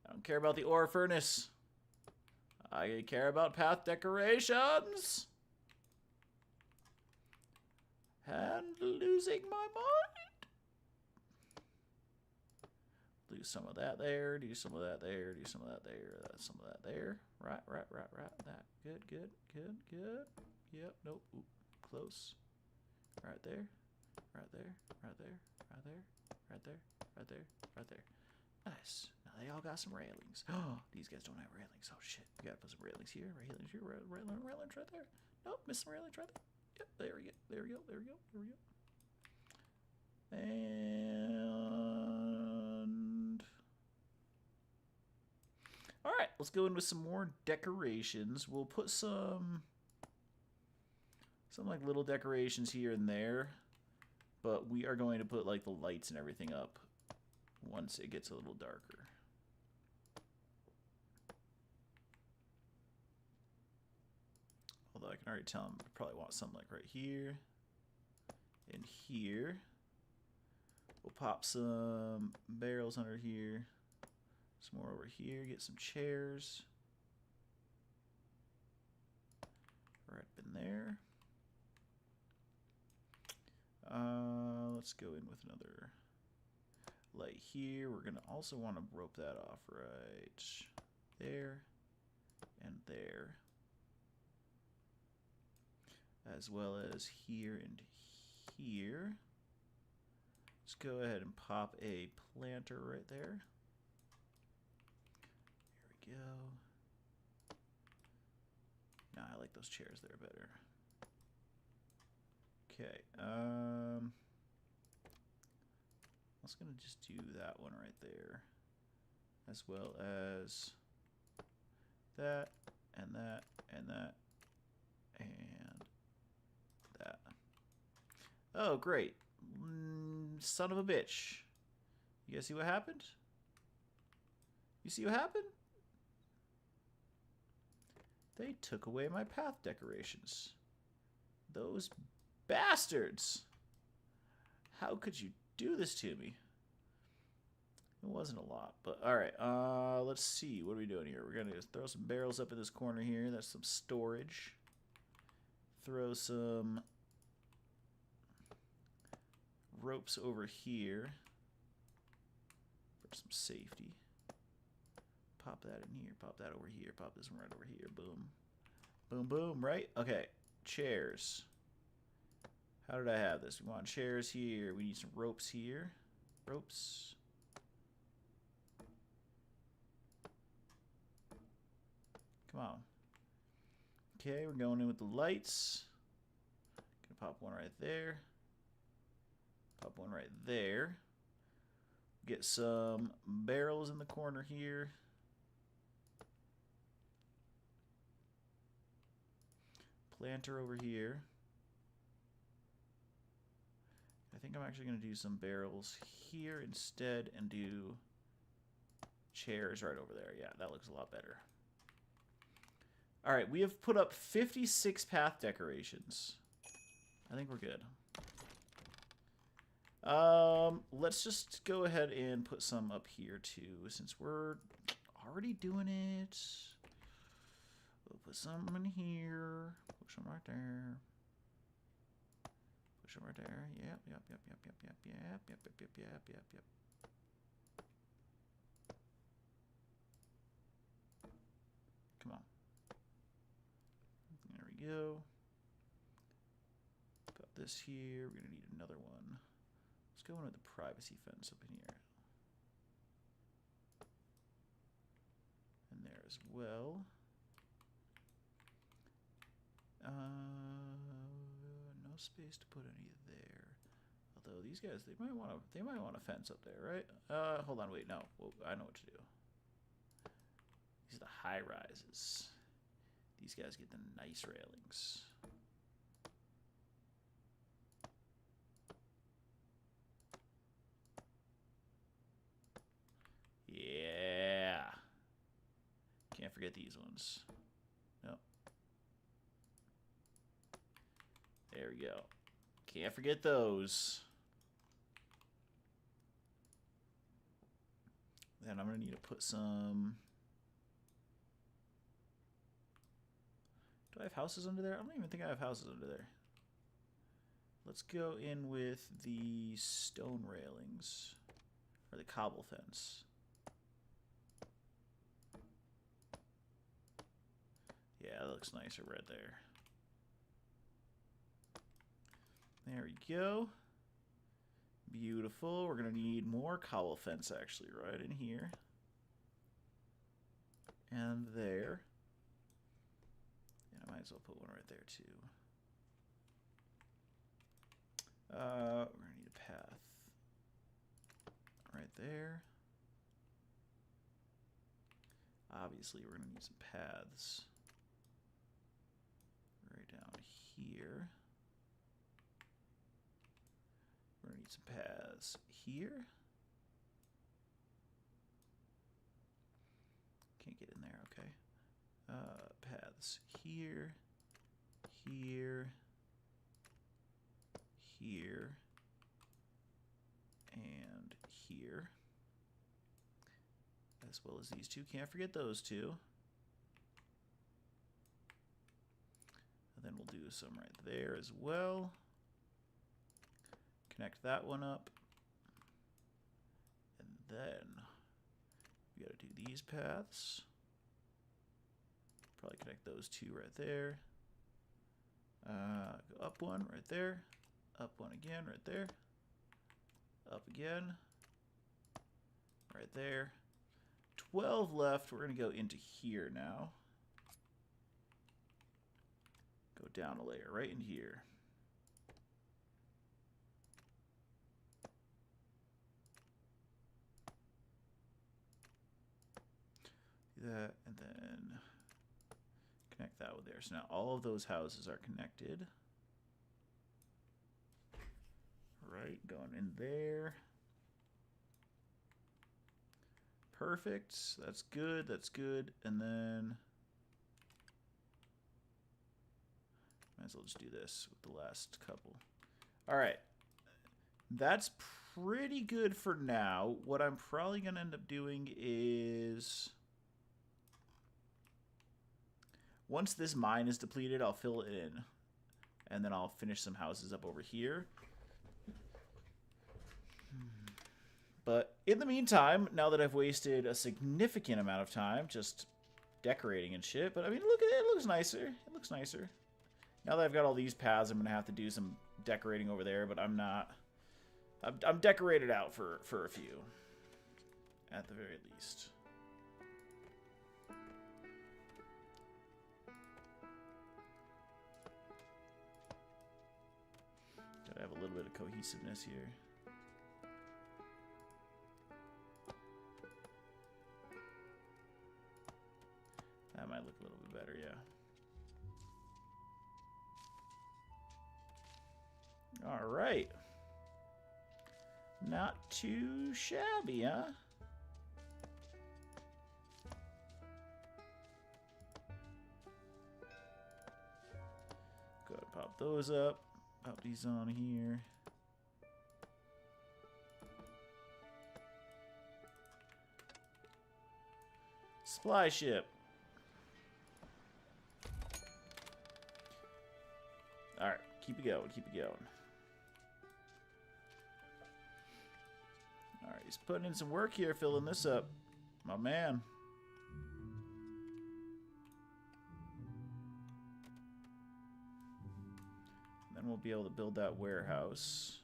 I don't care about the ore furnace. I care about path decorations. And losing my mind. Do some of that there, do some of that there, do some of that there, some of that there. Right. That. Good. Yep, nope. Ooh. close. Right there. Right there. Right there. Right there. Right there. Right there. Right there. Nice. Now they all got some railings. Oh, these guys don't have railings. Oh shit. We gotta put some railings here. Railings here. Railings right there. Nope, missed some railings right there. Yep, there we go. There we go. There we go. There we go. And all right, let's go in with some more decorations. We'll put some like little decorations here and there, but we are going to put like the lights and everything up once it gets a little darker. Although I can already tell them I probably want something like right here and here. We'll pop some barrels under here. Some more over here. Get some chairs. Right up in there. Let's go in with another light here. We're going to also want to rope that off right there and there. As well as here and here. Let's go ahead and pop a planter right there. There we go. Nah, I like those chairs there better. Okay. I was gonna just do that one right there, as well as that and that and that and that. Oh, great. Son of a bitch. You guys see what happened? You see what happened? They took away my path decorations. Those bastards. How could you do this to me? It wasn't a lot, but all right. Let's see. What are we doing here? We're going to throw some barrels up in this corner here. That's some storage. Throw some ropes over here for some safety. Pop that in here. Pop that over here. Pop this one right over here. Boom. Boom, boom, right? Okay. Chairs. How did I have this? We want chairs here. We need some ropes here. Ropes. Come on. Okay, we're going in with the lights. Gonna pop one right there. Pop one right there. Get some barrels in the corner here. Planter over here. I think I'm actually going to do some barrels here instead and do chairs right over there. Yeah, that looks a lot better. All right, we have put up 56 path decorations. I think we're good. Let's just go ahead and put some up here too, since we're already doing it. We'll put some in here. Push them right there. Push them right there. Yep, yep, yep, yep, yep, yep, yep, yep, yep, yep, yep, yep, yep. Come on. There we go. Put this here. We're gonna need another one. Let's go in with the privacy fence up in here. And there as well. No space to put any there. Although these guys, they might want a fence up there, right? Hold on, wait, no. Well, I know what to do. These are the high rises. These guys get the nice railings. Yeah. Can't forget these ones. Nope. There we go. Can't forget those. Then I'm going to need to put some... Do I have houses under there? I don't even think I have houses under there. Let's go in with the stone railings. Or the cobble fence. Yeah, that looks nicer right there. There we go. Beautiful. We're going to need more cowl fence, actually, right in here. And there. And I might as well put one right there, too. We're going to need a path. Right there. Obviously, we're going to need some paths. Right down here. We're going to need some paths here. Can't get in there, okay. Paths here, here, here, and here. As well as these two. Can't forget those two. And then we'll do some right there as well. Connect that one up. And then we gotta do these paths. Probably connect those two right there. Go up one right there. Up one again right there. Up again. Right there. 12 left. We're going to go into here now. Go down a layer right in here. Do that and then connect that with there. So now all of those houses are connected. Right, going in there. Perfect. That's good. That's good. And then might as well just do this with the last couple. All right. That's pretty good for now. What I'm probably going to end up doing is once this mine is depleted, I'll fill it in. And then I'll finish some houses up over here. But in the meantime, now that I've wasted a significant amount of time just decorating and shit, but I mean, look at it, it looks nicer. It looks nicer. Now that I've got all these paths, I'm going to have to do some decorating over there, but I'm not. I'm decorated out for a few, at the very least. Gotta have a little bit of cohesiveness here. That might look a little bit better, yeah. All right. Not too shabby, huh? Go ahead and pop those up. Pop these on here. Supply ship. Alright, keep it going, keep it going. Alright, he's putting in some work here, filling this up. My man. Then we'll be able to build that warehouse.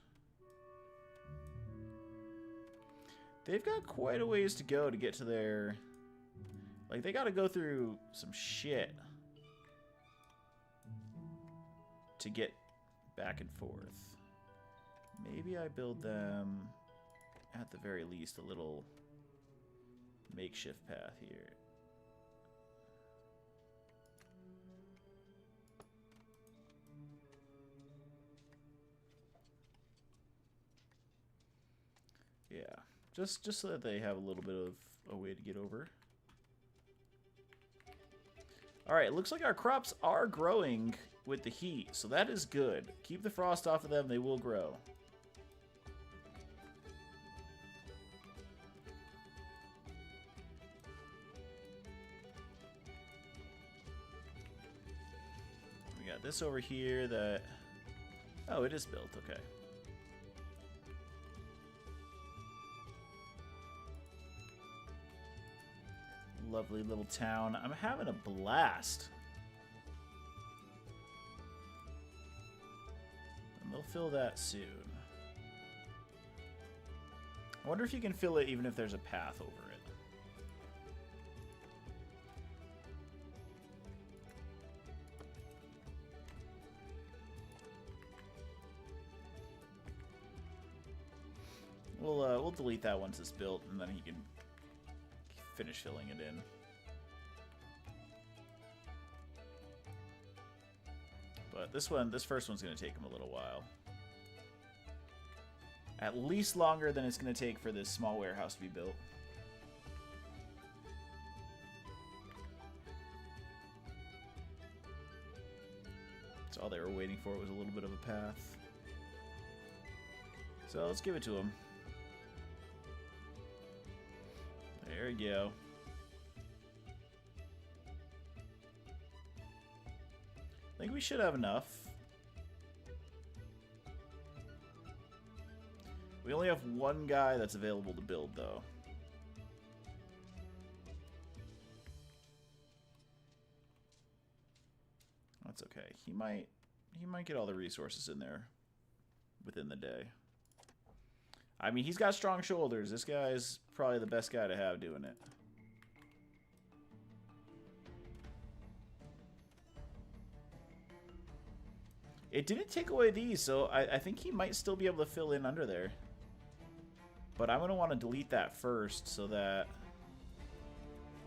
They've got quite a ways to go to get to their... Like, they gotta go through some shit to get back and forth. Maybe I build them, at the very least, a little makeshift path here. Yeah, just so that they have a little bit of a way to get over. Alright, looks like our crops are growing with the heat, so that is good. Keep the frost off of them, they will grow. We got this over here that... Oh, it is built, okay. Lovely little town. I'm having a blast. And they'll fill that soon. I wonder if you can fill it even if there's a path over it. We'll delete that once it's built, and then he can finish filling it in. But this first one's going to take him a little while. At least longer than it's going to take for this small warehouse to be built. That's all they were waiting for, was a little bit of a path. So let's give it to him. There you go. I think we should have enough. We only have one guy that's available to build, though. That's okay. He might get all the resources in there within the day. I mean, he's got strong shoulders. This guy's probably the best guy to have doing it. It didn't take away these, so I think he might still be able to fill in under there. But I'm going to want to delete that first so that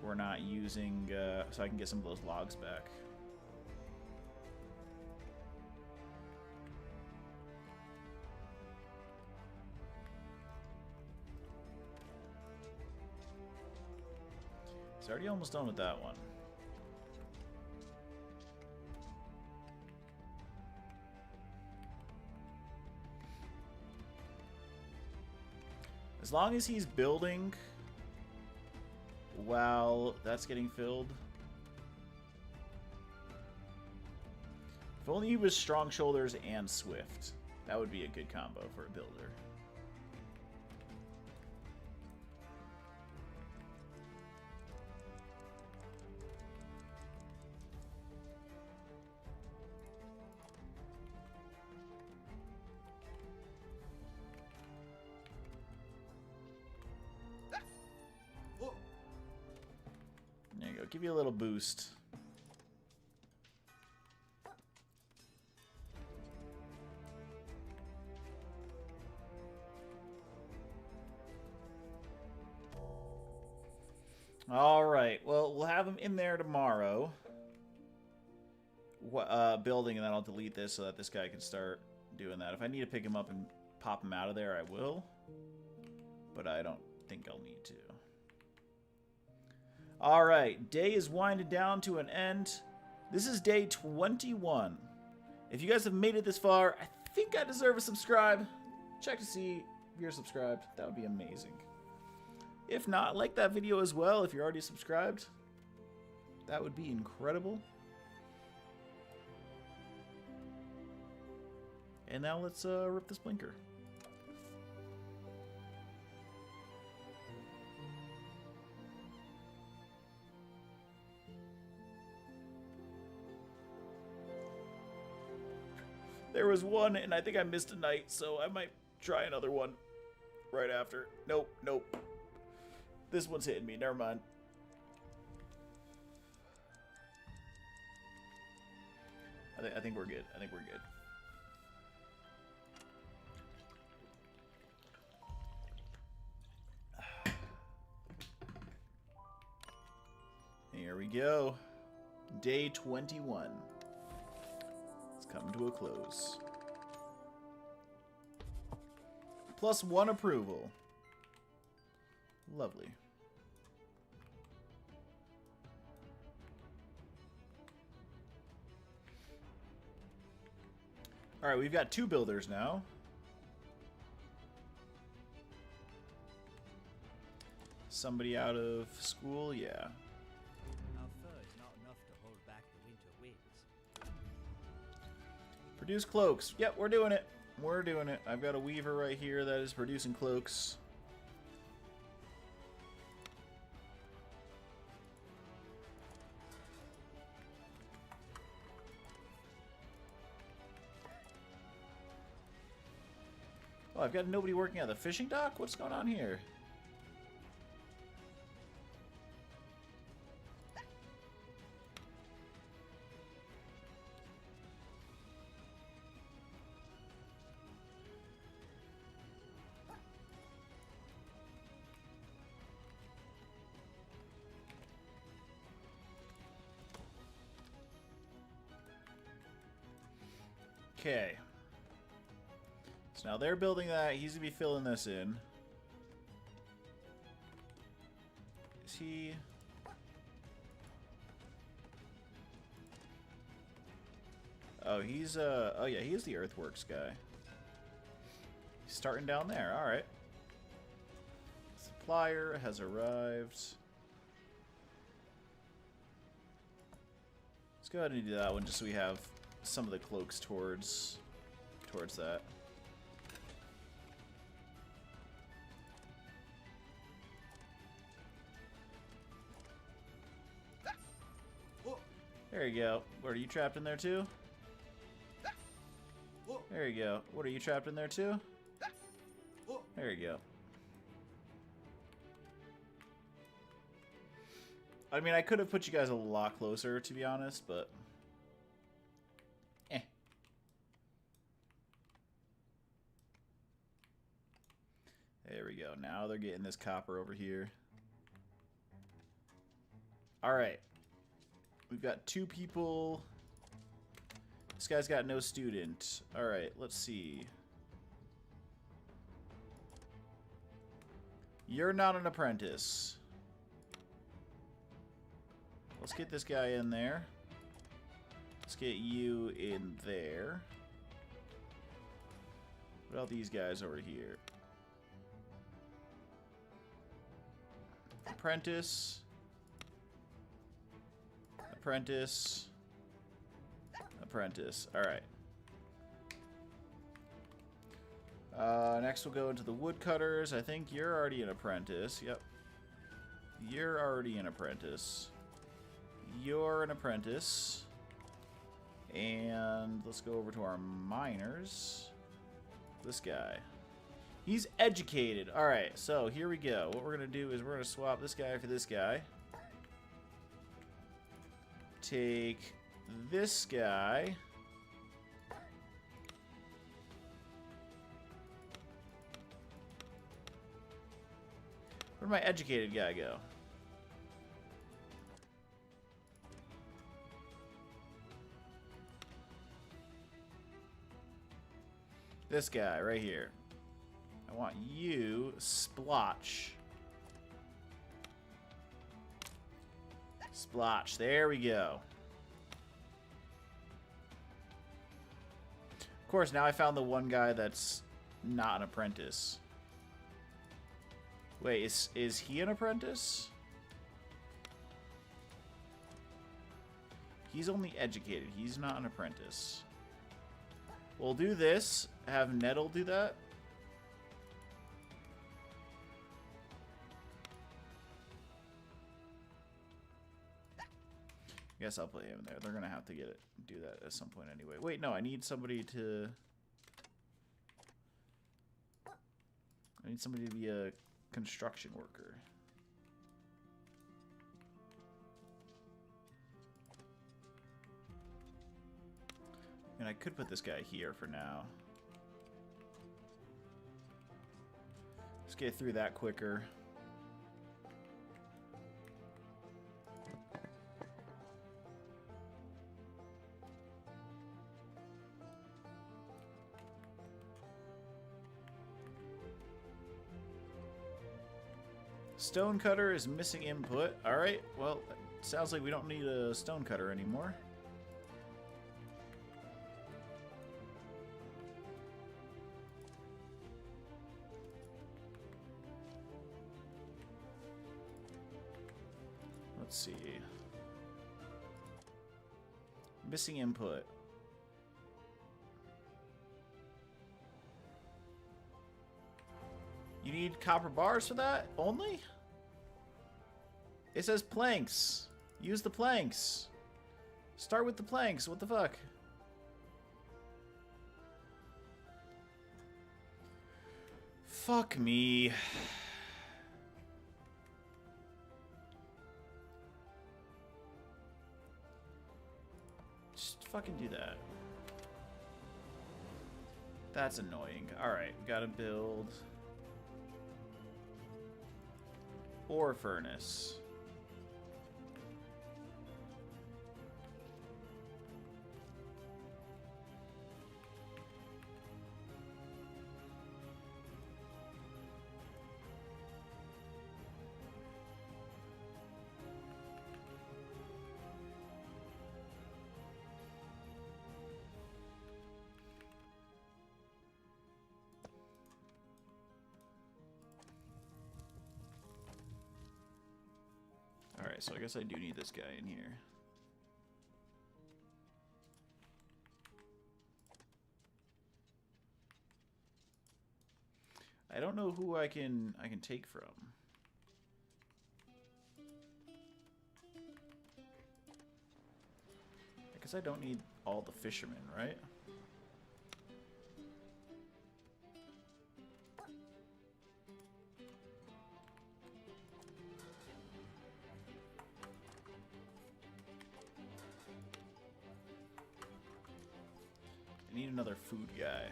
we're not using... so I can get some of those logs back. It's already almost done with that one. As long as he's building while that's getting filled. If only he was strong shoulders and swift. That would be a good combo for a builder. There you go. Give you a little boost. All right. Well, we'll have him in there tomorrow. Building, and then I'll delete this so that this guy can start doing that. If I need to pick him up and pop him out of there, I will. But I don't think I'll need to. All right, day is winding down to an end. This is day 21. If you guys have made it this far, I think I deserve a subscribe. Check to see if you're subscribed. That would be amazing. If not, like that video as well if you're already subscribed. That would be incredible. And now let's rip this blinker. There was one, and I think I missed a night, so I might try another one right after. Nope, nope. This one's hitting me. Never mind. I think we're good. I think we're good. Here we go. Day 21. It's coming to a close. +1 approval. Lovely. Alright, we've got 2 builders now. Somebody out of school, yeah. Our fur is not enough to hold back the winter winds. Produce cloaks. Yep, we're doing it. We're doing it. I've got a weaver right here that is producing cloaks. Oh, I've got nobody working at the fishing dock? What's going on here? Okay. So now they're building that. He's going to be filling this in. Is he... Oh, he's, oh yeah, he's the earthworks guy. He's starting down there. Alright. Supplier has arrived. Let's go ahead and do that one just so we have some of the cloaks towards that. There you go. What, are you trapped in there too? There you go. What, are you trapped in there too? There you go. I mean, I could have put you guys a lot closer, to be honest, but... eh. There we go. Now they're getting this copper over here. Alright. We've got 2 people. This guy's got no student. Alright, let's see. You're not an apprentice. Let's get this guy in there. Let's get you in there. What about these guys over here? Apprentice. Apprentice. Apprentice. Alright. Next we'll go into the woodcutters. I think you're already an apprentice. Yep. You're already an apprentice. You're an apprentice. And let's go over to our miners. This guy. He's educated. Alright, so here we go. What we're going to do is we're going to swap this guy for this guy. Take this guy. Where'd my educated guy go? This guy right here. I want you, splotch. Splotch. There we go. Of course, now I found the one guy that's not an apprentice. Wait, is he an apprentice? He's only educated. He's not an apprentice. We'll do this. Have Nettle do that. I guess I'll play him there. They're gonna have to do that at some point anyway. Wait, no, I need somebody to... I need somebody to be a construction worker. And I could put this guy here for now. Let's get through that quicker. Stonecutter is missing input. Alright, well, sounds like we don't need a stonecutter anymore. Let's see. Missing input. You need copper bars for that only? It says planks. Use the planks. Start with the planks. What the fuck? Fuck me. Just fucking do that. That's annoying. Alright, we gotta build ore furnace. Alright, so I guess I do need this guy in here. I don't know who I can take from. I guess I don't need all the fishermen, right? I need another food guy.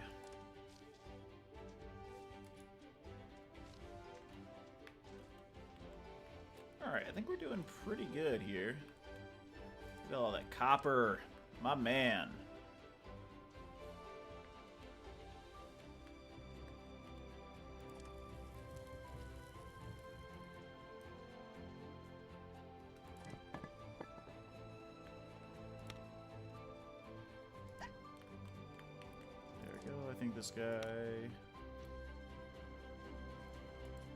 Alright, I think we're doing pretty good here. Look at all that copper. My man. I think this guy,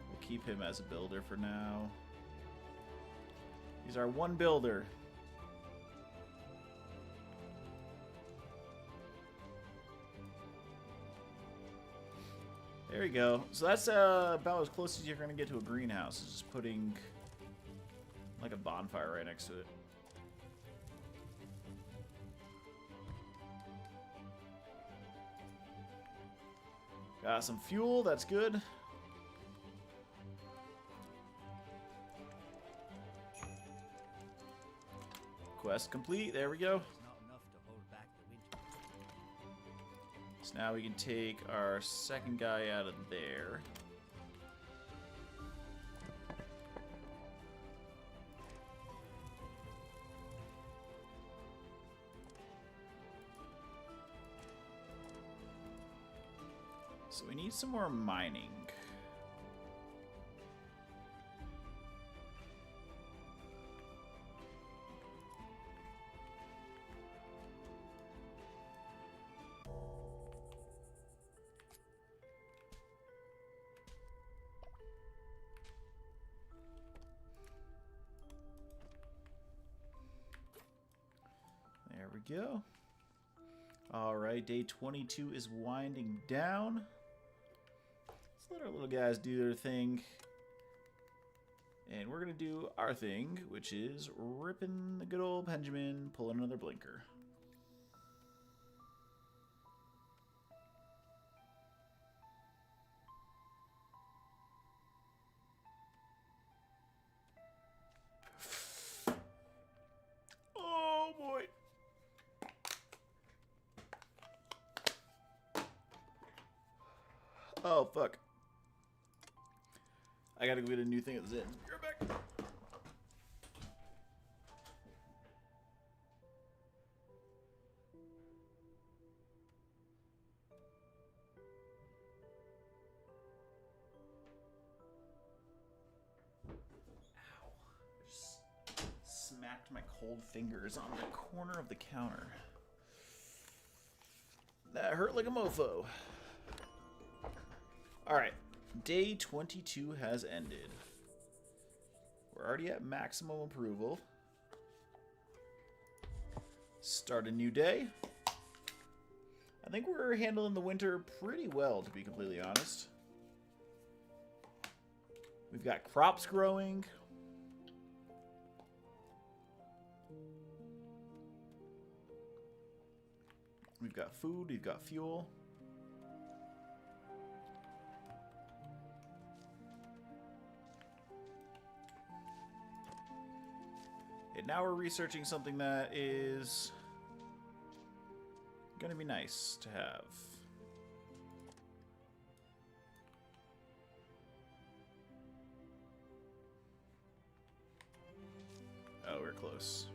we'll keep him as a builder for now. He's our one builder. There we go. So that's about as close as you're going to get to a greenhouse. Is just putting like a bonfire right next to it. Got some fuel, that's good. Quest complete, there we go. So now we can take our second guy out of there. So we need some more mining. There we go. All right, day 22 is winding down. Let's let our little guys do their thing. And we're going to do our thing, which is ripping the good old Benjamin, pulling another blinker. Oh, boy. Oh, fuck. I gotta go get a new thing at the end. You're back. Ow. I just smacked my cold fingers on the corner of the counter. That hurt like a mofo. Alright. Day 22 has ended. We're already at maximum approval. Start a new day. I think we're handling the winter pretty well, to be completely honest. We've got crops growing. We've got food, we've got fuel. Alright, now we're researching something that is gonna be nice to have. Oh, we're close.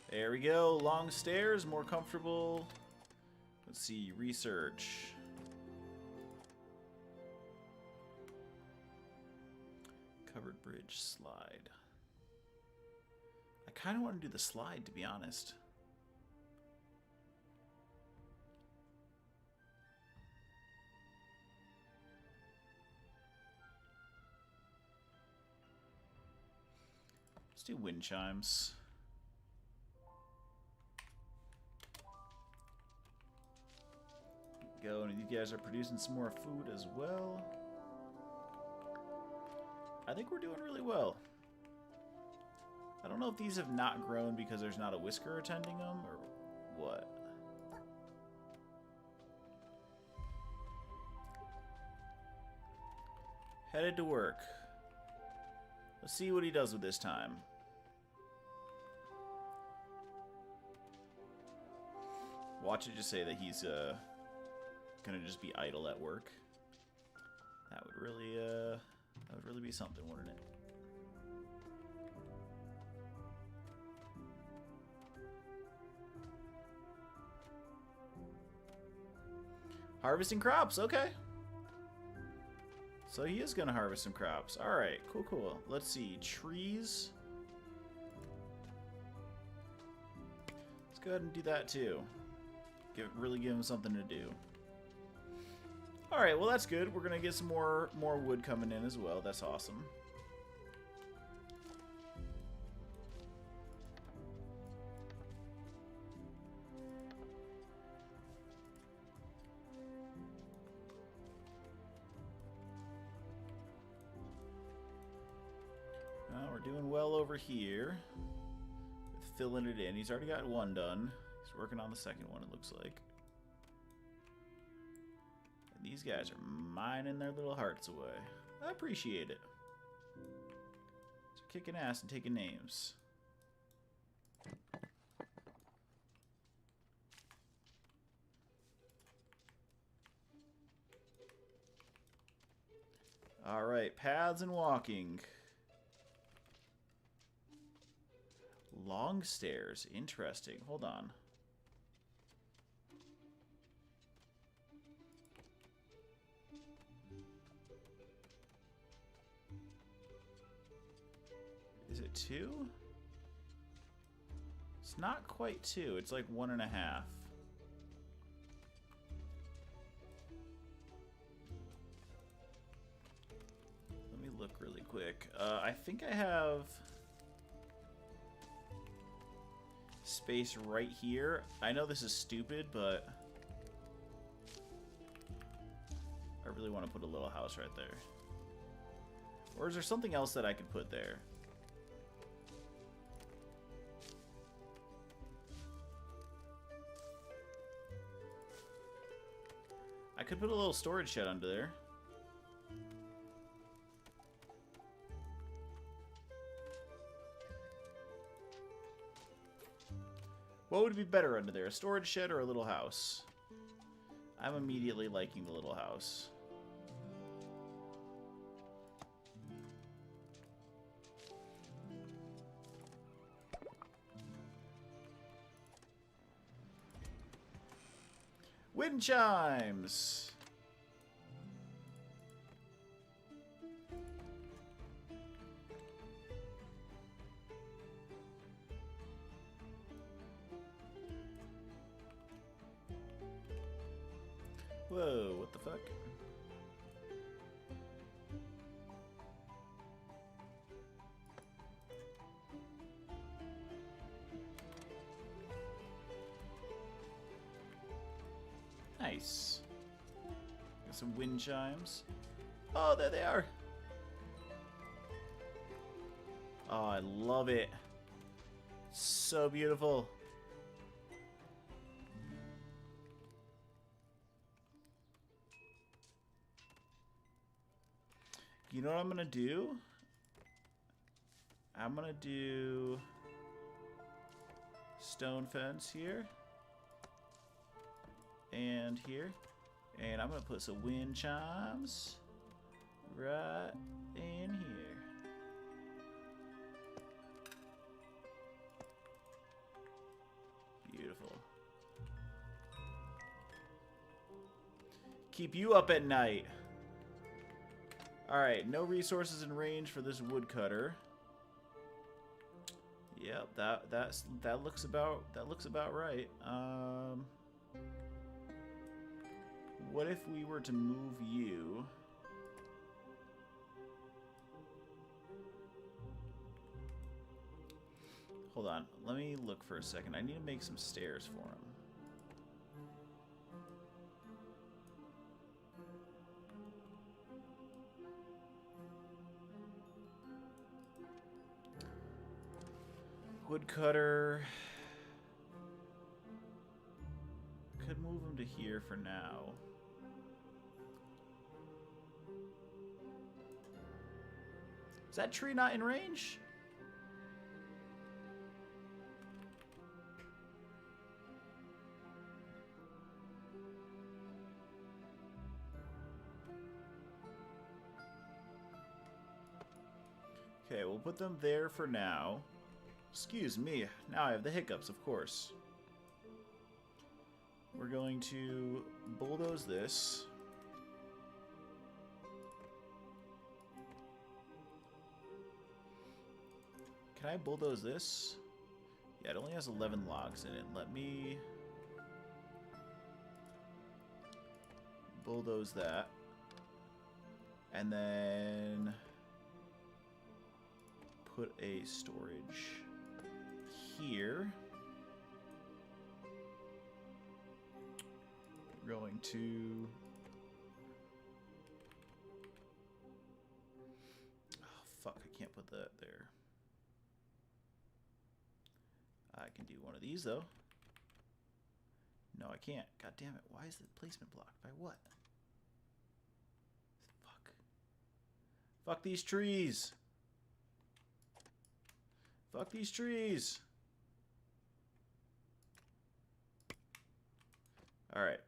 There we go. Long stairs, more comfortable. Let's see, research. Covered bridge slide. I kind of want to do the slide, to be honest. Let's do wind chimes. Go, and you guys are producing some more food as well. I think we're doing really well. I don't know if these have not grown because there's not a whisker attending them or what. Headed to work. Let's see what he does with this time. Watch it just say that he's gonna just be idle at work. That would really be something, wouldn't it? Harvesting crops, okay. So he is gonna harvest some crops. Alright, cool, cool. Let's see, trees. Let's go ahead and do that too. Really give him something to do. Alright, well that's good. We're gonna get some more wood coming in as well. That's awesome. We're doing well over here with filling it in. He's already got one done. He's working on the second one, it looks like. And these guys are mining their little hearts away. I appreciate it. So kicking ass and taking names. Alright, paths and walking. Long stairs. Interesting. Hold on. Is it 2? It's not quite 2. It's like 1.5. Let me look really quick. I think I have space right here. I know this is stupid, but I really want to put a little house right there. Or is there something else that I could put there? I could put a little storage shed under there. What would be better under there, a storage shed or a little house? I'm immediately liking the little house. Wind chimes! Whoa, what the fuck? Nice. Got some wind chimes. Oh, there they are. Oh, I love it. So beautiful. You know what I'm gonna do? I'm gonna do stone fence here and here, and I'm gonna put some wind chimes right in here. Beautiful. Keep you up at night. Alright, no resources in range for this woodcutter. Yep, that looks about right. What if we were to move you? Hold on, let me look for a second. I need to make some stairs for him. Woodcutter. Could move him to here for now. Is that tree not in range? Okay, we'll put them there for now. Excuse me, now I have the hiccups, of course. We're going to bulldoze this. Can I bulldoze this? Yeah, it only has 11 logs in it. Let me bulldoze that. And then put a storage here. We're going to... Oh, fuck, I can't put that there. I can do one of these, though. No, I can't. God damn it. Why is the placement blocked? By what? Fuck. Fuck these trees. Fuck these trees. Alright.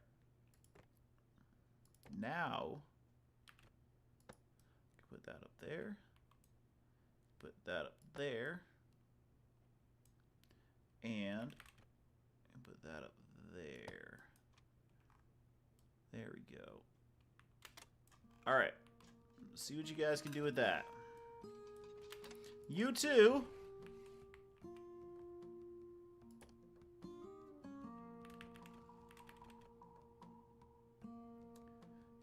Now, put that up there. Put that up there. And put that up there. There we go. Alright. See what you guys can do with that. You too.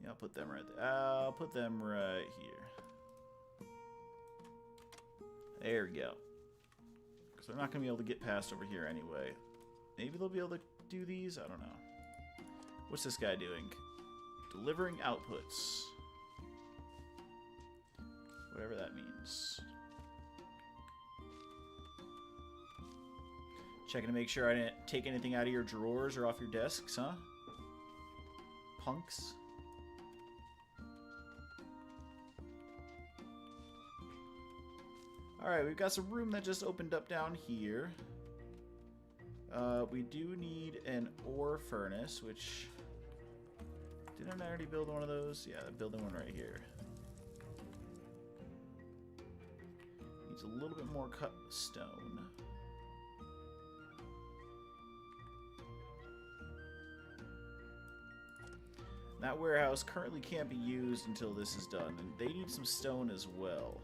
Yeah, I'll put them right there. I'll put them right here. There we go. Because they're not going to be able to get past over here anyway. Maybe they'll be able to do these? I don't know. What's this guy doing? Delivering outputs. Whatever that means. Checking to make sure I didn't take anything out of your drawers or off your desks, huh? Punks. Alright, we've got some room that just opened up down here. We do need an ore furnace, which... Didn't I already build one of those? Yeah, I'm building one right here. Needs a little bit more cut stone. That warehouse currently can't be used until this is done, and they need some stone as well.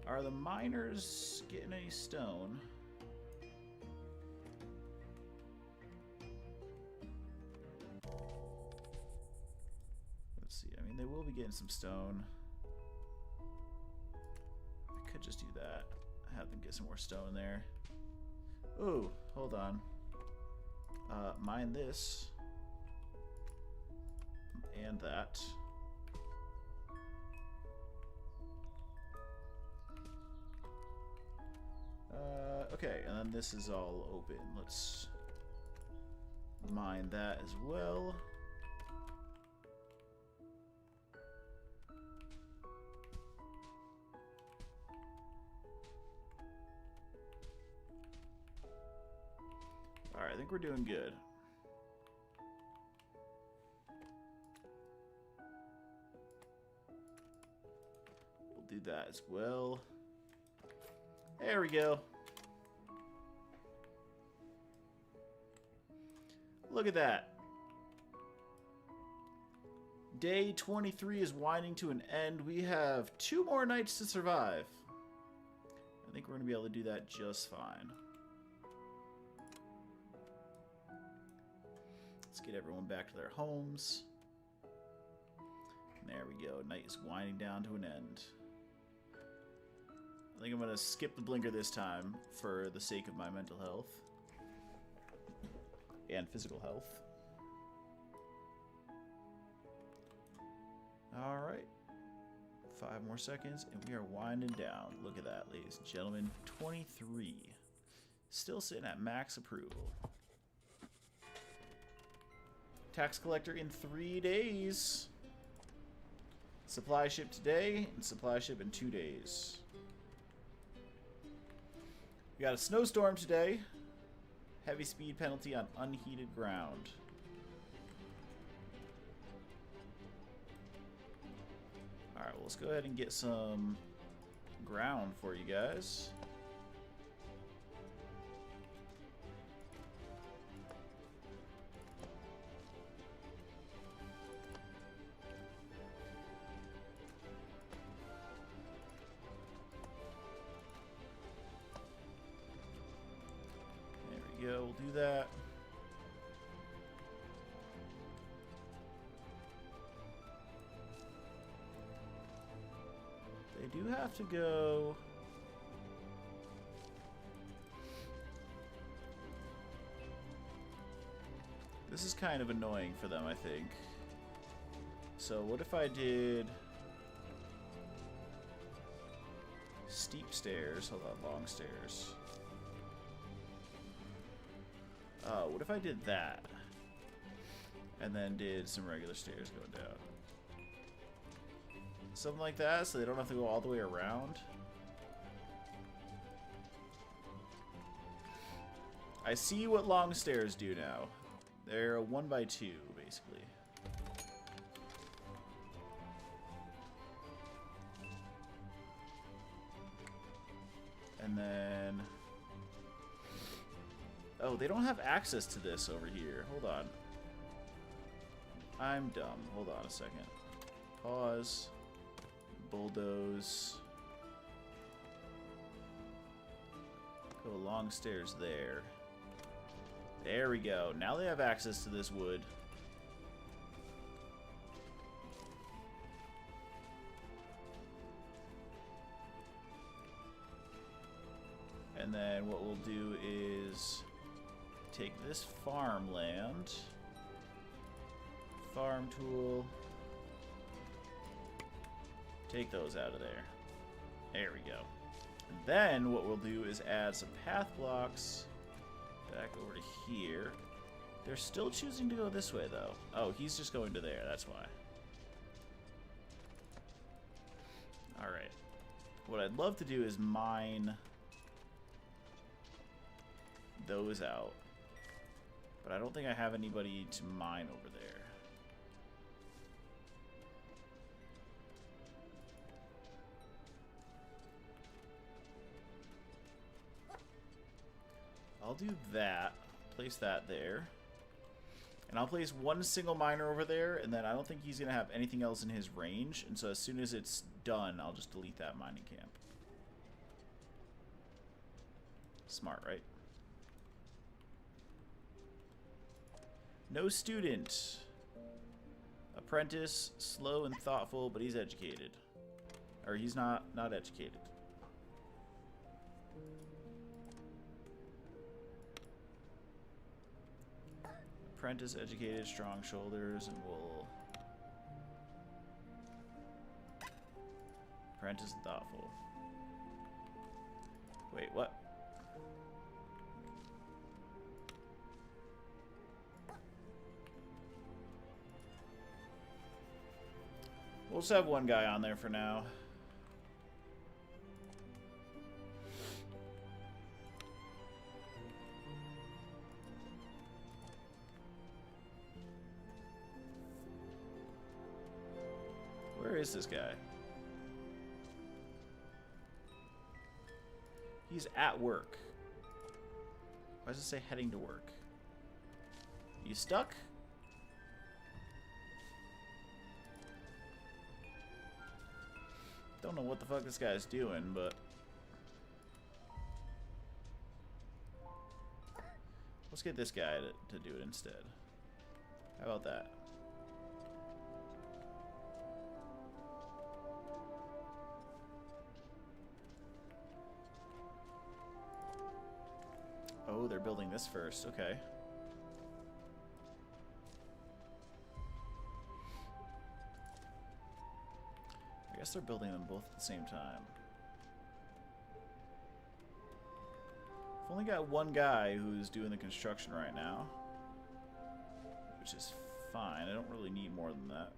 Are the miners getting any stone? Let's see. I mean, they will be getting some stone. I could just do that. Have them get some more stone there. Ooh, hold on. Mine this. And that. Okay, and then this is all open. Let's mine that as well. Alright, I think we're doing good. We'll do that as well. There we go. Look at that. Day 23 is winding to an end. We have 2 more nights to survive. I think we're going to be able to do that just fine. Let's get everyone back to their homes. There we go. Night is winding down to an end. I think I'm going to skip the blinker this time for the sake of my mental health. And physical health. Alright. 5 more seconds, and we are winding down. Look at that, ladies and gentlemen. 23. Still sitting at max approval. Tax collector in 3 days. Supply ship today, and supply ship in 2 days. We got a snowstorm today. Heavy speed penalty on unheated ground. Alright, well, let's go ahead and get some ground for you guys. There we go, we'll do that. They do have to go. This is kind of annoying for them, I think. So what if I did steep stairs? Hold on, long stairs. What if I did that? And then did some regular stairs going down. Something like that, so they don't have to go all the way around. I see what long stairs do now. They're a 1x2, basically. And then... oh, they don't have access to this over here. Hold on. I'm dumb. Hold on a second. Pause. Bulldoze. Go long stairs there. There we go. Now they have access to this wood. And then what we'll do is take this farmland, farm tool, take those out of there. There we go. And then what we'll do is add some path blocks back over to here. They're still choosing to go this way, though. Oh, he's just going to there. That's why. Alright. What I'd love to do is mine those out. But I don't think I have anybody to mine over there. I'll do that. Place that there. And I'll place one single miner over there, and then I don't think he's going to have anything else in his range. And so as soon as it's done, I'll just delete that mining camp. Smart, right? No student. Apprentice, slow and thoughtful, but he's educated. Or he's not educated. Apprentice, educated, strong shoulders, and we'll... Apprentice and thoughtful. Wait, what? We'll just have one guy on there for now. is this guy? He's at work. Why does it say heading to work? You stuck? Don't know what the fuck this guy's doing, but... let's get this guy to do it instead. How about that? Oh, they're building this first. Okay. I guess they're building them both at the same time. I've only got one guy who's doing the construction right now, which is fine. I don't really need more than that.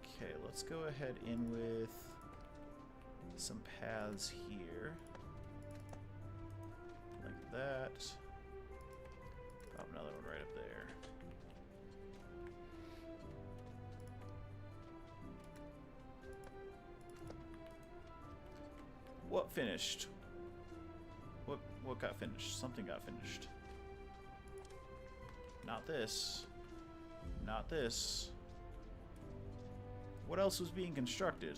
Okay, let's go ahead in with some paths here. Like that. Pop another one right up there. What finished? What got finished? Something got finished. Not this. Not this. What else was being constructed?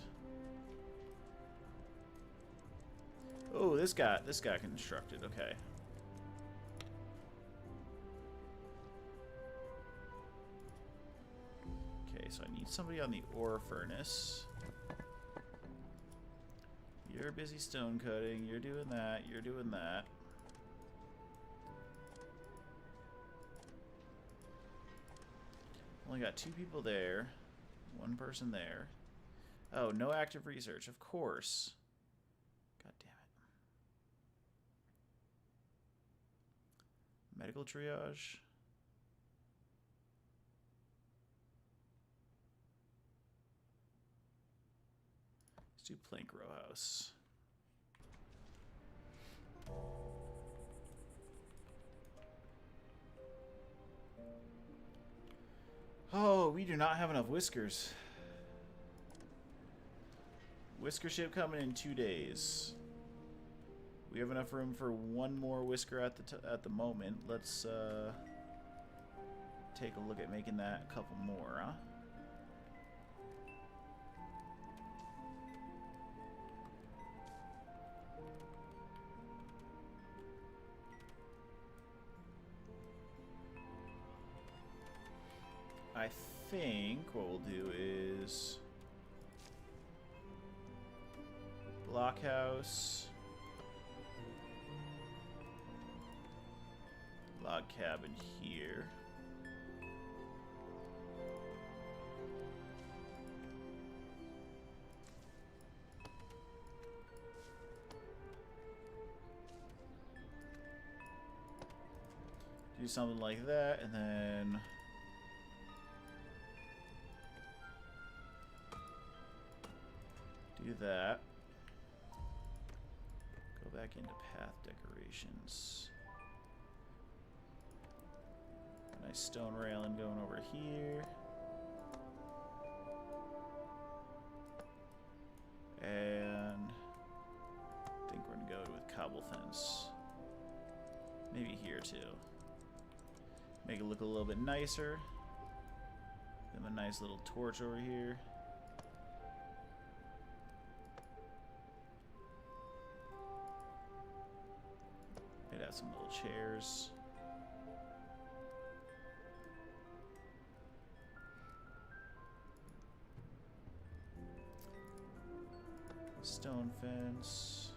Oh, this got constructed. Okay. Okay, so I need somebody on the ore furnace. You're busy stone cutting. You're doing that. You're doing that. Only got 2 people there. 1 person there. Oh, no active research. Of course. God damn it. Medical triage. Let's do plank row house. Oh, we do not have enough whiskers. Whisker ship coming in 2 days. We have enough room for 1 more whisker at the moment. Let's take a look at making that a couple more, huh? I think what we'll do is blockhouse, log cabin here. Do something like that, and then do that. Go back into path decorations. Nice stone railing going over here. And I think we're gonna go with cobble fence. Maybe here too. Make it look a little bit nicer. Give them a nice little torch over here. Maybe add some little chairs. Stone fence.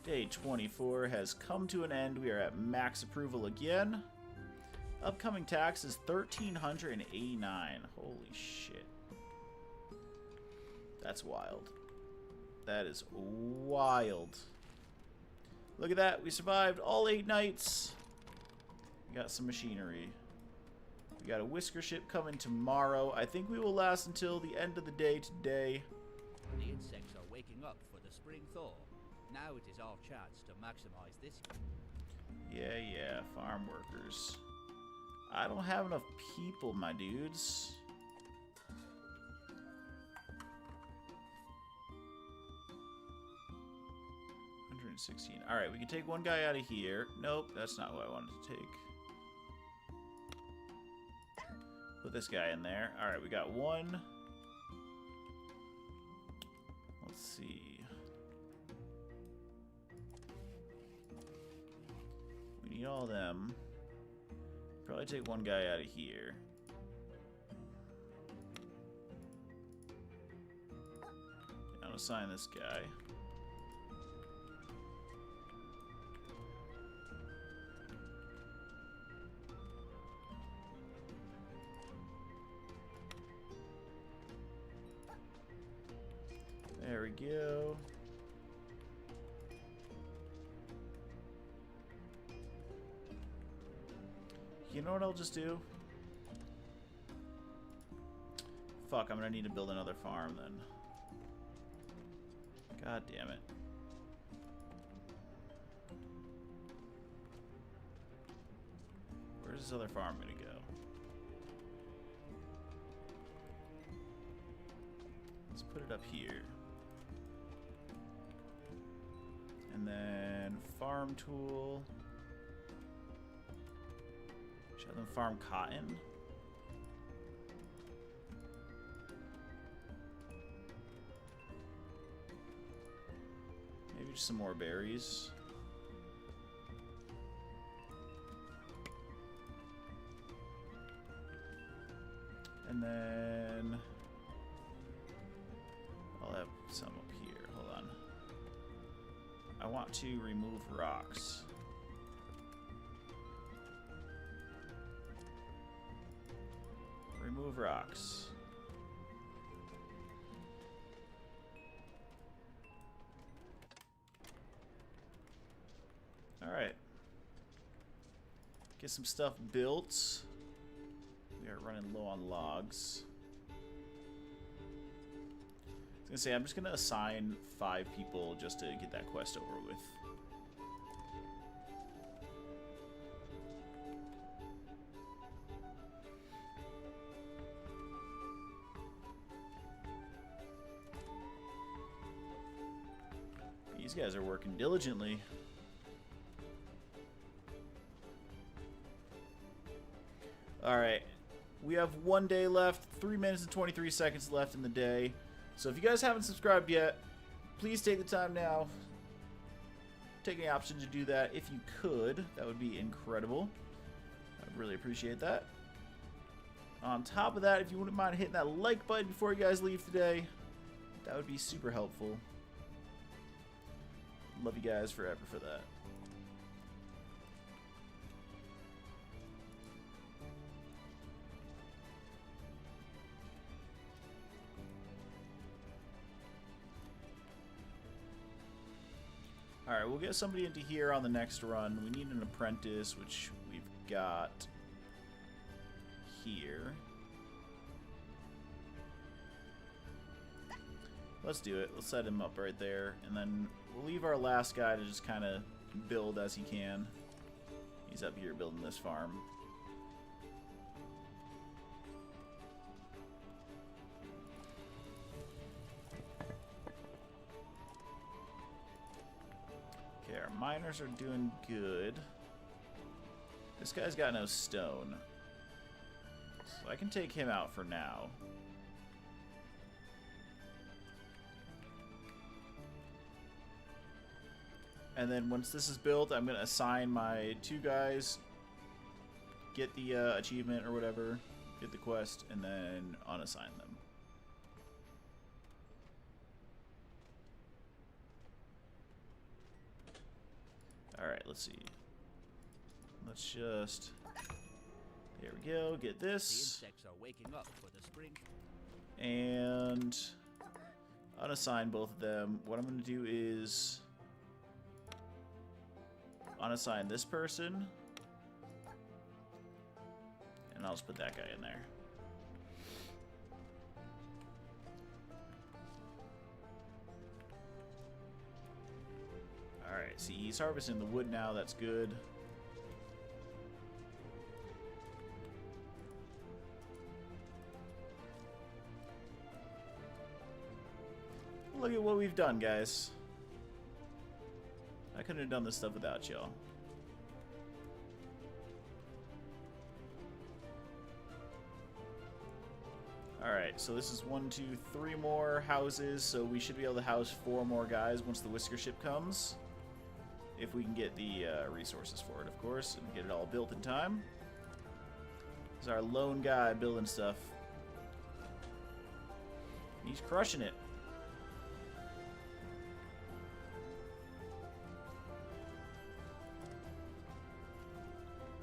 Day 24 has come to an end. We are at max approval again. Upcoming tax is $1,389. Holy shit. That's wild. That is wild. Look at that. We survived all 8 nights. We got some machinery. We got a whisker ship coming tomorrow. I think we will last until the end of the day today. The insects are waking up for the spring thaw. Now it is our chance to maximize this. Yeah, farm workers. I don't have enough people, my dudes. Alright, we can take one guy out of here. Nope, that's not who I wanted to take. Put this guy in there. Alright, we got one. Let's see. We need all of them. Probably take one guy out of here. I'll assign this guy. There we go. You know what I'll just do? Fuck, I'm gonna need to build another farm then. God damn it. Where's this other farm gonna go? Let's put it up here. And then farm tool. Should have them farm cotton. Maybe just some more berries. And then I'll have some up here. Hold on. I want to remove rocks. Remove rocks. Alright. Get some stuff built. We are running low on logs. I was gonna say, I'm just gonna assign 5 people just to get that quest over with. These guys are working diligently. Alright, we have 1 day left, 3 minutes and 23 seconds left in the day. So if you guys haven't subscribed yet, please take the time now. Take the option to do that if you could. That would be incredible. I'd really appreciate that. On top of that, if you wouldn't mind hitting that like button before you guys leave today, that would be super helpful. Love you guys forever for that. Alright, we'll get somebody into here on the next run. We need an apprentice, which we've got here. Let's do it. Let's set him up right there. And then we'll leave our last guy to just kind of build as he can. He's up here building this farm. Okay, our miners are doing good. This guy's got no stone. So I can take him out for now. And then once this is built, I'm going to assign my 2 guys, get the achievement or whatever, get the quest, and then unassign them. Alright, let's see. Let's just... There we go, get this. The insects are waking up for the spring. And Unassign both of them. What I'm going to do is unassign this person. And I'll just put that guy in there. Alright, see, he's harvesting the wood now. That's good. Look at what we've done, guys. I couldn't have done this stuff without y'all. Alright, so this is 1, 2, 3 more houses, so we should be able to house 4 more guys once the Whisker ship comes. If we can get the resources for it, of course, and get it all built in time. This is our lone guy building stuff. He's crushing it.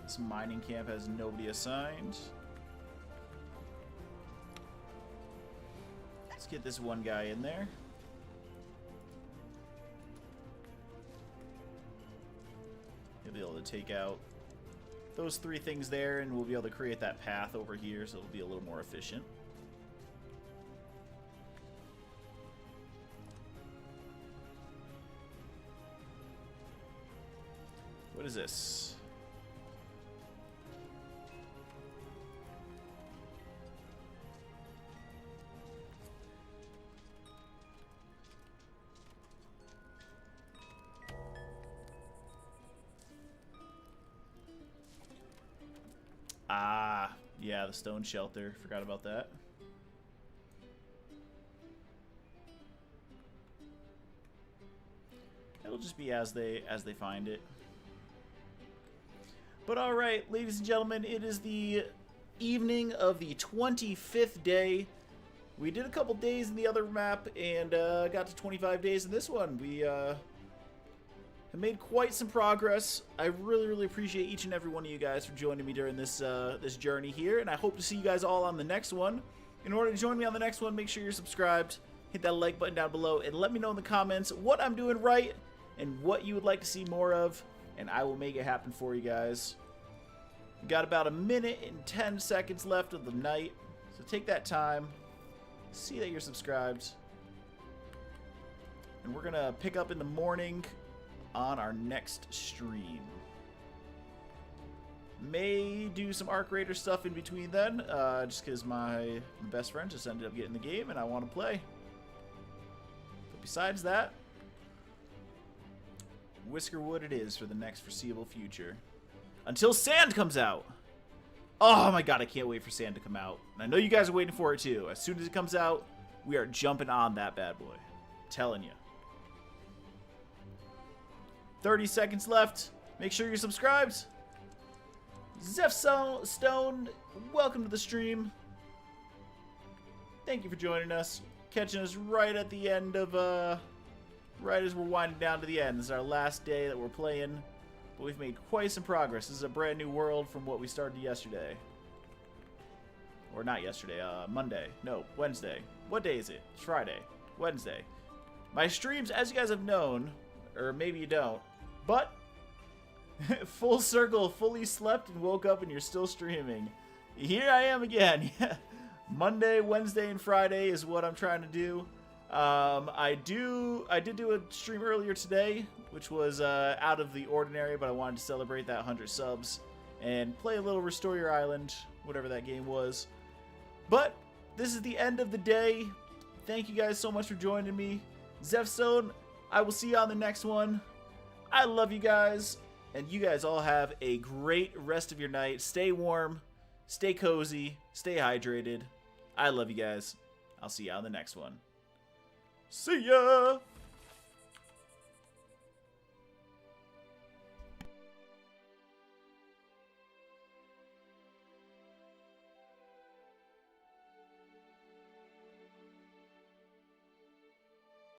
This mining camp has nobody assigned. Let's get this one guy in there. He'll be able to take out those 3 things there, and we'll be able to create that path over here, so it'll be a little more efficient. What is this? Ah, yeah, the stone shelter. Forgot about that. It'll just be as they find it. But all right, ladies and gentlemen, it is the evening of the 25th day. We did a couple days in the other map and got to 25 days in this one. We have made quite some progress. I really appreciate each and every one of you guys for joining me during this this journey here, and I hope to see you guys all on the next one. In order to join me on the next one, make sure you're subscribed, hit that like button down below, and let me know in the comments what I'm doing right and what you would like to see more of, and I will make it happen for you guys. We got about 1 minute and 10 seconds left of the night, so take that time, see that you're subscribed, and we're gonna pick up in the morning on our next stream. May do some Arc Raider stuff in between then, just because my best friend just ended up getting the game and I want to play. But besides that, Whiskerwood it is for the next foreseeable future. Until Sand comes out! Oh my god, I can't wait for Sand to come out. And I know you guys are waiting for it too. As soon as it comes out, we are jumping on that bad boy. I'm telling you. 30 seconds left. Make sure you're subscribed. Zeph Stone, welcome to the stream. Thank you for joining us. Catching us right at the end of, right as we're winding down to the end. This is our last day that we're playing, but we've made quite some progress. This is a brand new world from what we started yesterday. Or not yesterday, Monday. No, Wednesday. What day is it? It's Friday. Wednesday. My streams, as you guys have known, or maybe you don't, but full circle, fully slept and woke up and you're still streaming. Here I am again. Monday, Wednesday, and Friday is what I'm trying to do. I did do a stream earlier today, which was out of the ordinary, but I wanted to celebrate that 100 subs and play a little Restore Your Island, whatever that game was. But this is the end of the day. Thank you guys so much for joining me. Zephstone, I will see you on the next one. I love you guys, and you guys all have a great rest of your night. Stay warm, stay cozy, stay hydrated. I love you guys. I'll see you on the next one. See ya!